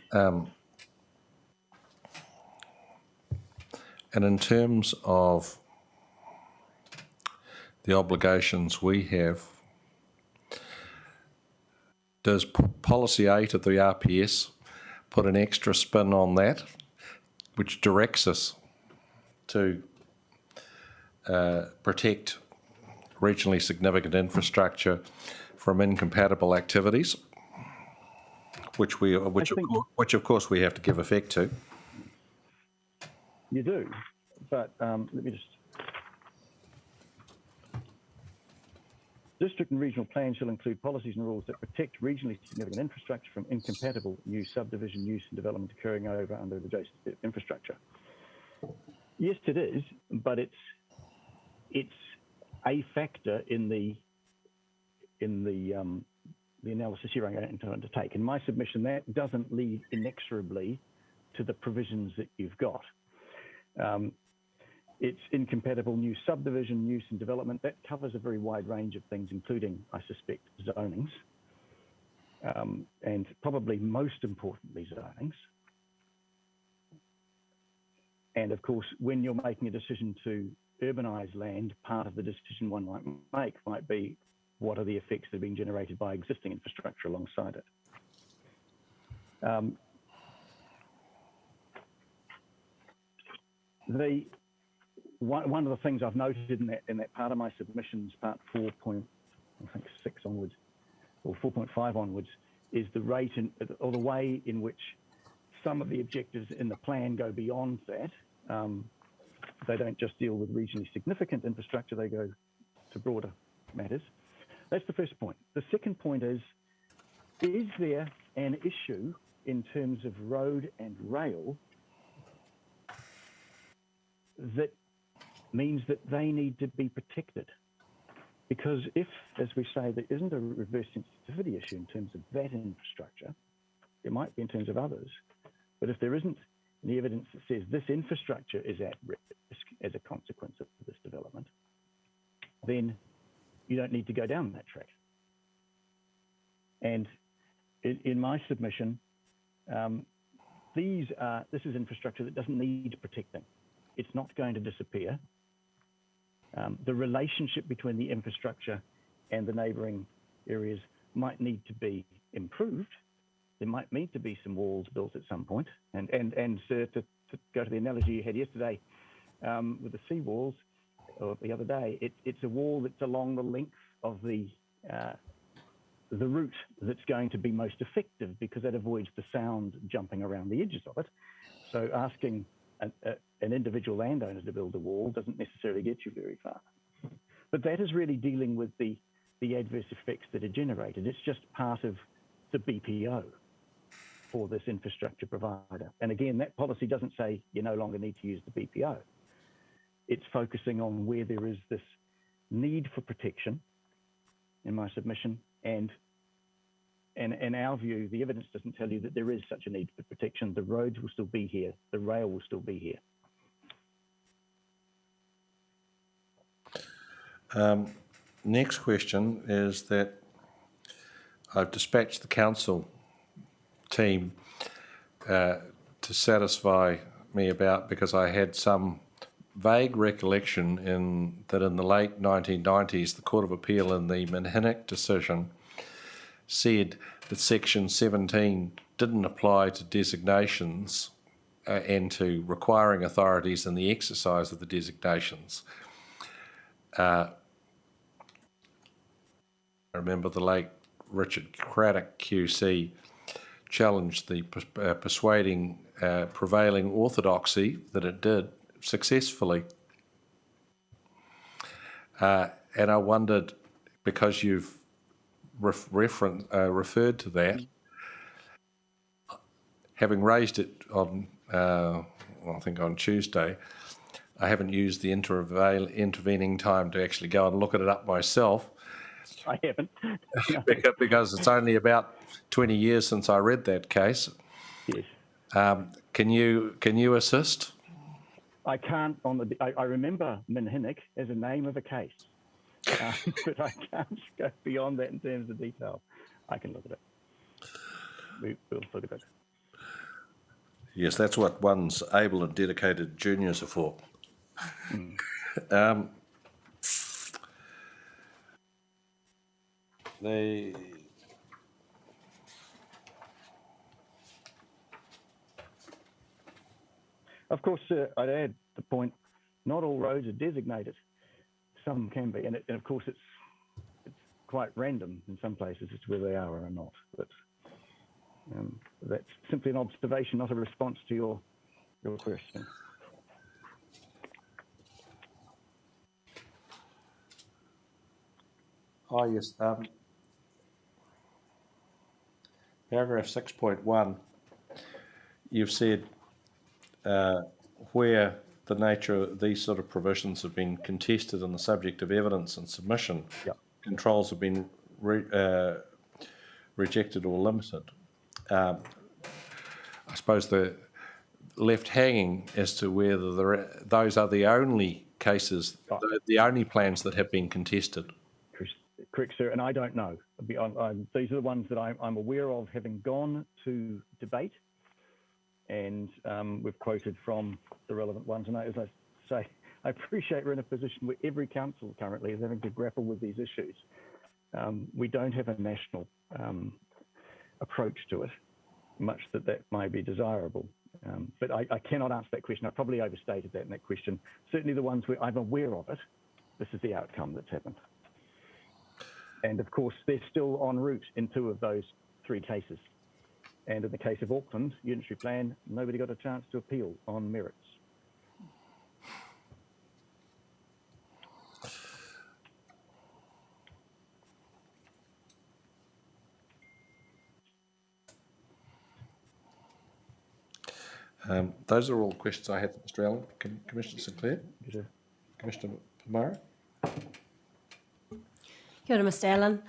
in terms of the obligations we have, does policy 8 of the RPS put an extra spin on that, which directs us to protect regionally significant infrastructure from incompatible activities, which of course we have to give effect to? You do, but let me just. District and regional plans shall include policies and rules that protect regionally significant infrastructure from incompatible new subdivision use and development occurring over under adjacent infrastructure. Yes, it is, but it's a factor in the analysis here I'm going to undertake. In my submission, that doesn't lead inexorably to the provisions that you've got. It's incompatible new subdivision, use and development. That covers a very wide range of things, including, I suspect, zonings, and probably most importantly, zonings. And of course, when you're making a decision to urbanise land, part of the decision one might make might be what are the effects that are being generated by existing infrastructure alongside it. One of the things I've noted in that part of my submissions, part 4.6 onwards, or 4.5 onwards, is the rate or the way in which some of the objectives in the plan go beyond that. They don't just deal with regionally significant infrastructure, they go to broader matters. That's the first point. The second point is there an issue in terms of road and rail that means that they need to be protected? Because if, as we say, there isn't a reverse sensitivity issue in terms of that infrastructure, it might be in terms of others, but if there isn't any evidence that says this infrastructure is at risk as a consequence of this development, then you don't need to go down that track. And in my submission, this is infrastructure that doesn't need protecting. It's not going to disappear. The relationship between the infrastructure and the neighbouring areas might need to be improved. There might need to be some walls built at some point. And to go to the analogy you had yesterday with the sea walls, or the other day, it's a wall that's along the length of the route that's going to be most effective, because that avoids the sound jumping around the edges of it. So asking an individual landowner to build a wall doesn't necessarily get you very far. But that is really dealing with the adverse effects that are generated. It's just part of the BPO for this infrastructure provider. And again, that policy doesn't say you no longer need to use the BPO. It's focusing on where there is this need for protection in my submission, and in our view, the evidence doesn't tell you that there is such a need for protection. The roads will still be here. The rail will still be here. Next question is that I've dispatched the council team to satisfy me about, because I had some vague recollection that in the late 1990s, the Court of Appeal in the Minhinnick decision said that Section 17 didn't apply to designations and to requiring authorities in the exercise of the designations. I remember the late Richard Craddock QC challenged the persuading prevailing orthodoxy that it did successfully. And I wondered, because you've referred to that, having raised it on, I think on Tuesday, I haven't used the intervening time to actually go and look at it up myself. I haven't. because it's only about 20 years since I read that case. Yes. Can you assist? I can't. I remember Minhinnick as a name of a case, but I can't go beyond that in terms of detail. I can look at it. We'll look at it. Yes, that's what one's able and dedicated juniors are for. Of course, I'd add the point, not all roads are designated. Some can be, and of course it's quite random in some places as to whether they are or not. But that's simply an observation, not a response to your question. Oh, yes. Paragraph 6.1, you've said where the nature of these sort of provisions have been contested and the subject of evidence and submission, controls have been rejected or limited. I suppose they're left hanging as to whether those are the only cases, the only plans that have been contested. Correct, sir, and I don't know. These are the ones that I'm aware of having gone to debate, and we've quoted from the relevant ones. And as I say, I appreciate we're in a position where every council currently is having to grapple with these issues. We don't have a national approach to it, much that may be desirable. But I cannot answer that question. I probably overstated that in that question. Certainly the ones where I'm aware of it, this is the outcome that's happened. And of course, they're still en route in 2 of those 3 cases. And in the case of Auckland, unitary plan, nobody got a chance to appeal on merits. Those are all the questions I have, Mr. Allen. Commissioner Sinclair? Yes, Commissioner Pomara? Kia ora, Mr. Allen.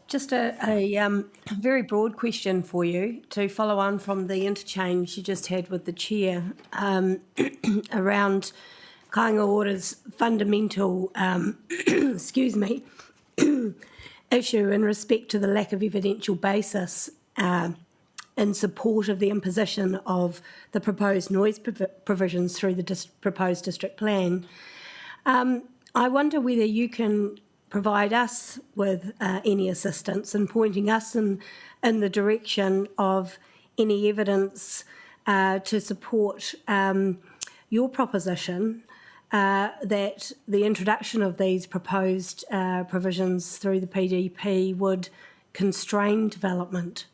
Just a very broad question for you to follow on from the interchange you just had with the chair around Kāinga Ora's fundamental, excuse me, issue in respect to the lack of evidential basis in support of the imposition of the proposed noise provisions through the proposed district plan. I wonder whether you can provide us with any assistance in pointing us in the direction of any evidence to support your proposition that the introduction of these proposed provisions through the PDP would constrain development.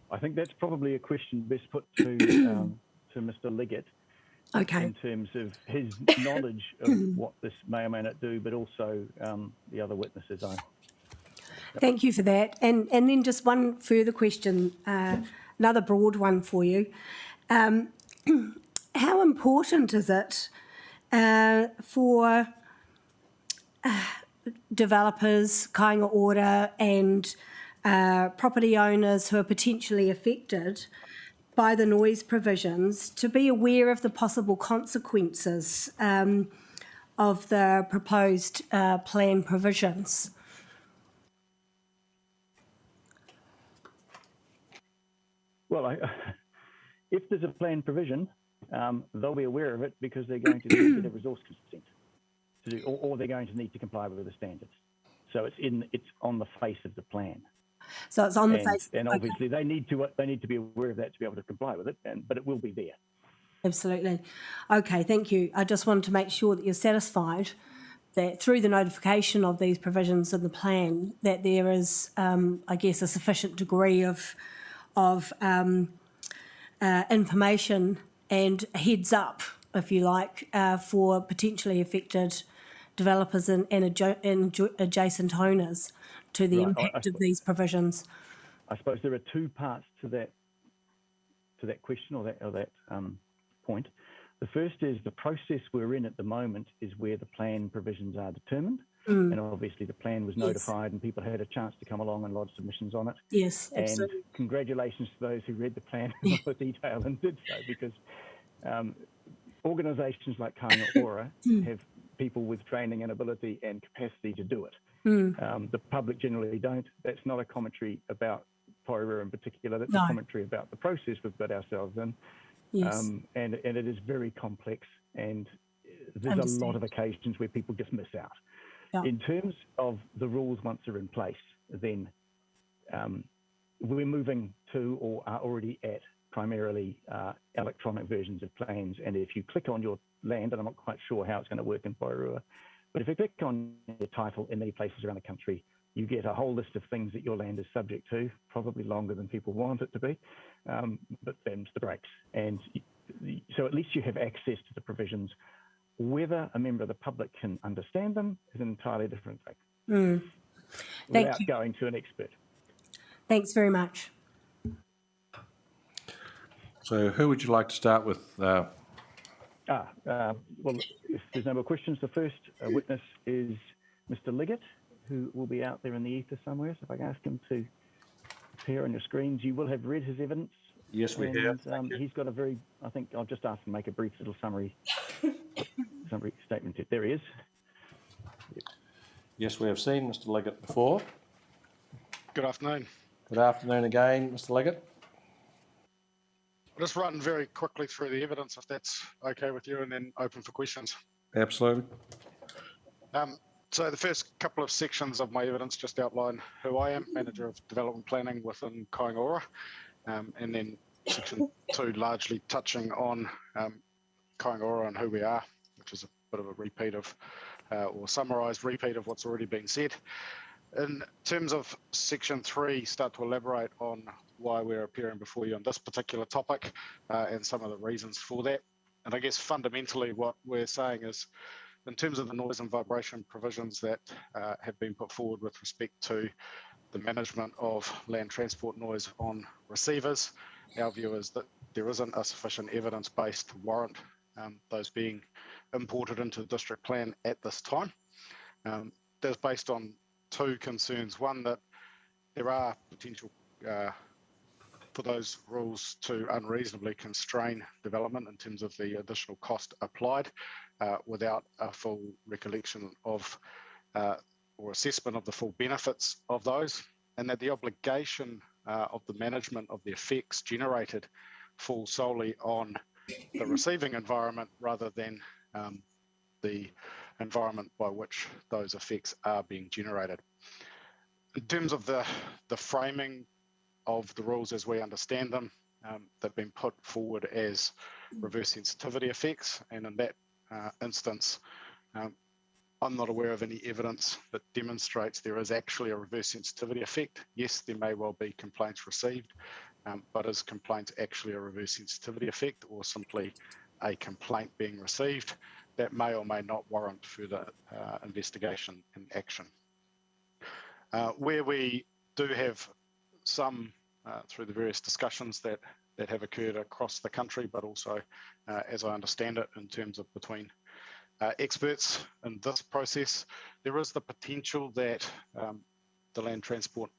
I think that's probably a question best put to Mr. Liggett. Okay. In terms of his knowledge of what this may or may not do, but also the other witnesses. Thank you for that. And then just one further question, another broad one for you. How important is it for developers, Kāinga Ora, and property owners who are potentially affected by the noise provisions to be aware of the possible consequences of the proposed plan provisions? Well, if there's a plan provision, they'll be aware of it because they're going to need to get a resource consent to do, or they're going to need to comply with the standards. So it's on the face of the plan. So it's on the face. And obviously they need to be aware of that to be able to comply with it, but it will be there. Absolutely. Okay, thank you. I just wanted to make sure that you're satisfied that through the notification of these provisions in the plan, that there is, I guess, a sufficient degree of information and heads up, if you like, for potentially affected developers and adjacent owners to the impact of these provisions. I suppose there are 2 parts to that question or that point. The first is the process we're in at the moment is where the plan provisions are determined, and obviously the plan was notified and people had a chance to come along and lodge submissions on it. Yes, absolutely. And congratulations to those who read the plan in all the detail and did so, because organisations like Kāinga Ora have people with training and ability and capacity to do it. The public generally don't. That's not a commentary about Porirua in particular. That's a commentary about the process we've got ourselves in. Yes. And it is very complex, and there's a lot of occasions where people just miss out. Yeah. In terms of the rules once they're in place, then we're moving to or are already at primarily electronic versions of plans. And if you click on your land, and I'm not quite sure how it's going to work in Porirua, but if you click on your title in many places around the country, you get a whole list of things that your land is subject to, probably longer than people want it to be, but them's the breaks. And so at least you have access to the provisions. Whether a member of the public can understand them is an entirely different thing. Without going to an expert. Thanks very much. So who would you like to start with? Well, if there's no more questions, the first witness is Mr. Liggett, who will be out there in the ether somewhere. So if I can ask him to appear on your screens, you will have read his evidence. Yes, we have. He's got a very, I think I'll just ask him to make a brief little summary statement. There he is. Yep. Yes, we have seen Mr. Liggett before. Good afternoon. Good afternoon again, Mr. Liggett. I'll just run very quickly through the evidence, if that's okay with you, and then open for questions. Absolutely. So the first couple of sections of my evidence just outline who I am, Manager of Development Planning within Kaingaora, and then section 2 largely touching on Kaingaora and who we are, which is a bit of a repeat of, or summarised repeat of what's already been said. In terms of section 3, start to elaborate on why we're appearing before you on this particular topic and some of the reasons for that. And I guess fundamentally what we're saying is, in terms of the noise and vibration provisions that have been put forward with respect to the management of land transport noise on receivers, our view is that there isn't a sufficient evidence base to warrant those being imported into the district plan at this time. That's based on 2 concerns. One, that there are potential for those rules to unreasonably constrain development in terms of the additional cost applied without a full recollection of or assessment of the full benefits of those, and that the obligation of the management of the effects generated fall solely on the receiving environment rather than the environment by which those effects are being generated. In terms of the framing of the rules as we understand them, they've been put forward as reverse sensitivity effects, and in that instance, I'm not aware of any evidence that demonstrates there is actually a reverse sensitivity effect. Yes, there may well be complaints received, but is complaints actually a reverse sensitivity effect or simply a complaint being received? That may or may not warrant further investigation and action. Where we do have some, through the various discussions that have occurred across the country, but also, as I understand it, in terms of between experts in this process, there is the potential that the land transport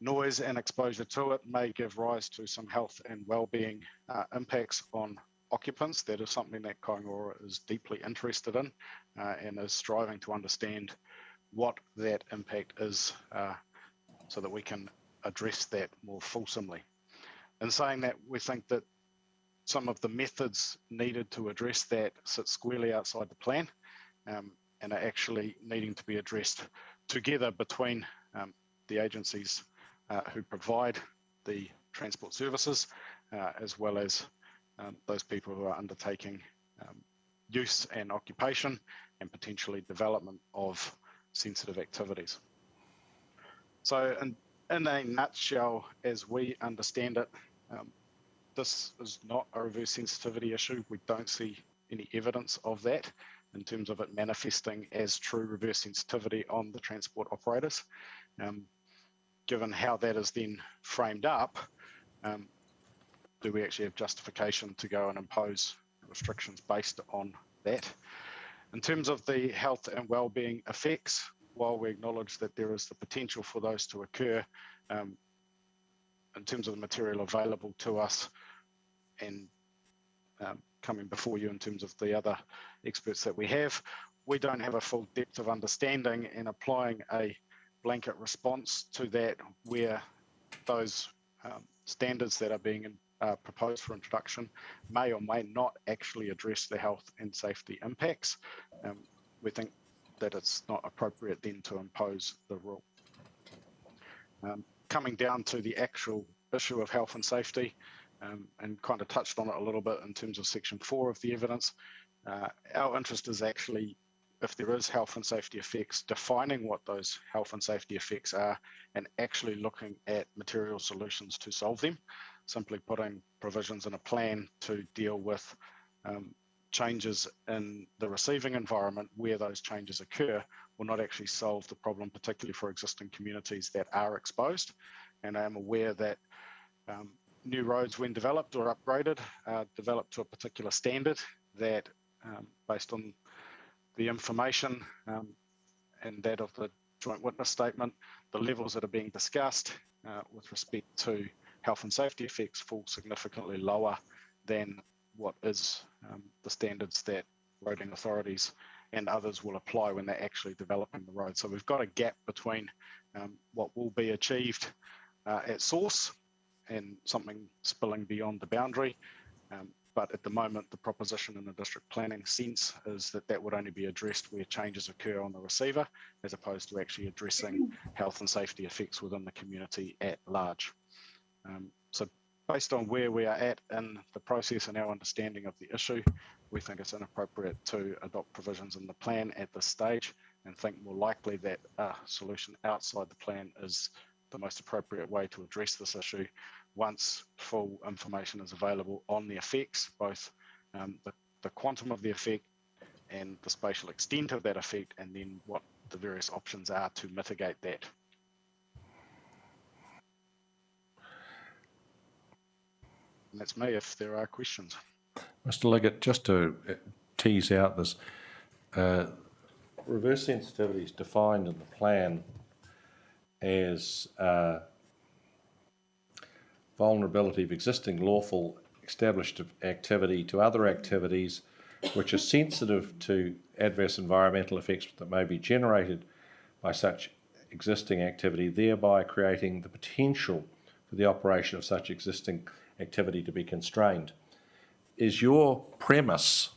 noise and exposure to it may give rise to some health and well-being impacts on occupants. That is something that Kaingaora is deeply interested in and is striving to understand what that impact is so that we can address that more fulsomely. In saying that, we think that some of the methods needed to address that sit squarely outside the plan and are actually needing to be addressed together between the agencies who provide the transport services as well as those people who are undertaking use and occupation and potentially development of sensitive activities. So in a nutshell, as we understand it, this is not a reverse sensitivity issue. We don't see any evidence of that in terms of it manifesting as true reverse sensitivity on the transport operators. Given how that is then framed up, do we actually have justification to go and impose restrictions based on that? In terms of the health and well-being effects, while we acknowledge that there is the potential for those to occur, in terms of the material available to us and coming before you in terms of the other experts that we have, we don't have a full depth of understanding, and applying a blanket response to that where those standards that are being proposed for introduction may or may not actually address the health and safety impacts. We think that it's not appropriate then to impose the rule. Coming down to the actual issue of health and safety, and kind of touched on it a little bit in terms of section 4 of the evidence, our interest is actually, if there is health and safety effects, defining what those health and safety effects are and actually looking at material solutions to solve them. Simply putting provisions in a plan to deal with changes in the receiving environment where those changes occur will not actually solve the problem, particularly for existing communities that are exposed. And I am aware that new roads, when developed or upgraded, are developed to a particular standard that, based on the information and that of the joint witness statement, the levels that are being discussed with respect to health and safety effects fall significantly lower than what is the standards that roading authorities and others will apply when they're actually developing the road. So we've got a gap between what will be achieved at source and something spilling beyond the boundary. But at the moment, the proposition in the district planning sense is that that would only be addressed where changes occur on the receiver, as opposed to actually addressing health and safety effects within the community at large. So based on where we are at in the process and our understanding of the issue, we think it's inappropriate to adopt provisions in the plan at this stage, and think more likely that a solution outside the plan is the most appropriate way to address this issue once full information is available on the effects, both the quantum of the effect and the spatial extent of that effect, and then what the various options are to mitigate that. And that's me if there are questions. Mr. Liggett, just to tease out this, reverse sensitivity is defined in the plan as vulnerability of existing lawful established activity to other activities which are sensitive to adverse environmental effects that may be generated by such existing activity, thereby creating the potential for the operation of such existing activity to be constrained. Is your premise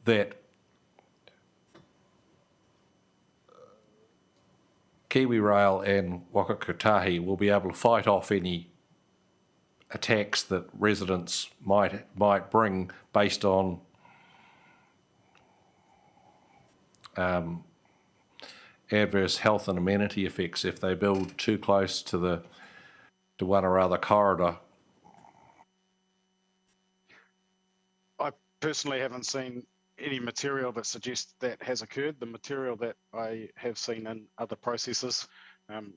that Kiwi Rail and Waka Kotahi will be able to fight off any attacks that residents might bring based on adverse health and amenity effects if they build too close to one or other corridor? I personally haven't seen any material that suggests that has occurred. The material that I have seen in other processes, and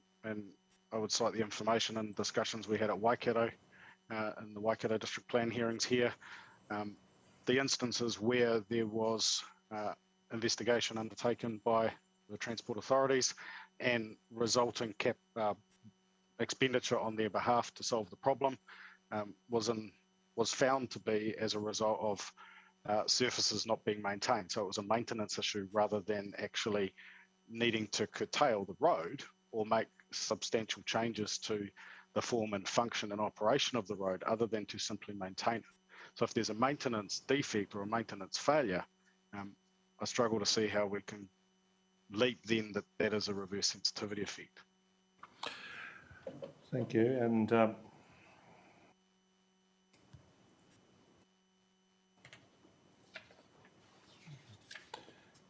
I would cite the information and discussions we had at Waikato, in the Waikato District Plan hearings here, the instances where there was investigation undertaken by the transport authorities and resulting expenditure on their behalf to solve the problem was found to be as a result of surfaces not being maintained. So it was a maintenance issue rather than actually needing to curtail the road or make substantial changes to the form and function and operation of the road other than to simply maintain it. So if there's a maintenance defect or a maintenance failure, I struggle to see how we can leap then that is a reverse sensitivity effect. Thank you. And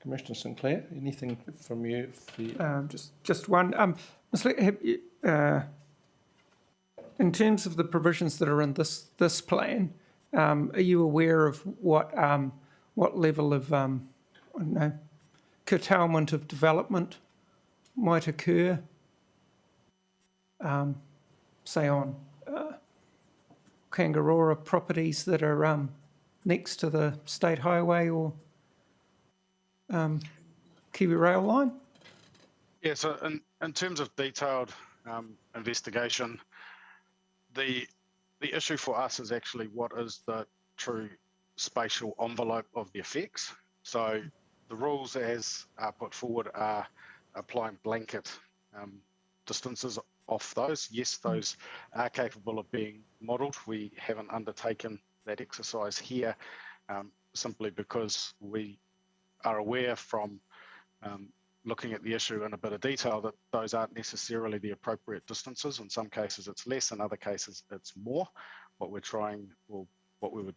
Commissioner Sinclair, anything from you? Just one. In terms of the provisions that are in this plan, are you aware of what level of I don't know, curtailment of development might occur, say on Kangaroo properties that are next to the state highway or Kiwi Rail line? Yeah, so in terms of detailed investigation, the issue for us is actually what is the true spatial envelope of the effects. So the rules as put forward are applying blanket distances off those. Yes, those are capable of being modelled. We haven't undertaken that exercise here simply because we are aware from looking at the issue in a bit of detail that those aren't necessarily the appropriate distances. In some cases it's less, in other cases it's more. What we're trying, or what we would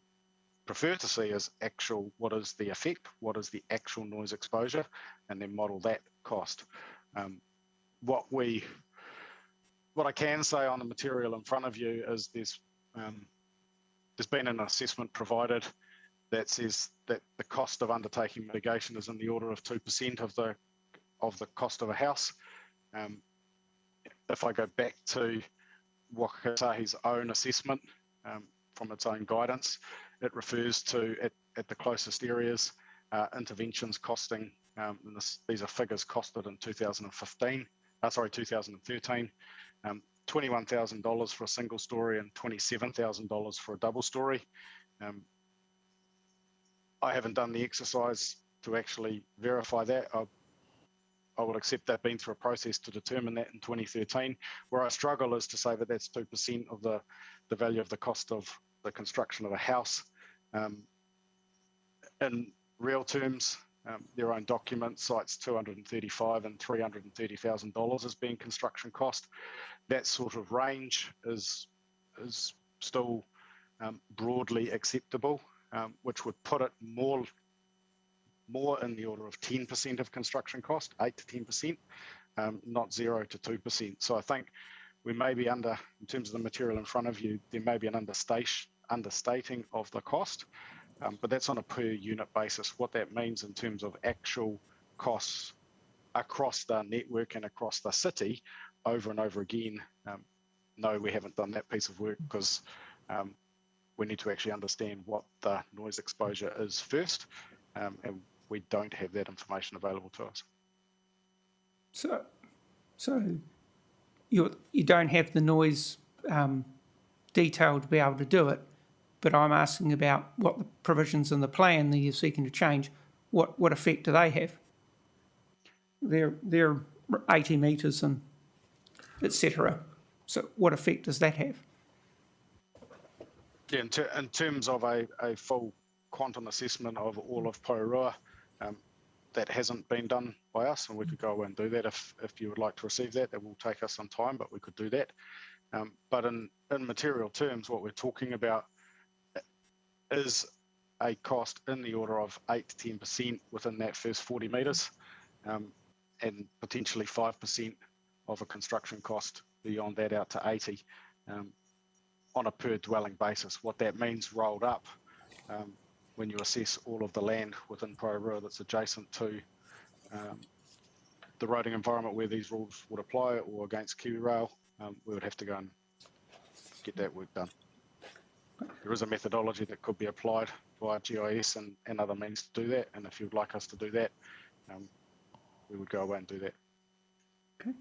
prefer to see is actual, what is the effect, what is the actual noise exposure, and then model that cost. What I can say on the material in front of you is there's been an assessment provided that says that the cost of undertaking mitigation is in the order of 2% of the cost of a house. If I go back to Waka Kotahi's own assessment from its own guidance, it refers to, at the closest areas, interventions costing, and these are figures costed in 2013, $21,000 for a single story and $27,000 for a double story. I haven't done the exercise to actually verify that. I would accept that being through a process to determine that in 2013. Where I struggle is to say that that's 2% of the value of the cost of the construction of a house. In real terms, their own document cites $235,000 and $330,000 as being construction cost. That sort of range is still broadly acceptable, which would put it more in the order of 10% of construction cost, 8 to 10%, not 0 to 2%. So I think we may be in terms of the material in front of you, there may be an understating of the cost, but that's on a per unit basis. What that means in terms of actual costs across the network and across the city over and over again, no, we haven't done that piece of work because we need to actually understand what the noise exposure is first, and we don't have that information available to us. So you don't have the noise detail to be able to do it, but I'm asking about what the provisions in the plan that you're seeking to change, what effect do they have? They're 80 metres and etc. So what effect does that have? Yeah, in terms of a full quantum assessment of all of Porirua, that hasn't been done by us, and we could go away and do that if you would like to receive that. That will take us some time, but we could do that. But in material terms, what we're talking about is a cost in the order of 8 to 10% within that first 40 metres, and potentially 5% of a construction cost beyond that out to 80 on a per dwelling basis. What that means rolled up, when you assess all of the land within Porirua that's adjacent to the roading environment where these rules would apply, or against Kiwi Rail, we would have to go and get that work done. There is a methodology that could be applied via GIS and other means to do that, and if you'd like us to do that, we would go away and do that. Okay.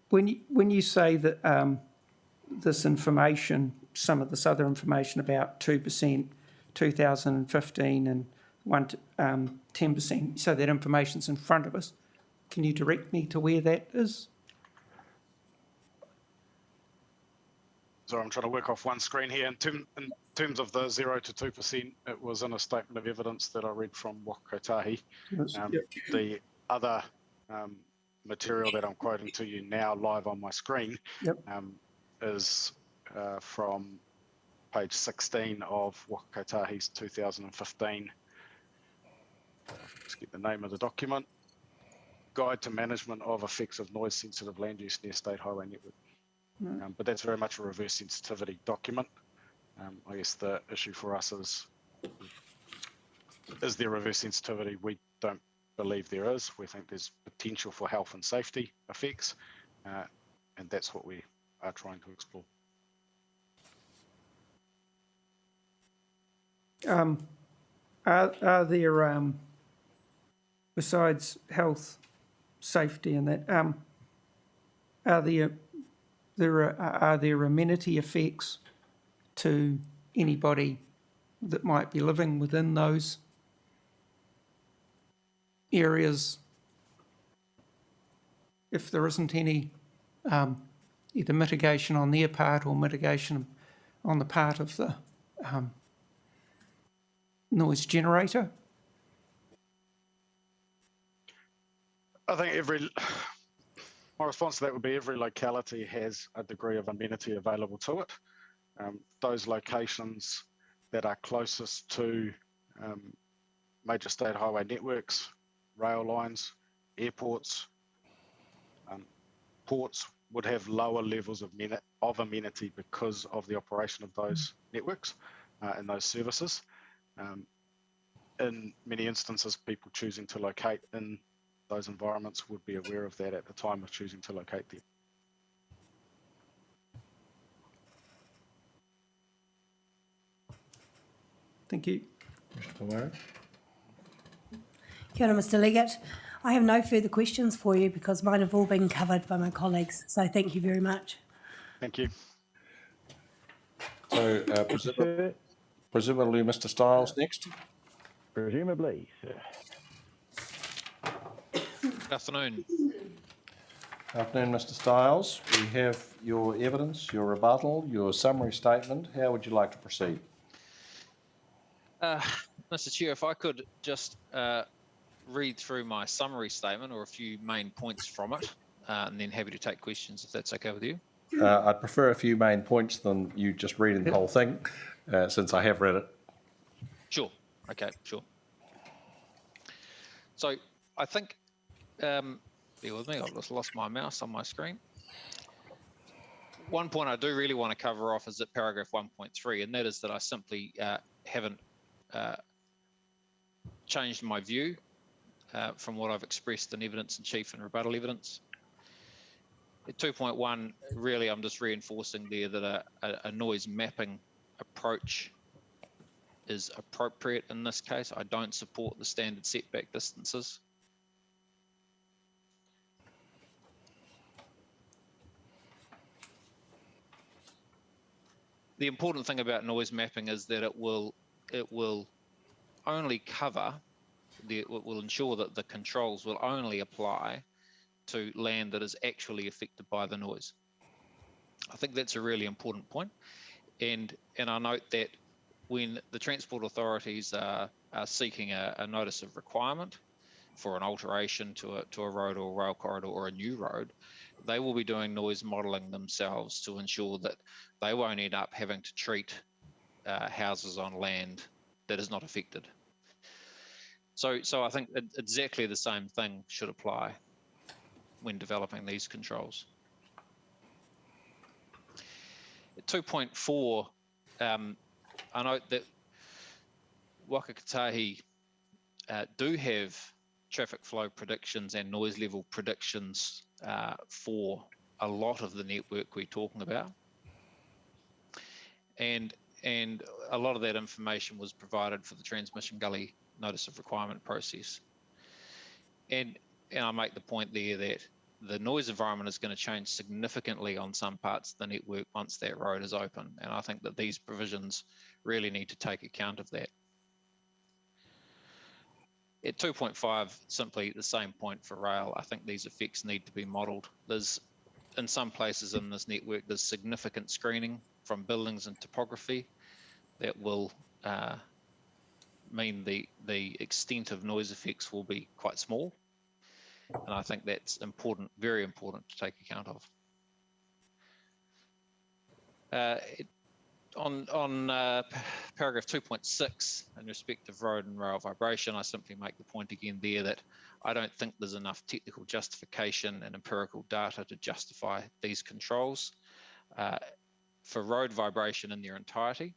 When you say that this information, some of this other information about 2%, 2015 and 10%, so that information's in front of us, can you direct me to where that is? So I'm trying to work off one screen here. In terms of the 0 to 2%, it was in a statement of evidence that I read from Waka Kotahi. The other material that I'm quoting to you now live on my screen is from page 16 of Waka Kotahi's 2015, let's get the name of the document, Guide to Management of Effects of Noise Sensitive Land Use Near State Highway Network. But that's very much a reverse sensitivity document. I guess the issue for us is there reverse sensitivity? We don't believe there is. We think there's potential for health and safety effects, and that's what we are trying to explore. Are there, besides health, safety and that, are there amenity effects to anybody that might be living within those areas if there isn't any either mitigation on their part or mitigation on the part of the noise generator? I think my response to that would be every locality has a degree of amenity available to it. Those locations that are closest to major state highway networks, rail lines, airports, ports would have lower levels of amenity because of the operation of those networks and those services. In many instances, people choosing to locate in those environments would be aware of that at the time of choosing to locate there. Thank you. Mr. Warren? Kia ora, Mr. Leggett. I have no further questions for you because mine have all been covered by my colleagues. So thank you very much. Thank you. So presumably Mr. Stiles next? Presumably, sir. Good afternoon. Afternoon, Mr. Stiles. We have your evidence, your rebuttal, your summary statement. How would you like to proceed? Mr. Chair, if I could just read through my summary statement or a few main points from it, and then happy to take questions if that's okay with you. I'd prefer a few main points than you just reading the whole thing, since I have read it. Sure. Okay, sure. So I think, bear with me, I've just lost my mouse on my screen. One point I do really want to cover off is at paragraph 1.3, and that is that I simply haven't changed my view from what I've expressed in evidence in chief and rebuttal evidence. At 2.1, really I'm just reinforcing there that a noise mapping approach is appropriate in this case. I don't support the standard setback distances. The important thing about noise mapping is that it will only cover, it will ensure that the controls will only apply to land that is actually affected by the noise. I think that's a really important point. And I note that when the transport authorities are seeking a notice of requirement for an alteration to a road or rail corridor or a new road, they will be doing noise modelling themselves to ensure that they won't end up having to treat houses on land that is not affected. So I think exactly the same thing should apply when developing these controls. At 2.4, I note that Waka Kotahi do have traffic flow predictions and noise level predictions for a lot of the network we're talking about. And a lot of that information was provided for the transmission gully notice of requirement process. And I make the point there that the noise environment is going to change significantly on some parts of the network once that road is open. And I think that these provisions really need to take account of that. At 2.5, simply the same point for rail. I think these effects need to be modelled. There's, in some places in this network, there's significant screening from buildings and topography that will mean the extent of noise effects will be quite small. And I think that's important, very important to take account of. On paragraph 2.6, in respect of road and rail vibration, I simply make the point again there that I don't think there's enough technical justification and empirical data to justify these controls for road vibration in their entirety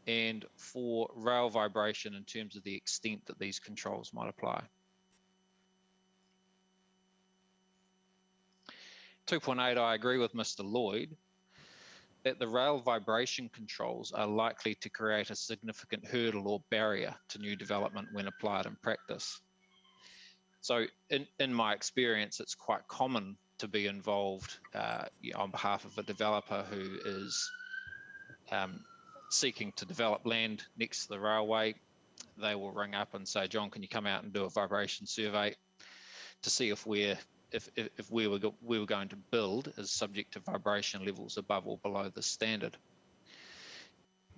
and for rail vibration in terms of the extent that these controls might apply. 2.8, I agree with Mr. Lloyd that the rail vibration controls are likely to create a significant hurdle or barrier to new development when applied in practice. So in my experience, it's quite common to be involved on behalf of a developer who is seeking to develop land next to the railway. They will ring up and say, John, can you come out and do a vibration survey to see if we're if we were going to build is subject to vibration levels above or below the standard.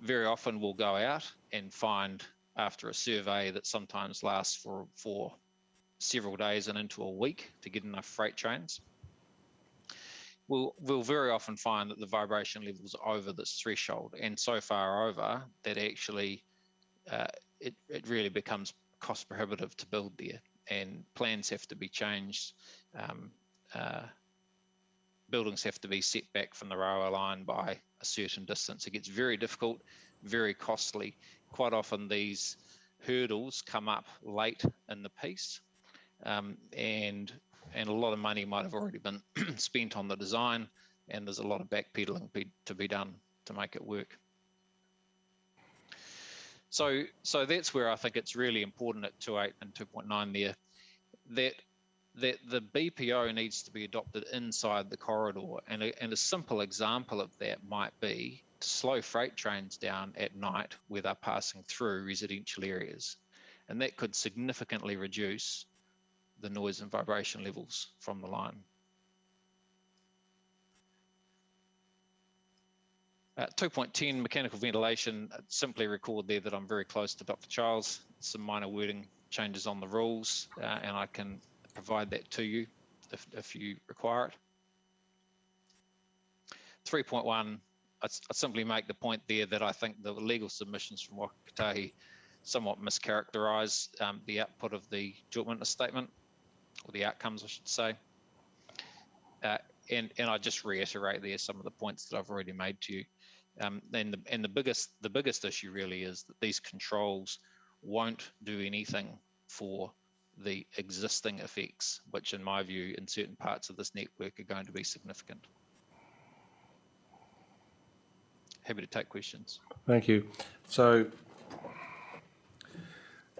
Very often we'll go out and find after a survey that sometimes lasts for several days and into a week to get enough freight trains. We'll very often find that the vibration levels are over this threshold, and so far over that actually it really becomes cost prohibitive to build there, and plans have to be changed. Buildings have to be set back from the railway line by a certain distance. It gets very difficult, very costly. Quite often these hurdles come up late in the piece, and a lot of money might have already been spent on the design, and there's a lot of backpedaling to be done to make it work. So that's where I think it's really important at 2.8 and 2.9 there, that the BPO needs to be adopted inside the corridor. And a simple example of that might be to slow freight trains down at night where they're passing through residential areas. And that could significantly reduce the noise and vibration levels from the line. 2.10, mechanical ventilation, simply record there that I'm very close to Dr. Charles. Some minor wording changes on the rules, and I can provide that to you if you require it. 3.1, I simply make the point there that I think the legal submissions from Waka Kotahi somewhat mischaracterise the output of the joint witness statement, or the outcomes, I should say. And I just reiterate there some of the points that I've already made to you. And the biggest issue really is that these controls won't do anything for the existing effects, which in my view, in certain parts of this network are going to be significant. Happy to take questions. Thank you. So,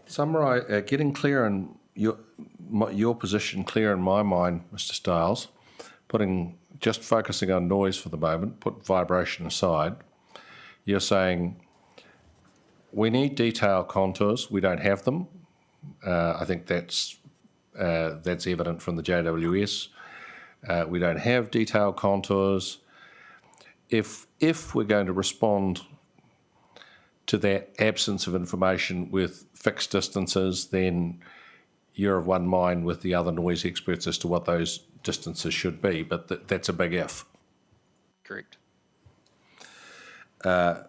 summarise, getting clear in your position clear in my mind, Mr. Stiles, just focusing on noise for the moment, put vibration aside. You're saying we need detailed contours. We don't have them. I think that's evident from the JWS. We don't have detailed contours. If we're going to respond to that absence of information with fixed distances, then you're of one mind with the other noise experts as to what those distances should be, but that's a big if. Correct. And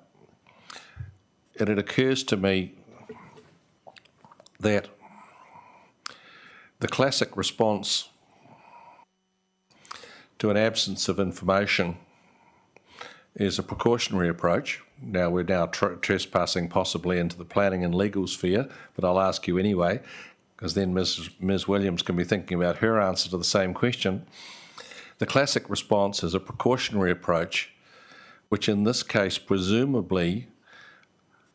it occurs to me that the classic response to an absence of information is a precautionary approach. Now, we're trespassing possibly into the planning and legal sphere, but I'll ask you anyway, because then Ms. Williams can be thinking about her answer to the same question. The classic response is a precautionary approach, which in this case presumably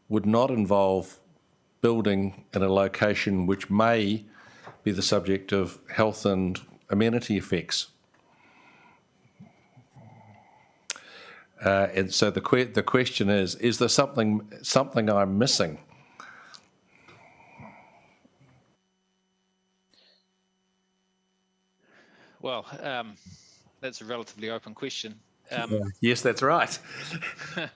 would not involve building in a location which may be the subject of health and amenity effects. And so the question is there something I'm missing? Well, that's a relatively open question. Yes, that's right.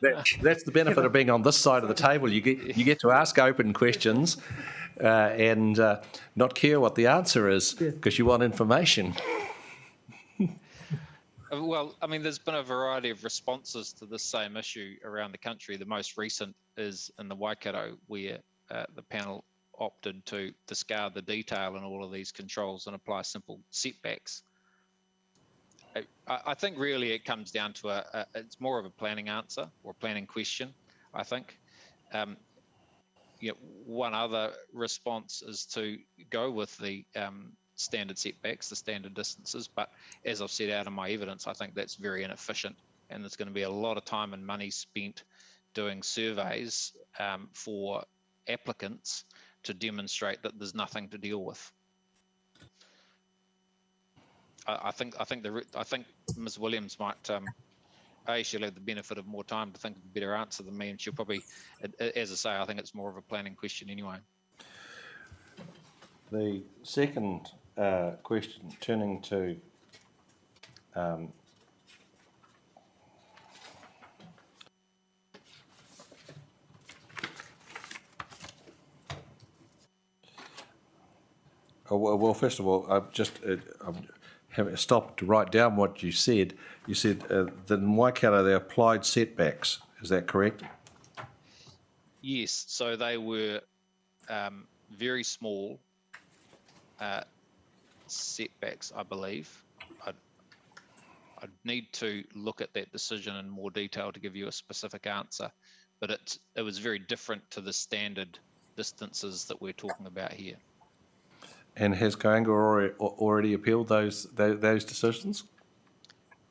That's the benefit of being on this side of the table. You get to ask open questions and not care what the answer is because you want information. Well, I mean, there's been a variety of responses to the same issue around the country. The most recent is in the Waikato, where the panel opted to discard the detail in all of these controls and apply simple setbacks. I think really it comes down to it's more of a planning answer or planning question, I think. One other response is to go with the standard setbacks, the standard distances, but as I've set out in my evidence, I think that's very inefficient, and there's going to be a lot of time and money spent doing surveys for applicants to demonstrate that there's nothing to deal with. I think Ms. Williams might she'll have the benefit of more time to think of a better answer than me, and she'll probably, as I say, I think it's more of a planning question anyway. The second question, turning to well, first of all, I've just have stopped to write down what you said. You said that in Waikato they applied setbacks. Is that correct? Yes, so they were very small setbacks, I believe. I'd need to look at that decision in more detail to give you a specific answer, but it was very different to the standard distances that we're talking about here. And has Kainga already appealed those decisions?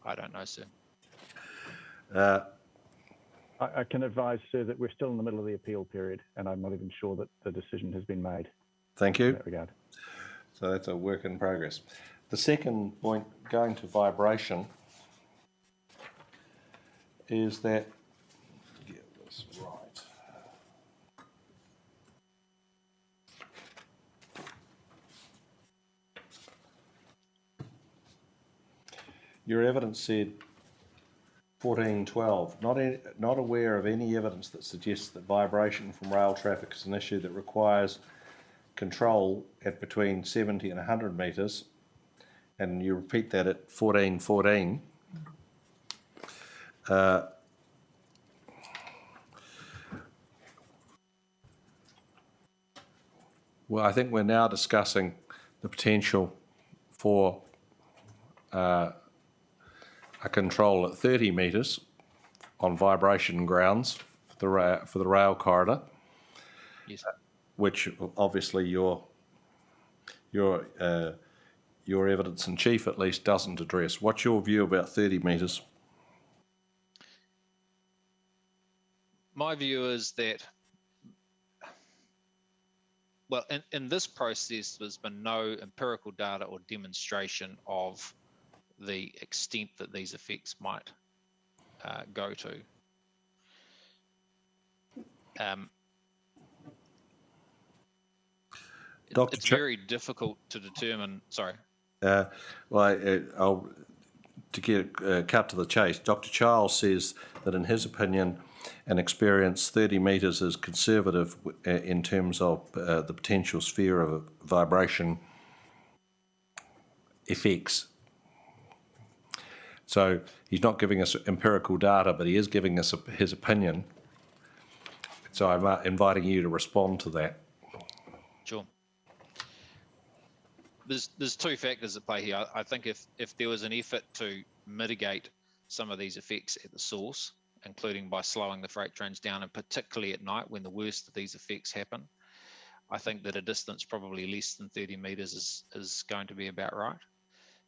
I don't know, sir. I can advise, sir, that we're still in the middle of the appeal period, and I'm not even sure that the decision has been made. Thank you. In that regard. So that's a work in progress. The second point, going to vibration, is that, get this right. Your evidence said 1412, not aware of any evidence that suggests that vibration from rail traffic is an issue that requires control at between 70 and 100 metres, and you repeat that at 1414. Well, I think we're now discussing the potential for a control at 30 metres on vibration grounds for the rail corridor. Yes. Which obviously your evidence in chief at least doesn't address. What's your view about 30 metres? My view is that, well, in this process, there's been no empirical data or demonstration of the extent that these effects might go to. It's very difficult to determine. Sorry. To get cut to the chase, Dr. Charles says that in his opinion and experience, 30 metres is conservative in terms of the potential sphere of vibration effects. So he's not giving us empirical data, but he is giving us his opinion. So I'm inviting you to respond to that. Sure. There's two factors at play here. I think if there was an effort to mitigate some of these effects at the source, including by slowing the freight trains down, and particularly at night when the worst of these effects happen, I think that a distance probably less than 30 metres is going to be about right.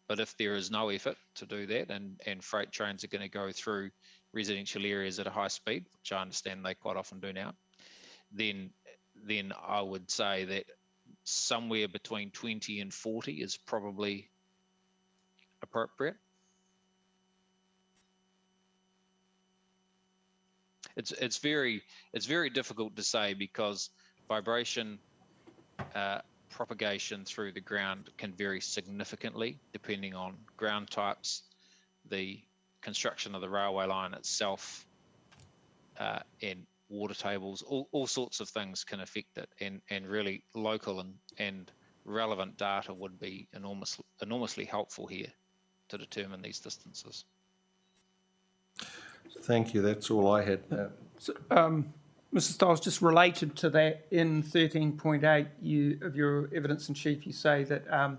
But if there is no effort to do that, and freight trains are going to go through residential areas at a high speed, which I understand they quite often do now, then I would say that somewhere between 20 and 40 is probably appropriate. It's very difficult to say because vibration propagation through the ground can vary significantly depending on ground types, the construction of the railway line itself, and water tables. All sorts of things can affect it, and really local and relevant data would be enormously helpful here to determine these distances. Thank you. That's all I had. Mr. Stiles, just related to that, in 13.8 of your evidence in chief, you say that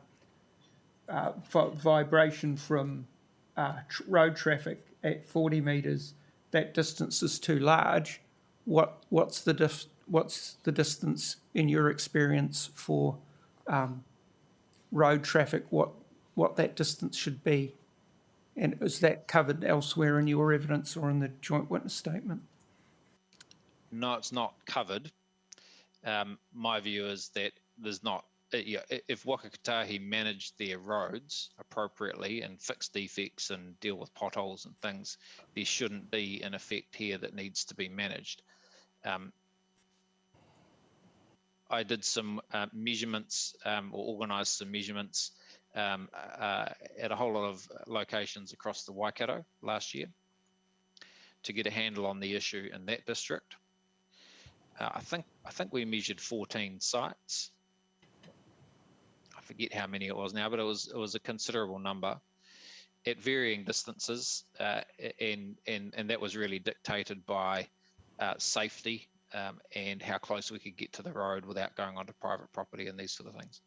vibration from road traffic at 40 metres, that distance is too large. What's the distance in your experience for road traffic? What that distance should be, and is that covered elsewhere in your evidence or in the joint witness statement? No, it's not covered. My view is that there's not. If Waka Kotahi managed their roads appropriately and fix defects and deal with potholes and things, there shouldn't be an effect here that needs to be managed. I did some measurements or organised some measurements at a whole lot of locations across the Waikato last year to get a handle on the issue in that district. I think we measured 14 sites. I forget how many it was now, but it was a considerable number at varying distances, and that was really dictated by safety and how close we could get to the road without going onto private property and these sort of things.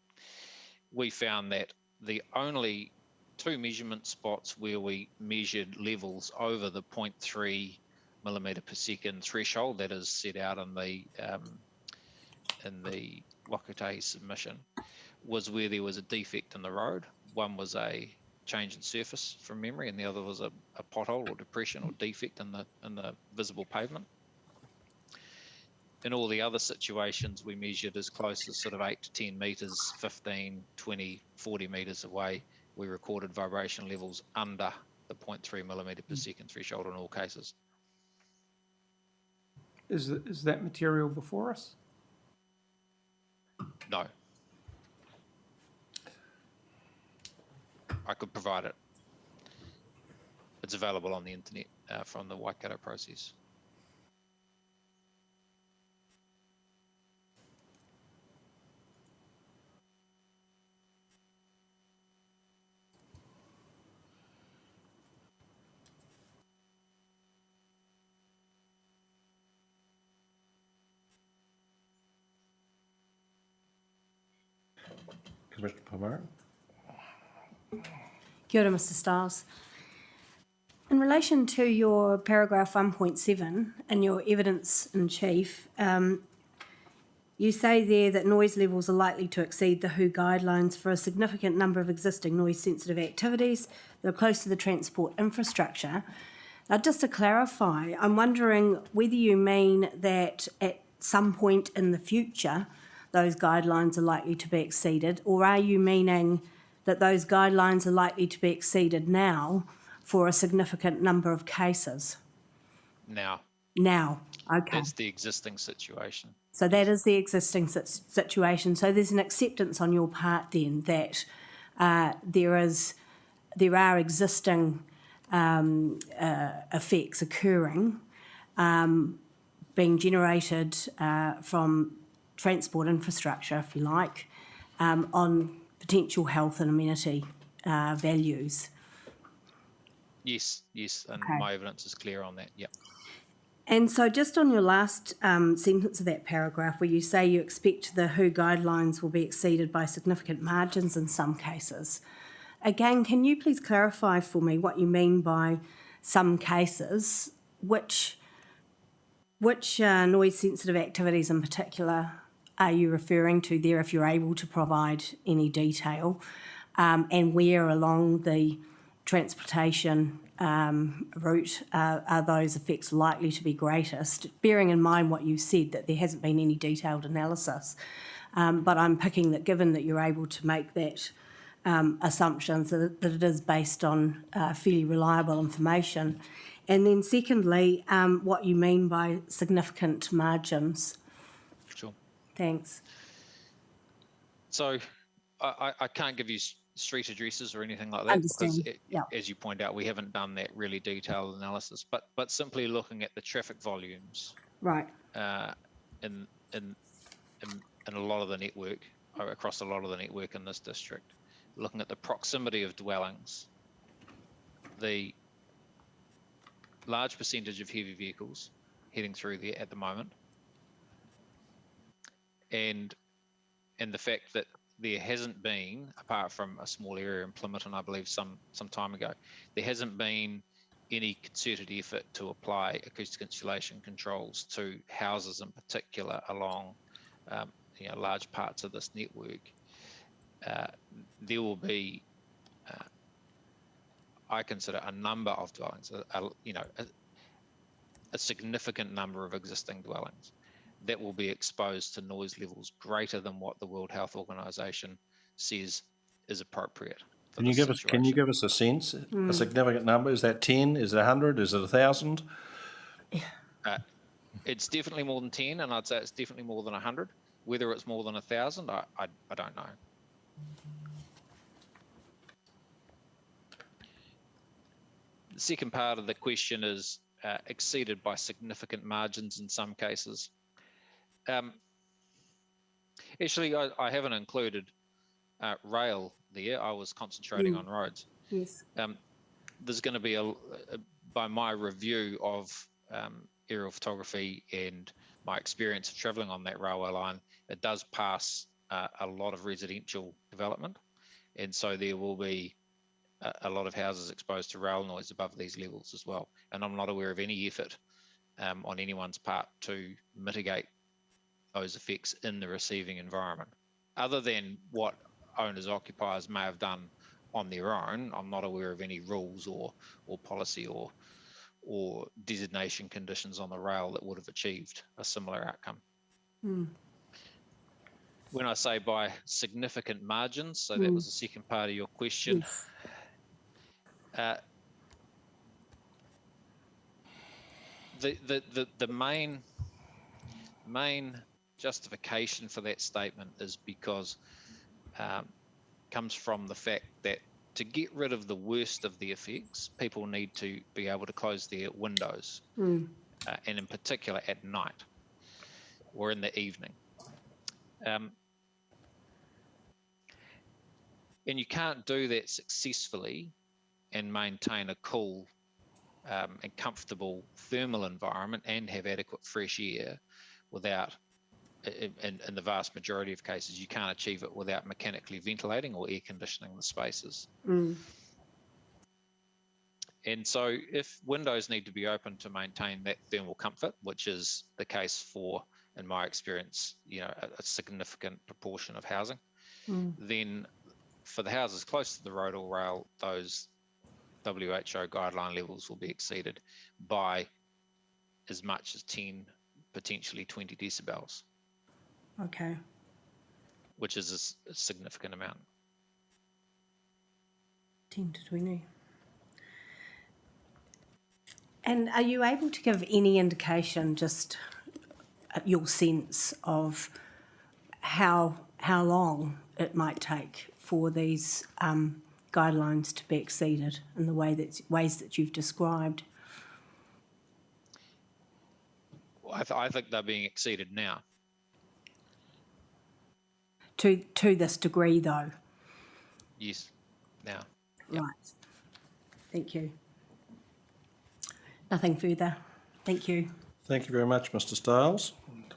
We found that the only 2 measurement spots where we measured levels over the 0.3 millimetre per second threshold that is set out in the Wakatahi submission was where there was a defect in the road. One was a change in surface from memory, and the other was a pothole or depression or defect in the visible pavement. In all the other situations, we measured as close as sort of 8 to 10 metres, 15, 20, 40 metres away. We recorded vibration levels under the 0.3 millimetre per second threshold in all cases. Is that material before us? No. I could provide it. It's available on the internet from the Waikato process. Commissioner Palmer. Kia ora, Mr Stiles. In relation to your paragraph 1.7 in your evidence in chief, you say there that noise levels are likely to exceed the WHO guidelines for a significant number of existing noise-sensitive activities that are close to the transport infrastructure. Now, just to clarify, I'm wondering whether you mean that at some point in the future those guidelines are likely to be exceeded, or are you meaning that those guidelines are likely to be exceeded now for a significant number of cases? Now. Now, okay. That's the existing situation. So that is the existing situation. So there's an acceptance on your part then that there are existing effects occurring, being generated from transport infrastructure, if you like, on potential health and amenity values. Yes, and Okay. my evidence is clear on that, yeah. And so just on your last sentence of that paragraph where you say you expect the WHO guidelines will be exceeded by significant margins in some cases, again, can you please clarify for me what you mean by some cases? Which noise-sensitive activities in particular are you referring to there, if you're able to provide any detail, and where along the transportation route are those effects likely to be greatest, bearing in mind what you said, that there hasn't been any detailed analysis. But I'm picking that given that you're able to make that assumptions, that it is based on fairly reliable information. And then secondly, what you mean by significant margins. Sure. Thanks. So I can't give you street addresses or anything like that. Understand. Because as you point out, we haven't done that really detailed analysis, but simply looking at the traffic volumes Right. in a lot of the network, or across a lot of the network in this district, looking at the proximity of dwellings, the large percentage of heavy vehicles heading through there at the moment, and the fact that there hasn't been, apart from a small area in Plymouton, I believe some time ago, there hasn't been any concerted effort to apply acoustic insulation controls to houses in particular along large parts of this network. There will be, I consider, a number of dwellings, a significant number of existing dwellings that will be exposed to noise levels greater than what the World Health Organization says is appropriate. Can you give us a sense, a significant number? Is that 10? Is it 100? Is it 1,000? It's definitely more than 10, and I'd say it's definitely more than 100. Whether it's more than 1,000, I don't know. The second part of the question is exceeded by significant margins in some cases. Actually, I haven't included rail there. I was concentrating on roads. Yes. There's going to be by my review of aerial photography and my experience of travelling on that railway line, it does pass a lot of residential development, and so there will be a lot of houses exposed to rail noise above these levels as well. And I'm not aware of any effort on anyone's part to mitigate those effects in the receiving environment, other than what owners occupiers may have done on their own. I'm not aware of any rules or policy or designation conditions on the rail that would have achieved a similar outcome. When I say by significant margins, so that was the second part of your question. Yes. The main justification for that statement is because comes from the fact that to get rid of the worst of the effects, people need to be able to close their windows, and in particular at night or in the evening. And you can't do that successfully and maintain a cool and comfortable thermal environment and have adequate fresh air without, in the vast majority of cases, you can't achieve it without mechanically ventilating or air conditioning the spaces. And so if windows need to be open to maintain that thermal comfort, which is the case for, in my experience, a significant proportion of housing, then for the houses close to the road or rail, those WHO guideline levels will be exceeded by as much as 10, potentially 20 decibels. Okay. Which is a significant amount. 10 to 20. And are you able to give any indication, just your sense of how long it might take for these guidelines to be exceeded in the ways that you've described? Well, I think they're being exceeded now. To this degree, though? Yes, now. Right. Thank you. Nothing further. Thank you. Thank you very much, Mr. Stiles.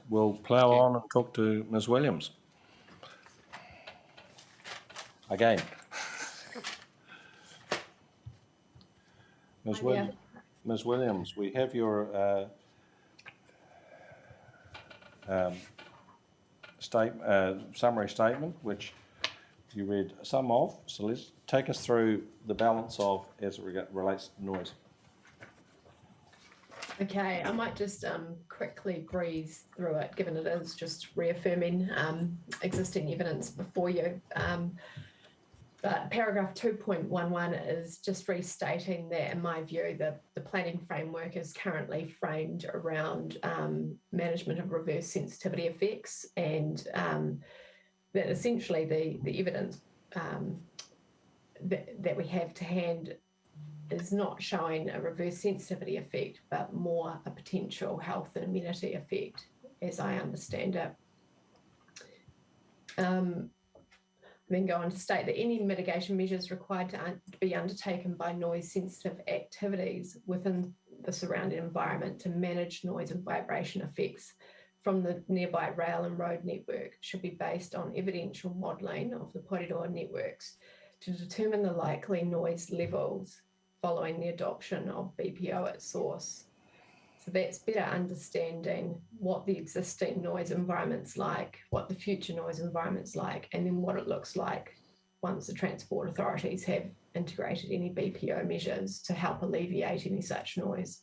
We'll plough on and talk to Ms. Williams. Again. Ms. Williams, we have your summary statement, which you read some of. So let's take us through the balance of as it relates to noise. Okay, I might just quickly breeze through it, given it is just reaffirming existing evidence before you. But paragraph 2.11 is just restating that, in my view, the planning framework is currently framed around management of reverse sensitivity effects, and that essentially the evidence that we have to hand is not showing a reverse sensitivity effect, but more a potential health and amenity effect, as I understand it. Then go on to state that any mitigation measures required to be undertaken by noise-sensitive activities within the surrounding environment to manage noise and vibration effects from the nearby rail and road network should be based on evidential modelling of the Porirua networks to determine the likely noise levels following the adoption of BPO at source. So that's better understanding what the existing noise environment's like, what the future noise environment's like, and then what it looks like once the transport authorities have integrated any BPO measures to help alleviate any such noise.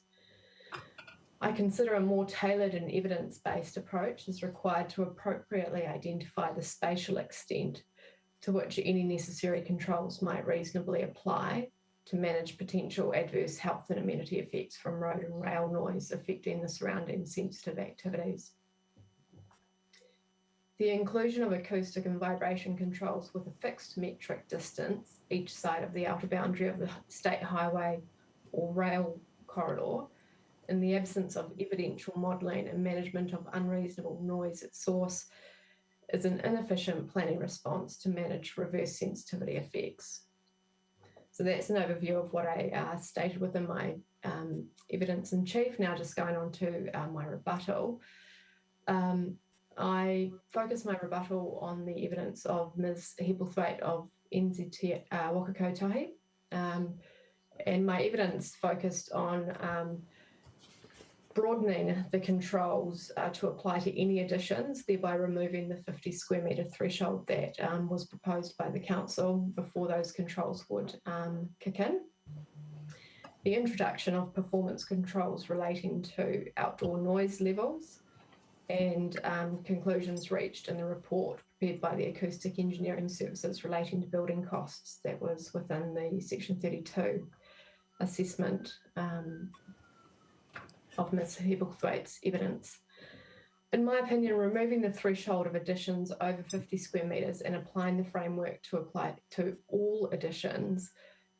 I consider a more tailored and evidence-based approach is required to appropriately identify the spatial extent to which any necessary controls might reasonably apply to manage potential adverse health and amenity effects from road and rail noise affecting the surrounding sensitive activities. The inclusion of acoustic and vibration controls with a fixed metric distance each side of the outer boundary of the state highway or rail corridor, in the absence of evidential modelling and management of unreasonable noise at source, is an inefficient planning response to manage reverse sensitivity effects. So that's an overview of what I stated within my evidence in chief. Now just going on to my rebuttal. I focused my rebuttal on the evidence of Ms. Hebblethwaite of NZT Waka Kotahi, and my evidence focused on broadening the controls to apply to any additions, thereby removing the 50 square metre threshold that was proposed by the council before those controls would kick in. The introduction of performance controls relating to outdoor noise levels, and conclusions reached in the report prepared by the Acoustic Engineering Services relating to building costs that was within the Section 32 assessment of Ms. Hebblethwaite's evidence. In my opinion, removing the threshold of additions over 50 square metres and applying the framework to apply to all additions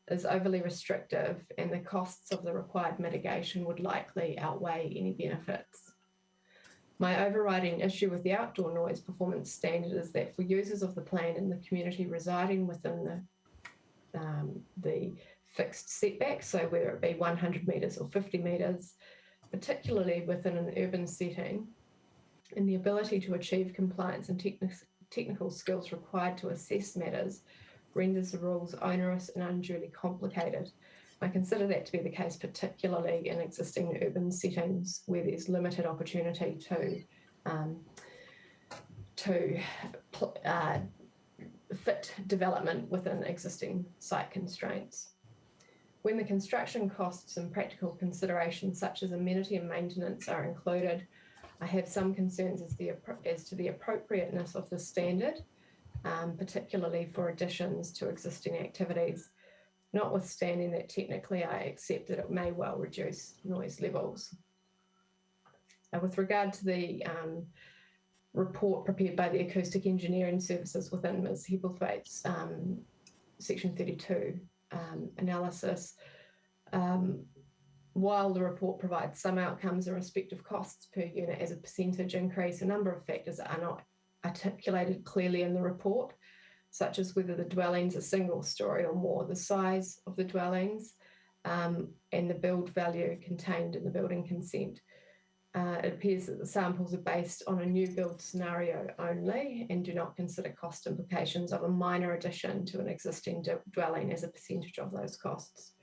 is overly restrictive, and the costs of the required mitigation would likely outweigh any benefits. My overriding issue with the outdoor noise performance standard is that for users of the plan in the community residing within the fixed setback, so whether it be 100 metres or 50 metres, particularly within an urban setting, and the ability to achieve compliance and technical skills required to assess matters renders the rules onerous and unduly complicated. I consider that to be the case, particularly in existing urban settings where there's limited opportunity to fit development within existing site constraints. When the construction costs and practical considerations such as amenity and maintenance are included, I have some concerns as to the appropriateness of the standard, particularly for additions to existing activities, notwithstanding that technically I accept that it may well reduce noise levels. With regard to the report prepared by the Acoustic Engineering Services within Ms. Hebblethwaite's Section 32 analysis, while the report provides some outcomes in respect of costs per unit as a percentage increase, a number of factors are not articulated clearly in the report, such as whether the dwellings are single story or more, the size of the dwellings, and the build value contained in the building consent. It appears that the samples are based on a new build scenario only and do not consider cost implications of a minor addition to an existing dwelling as a percentage of those costs.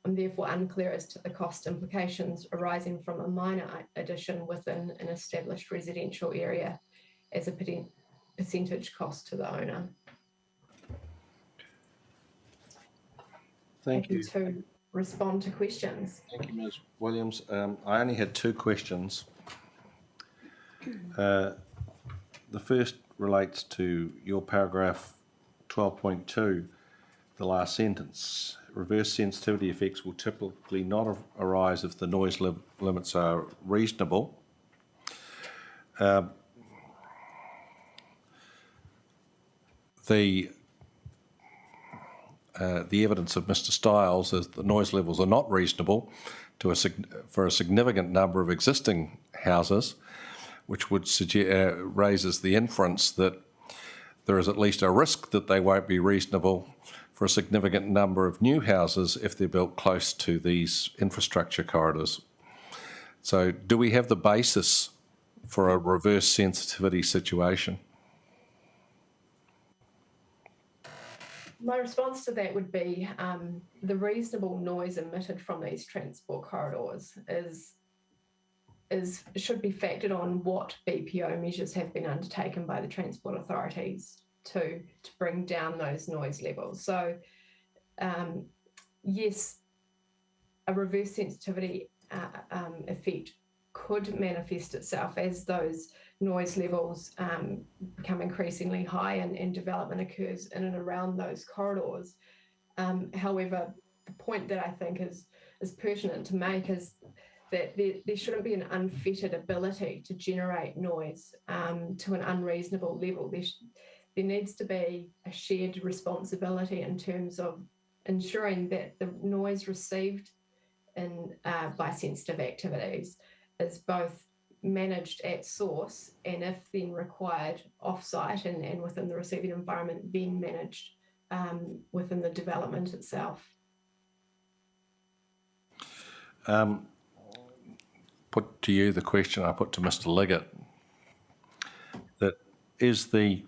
I'm therefore unclear as to the cost implications arising from a minor addition within an established residential area as a percentage cost to the owner. Thank you. To respond to questions. Thank you, Ms. Williams. I only had two questions. The first relates to your paragraph 12.2, the last sentence. Reverse sensitivity effects will typically not arise if the noise limits are reasonable. The evidence of Mr. Stiles is the noise levels are not reasonable for a significant number of existing houses, which would raises the inference that there is at least a risk that they won't be reasonable for a significant number of new houses if they're built close to these infrastructure corridors. So do we have the basis for a reverse sensitivity situation? My response to that would be the reasonable noise emitted from these transport corridors should be factored on what BPO measures have been undertaken by the transport authorities to bring down those noise levels. So yes, a reverse sensitivity effect could manifest itself as those noise levels become increasingly high and development occurs in and around those corridors. However, the point that I think is pertinent to make is that there shouldn't be an unfettered ability to generate noise to an unreasonable level. There needs to be a shared responsibility in terms of ensuring that the noise received by sensitive activities is both managed at source and, if then required, off-site and within the receiving environment, then managed within the development itself. Put to you the question I put to Mr. Liggett, that is the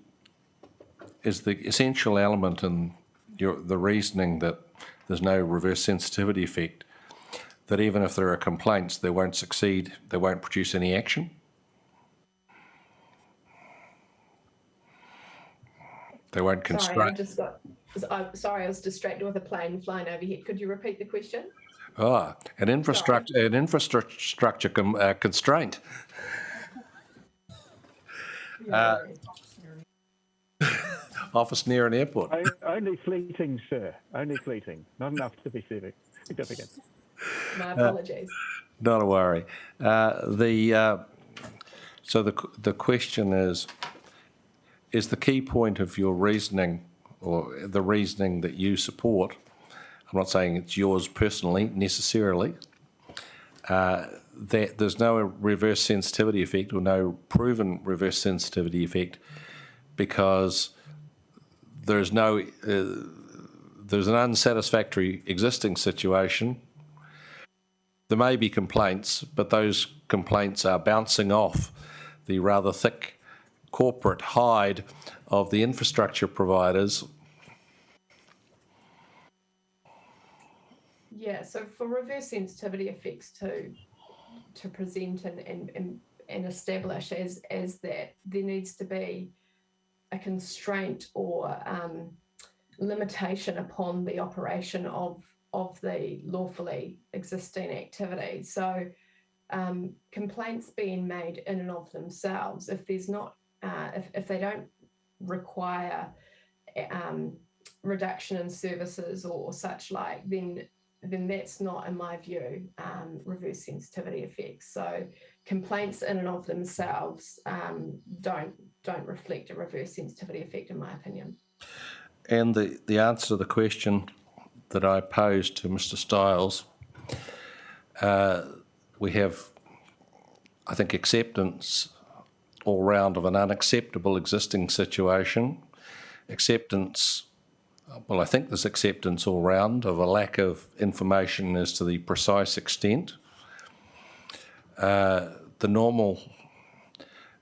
essential element in the reasoning that there's no reverse sensitivity effect, that even if there are complaints, they won't succeed, they won't produce any action? They won't constrain. Sorry, I was distracted with a plane flying overhead. Could you repeat the question? An infrastructure constraint. Office near an airport. Only fleeting, sir. Only fleeting. Not enough to be significant. My apologies. Not a worry. So the question is the key point of your reasoning, or the reasoning that you support, I'm not saying it's yours personally necessarily, that there's no reverse sensitivity effect or no proven reverse sensitivity effect because there's an unsatisfactory existing situation. There may be complaints, but those complaints are bouncing off the rather thick corporate hide of the infrastructure providers. Yeah, so for reverse sensitivity effects to present and establish as that, there needs to be a constraint or limitation upon the operation of the lawfully existing activity. So complaints being made in and of themselves, if there's not, if they don't require reduction in services or such like, then that's not, in my view, reverse sensitivity effects. So complaints in and of themselves don't reflect a reverse sensitivity effect, in my opinion. And the answer to the question that I posed to Mr. Stiles, we have, I think, acceptance all round of an unacceptable existing situation, acceptance. Well, I think there's acceptance all round of a lack of information as to the precise extent. The normal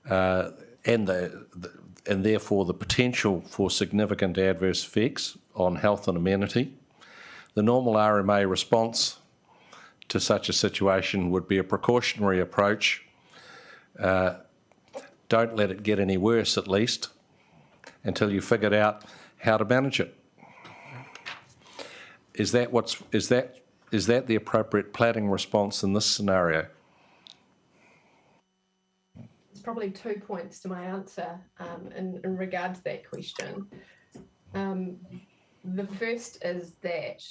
and therefore the potential for significant adverse effects on health and amenity. The normal RMA response to such a situation would be a precautionary approach. Don't let it get any worse, at least, until you figured out how to manage it. Is that the appropriate planning response in this scenario? There's probably 2 points to my answer in regard to that question. The first is that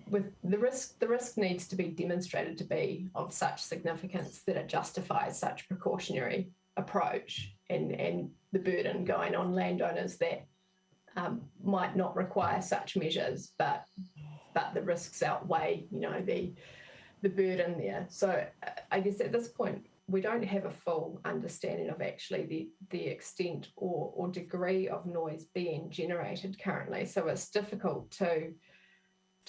with the risk needs to be demonstrated to be of such significance that it justifies such precautionary approach, and the burden going on landowners that might not require such measures, but the risks outweigh, the burden there. So I guess at this point, we don't have a full understanding of actually the extent or degree of noise being generated currently. So it's difficult to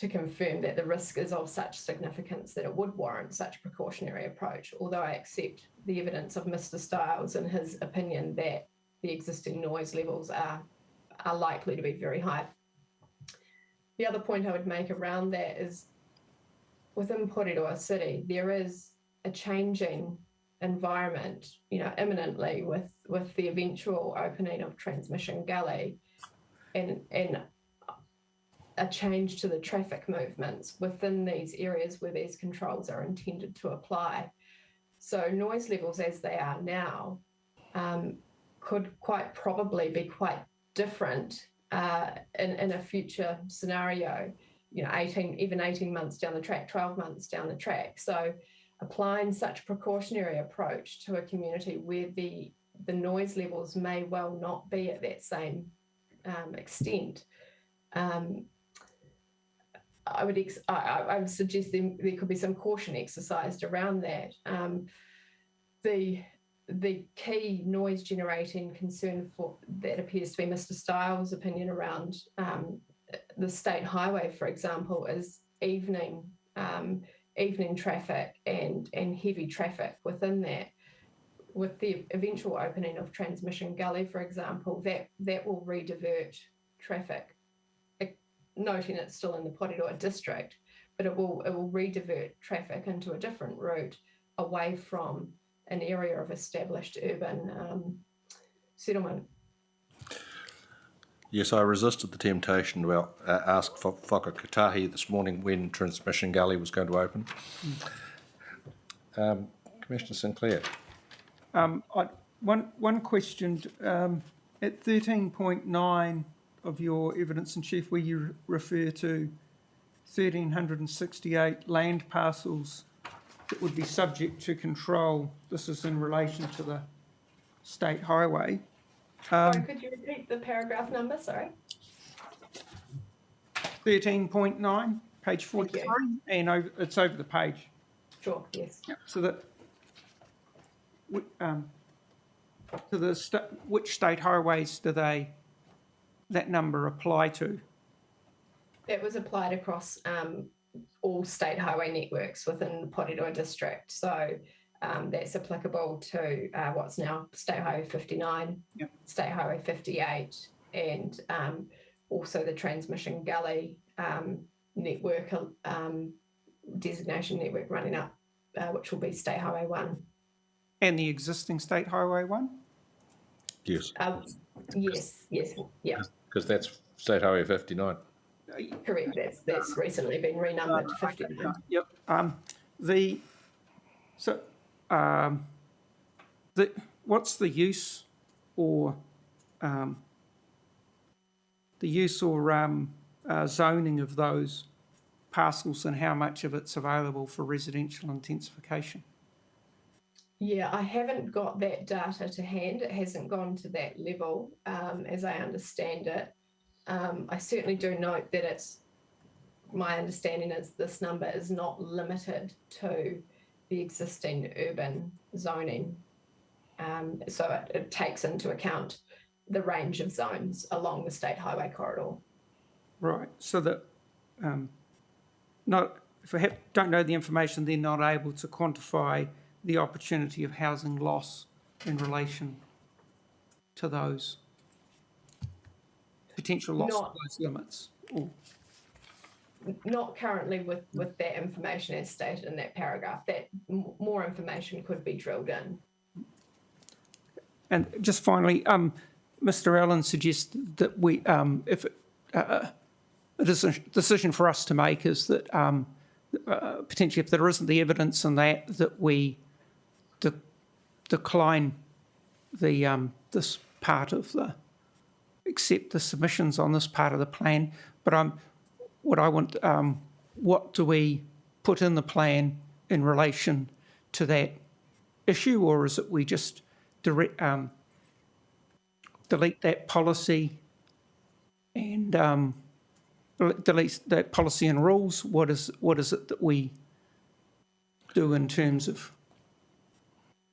confirm that the risk is of such significance that it would warrant such a precautionary approach, although I accept the evidence of Mr. Stiles and his opinion that the existing noise levels are likely to be very high. The other point I would make around that is within Porirua City, there is a changing environment, imminently with the eventual opening of Transmission Gully and a change to the traffic movements within these areas where these controls are intended to apply. So noise levels as they are now could quite probably be quite different in a future scenario. even 18 months down the track, 12 months down the track. So applying such a precautionary approach to a community where the noise levels may well not be at that same extent, I would suggest there could be some caution exercised around that. The key noise generating concern that appears to be Mr. Stiles' opinion around the state highway, for example, is evening traffic and heavy traffic within that. With the eventual opening of Transmission Gully, for example, that will redivert traffic, noting it's still in the Porirua district, but it will redivert traffic into a different route away from an area of established urban settlement. Yes, I resisted the temptation to ask Whakakatahi this morning when Transmission Gully was going to open. Commissioner Sinclair. One question at 13.9 of your evidence in chief, where you refer to 1,368 land parcels that would be subject to control. This is in relation to the state highway. Sorry, could you repeat the paragraph number? Sorry. 13.9, page 43, and it's over the page. Sure. Yes. Yeah, so that which state highways do that number apply to? It was applied across all state highway networks within the Porirua district. So that's applicable to what's now State Highway 59, State Highway 58, and also the Transmission Gully network, designation network running up, which will be State Highway 1. And the existing State Highway 1? Yes. Yes, yeah. Because that's State Highway 59. Correct, that's recently been renumbered to 59. Yep. What's the use or zoning of those parcels, and how much of it's available for residential intensification? Yeah, I haven't got that data to hand. It hasn't gone to that level, as I understand it. I certainly do note that my understanding is this number is not limited to the existing urban zoning. So it takes into account the range of zones along the state highway corridor. Right, so that if we don't know the information, they're not able to quantify the opportunity of housing loss in relation to those potential loss of those limits. Not currently with that information as stated in that paragraph. That more information could be drilled in. And just finally, Mr. Allen suggested that we, if a decision for us to make is that potentially if there isn't the evidence in that we decline this part of accept the submissions on this part of the plan. But what do we put in the plan in relation to that issue, or is it we just delete that policy and delete that policy and rules? What is it that we do in terms of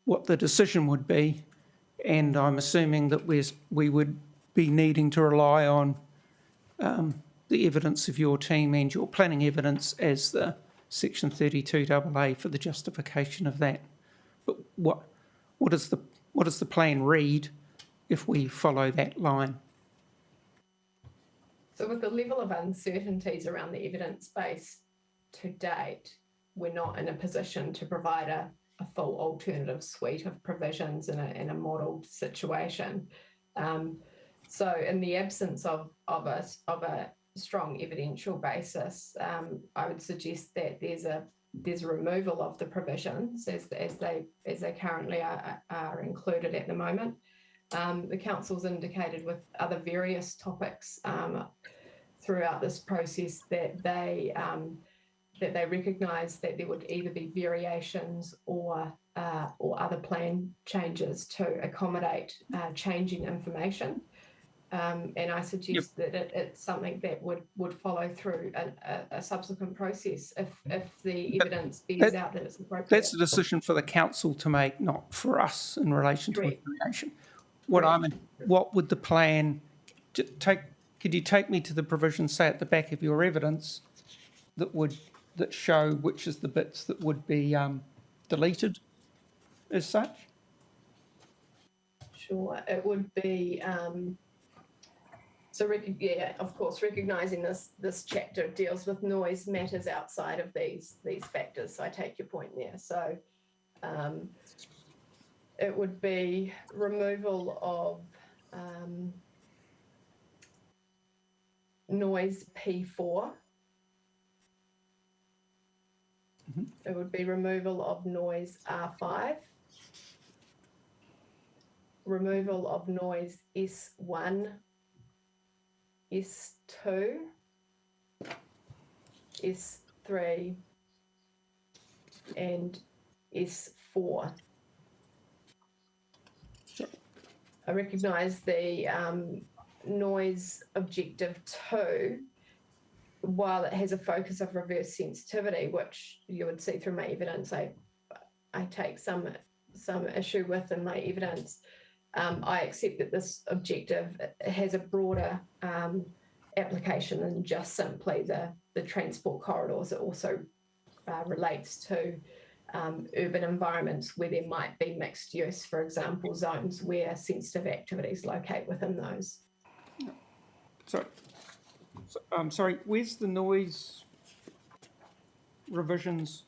what the decision would be? And I'm assuming that we would be needing to rely on the evidence of your team and your planning evidence as the Section 32AA for the justification of that. But what does the plan read if we follow that line? So with the level of uncertainties around the evidence base to date, we're not in a position to provide a full alternative suite of provisions in a modelled situation. So in the absence of a strong evidential basis, I would suggest that there's a removal of the provisions as they currently are included at the moment. The council's indicated with other various topics throughout this process that they recognise that there would either be variations or other plan changes to accommodate changing information. And I suggest that it's something that would follow through a subsequent process if the evidence bears out that it's appropriate. That's a decision for the council to make, not for us in relation to information. What would the plan take? Could you take me to the provisions, say at the back of your evidence, that show which is the bits that would be deleted as such? Sure, it would be. Of course, recognising this chapter deals with noise matters outside of these factors. So I take your point there. So it would be removal of noise P4. It would be removal of noise R5, removal of noise S1, S2, S3, and S4. I recognise the noise objective 2, while it has a focus of reverse sensitivity, which you would see through my evidence, I take some issue with in my evidence. I accept that this objective has a broader application than just simply the transport corridors. It also relates to urban environments where there might be mixed use, for example, zones where sensitive activities locate within those. I'm sorry, where's the noise revisions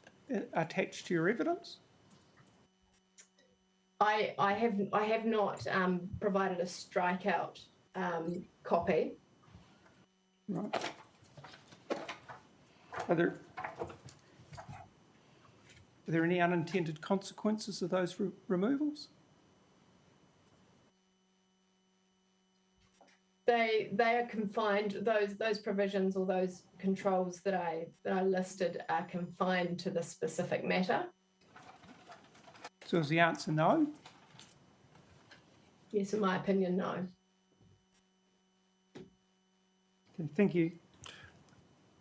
attached to your evidence? I have not provided a strikeout copy. Right. Are there any unintended consequences of those removals? They are confined. Those provisions or those controls that I listed are confined to the specific matter. So is the answer no? Yes, in my opinion, no. Okay, thank you.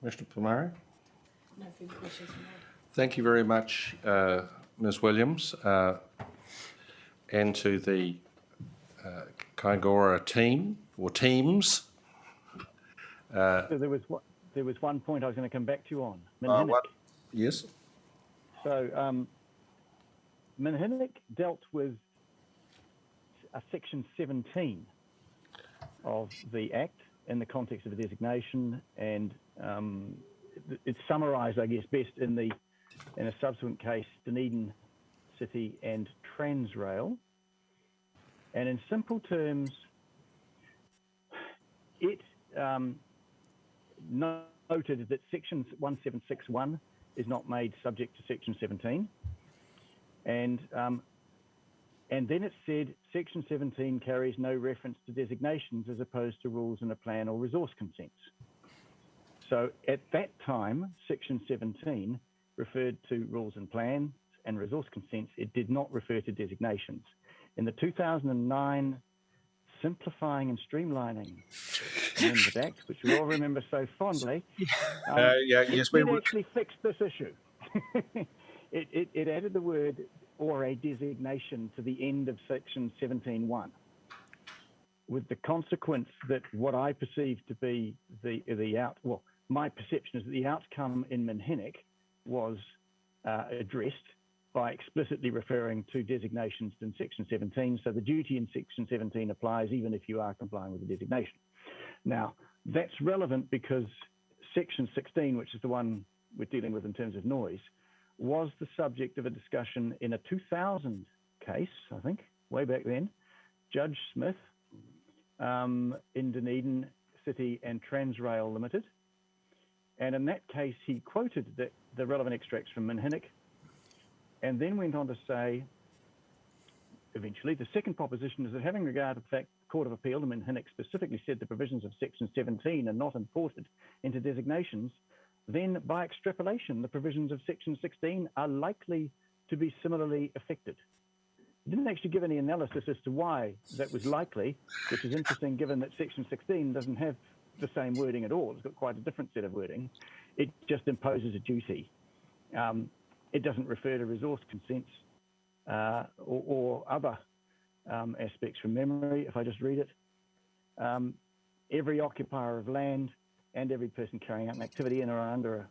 Mr. Pomare? No further questions. Thank you very much, Ms. Williams, and to the Kaingora team or teams. So there was one point I was going to come back to you on. Yes. So Minhinnick dealt with Section 17 of the Act in the context of a designation, and it's summarised, I guess, best in a subsequent case, Dunedin City and Transrail. And in simple terms, it noted that Section 1761 is not made subject to Section 17. And then it said Section 17 carries no reference to designations as opposed to rules in a plan or resource consents. So at that time, Section 17 referred to rules and plans and resource consents. It did not refer to designations. In the 2009 Simplifying and Streamlining Amendment Act, which we all remember so fondly, it actually fixed this issue. It added the word or a designation to the end of Section 17.1, with the consequence that what I perceive to be my perception is that the outcome in Minhinnick was addressed by explicitly referring to designations in Section 17. So the duty in Section 17 applies even if you are complying with the designation. Now, that's relevant because Section 16, which is the one we're dealing with in terms of noise, was the subject of a discussion in a 2000 case, I think, way back then, Judge Smith in Dunedin City and Transrail Limited. And in that case, he quoted the relevant extracts from Minhinnick and then went on to say, eventually, the second proposition is that having regard to the fact Court of Appeal, and Hinnick specifically said the provisions of Section 17 are not imported into designations, then by extrapolation, the provisions of Section 16 are likely to be similarly affected. It didn't actually give any analysis as to why that was likely, which is interesting given that Section 16 doesn't have the same wording at all. It's got quite a different set of wording. It just imposes a duty. It doesn't refer to resource consents or other aspects from memory, if I just read it. Every occupier of land and every person carrying out an activity in or under a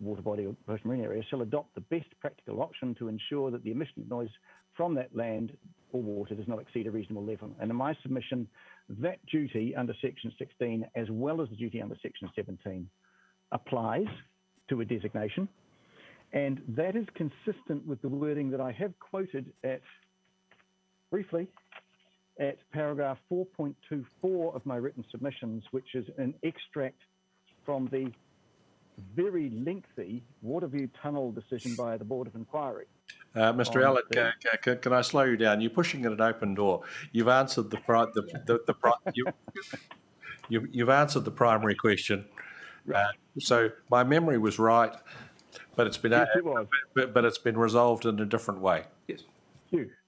water body or coastal marine area shall adopt the best practical option to ensure that the emission of noise from that land or water does not exceed a reasonable level. And in my submission, that duty under Section 16, as well as the duty under Section 17, applies to a designation. And that is consistent with the wording that I have quoted briefly at paragraph 4.24 of my written submissions, which is an extract from the very lengthy Waterview Tunnel decision by the Board of Inquiry. Mr. Allen, can I slow you down? You're pushing at an open door. You've answered you've answered the primary question. So my memory was right, but it's been but it's been resolved in a different way.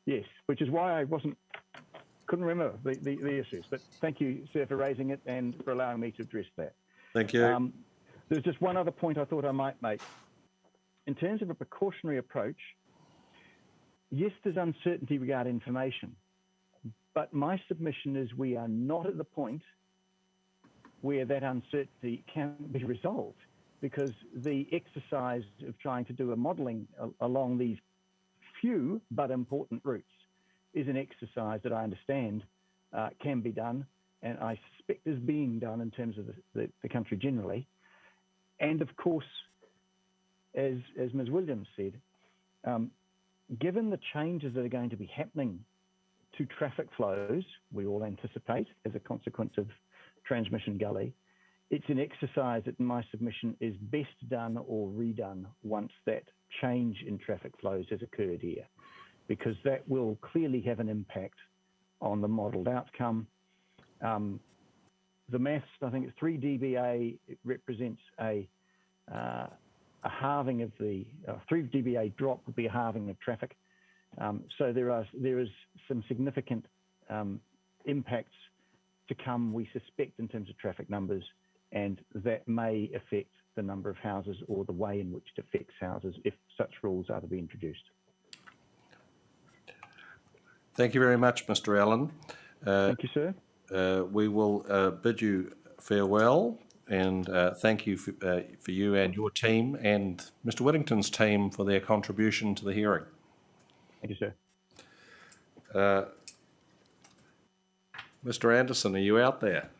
Yes, which is why I couldn't remember the issues. But thank you, sir, for raising it and for allowing me to address that. Thank you. There's just one other point I thought I might make. In terms of a precautionary approach, yes, there's uncertainty regarding information, but my submission is we are not at the point where that uncertainty can be resolved, because the exercise of trying to do a modelling along these few but important routes is an exercise that I understand can be done, and I suspect is being done in terms of the country generally. And of course, as Ms. Williams said, given the changes that are going to be happening to traffic flows, we all anticipate as a consequence of transmission gully, it's an exercise that in my submission is best done or redone once that change in traffic flows has occurred here, because that will clearly have an impact on the modelled outcome. The maths, I think it's 3 dBA, it represents a halving of the 3 dBA drop would be a halving of traffic. So there is some significant impacts to come, we suspect, in terms of traffic numbers, and that may affect the number of houses or the way in which it affects houses if such rules are to be introduced. Thank you very much, Mr. Allen. Thank you, sir. We will bid you farewell, and thank you for you and your team and Mr. Whittington's team for their contribution to the hearing. Thank you, sir. Mr. Anderson, are you out there?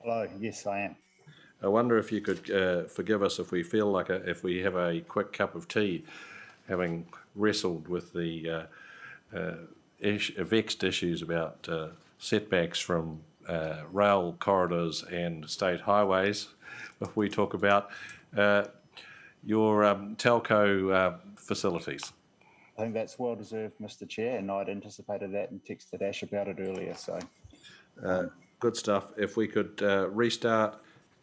Hello, yes, I am. I wonder if you could forgive us if we feel like if we have a quick cup of tea, having wrestled with the vexed issues about setbacks from rail corridors and state highways, if we talk about your telco facilities. I think that's well deserved, Mr. Chair, and I'd anticipated that and texted Ash about it earlier. So, good stuff. If we could restart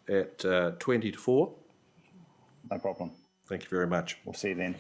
at 20 to 4. No problem. Thank you very much. We'll see you then.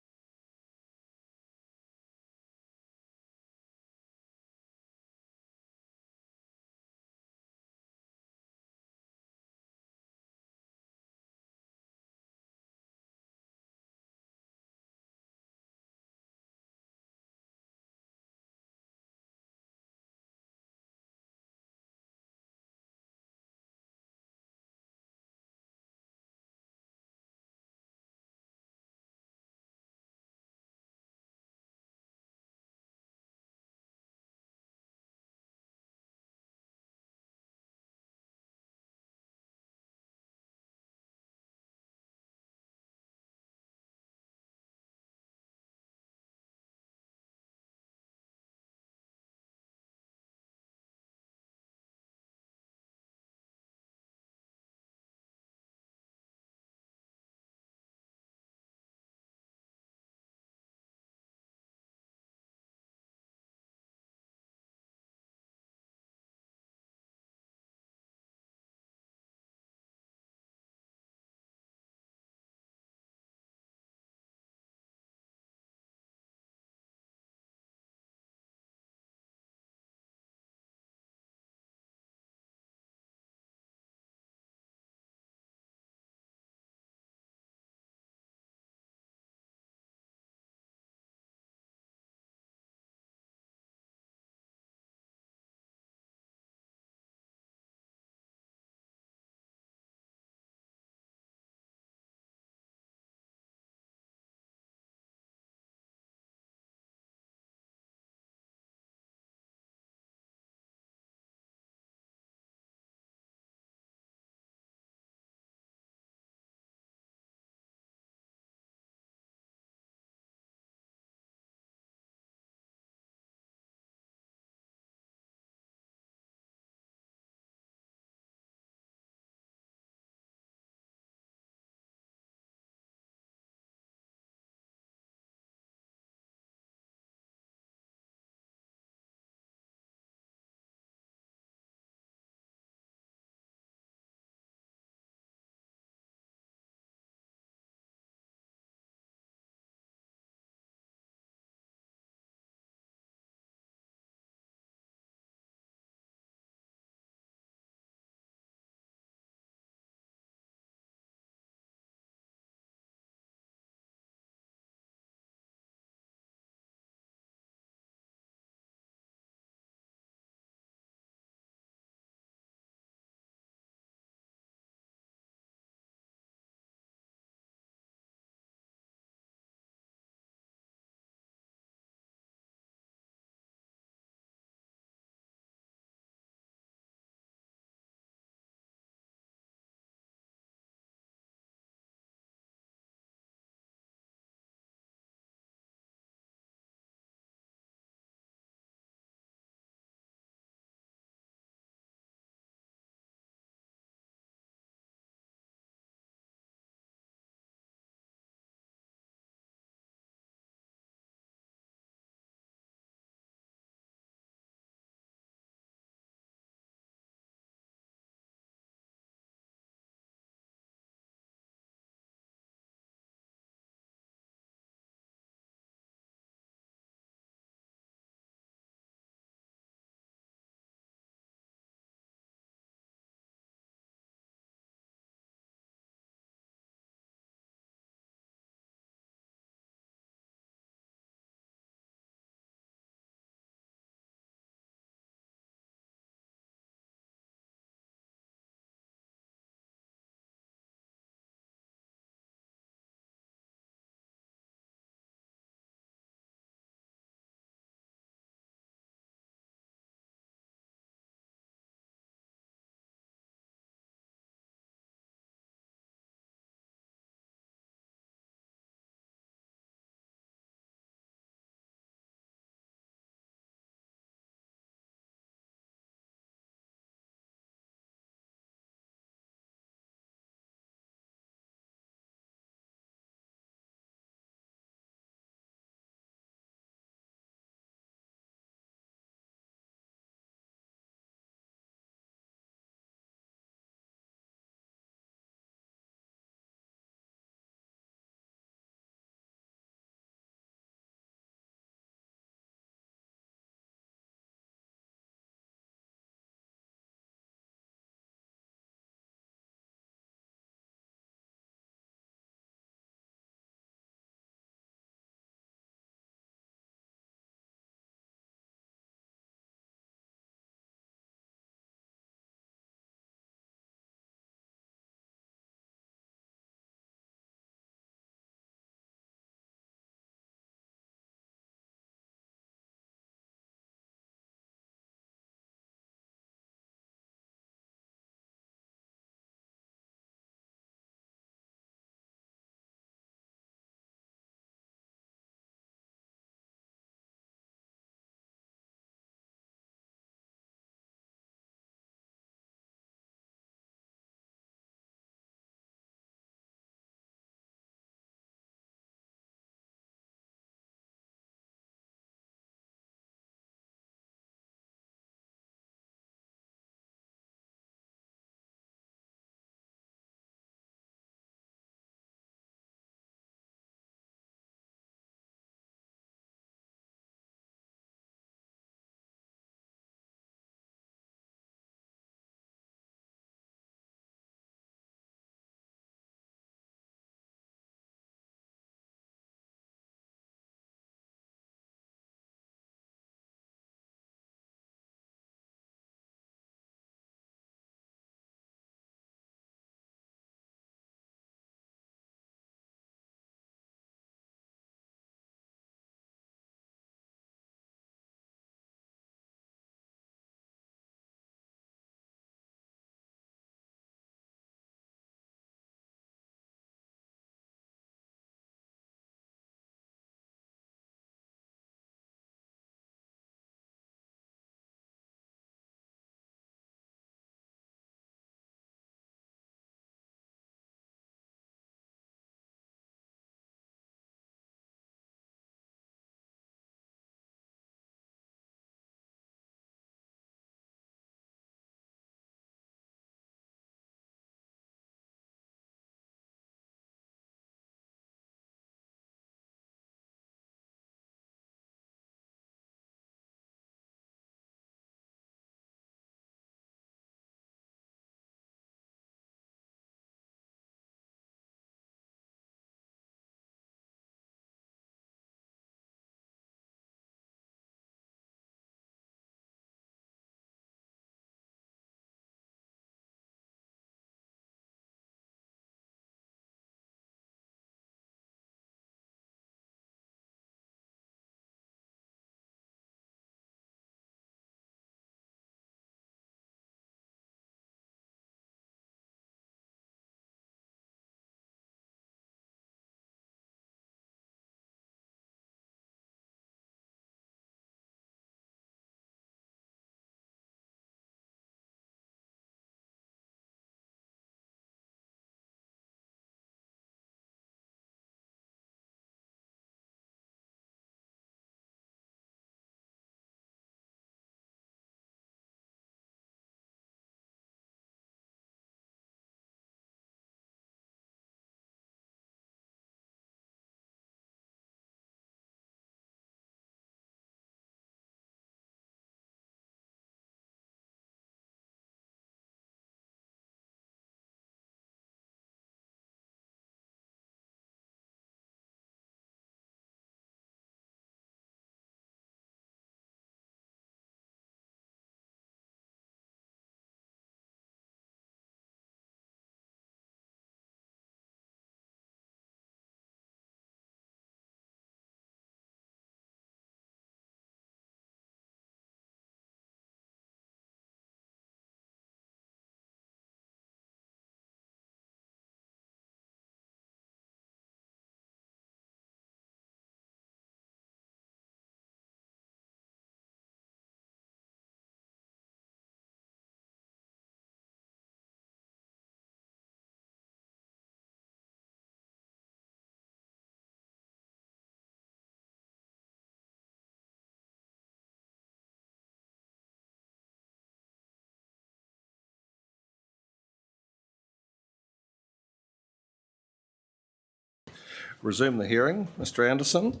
resume the hearing. Mr. Anderson,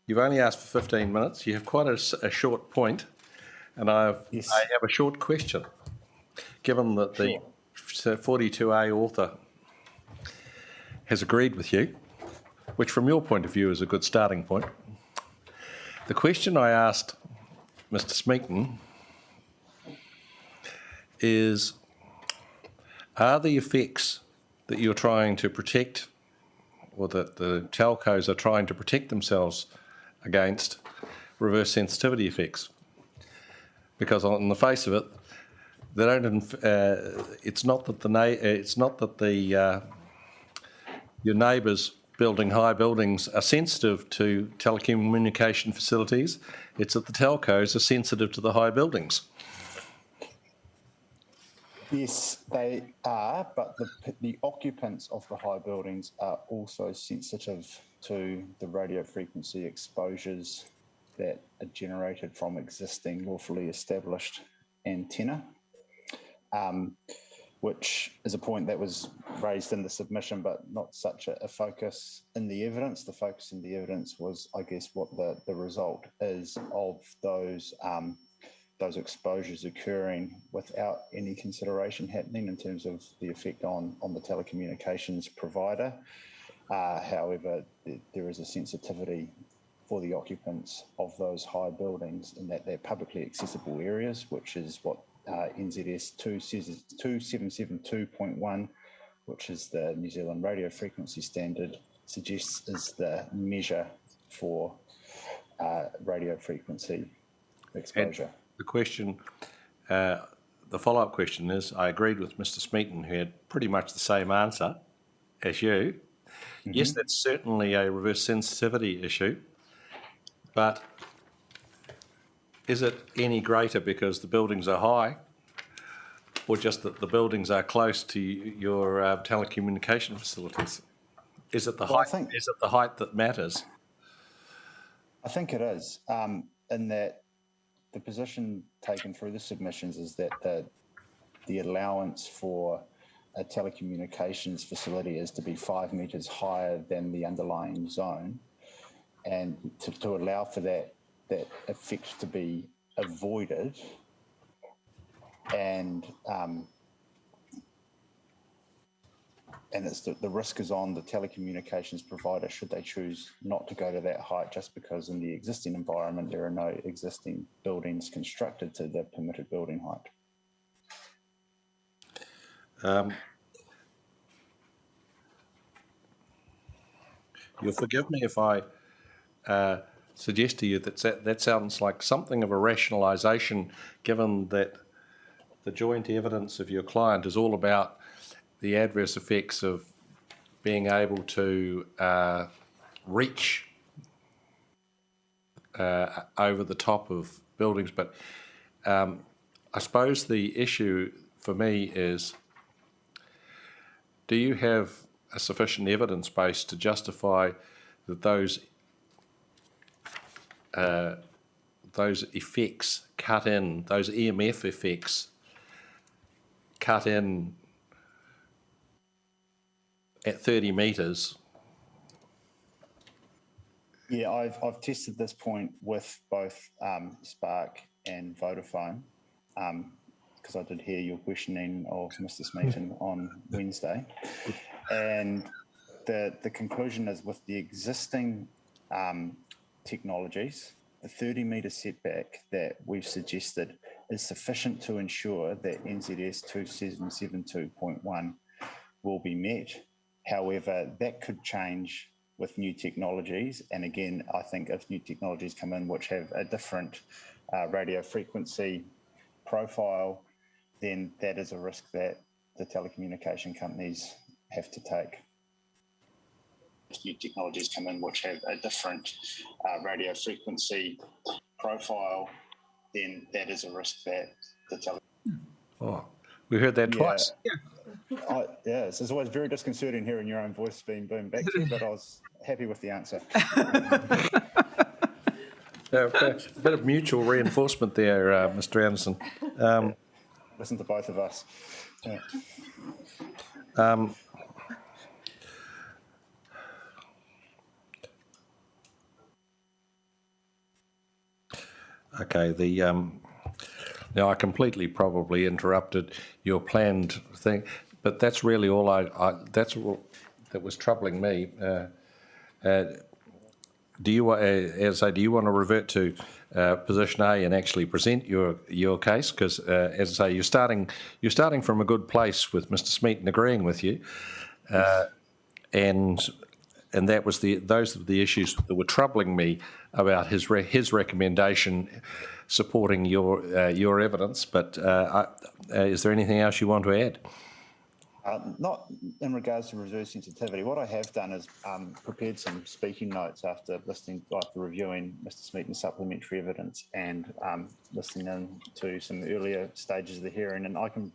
you've only asked for 15 minutes. You have quite a short point, and I have a short question. Given that the 42A author has agreed with you, which from your point of view is a good starting point, the question I asked Mr. Smeaton is, are the effects that you're trying to protect, or that the telcos are trying to protect themselves against, reverse sensitivity effects? Because on the face of it, they don't. It's not that your neighbours building high buildings are sensitive to telecommunication facilities. It's that the telcos are sensitive to the high buildings. Yes, they are, but the occupants of the high buildings are also sensitive to the radio frequency exposures that are generated from existing lawfully established antenna, which is a point that was raised in the submission, but not such a focus in the evidence. The focus in the evidence was, I guess, what the result is of those exposures occurring without any consideration happening in terms of the effect on the telecommunications provider. However, there is a sensitivity for the occupants of those high buildings in that they're publicly accessible areas, which is what NZS 2772.1, which is the New Zealand radio frequency standard, suggests is the measure for radio frequency exposure. And the question, the follow-up question is, I agreed with Mr. Smeaton, who had pretty much the same answer as you. Mm-hmm. Yes, that's certainly a reverse sensitivity issue, but is it any greater because the buildings are high, or just that the buildings are close to your telecommunication facilities? Is it the height? Is it the height that matters? I think it is, in that the position taken through the submissions is that the allowance for a telecommunications facility is to be 5 metres higher than the underlying zone, and to allow for that effect to be avoided, and it's the risk is on the telecommunications provider should they choose not to go to that height, just because in the existing environment there are no existing buildings constructed to the permitted building height. You'll forgive me if I suggest to you that sounds like something of a rationalisation, given that the joint evidence of your client is all about the adverse effects of being able to reach over the top of buildings. But I suppose the issue for me is, do you have a sufficient evidence base to justify that those effects cut in, those EMF effects cut in at 30 metres? Yeah, I've tested this point with both Spark and Vodafone, because I did hear your questioning of Mr. Smeaton on Wednesday, and the conclusion is with the existing technologies, the 30-metre setback that we've suggested is sufficient to ensure that NZS 2772.1 will be met. However, that could change with new technologies. And again, I think if new technologies come in which have a different radio frequency profile, then that is a risk that the telecommunication companies have to take. If new technologies come in which have a different radio frequency profile, then that is a risk that the Oh, we heard that twice. Yeah, it's always very disconcerting hearing your own voice being boomed back to you, but I was happy with the answer. A bit of mutual reinforcement there, Mr. Anderson. Listen to both of us. Yeah. Okay, now I completely probably interrupted your planned thing, but that's really all that's all that was troubling me. Do you want to revert to position A and actually present your case? Because as I say, you're starting from a good place with Mr. Smeaton agreeing with you, and that was those were the issues that were troubling me about his recommendation supporting your evidence. But is there anything else you want to add? Not in regards to reverse sensitivity. What I have done is prepared some speaking notes after reviewing Mr. Smeaton's supplementary evidence and listening in to some earlier stages of the hearing, and I can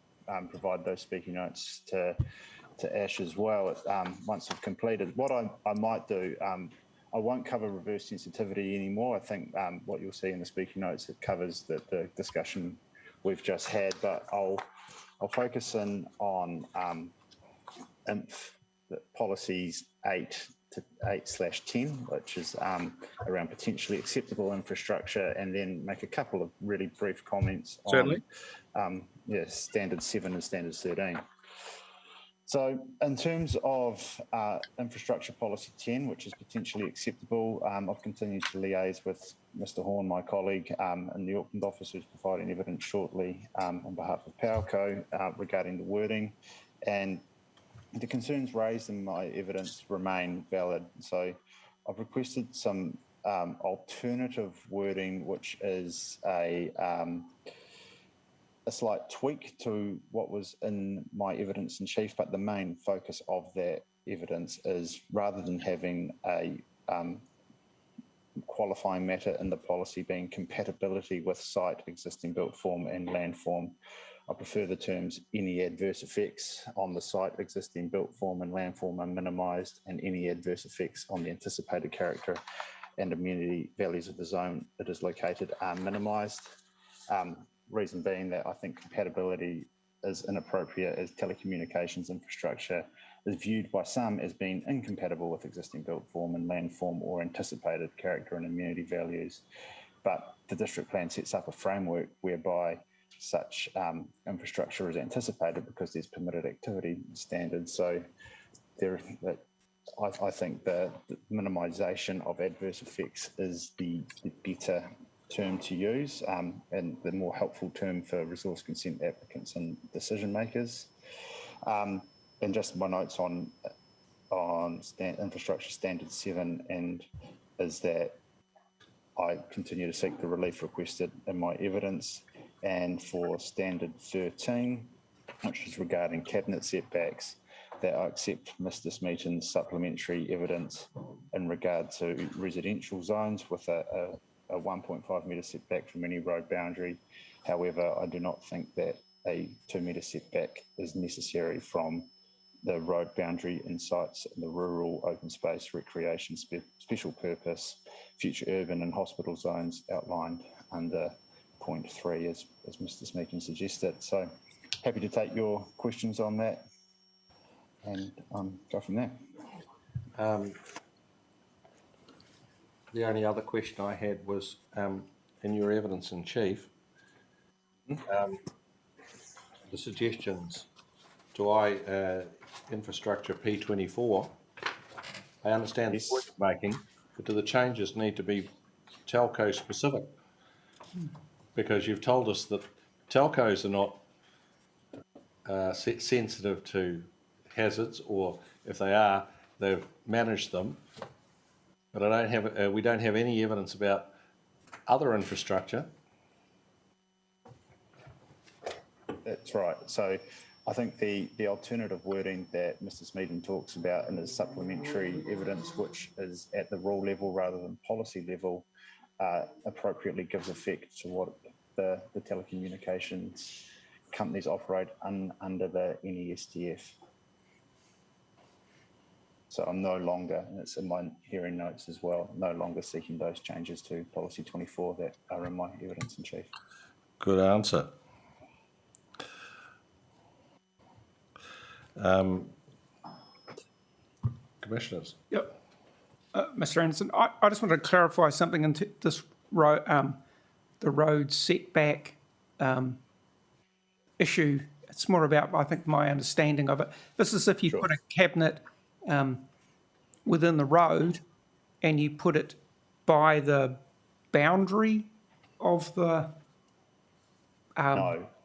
provide those speaking notes to Ash as well once I've completed. What I might do, I won't cover reverse sensitivity anymore. I think what you'll see in the speaking notes, it covers the discussion we've just had, but I'll focus in on policies 8/10, which is around potentially acceptable infrastructure, and then make a couple of really brief comments Certainly. on standard 7 and standard 13. So in terms of infrastructure policy 10, which is potentially acceptable, I've continued to liaise with Mr. Horn, my colleague, in the Auckland office, who's providing evidence shortly on behalf of PowerCo regarding the wording. And the concerns raised in my evidence remain valid. So I've requested some alternative wording, which is a slight tweak to what was in my evidence in chief, but the main focus of that evidence is, rather than having a qualifying matter in the policy being compatibility with site, existing built form and land form, I prefer the terms any adverse effects on the site, existing built form and land form are minimised, and any adverse effects on the anticipated character and amenity values of the zone it is located are minimised. Reason being that I think compatibility is inappropriate, as telecommunications infrastructure is viewed by some as being incompatible with existing built form and land form or anticipated character and amenity values. But the district plan sets up a framework whereby such infrastructure is anticipated because there's permitted activity standards. So I think the minimisation of adverse effects is the better term to use, and the more helpful term for resource consent applicants and decision makers. And just my notes on infrastructure standard 7 and is that I continue to seek the relief requested in my evidence, and for standard 13, which is regarding cabinet setbacks, that I accept Mr. Smeaton's supplementary evidence in regard to residential zones with a 1.5 metre setback from any road boundary. However, I do not think that a 2 metre setback is necessary from the road boundary in sites in the rural, open space, recreation, special purpose, future urban and hospital zones outlined under point 3 as Mr. Smeaton suggested. So happy to take your questions on that and go from there. The only other question I had was, in your evidence in chief, the suggestions to infrastructure P24, I understand the point you're making, but do the changes need to be telco specific? Because you've told us that telcos are not sensitive to hazards, or if they are, they've managed them. But I don't have. We don't have any evidence about other infrastructure. That's right. So I think the alternative wording that Mr. Smeaton talks about in his supplementary evidence, which is at the rule level rather than policy level, appropriately gives effect to what the telecommunications companies operate under the NESDF. So I'm no longer, and it's in my hearing notes as well, no longer seeking those changes to policy 24 that are in my evidence in chief. Good answer. Commissioners. Yep. Mr. Anderson, I just want to clarify something into this the road setback issue. It's more about, I think, my understanding of it. This is if you put a cabinet within the road and you put it by the boundary of the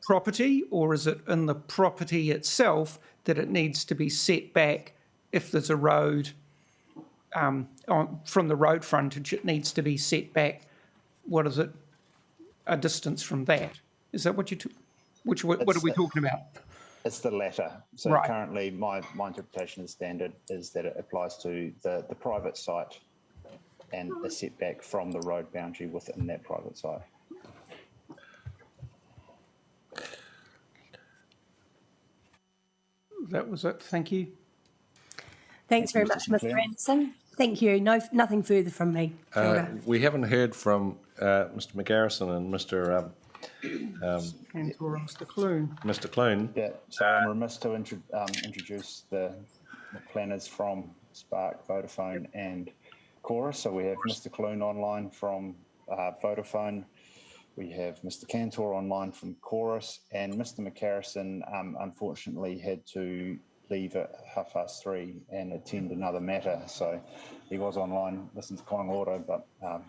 property, or is it in the property itself that it needs to be set back if there's a road from the road frontage, it needs to be set back, what is it, a distance from that? Is that what what are we talking about? It's the latter. So Right. currently my interpretation of the standard is that it applies to the private site and a setback from the road boundary within that private site. That was it. Thank you. Thanks very much, Mr. Anderson. Thank you. No, nothing further from me. Kia ora. We haven't heard from Mr. McGarrison and Mr. Cantor and Mr. Clune. Mr. Clune. Yeah, so I'm remiss to introduce the planners from Spark, Vodafone and Chorus. So we have Mr. Clune online from Vodafone. We have Mr. Cantor online from Chorus, and Mr. McGarrison unfortunately had to leave at 3:30 and attend another matter. So he was online, listened to Kaingoora, but I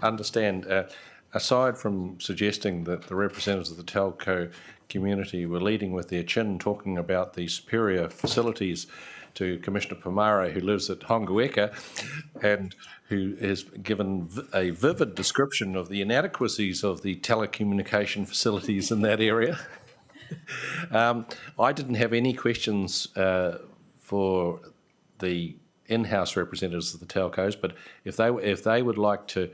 understand. Aside from suggesting that the representatives of the telco community were leading with their chin, talking about the superior facilities to Commissioner Pomare, who lives at Hongueka and who has given a vivid description of the inadequacies of the telecommunication facilities in that area. I didn't have any questions for the in-house representatives of the telcos, but if they would like to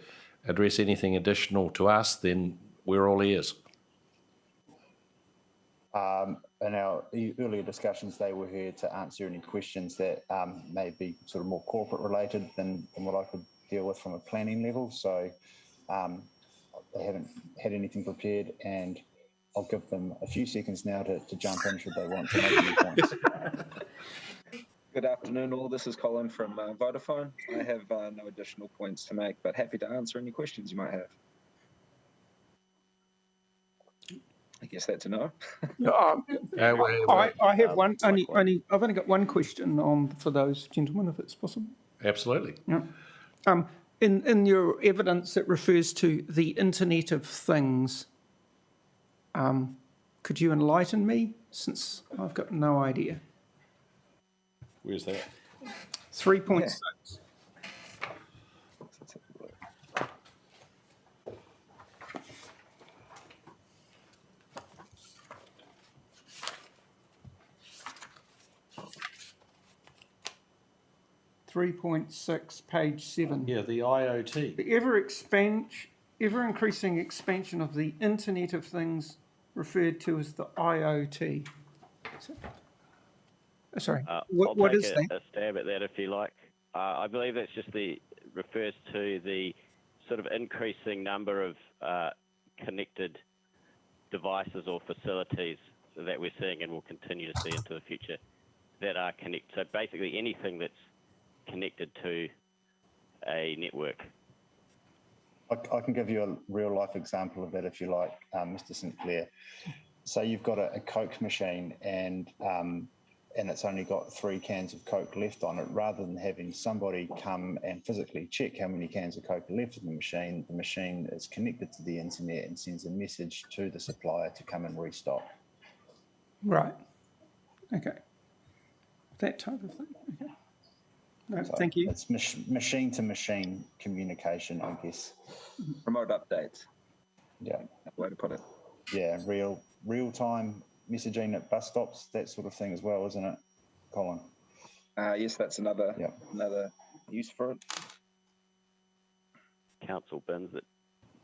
address anything additional to us, then we're all ears. In our earlier discussions, they were here to answer any questions that may be sort of more corporate related than what I could deal with from a planning level. So they haven't had anything prepared, and I'll give them a few seconds now to jump in should they want to make any points. Good afternoon all, this is Colin from Vodafone. I have no additional points to make, but happy to answer any questions you might have. I guess that's a no. I have one. I've only got one question for those gentlemen, if it's possible. Absolutely. Yeah. In your evidence, it refers to the Internet of Things. Could you enlighten me, since I've got no idea? Where's that? 3.6. 3.6, page 7. Yeah, the IoT. The ever-increasing expansion of the Internet of Things, referred to as the IoT. Sorry, what is that? A stab at that if you like. I believe that's just refers to the sort of increasing number of connected devices or facilities that we're seeing and will continue to see into the future that are connected. So basically anything that's connected to a network. I can give you a real life example of that if you like, Mr. St. Clair. So you've got a Coke machine and it's only got 3 cans of Coke left on it. Rather than having somebody come and physically check how many cans of Coke are left in the machine is connected to the internet and sends a message to the supplier to come and restock. Right. Okay. That type of thing. Okay. No, So thank you. It's machine to machine communication, I guess. Remote updates. Yeah. Way to put it. Yeah, real time messaging at bus stops, that sort of thing as well, isn't it, Colin? Yes, that's another use for it. Council bins that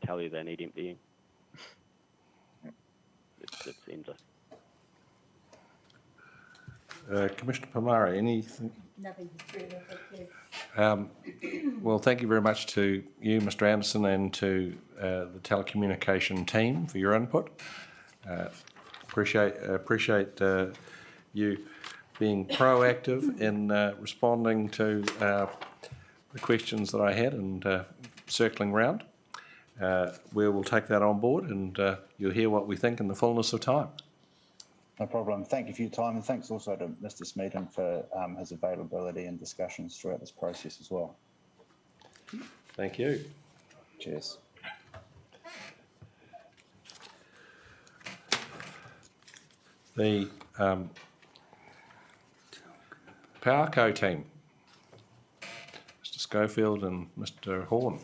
tell you they need emptying. It's endless. Commissioner Pomare, anything? Nothing further, thank you. Well, thank you very much to you, Mr. Anderson, and to the telecommunication team for your input. Appreciate you being proactive in responding to the questions that I had and circling round. we will take that on board, and you'll hear what we think in the fullness of time. No problem. Thank you for your time, and thanks also to Mr. Smeaton for his availability and discussions throughout this process as well. Thank you. Cheers. The PowerCo team, Mr. Schofield and Mr. Horn.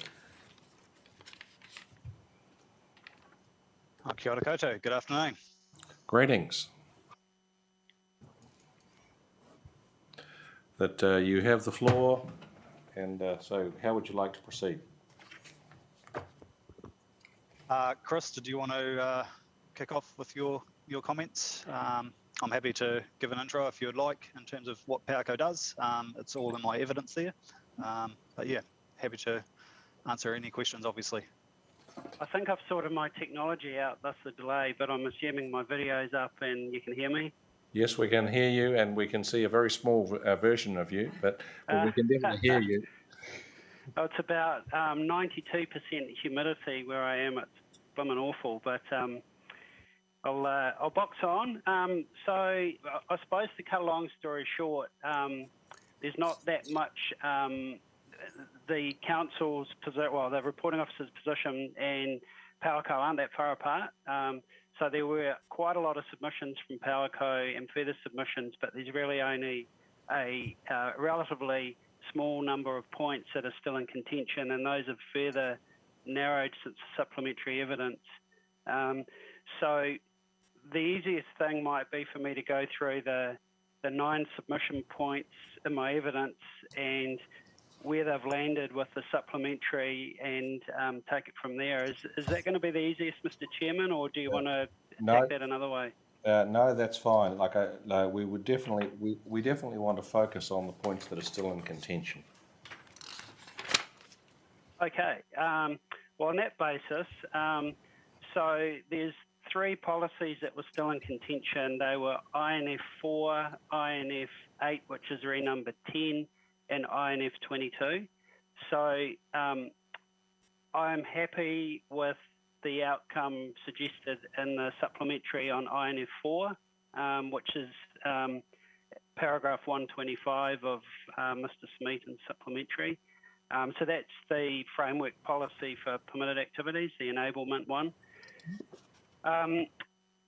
Kia ora koutou. Good afternoon. Greetings. That you have the floor, and so how would you like to proceed? Chris, did you want to kick off with your comments? I'm happy to give an intro if you would like in terms of what PowerCo does. It's all in my evidence there. But yeah, happy to answer any questions, obviously. I think I've sorted my technology out, thus the delay, but I'm assuming my video's up and you can hear me. Yes, we can hear you, and we can see a very small version of you, but we can definitely hear you. Oh, it's about 92% humidity where I am. It's blooming awful, but I'll box on. So I suppose to cut a long story short, there's not that much. The council's position, well, the reporting officer's position and PowerCo aren't that far apart. So there were quite a lot of submissions from PowerCo and further submissions, but there's really only a relatively small number of points that are still in contention, and those have further narrowed since supplementary evidence. So the easiest thing might be for me to go through the 9 submission points in my evidence and where they've landed with the supplementary and take it from there. Is that going to be the easiest, Mr. Chairman, or do you want to take that another way? No, that's fine. Like, no, we would definitely, we definitely want to focus on the points that are still in contention. Okay. Well, on that basis, so there's 3 policies that were still in contention. They were INF 4, INF 8, which is renumbered 10, and INF 22. So I'm happy with the outcome suggested in the supplementary on INF 4, which is paragraph 125 of Mr. Smeaton's supplementary. So that's the framework policy for permitted activities, the enablement one.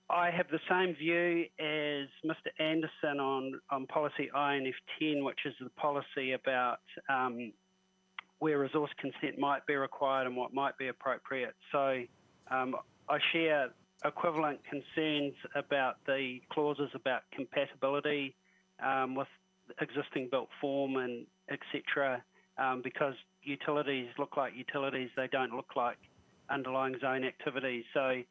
I have the same view as Mr. Anderson on policy INF 10, which is the policy about where resource consent might be required and what might be appropriate. So I share equivalent concerns about the clauses about compatibility with existing built form and etc. Because utilities look like utilities, they don't look like underlying zone activities. So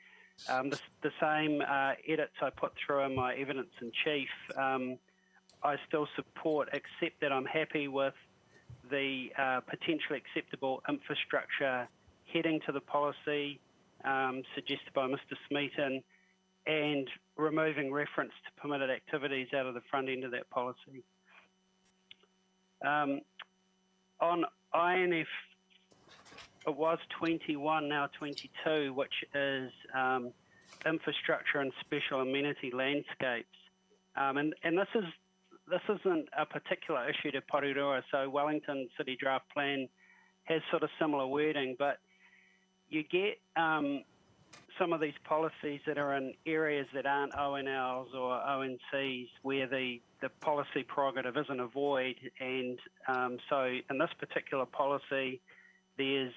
the same edits I put through in my evidence in chief, I still support, except that I'm happy with the potentially acceptable infrastructure heading to the policy suggested by Mr. Smeaton and removing reference to permitted activities out of the front end of that policy. On INF, it was 21, now 22, which is infrastructure and special amenity landscapes. And this isn't a particular issue to Porirua, so Wellington City Draft Plan has sort of similar wording, but you get some of these policies that are in areas that aren't ONLs or ONCs where the policy prerogative isn't a void, and so in this particular policy there's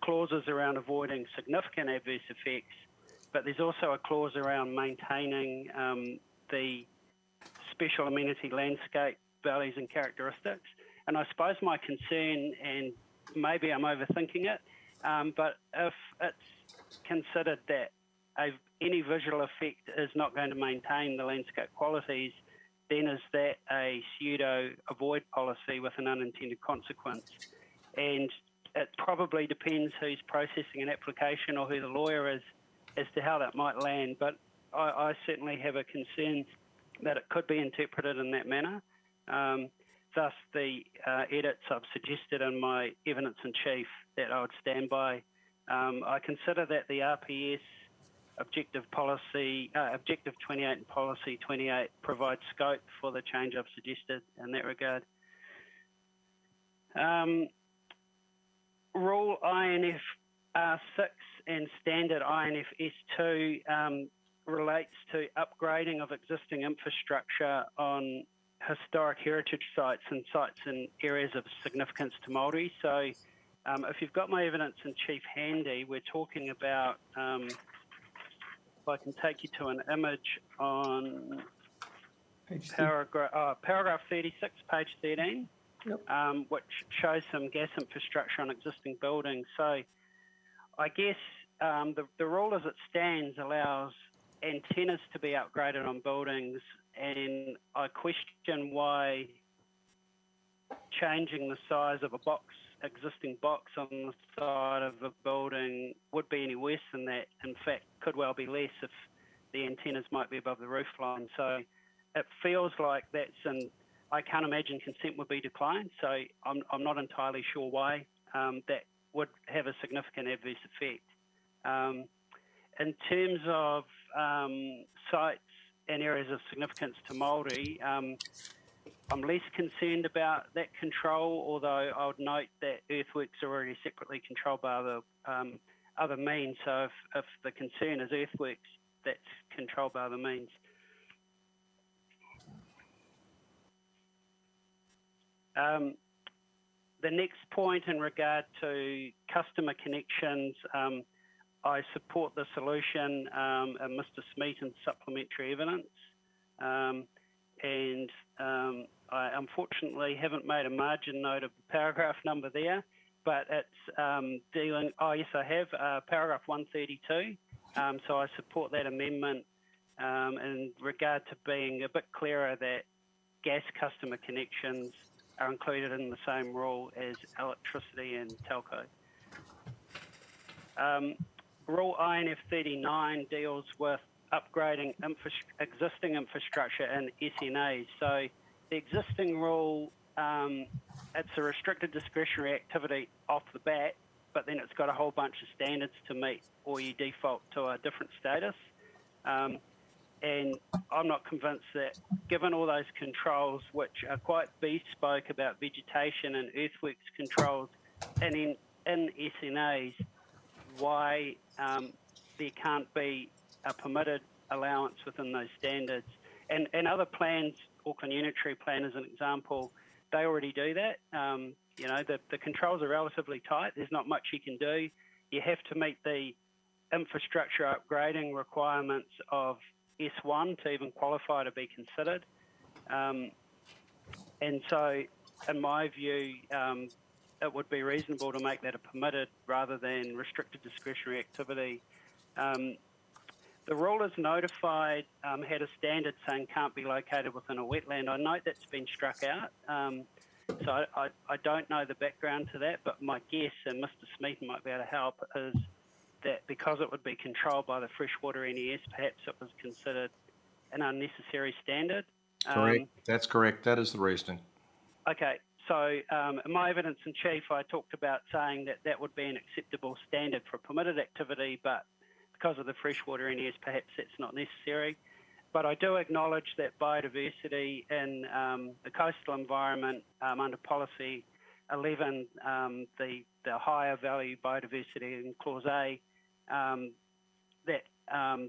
clauses around avoiding significant adverse effects, but there's also a clause around maintaining the special amenity landscape values and characteristics. And I suppose my concern, and maybe I'm overthinking it, but if it's considered that any visual effect is not going to maintain the landscape qualities, then is that a pseudo avoid policy with an unintended consequence? And it probably depends who's processing an application or who the lawyer is as to how that might land, but I certainly have a concern that it could be interpreted in that manner. Thus, the edits I've suggested in my evidence in chief that I would stand by I consider that the RPS Objective 28 and Policy 28 provide scope for the change I've suggested in that regard. Rule INF R6 and Standard INF S2 relates to upgrading of existing infrastructure on historic heritage sites and sites in areas of significance to Māori. So if you've got my evidence in chief handy, we're talking about, if I can take you to an image on paragraph 36, page 13, which shows some gas infrastructure on existing buildings. So I guess the rule as it stands allows antennas to be upgraded on buildings, and I question why changing the size of a existing box on the side of a building would be any worse than that. In fact, could well be less if the antennas might be above the roof line. So it feels like I can't imagine consent would be declined, so I'm not entirely sure why that would have a significant adverse effect. In terms of sites and areas of significance to Māori, I'm less concerned about that control, although I would note that earthworks are already separately controlled by other means. So if the concern is earthworks, that's controlled by other means. The next point in regard to customer connections, I support the solution and Mr. Smeaton's supplementary evidence. I unfortunately haven't made a margin note of the paragraph number there, but it's dealing, yes, I have, paragraph 132. So I support that amendment in regard to being a bit clearer that gas customer connections are included in the same rule as electricity and telco. Rule INF 39 deals with upgrading existing infrastructure and SNAs. So the existing rule, it's a restricted discretionary activity off the bat, but then it's got a whole bunch of standards to meet, or you default to a different status. And I'm not convinced that, given all those controls, which are quite bespoke about vegetation and earthworks controls, and in SNAs, why there can't be a permitted allowance within those standards. And other plans, Auckland Unitary Plan as an example, they already do that. You know, the controls are relatively tight. There's not much you can do. You have to meet the infrastructure upgrading requirements of S1 to even qualify to be considered. And so, in my view, it would be reasonable to make that a permitted rather than restricted discretionary activity. The rule is notified had a standard saying can't be located within a wetland. I note that's been struck out. So I don't know the background to that, but my guess, and Mr. Smeaton might be able to help, is that because it would be controlled by the freshwater NES, perhaps it was considered an unnecessary standard. Correct. That's correct. That is the reasoning. Okay. So in my evidence in chief, I talked about saying that that would be an acceptable standard for permitted activity, but because of the freshwater NES, perhaps that's not necessary. But I do acknowledge that biodiversity in the coastal environment under policy 11, the higher value biodiversity in clause A, that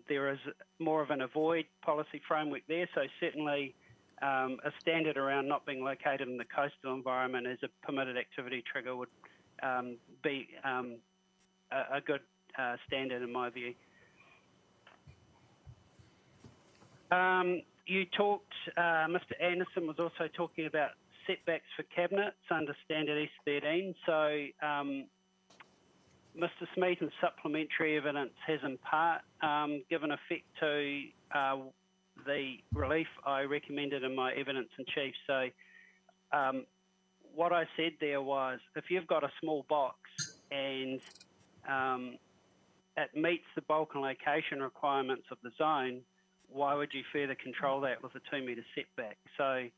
there is more of an avoid policy framework there. So certainly a standard around not being located in the coastal environment as a permitted activity trigger would be a good standard in my view. You talked, Mr. Anderson was also talking about setbacks for cabinets under standard S13. So Mr. Smeaton's supplementary evidence has in part given effect to the relief I recommended in my evidence in chief. So what I said there was, if you've got a small box and it meets the bulk and location requirements of the zone, why would you further control that with a 2 metre setback? So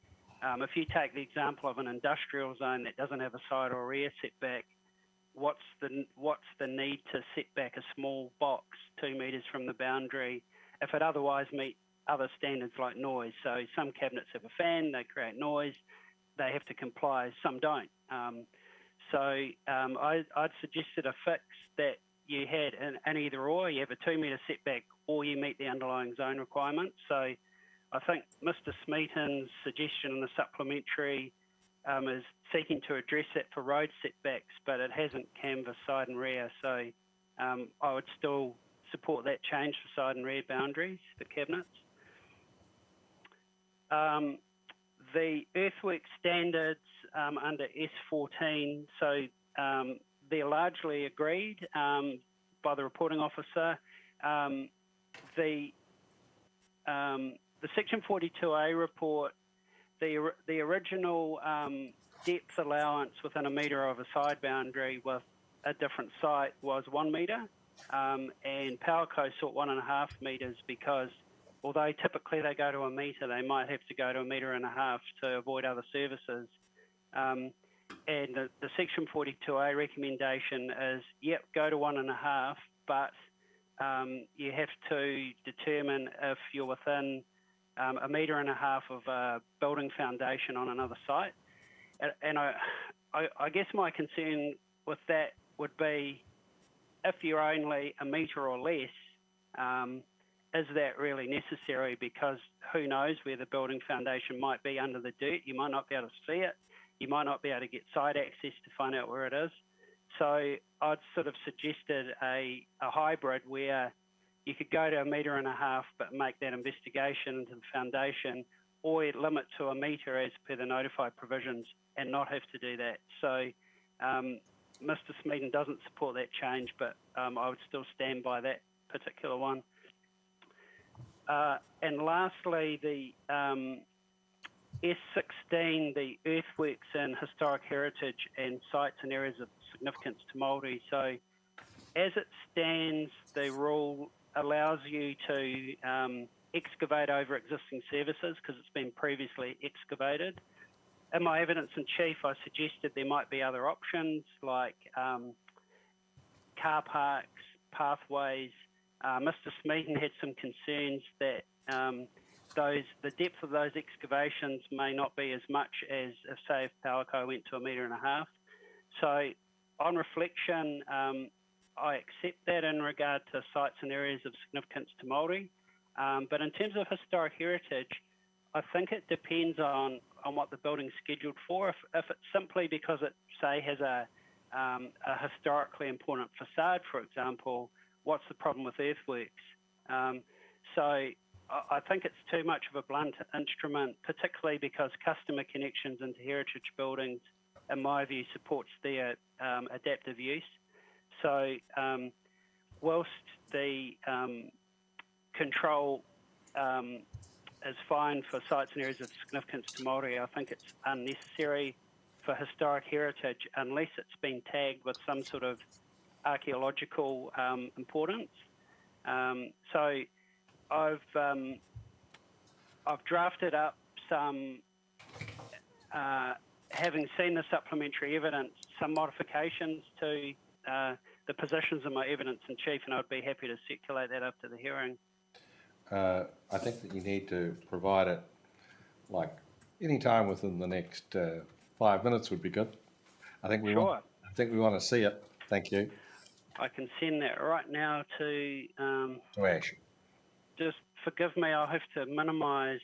if you take the example of an industrial zone that doesn't have a side or rear setback, what's the need to set back a small box 2 metres from the boundary if it otherwise meet other standards like noise? So some cabinets have a fan, they create noise, they have to comply, some don't. I'd suggested a fix that you had an either or, you have a 2 metre setback or you meet the underlying zone requirements. So I think Mr. Smeaton's suggestion in the supplementary is seeking to address that for road setbacks, but it hasn't canvassed side and rear. So I would still support that change for side and rear boundaries for cabinets. The earthwork standards under S14, so they're largely agreed by the reporting officer. The Section 42A report, the original depth allowance within a metre of a side boundary with a different site was 1 metre, and PowerCo sought 1.5 metres because although typically they go to a metre, they might have to go to 1.5 metres to avoid other services. And the Section 42A recommendation is, yep, go to 1.5, but you have to determine if you're within 1.5 metres of a building foundation on another site. And I guess my concern with that would be if you're only 1 metre or less, is that really necessary? Because who knows where the building foundation might be under the dirt. You might not be able to see it. You might not be able to get site access to find out where it is. So I'd sort of suggested a hybrid where you could go to 1.5 metres but make that investigation into the foundation, or limit to 1 metre as per the notified provisions and not have to do that. So Mr. Smeaton doesn't support that change, but I would still stand by that particular one. And lastly, the S16, the earthworks and historic heritage and sites and areas of significance to Māori. So as it stands, the rule allows you to excavate over existing services because it's been previously excavated. In my evidence in chief, I suggested there might be other options like car parks, pathways. Mr. Smeaton had some concerns that the depth of those excavations may not be as much as if, say, if PowerCo went to 1.5 metres. So on reflection, I accept that in regard to sites and areas of significance to Māori. But in terms of historic heritage, I think it depends on what the building's scheduled for. If it's simply because it, say, has a historically important facade, for example, what's the problem with earthworks? So I think it's too much of a blunt instrument, particularly because customer connections into heritage buildings, in my view, supports their adaptive use. So whilst the control is fine for sites and areas of significance to Māori, I think it's unnecessary for historic heritage unless it's been tagged with some sort of archaeological importance. So I've drafted up some, having seen the supplementary evidence, some modifications to the positions in my evidence in chief, and I'd be happy to circulate that after the hearing. I think that you need to provide it like any time within the next 5 minutes would be good. I think we want to see it. Thank you. I can send that right now to Ash. Just forgive me, I'll have to minimise.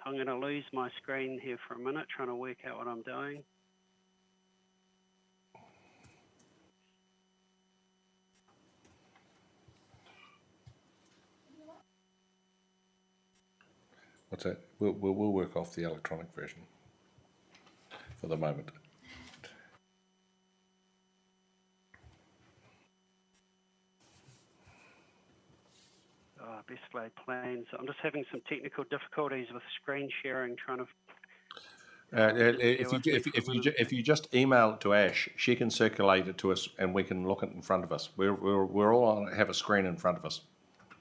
I'm going to lose my screen here for a minute, trying to work out what I'm doing. What's that? We'll work off the electronic version for the moment. Best laid plans. I'm just having some technical difficulties with screen sharing, trying to. If you just email it to Ash, she can circulate it to us, and we can look at it in front of us. We're all on, have a screen in front of us.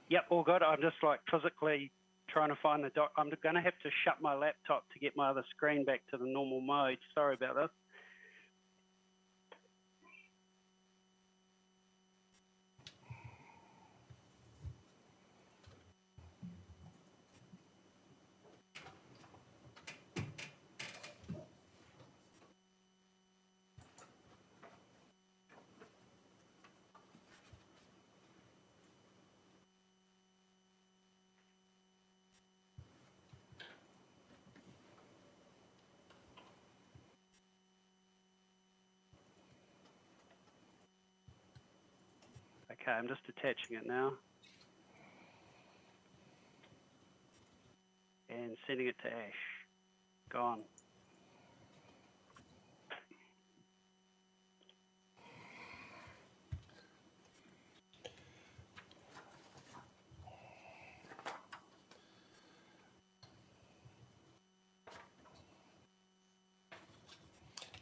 Yep, all good. I'm just like physically trying to find the doc. I'm going to have to shut my laptop to get my other screen back to the normal mode. Sorry about this. Okay, I'm just attaching it now. And sending it to Ash. Gone.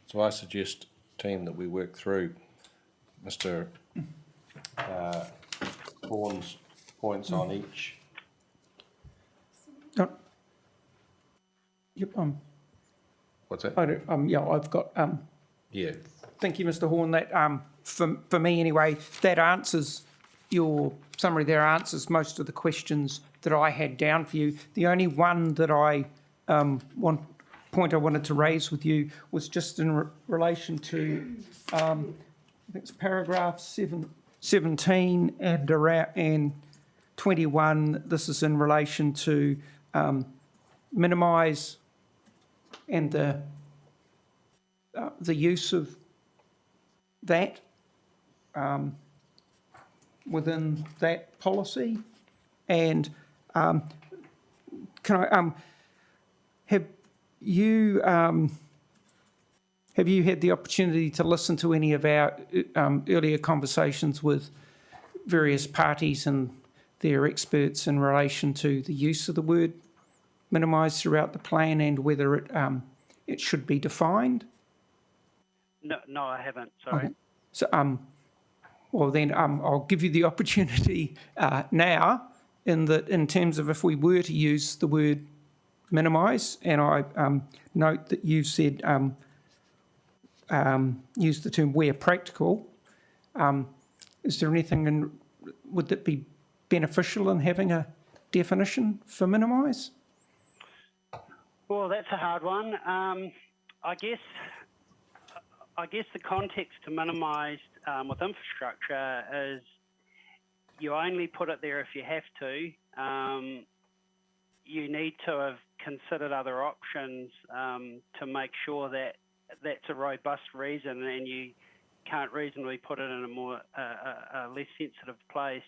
So I suggest, team, that we work through Mr. Horn's points on each. Yep. What's that? I've got. Yeah. Thank you, Mr. Horn. That for me anyway, that answers your summary. There answers most of the questions that I had down for you. The only one that I point I wanted to raise with you was just in relation to I think it's paragraph 17 and 21. This is in relation to minimise and the use of that within that policy. And can I have you had the opportunity to listen to any of our earlier conversations with various parties and their experts in relation to the use of the word minimise throughout the plan and whether it should be defined? No, I haven't. Sorry. Okay. So, well then, I'll give you the opportunity now. In terms of if we were to use the word minimise, and I note that you've said use the term where practical. Is there anything would that be beneficial in having a definition for minimise? Well, that's a hard one. I guess the context to minimise with infrastructure is you only put it there if you have to. You need to have considered other options to make sure that that's a robust reason, and you can't reasonably put it in a more a less sensitive place.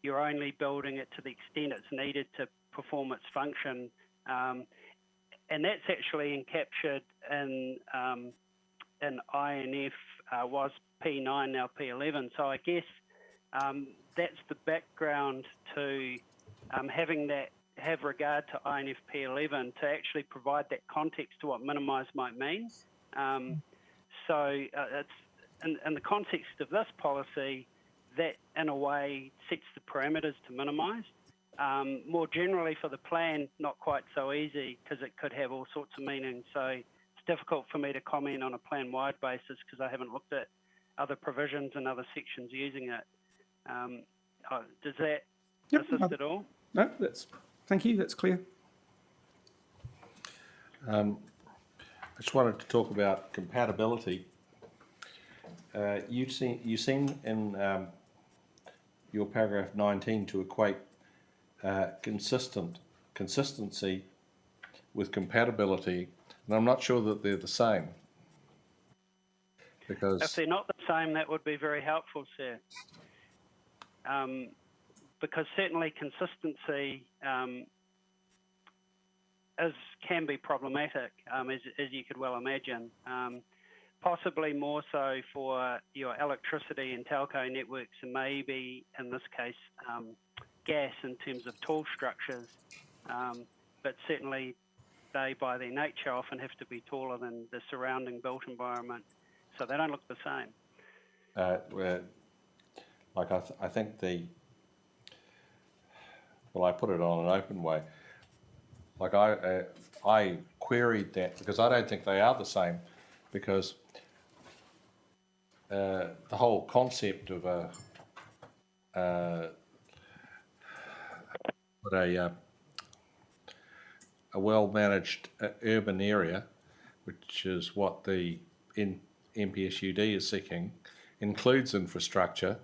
You're only building it to the extent it's needed to perform its function, and that's actually encaptured in INF was P9, now P11. So I guess that's the background to have regard to INF P11 to actually provide that context to what minimise might mean. So it's in the context of this policy that in a way sets the parameters to minimise. More generally for the plan, not quite so easy because it could have all sorts of meanings. So it's difficult for me to comment on a plan-wide basis because I haven't looked at other provisions and other sections using it. Does that assist at all? No, thank you, that's clear. I just wanted to talk about compatibility. You seem in your paragraph 19 to equate consistency with compatibility, and I'm not sure that they're the same. Because if they're not the same, that would be very helpful, sir. Because certainly consistency can be problematic, as you could well imagine. Possibly more so for your electricity and telco networks, and maybe in this case gas in terms of tall structures. But certainly they, by their nature, often have to be taller than the surrounding built environment, so they don't look the same. I think I put it on an open way. Like I queried that because I don't think they are the same, because the whole concept of a well-managed urban area, which is what the NPSUD is seeking, includes infrastructure,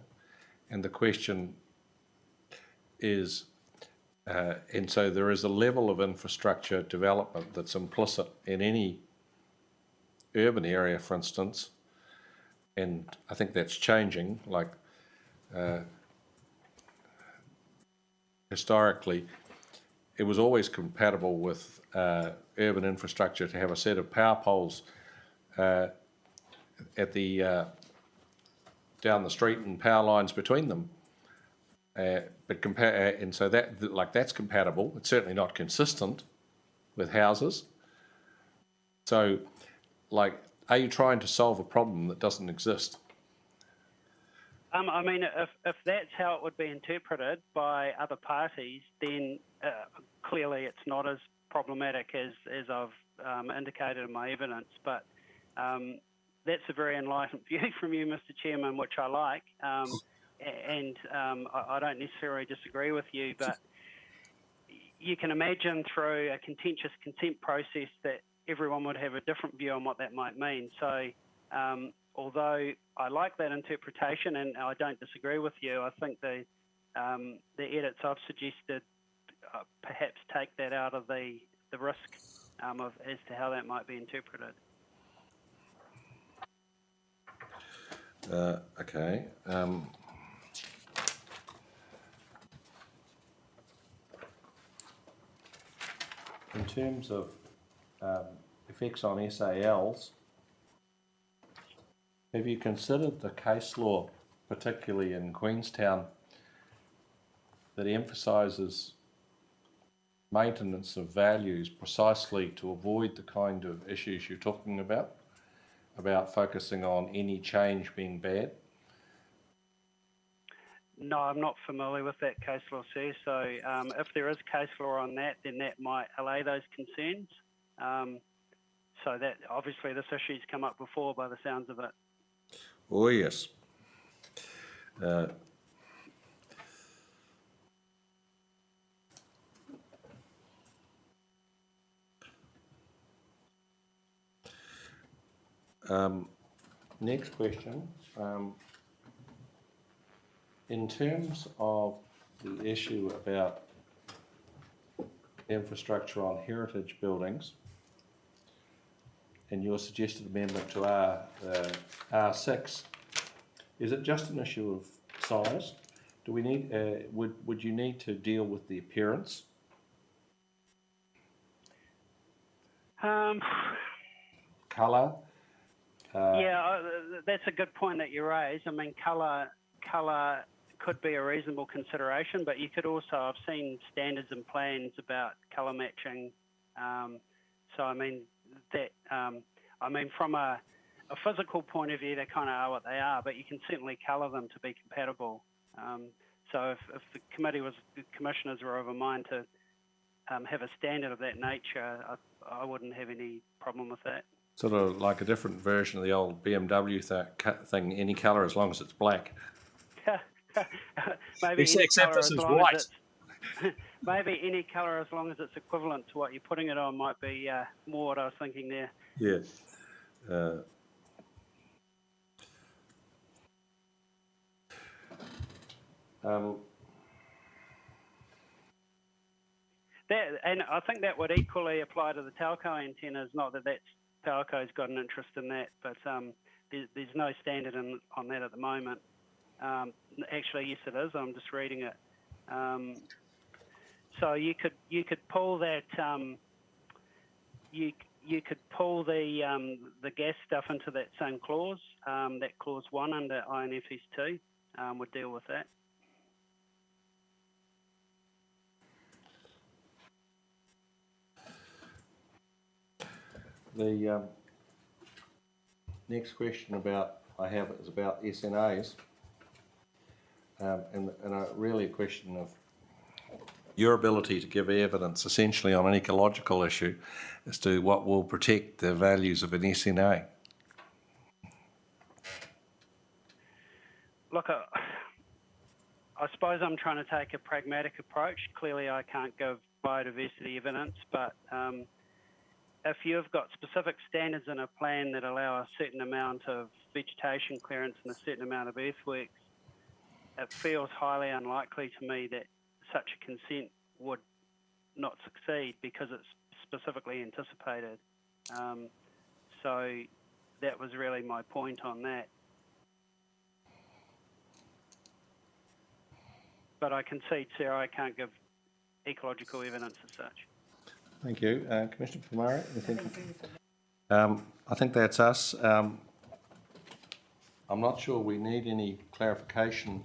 and the question is, and so there is a level of infrastructure development that's implicit in any urban area, for instance, and I think that's changing. Like historically, it was always compatible with urban infrastructure to have a set of power poles at the down the street and power lines between them. And so that's compatible. It's certainly not consistent with houses. So, are you trying to solve a problem that doesn't exist? I mean, if that's how it would be interpreted by other parties, then clearly it's not as problematic as I've indicated in my evidence. But that's a very enlightened view from you, Mr. Chairman, which I like. And I don't necessarily disagree with you, but you can imagine through a contentious consent process that everyone would have a different view on what that might mean. So although I like that interpretation and I don't disagree with you, I think the edits I've suggested perhaps take that out of the risk as to how that might be interpreted. Okay. In terms of effects on SALs, have you considered the case law, particularly in Queenstown, that emphasises maintenance of values precisely to avoid the kind of issues you're talking about focusing on any change being bad? No, I'm not familiar with that case law, sir. So if there is case law on that, then that might allay those concerns. So that obviously this issue's come up before by the sounds of it. Oh, yes. Next question. In terms of the issue about infrastructure on heritage buildings and your suggested amendment to R6, is it just an issue of size? Do we need? Would you need to deal with the appearance? Colour? Yeah, that's a good point that you raise. I mean, colour could be a reasonable consideration, but you could also, I've seen standards and plans about colour matching. So I mean from a physical point of view, they kind of are what they are, but you can certainly colour them to be compatible. So if the commissioners were of a mind to have a standard of that nature, I wouldn't have any problem with that. Sort of like a different version of the old BMW thing, any colour as long as it's black. Maybe Except this is white. Maybe any colour as long as it's equivalent to what you're putting it on might be more what I was thinking there. Yeah. And I think that would equally apply to the telco antennas, not that telco's got an interest in that, but there's no standard on that at the moment. Actually, yes, it is. I'm just reading it. So you could pull that. You could pull the gas stuff into that same clause. That clause 1 under INFS2 would deal with that. The next question is about SNAs, and really a question of your ability to give evidence essentially on an ecological issue as to what will protect the values of an SNA. Look, I suppose I'm trying to take a pragmatic approach. Clearly, I can't give biodiversity evidence, but if you've got specific standards in a plan that allow a certain amount of vegetation clearance and a certain amount of earthworks, it feels highly unlikely to me that such a consent would not succeed because it's specifically anticipated. So that was really my point on that. But I concede, Sarah, I can't give ecological evidence as such. Thank you. Commissioner Pomare, anything? I think that's us. I'm not sure we need any clarification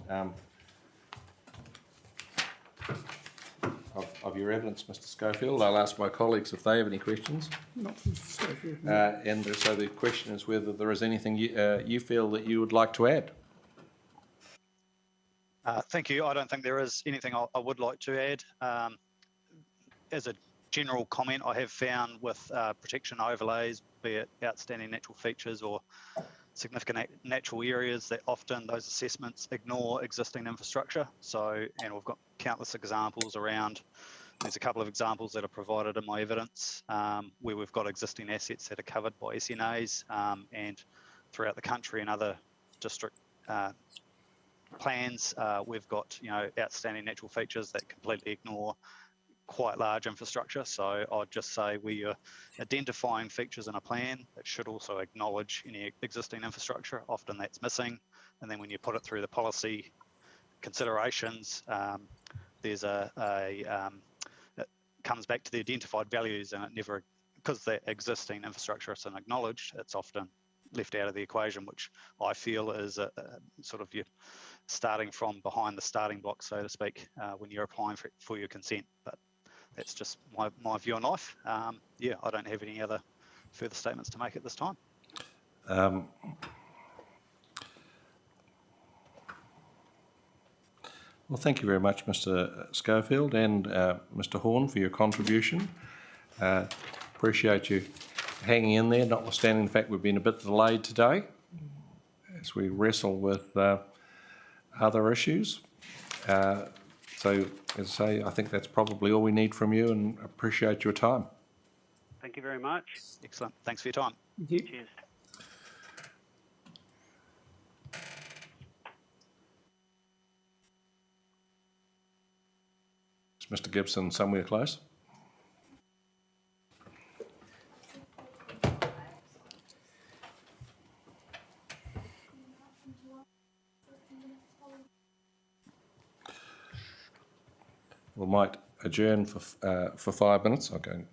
of your evidence, Mr. Schofield. I'll ask my colleagues if they have any questions. Not Mr. Schofield. And so the question is whether there is anything you feel that you would like to add. Thank you. I don't think there is anything I would like to add. As a general comment, I have found with protection overlays, be it outstanding natural features or significant natural areas, that often those assessments ignore existing infrastructure. So, and we've got countless examples around. There's a couple of examples that are provided in my evidence where we've got existing assets that are covered by SNAs and throughout the country and other district plans, we've got outstanding natural features that completely ignore quite large infrastructure. So I'd just say we are identifying features in a plan that should also acknowledge any existing infrastructure. Often that's missing, and then when you put it through the policy considerations, there's it comes back to the identified values, and it never, because the existing infrastructure isn't acknowledged, it's often left out of the equation, which I feel is a sort of you starting from behind the starting block, so to speak, when you're applying for your consent. But that's just my view on life. Yeah, I don't have any other further statements to make at this time. Well, thank you very much, Mr. Schofield and Mr. Horn, for your contribution. Appreciate you hanging in there, notwithstanding the fact we've been a bit delayed today as we wrestle with other issues. So, as I say, I think that's probably all we need from you, and appreciate your time. Thank you very much. Excellent. Thanks for your time. Thank you. Cheers. Is Mr. Gibson somewhere close? We might adjourn for 5 minutes. Okay.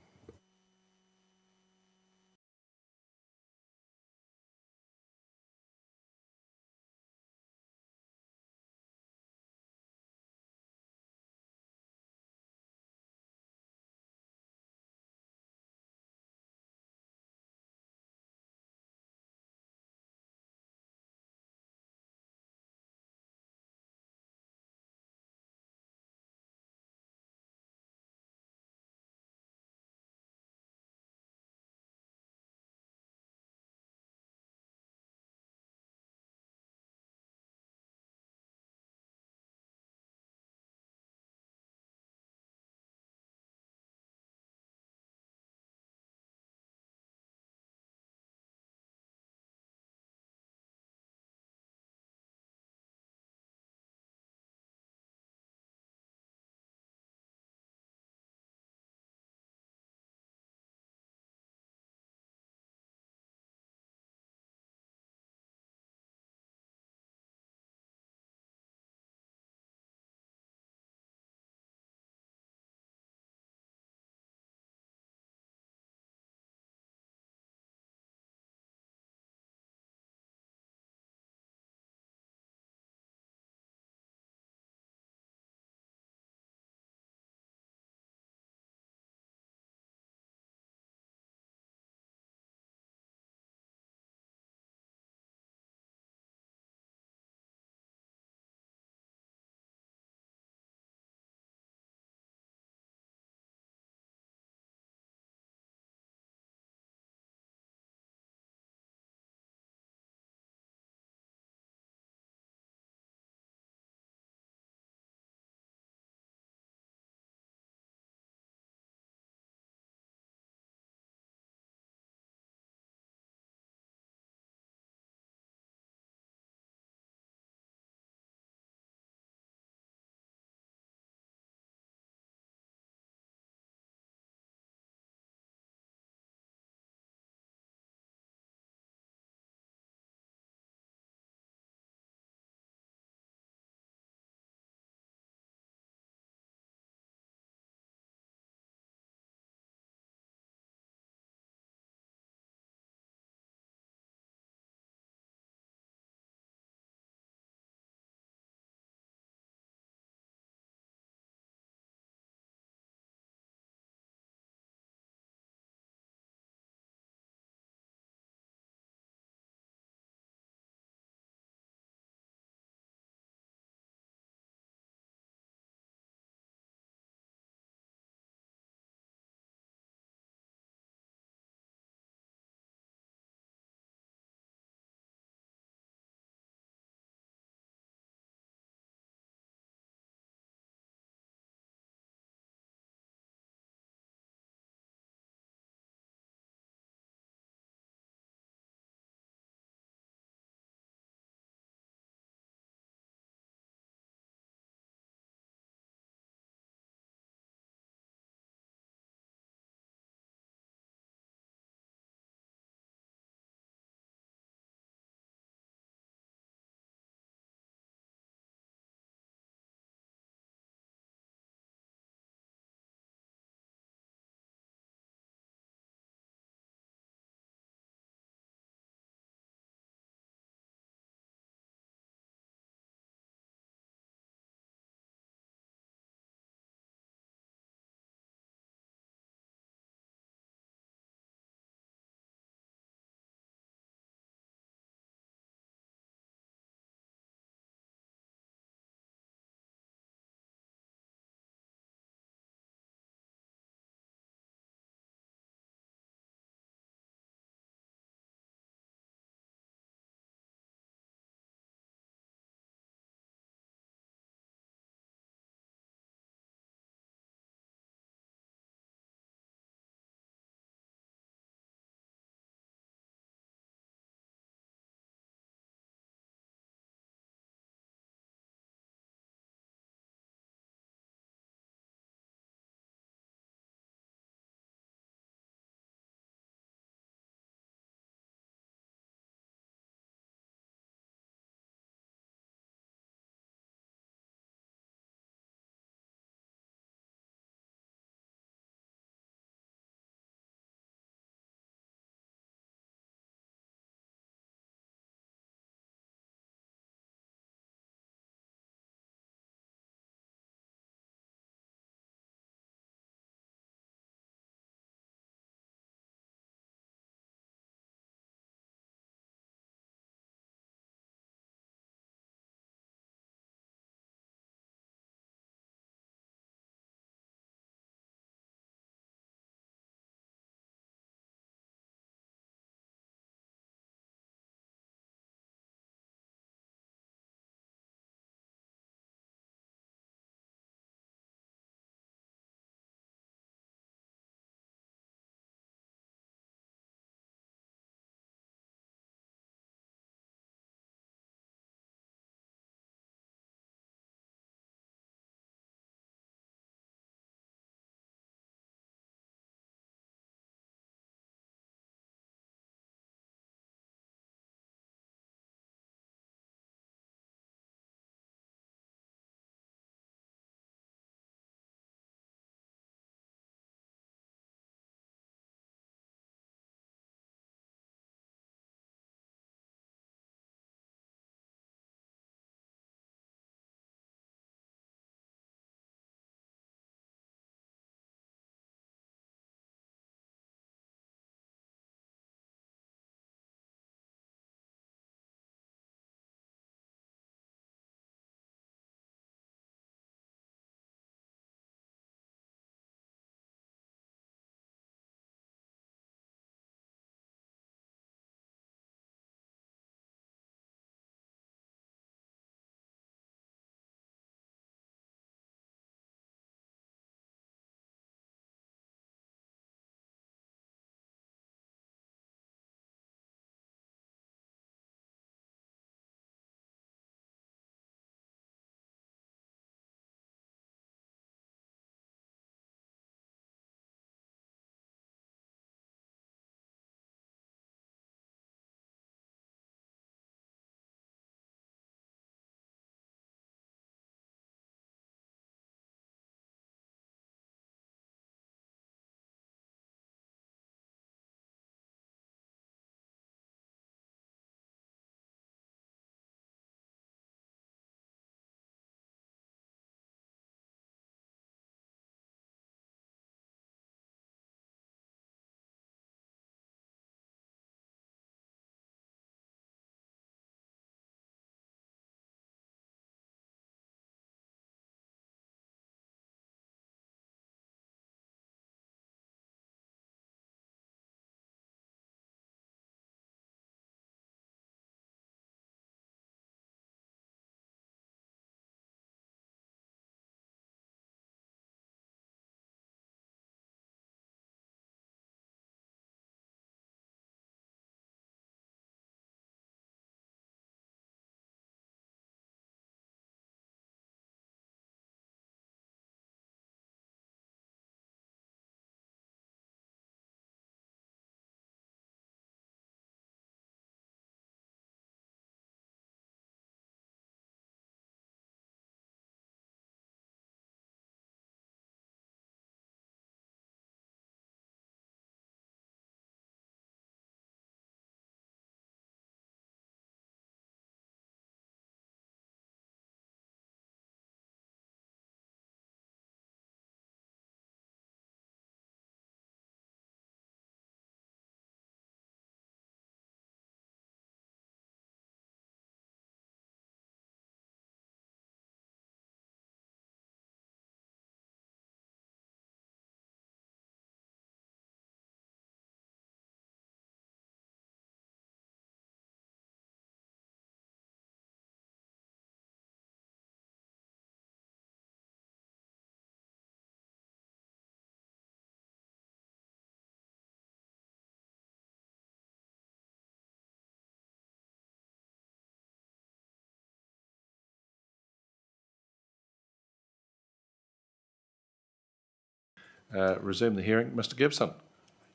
resume the hearing. Mr. Gibson,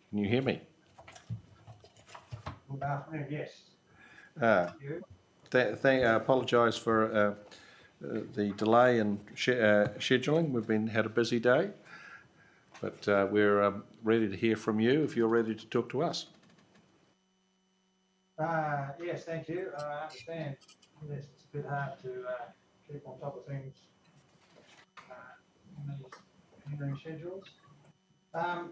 can you hear me? Good afternoon, yes. You? I apologise for the delay in scheduling. We've had a busy day, but we're ready to hear from you if you're ready to talk to us. Yes, thank you. I understand. Yes, it's a bit hard to keep on top of things in these hearing schedules. I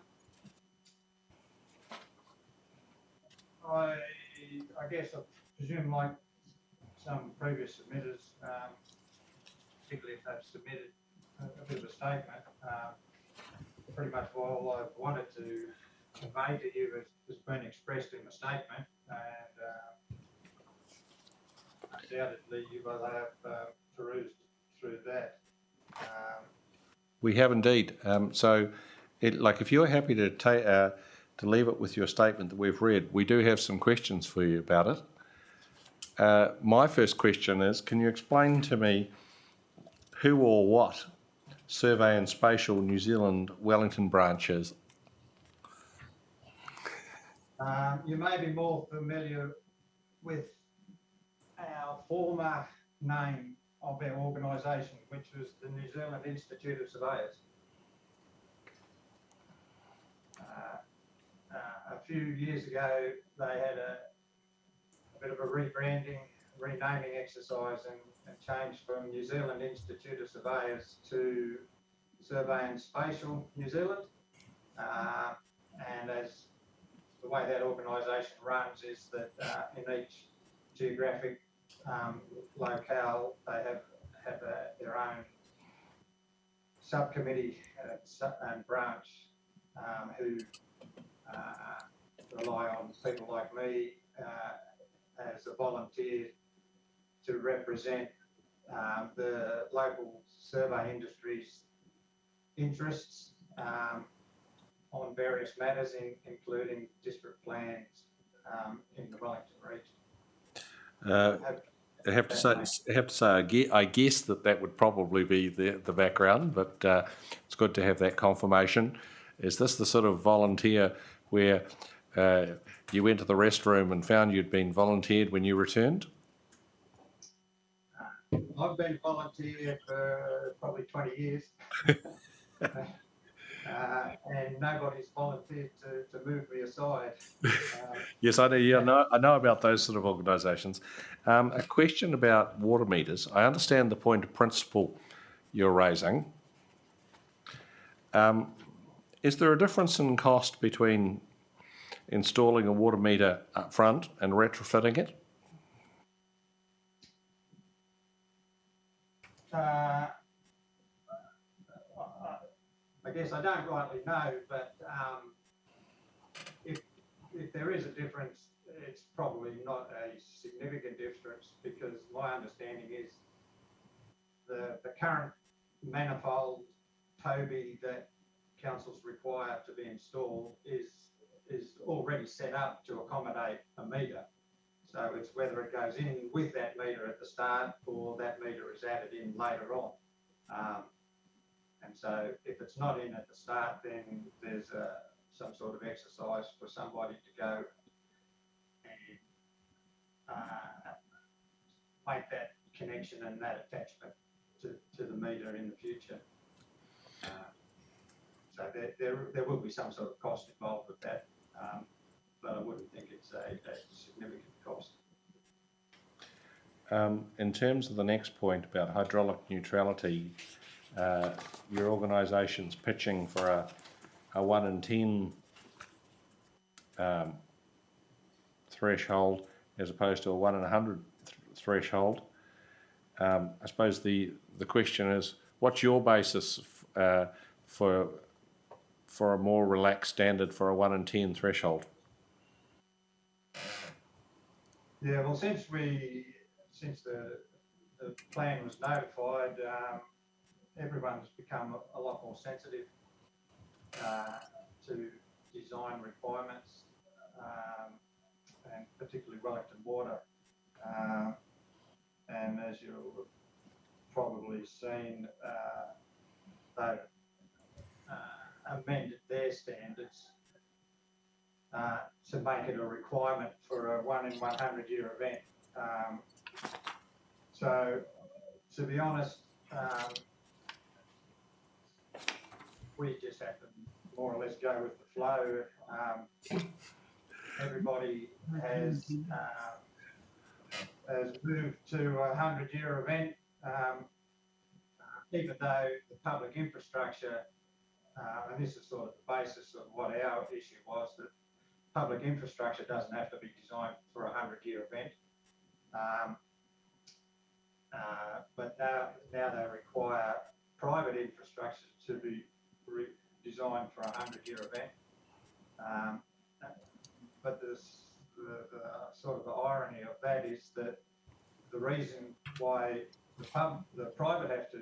guess I presume, like some previous submitters, particularly if they've submitted a bit of a statement, pretty much what all I've wanted to convey to you has been expressed in the statement, and undoubtedly you will have perused through that. We have indeed. If you're happy to leave it with your statement that we've read, we do have some questions for you about it. My first question is, can you explain to me who or what Survey and Spatial New Zealand Wellington branch is? You may be more familiar with our former name of our organisation, which was the New Zealand Institute of Surveyors. A few years ago, they had a bit of a rebranding, renaming exercise and changed from New Zealand Institute of Surveyors to Survey and Spatial New Zealand. And as the way that organisation runs is that in each geographic locale, they have their own subcommittee and branch who rely on people like me as a volunteer to represent the local survey industry's interests on various matters, including district plans in the Wellington region. I have to say, I guess that would probably be the background, but it's good to have that confirmation. Is this the sort of volunteer where you went to the restroom and found you'd been volunteered when you returned? I've been volunteer for probably 20 years. And nobody's volunteered to move me aside. Yes, I know. Yeah, I know about those sort of organisations. A question about water meters. I understand the point of principle you're raising. Is there a difference in cost between installing a water meter up front and retrofitting it? I guess I don't rightly know, but if there is a difference, it's probably not a significant difference, because my understanding is the current manifold Toby that councils require to be installed is already set up to accommodate a meter. So it's whether it goes in with that meter at the start or that meter is added in later on. And so if it's not in at the start, then there's some sort of exercise for somebody to go and make that connection and that attachment to the meter in the future. So there will be some sort of cost involved with that, but I wouldn't think it's a significant cost. In terms of the next point about hydraulic neutrality, your organisation's pitching for a 1 in 10 threshold as opposed to a 1 in 100 threshold. I suppose the question is, what's your basis for a more relaxed standard for a 1 in 10 threshold? Yeah, well, since the plan was notified, everyone's become a lot more sensitive to design requirements, and particularly Wellington Water. And as you've probably seen, they've amended their standards to make it a requirement for a 1 in 100 year event. So, to be honest, we just have to more or less go with the flow. Everybody has moved to a 100-year event, even though the public infrastructure, and this is sort of the basis of what our issue was, that public infrastructure doesn't have to be designed for a 100-year event. But now they require private infrastructure to be designed for a 100-year event. But the sort of the irony of that is that the reason why the private have to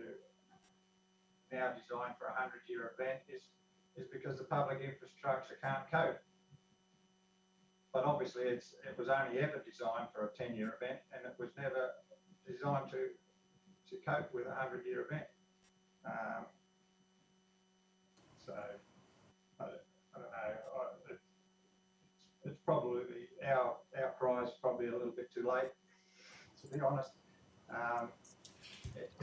now design for a 100-year event is because the public infrastructure can't cope. But obviously it was only ever designed for a 10-year event, and it was never designed to cope with a 100-year event. So I don't know. It's probably our cry is probably a little bit too late, to be honest.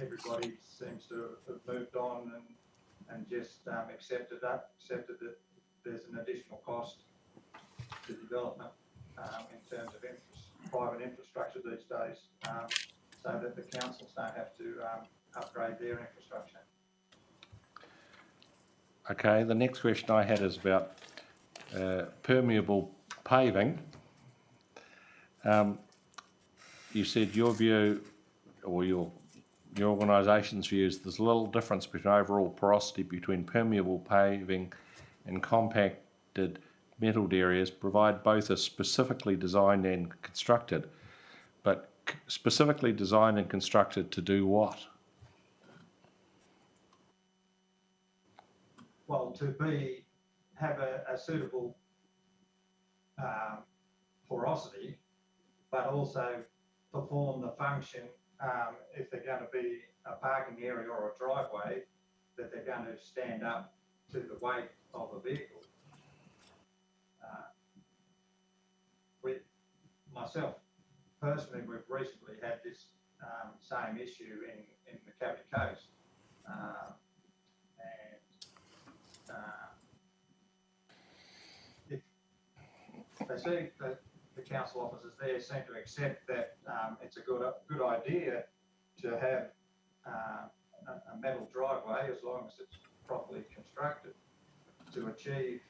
Everybody seems to have moved on and just accepted that there's an additional cost to development in terms of private infrastructure these days, so that the councils don't have to upgrade their infrastructure. Okay, the next question I had is about permeable paving. You said your view, or your organisation's view, is there's little difference between overall porosity between permeable paving and compacted metalled areas, provide both are specifically designed and constructed. But specifically designed and constructed to do what? Well, to have a suitable porosity, but also perform the function, if they're going to be a parking area or a driveway, that they're going to stand up to the weight of a vehicle. Myself personally, we've recently had this same issue in the Capital Coast, and they see that the council officers there seem to accept that it's a good idea to have a metal driveway, as long as it's properly constructed, to achieve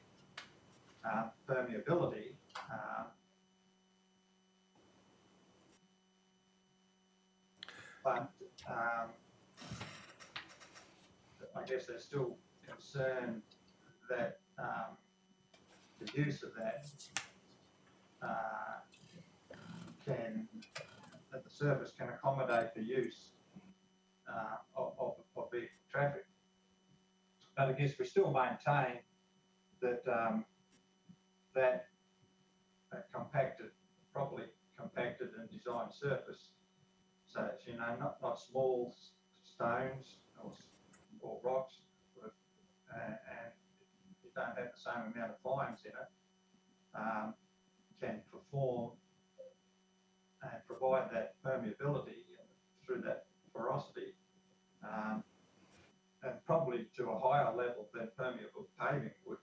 permeability. But I guess they're still concerned that the use of that that the surface can accommodate the use of vehicle traffic. But I guess we still maintain that that compacted, properly compacted and designed surface, so it's, not small stones or rocks, and you don't have the same amount of fines in it, can perform and provide that permeability through that porosity, and probably to a higher level than permeable paving would.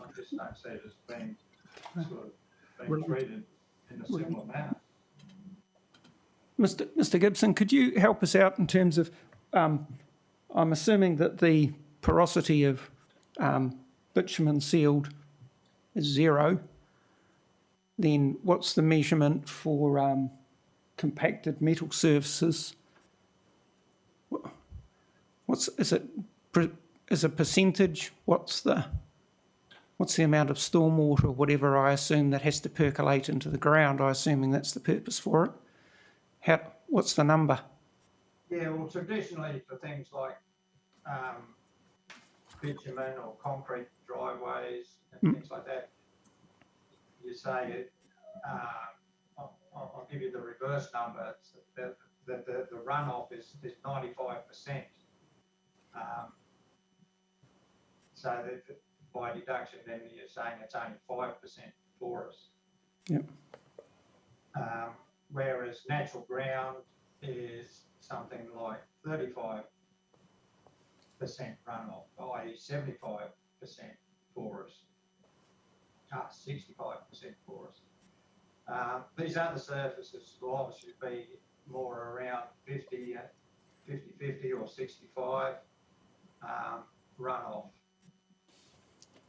I just don't see it as being treated in a similar manner. Mr. Gibson, could you help us out in terms of, I'm assuming that the porosity of bitumen sealed is 0. Then what's the measurement for compacted metal surfaces? Is it a percentage? What's the amount of stormwater or whatever, I assume, that has to percolate into the ground? I'm assuming that's the purpose for it. What's the number? Yeah, well, traditionally for things like bitumen or concrete driveways and things like that, you say, I'll give you the reverse number, that the runoff is 95%. So that by deduction, then you're saying it's only 5% porous. Yep. Whereas natural ground is something like 35% runoff, i.e. 75% porous, 65% porous. These other surfaces will obviously be more around 50, 50 or 65 runoff,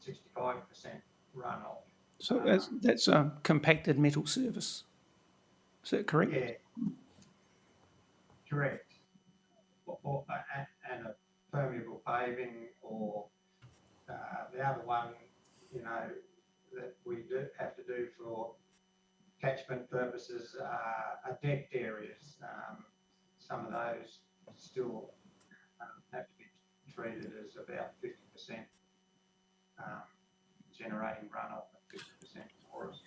65% runoff. So that's a compacted metal surface. Is that correct? Yeah, correct. And a permeable paving, or the other one, that we do have to do for catchment purposes are decked areas. Some of those still have to be treated as about 50% generating runoff and 50% porous.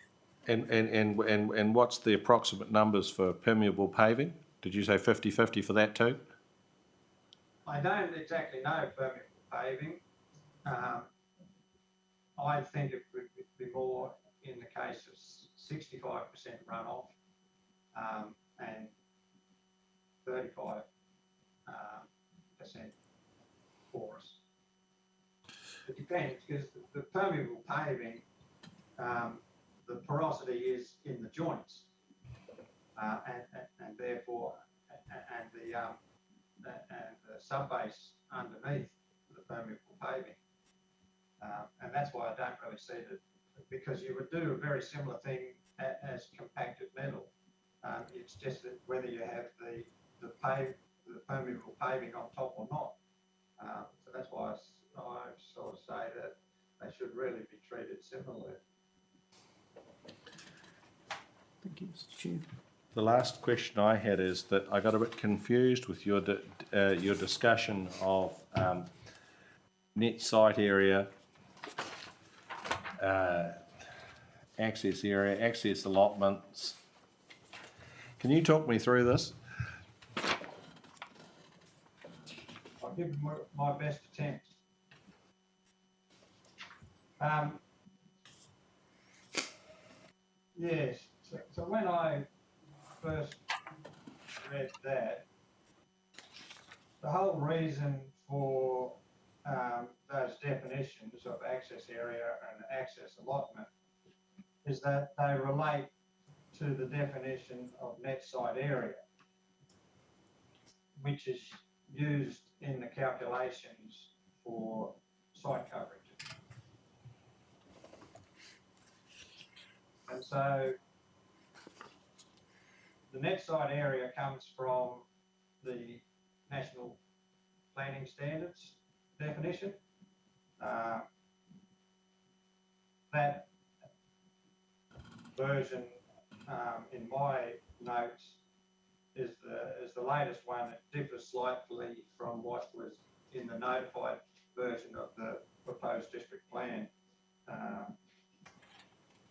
And what's the approximate numbers for permeable paving? Did you say 50-50 for that too? I don't exactly know permeable paving. I think it would be more in the case of 65% runoff and 35% porous. It depends, because the permeable paving, the porosity is in the joints, and therefore, and the subbase underneath the permeable paving. And that's why I don't really see that, because you would do a very similar thing as compacted metal. It's just that whether you have the permeable paving on top or not. So that's why I sort of say that they should really be treated similarly. Thank you, Mr. Chair. The last question I had is that I got a bit confused with your discussion of net site area, access area, access allotments. Can you talk me through this? I'll give my best attempt. Yes, so when I first read that, the whole reason for those definitions of access area and access allotment is that they relate to the definition of net site area, which is used in the calculations for site coverage. And so the net site area comes from the National Planning Standards definition. That version in my notes is the latest one. It differs slightly from what was in the notified version of the proposed district plan,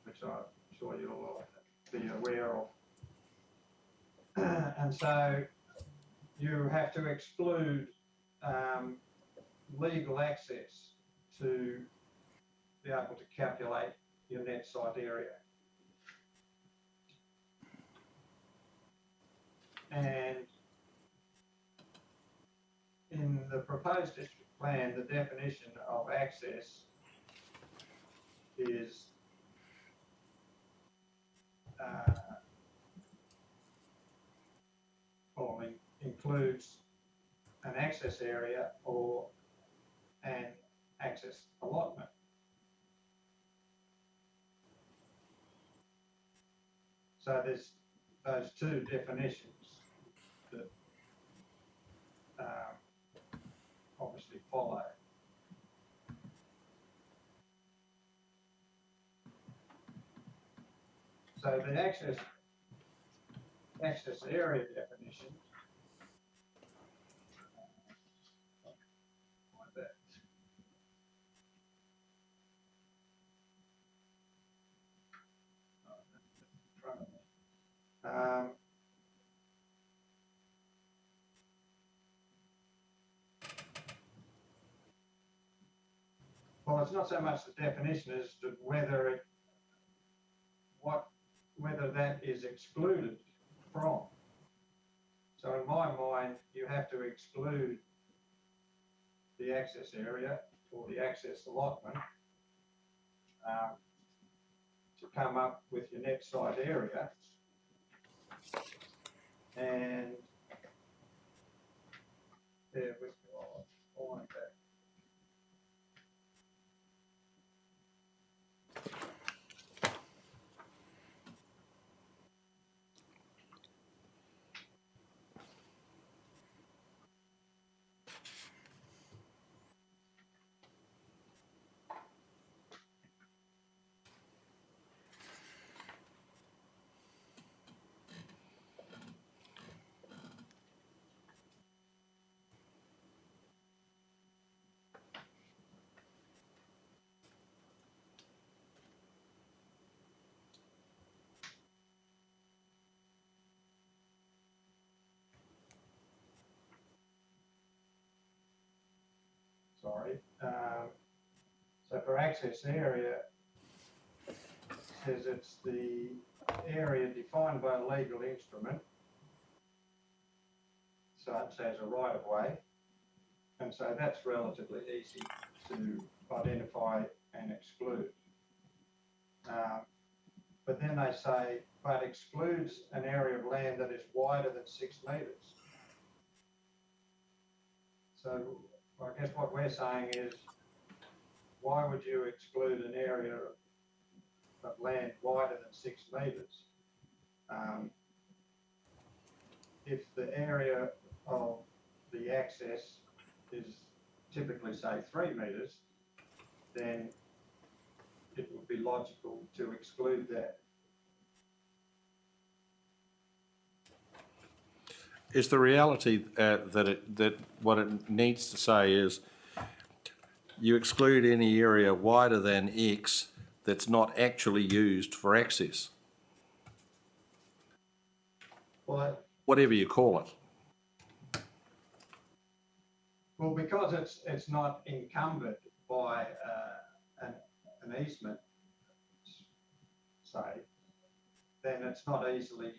which I'm sure you'll be aware of. And so you have to exclude legal access to be able to calculate your net site area. And in the proposed district plan, the definition of access is includes an access area or an access allotment. So there's those two definitions that obviously follow. So the access area definition Well, it's not so much the definition as to whether whether that is excluded from. So in my mind, you have to exclude the access area or the access allotment to come up with your net site area. And bear with me while I find that. Sorry. So for access area, it says it's the area defined by a legal instrument, such as a right of way. And so that's relatively easy to identify and exclude. But then they say, but excludes an area of land that is wider than 6 metres. So I guess what we're saying is, why would you exclude an area of land wider than 6 metres? If the area of the access is typically, say, 3 metres, then it would be logical to exclude that. Is the reality that what it needs to say is you exclude any area wider than X that's not actually used for access? Well, whatever you call it. Well, because it's not encumbered by an easement, say, then it's not easily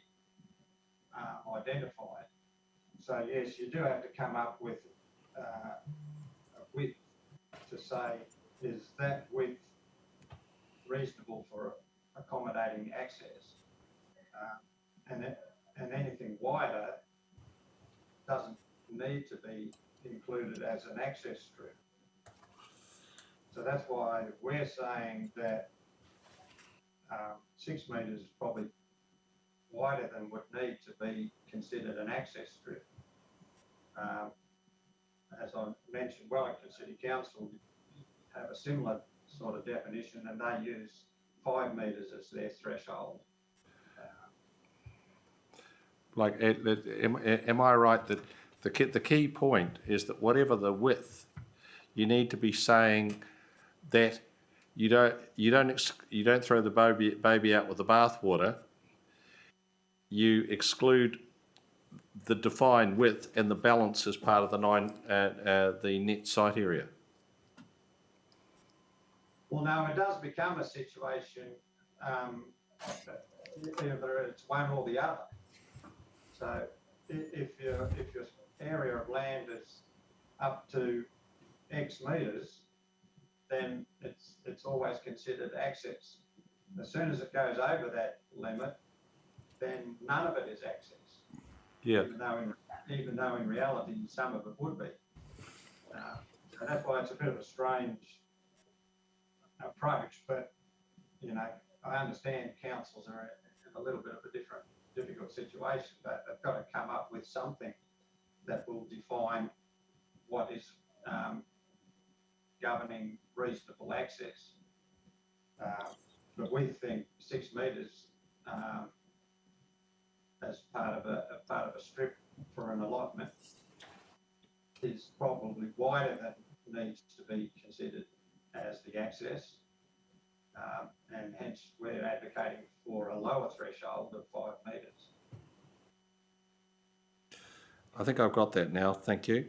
identified. So yes, you do have to come up with a width to say, is that width reasonable for accommodating access? And anything wider doesn't need to be included as an access strip. So that's why we're saying that 6 metres is probably wider than would need to be considered an access strip. As I mentioned, Wellington City Council have a similar sort of definition, and they use 5 metres as their threshold. Like, am I right that the key point is that whatever the width, you need to be saying that you don't throw the baby out with the bathwater. You exclude the defined width, and the balance is part of the net site area. Well, now it does become a situation either it's one or the other. So if your area of land is up to X metres, then it's always considered access. As soon as it goes over that limit, then none of it is access. Yeah. Even though in reality some of it would be. So that's why it's a bit of a strange approach. But you know, I understand councils are in a little bit of a difficult situation, but they've got to come up with something that will define what is governing reasonable access. But we think 6 metres as part of a strip for an allotment is probably wider than needs to be considered as the access, and hence we're advocating for a lower threshold of 5 metres. I think I've got that now. Thank you.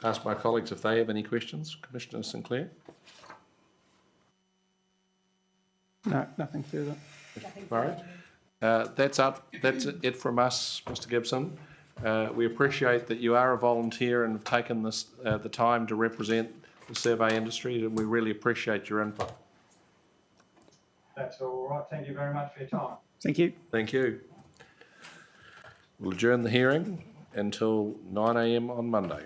ask my colleagues if they have any questions. Commissioner Sinclair? No, nothing further. Murray? That's it from us, Mr. Gibson. We appreciate that you are a volunteer and have taken the time to represent the survey industry, and we really appreciate your input. That's all right. Thank you very much for your time. Thank you. Thank you. We'll adjourn the hearing until 9 a.m. on Monday.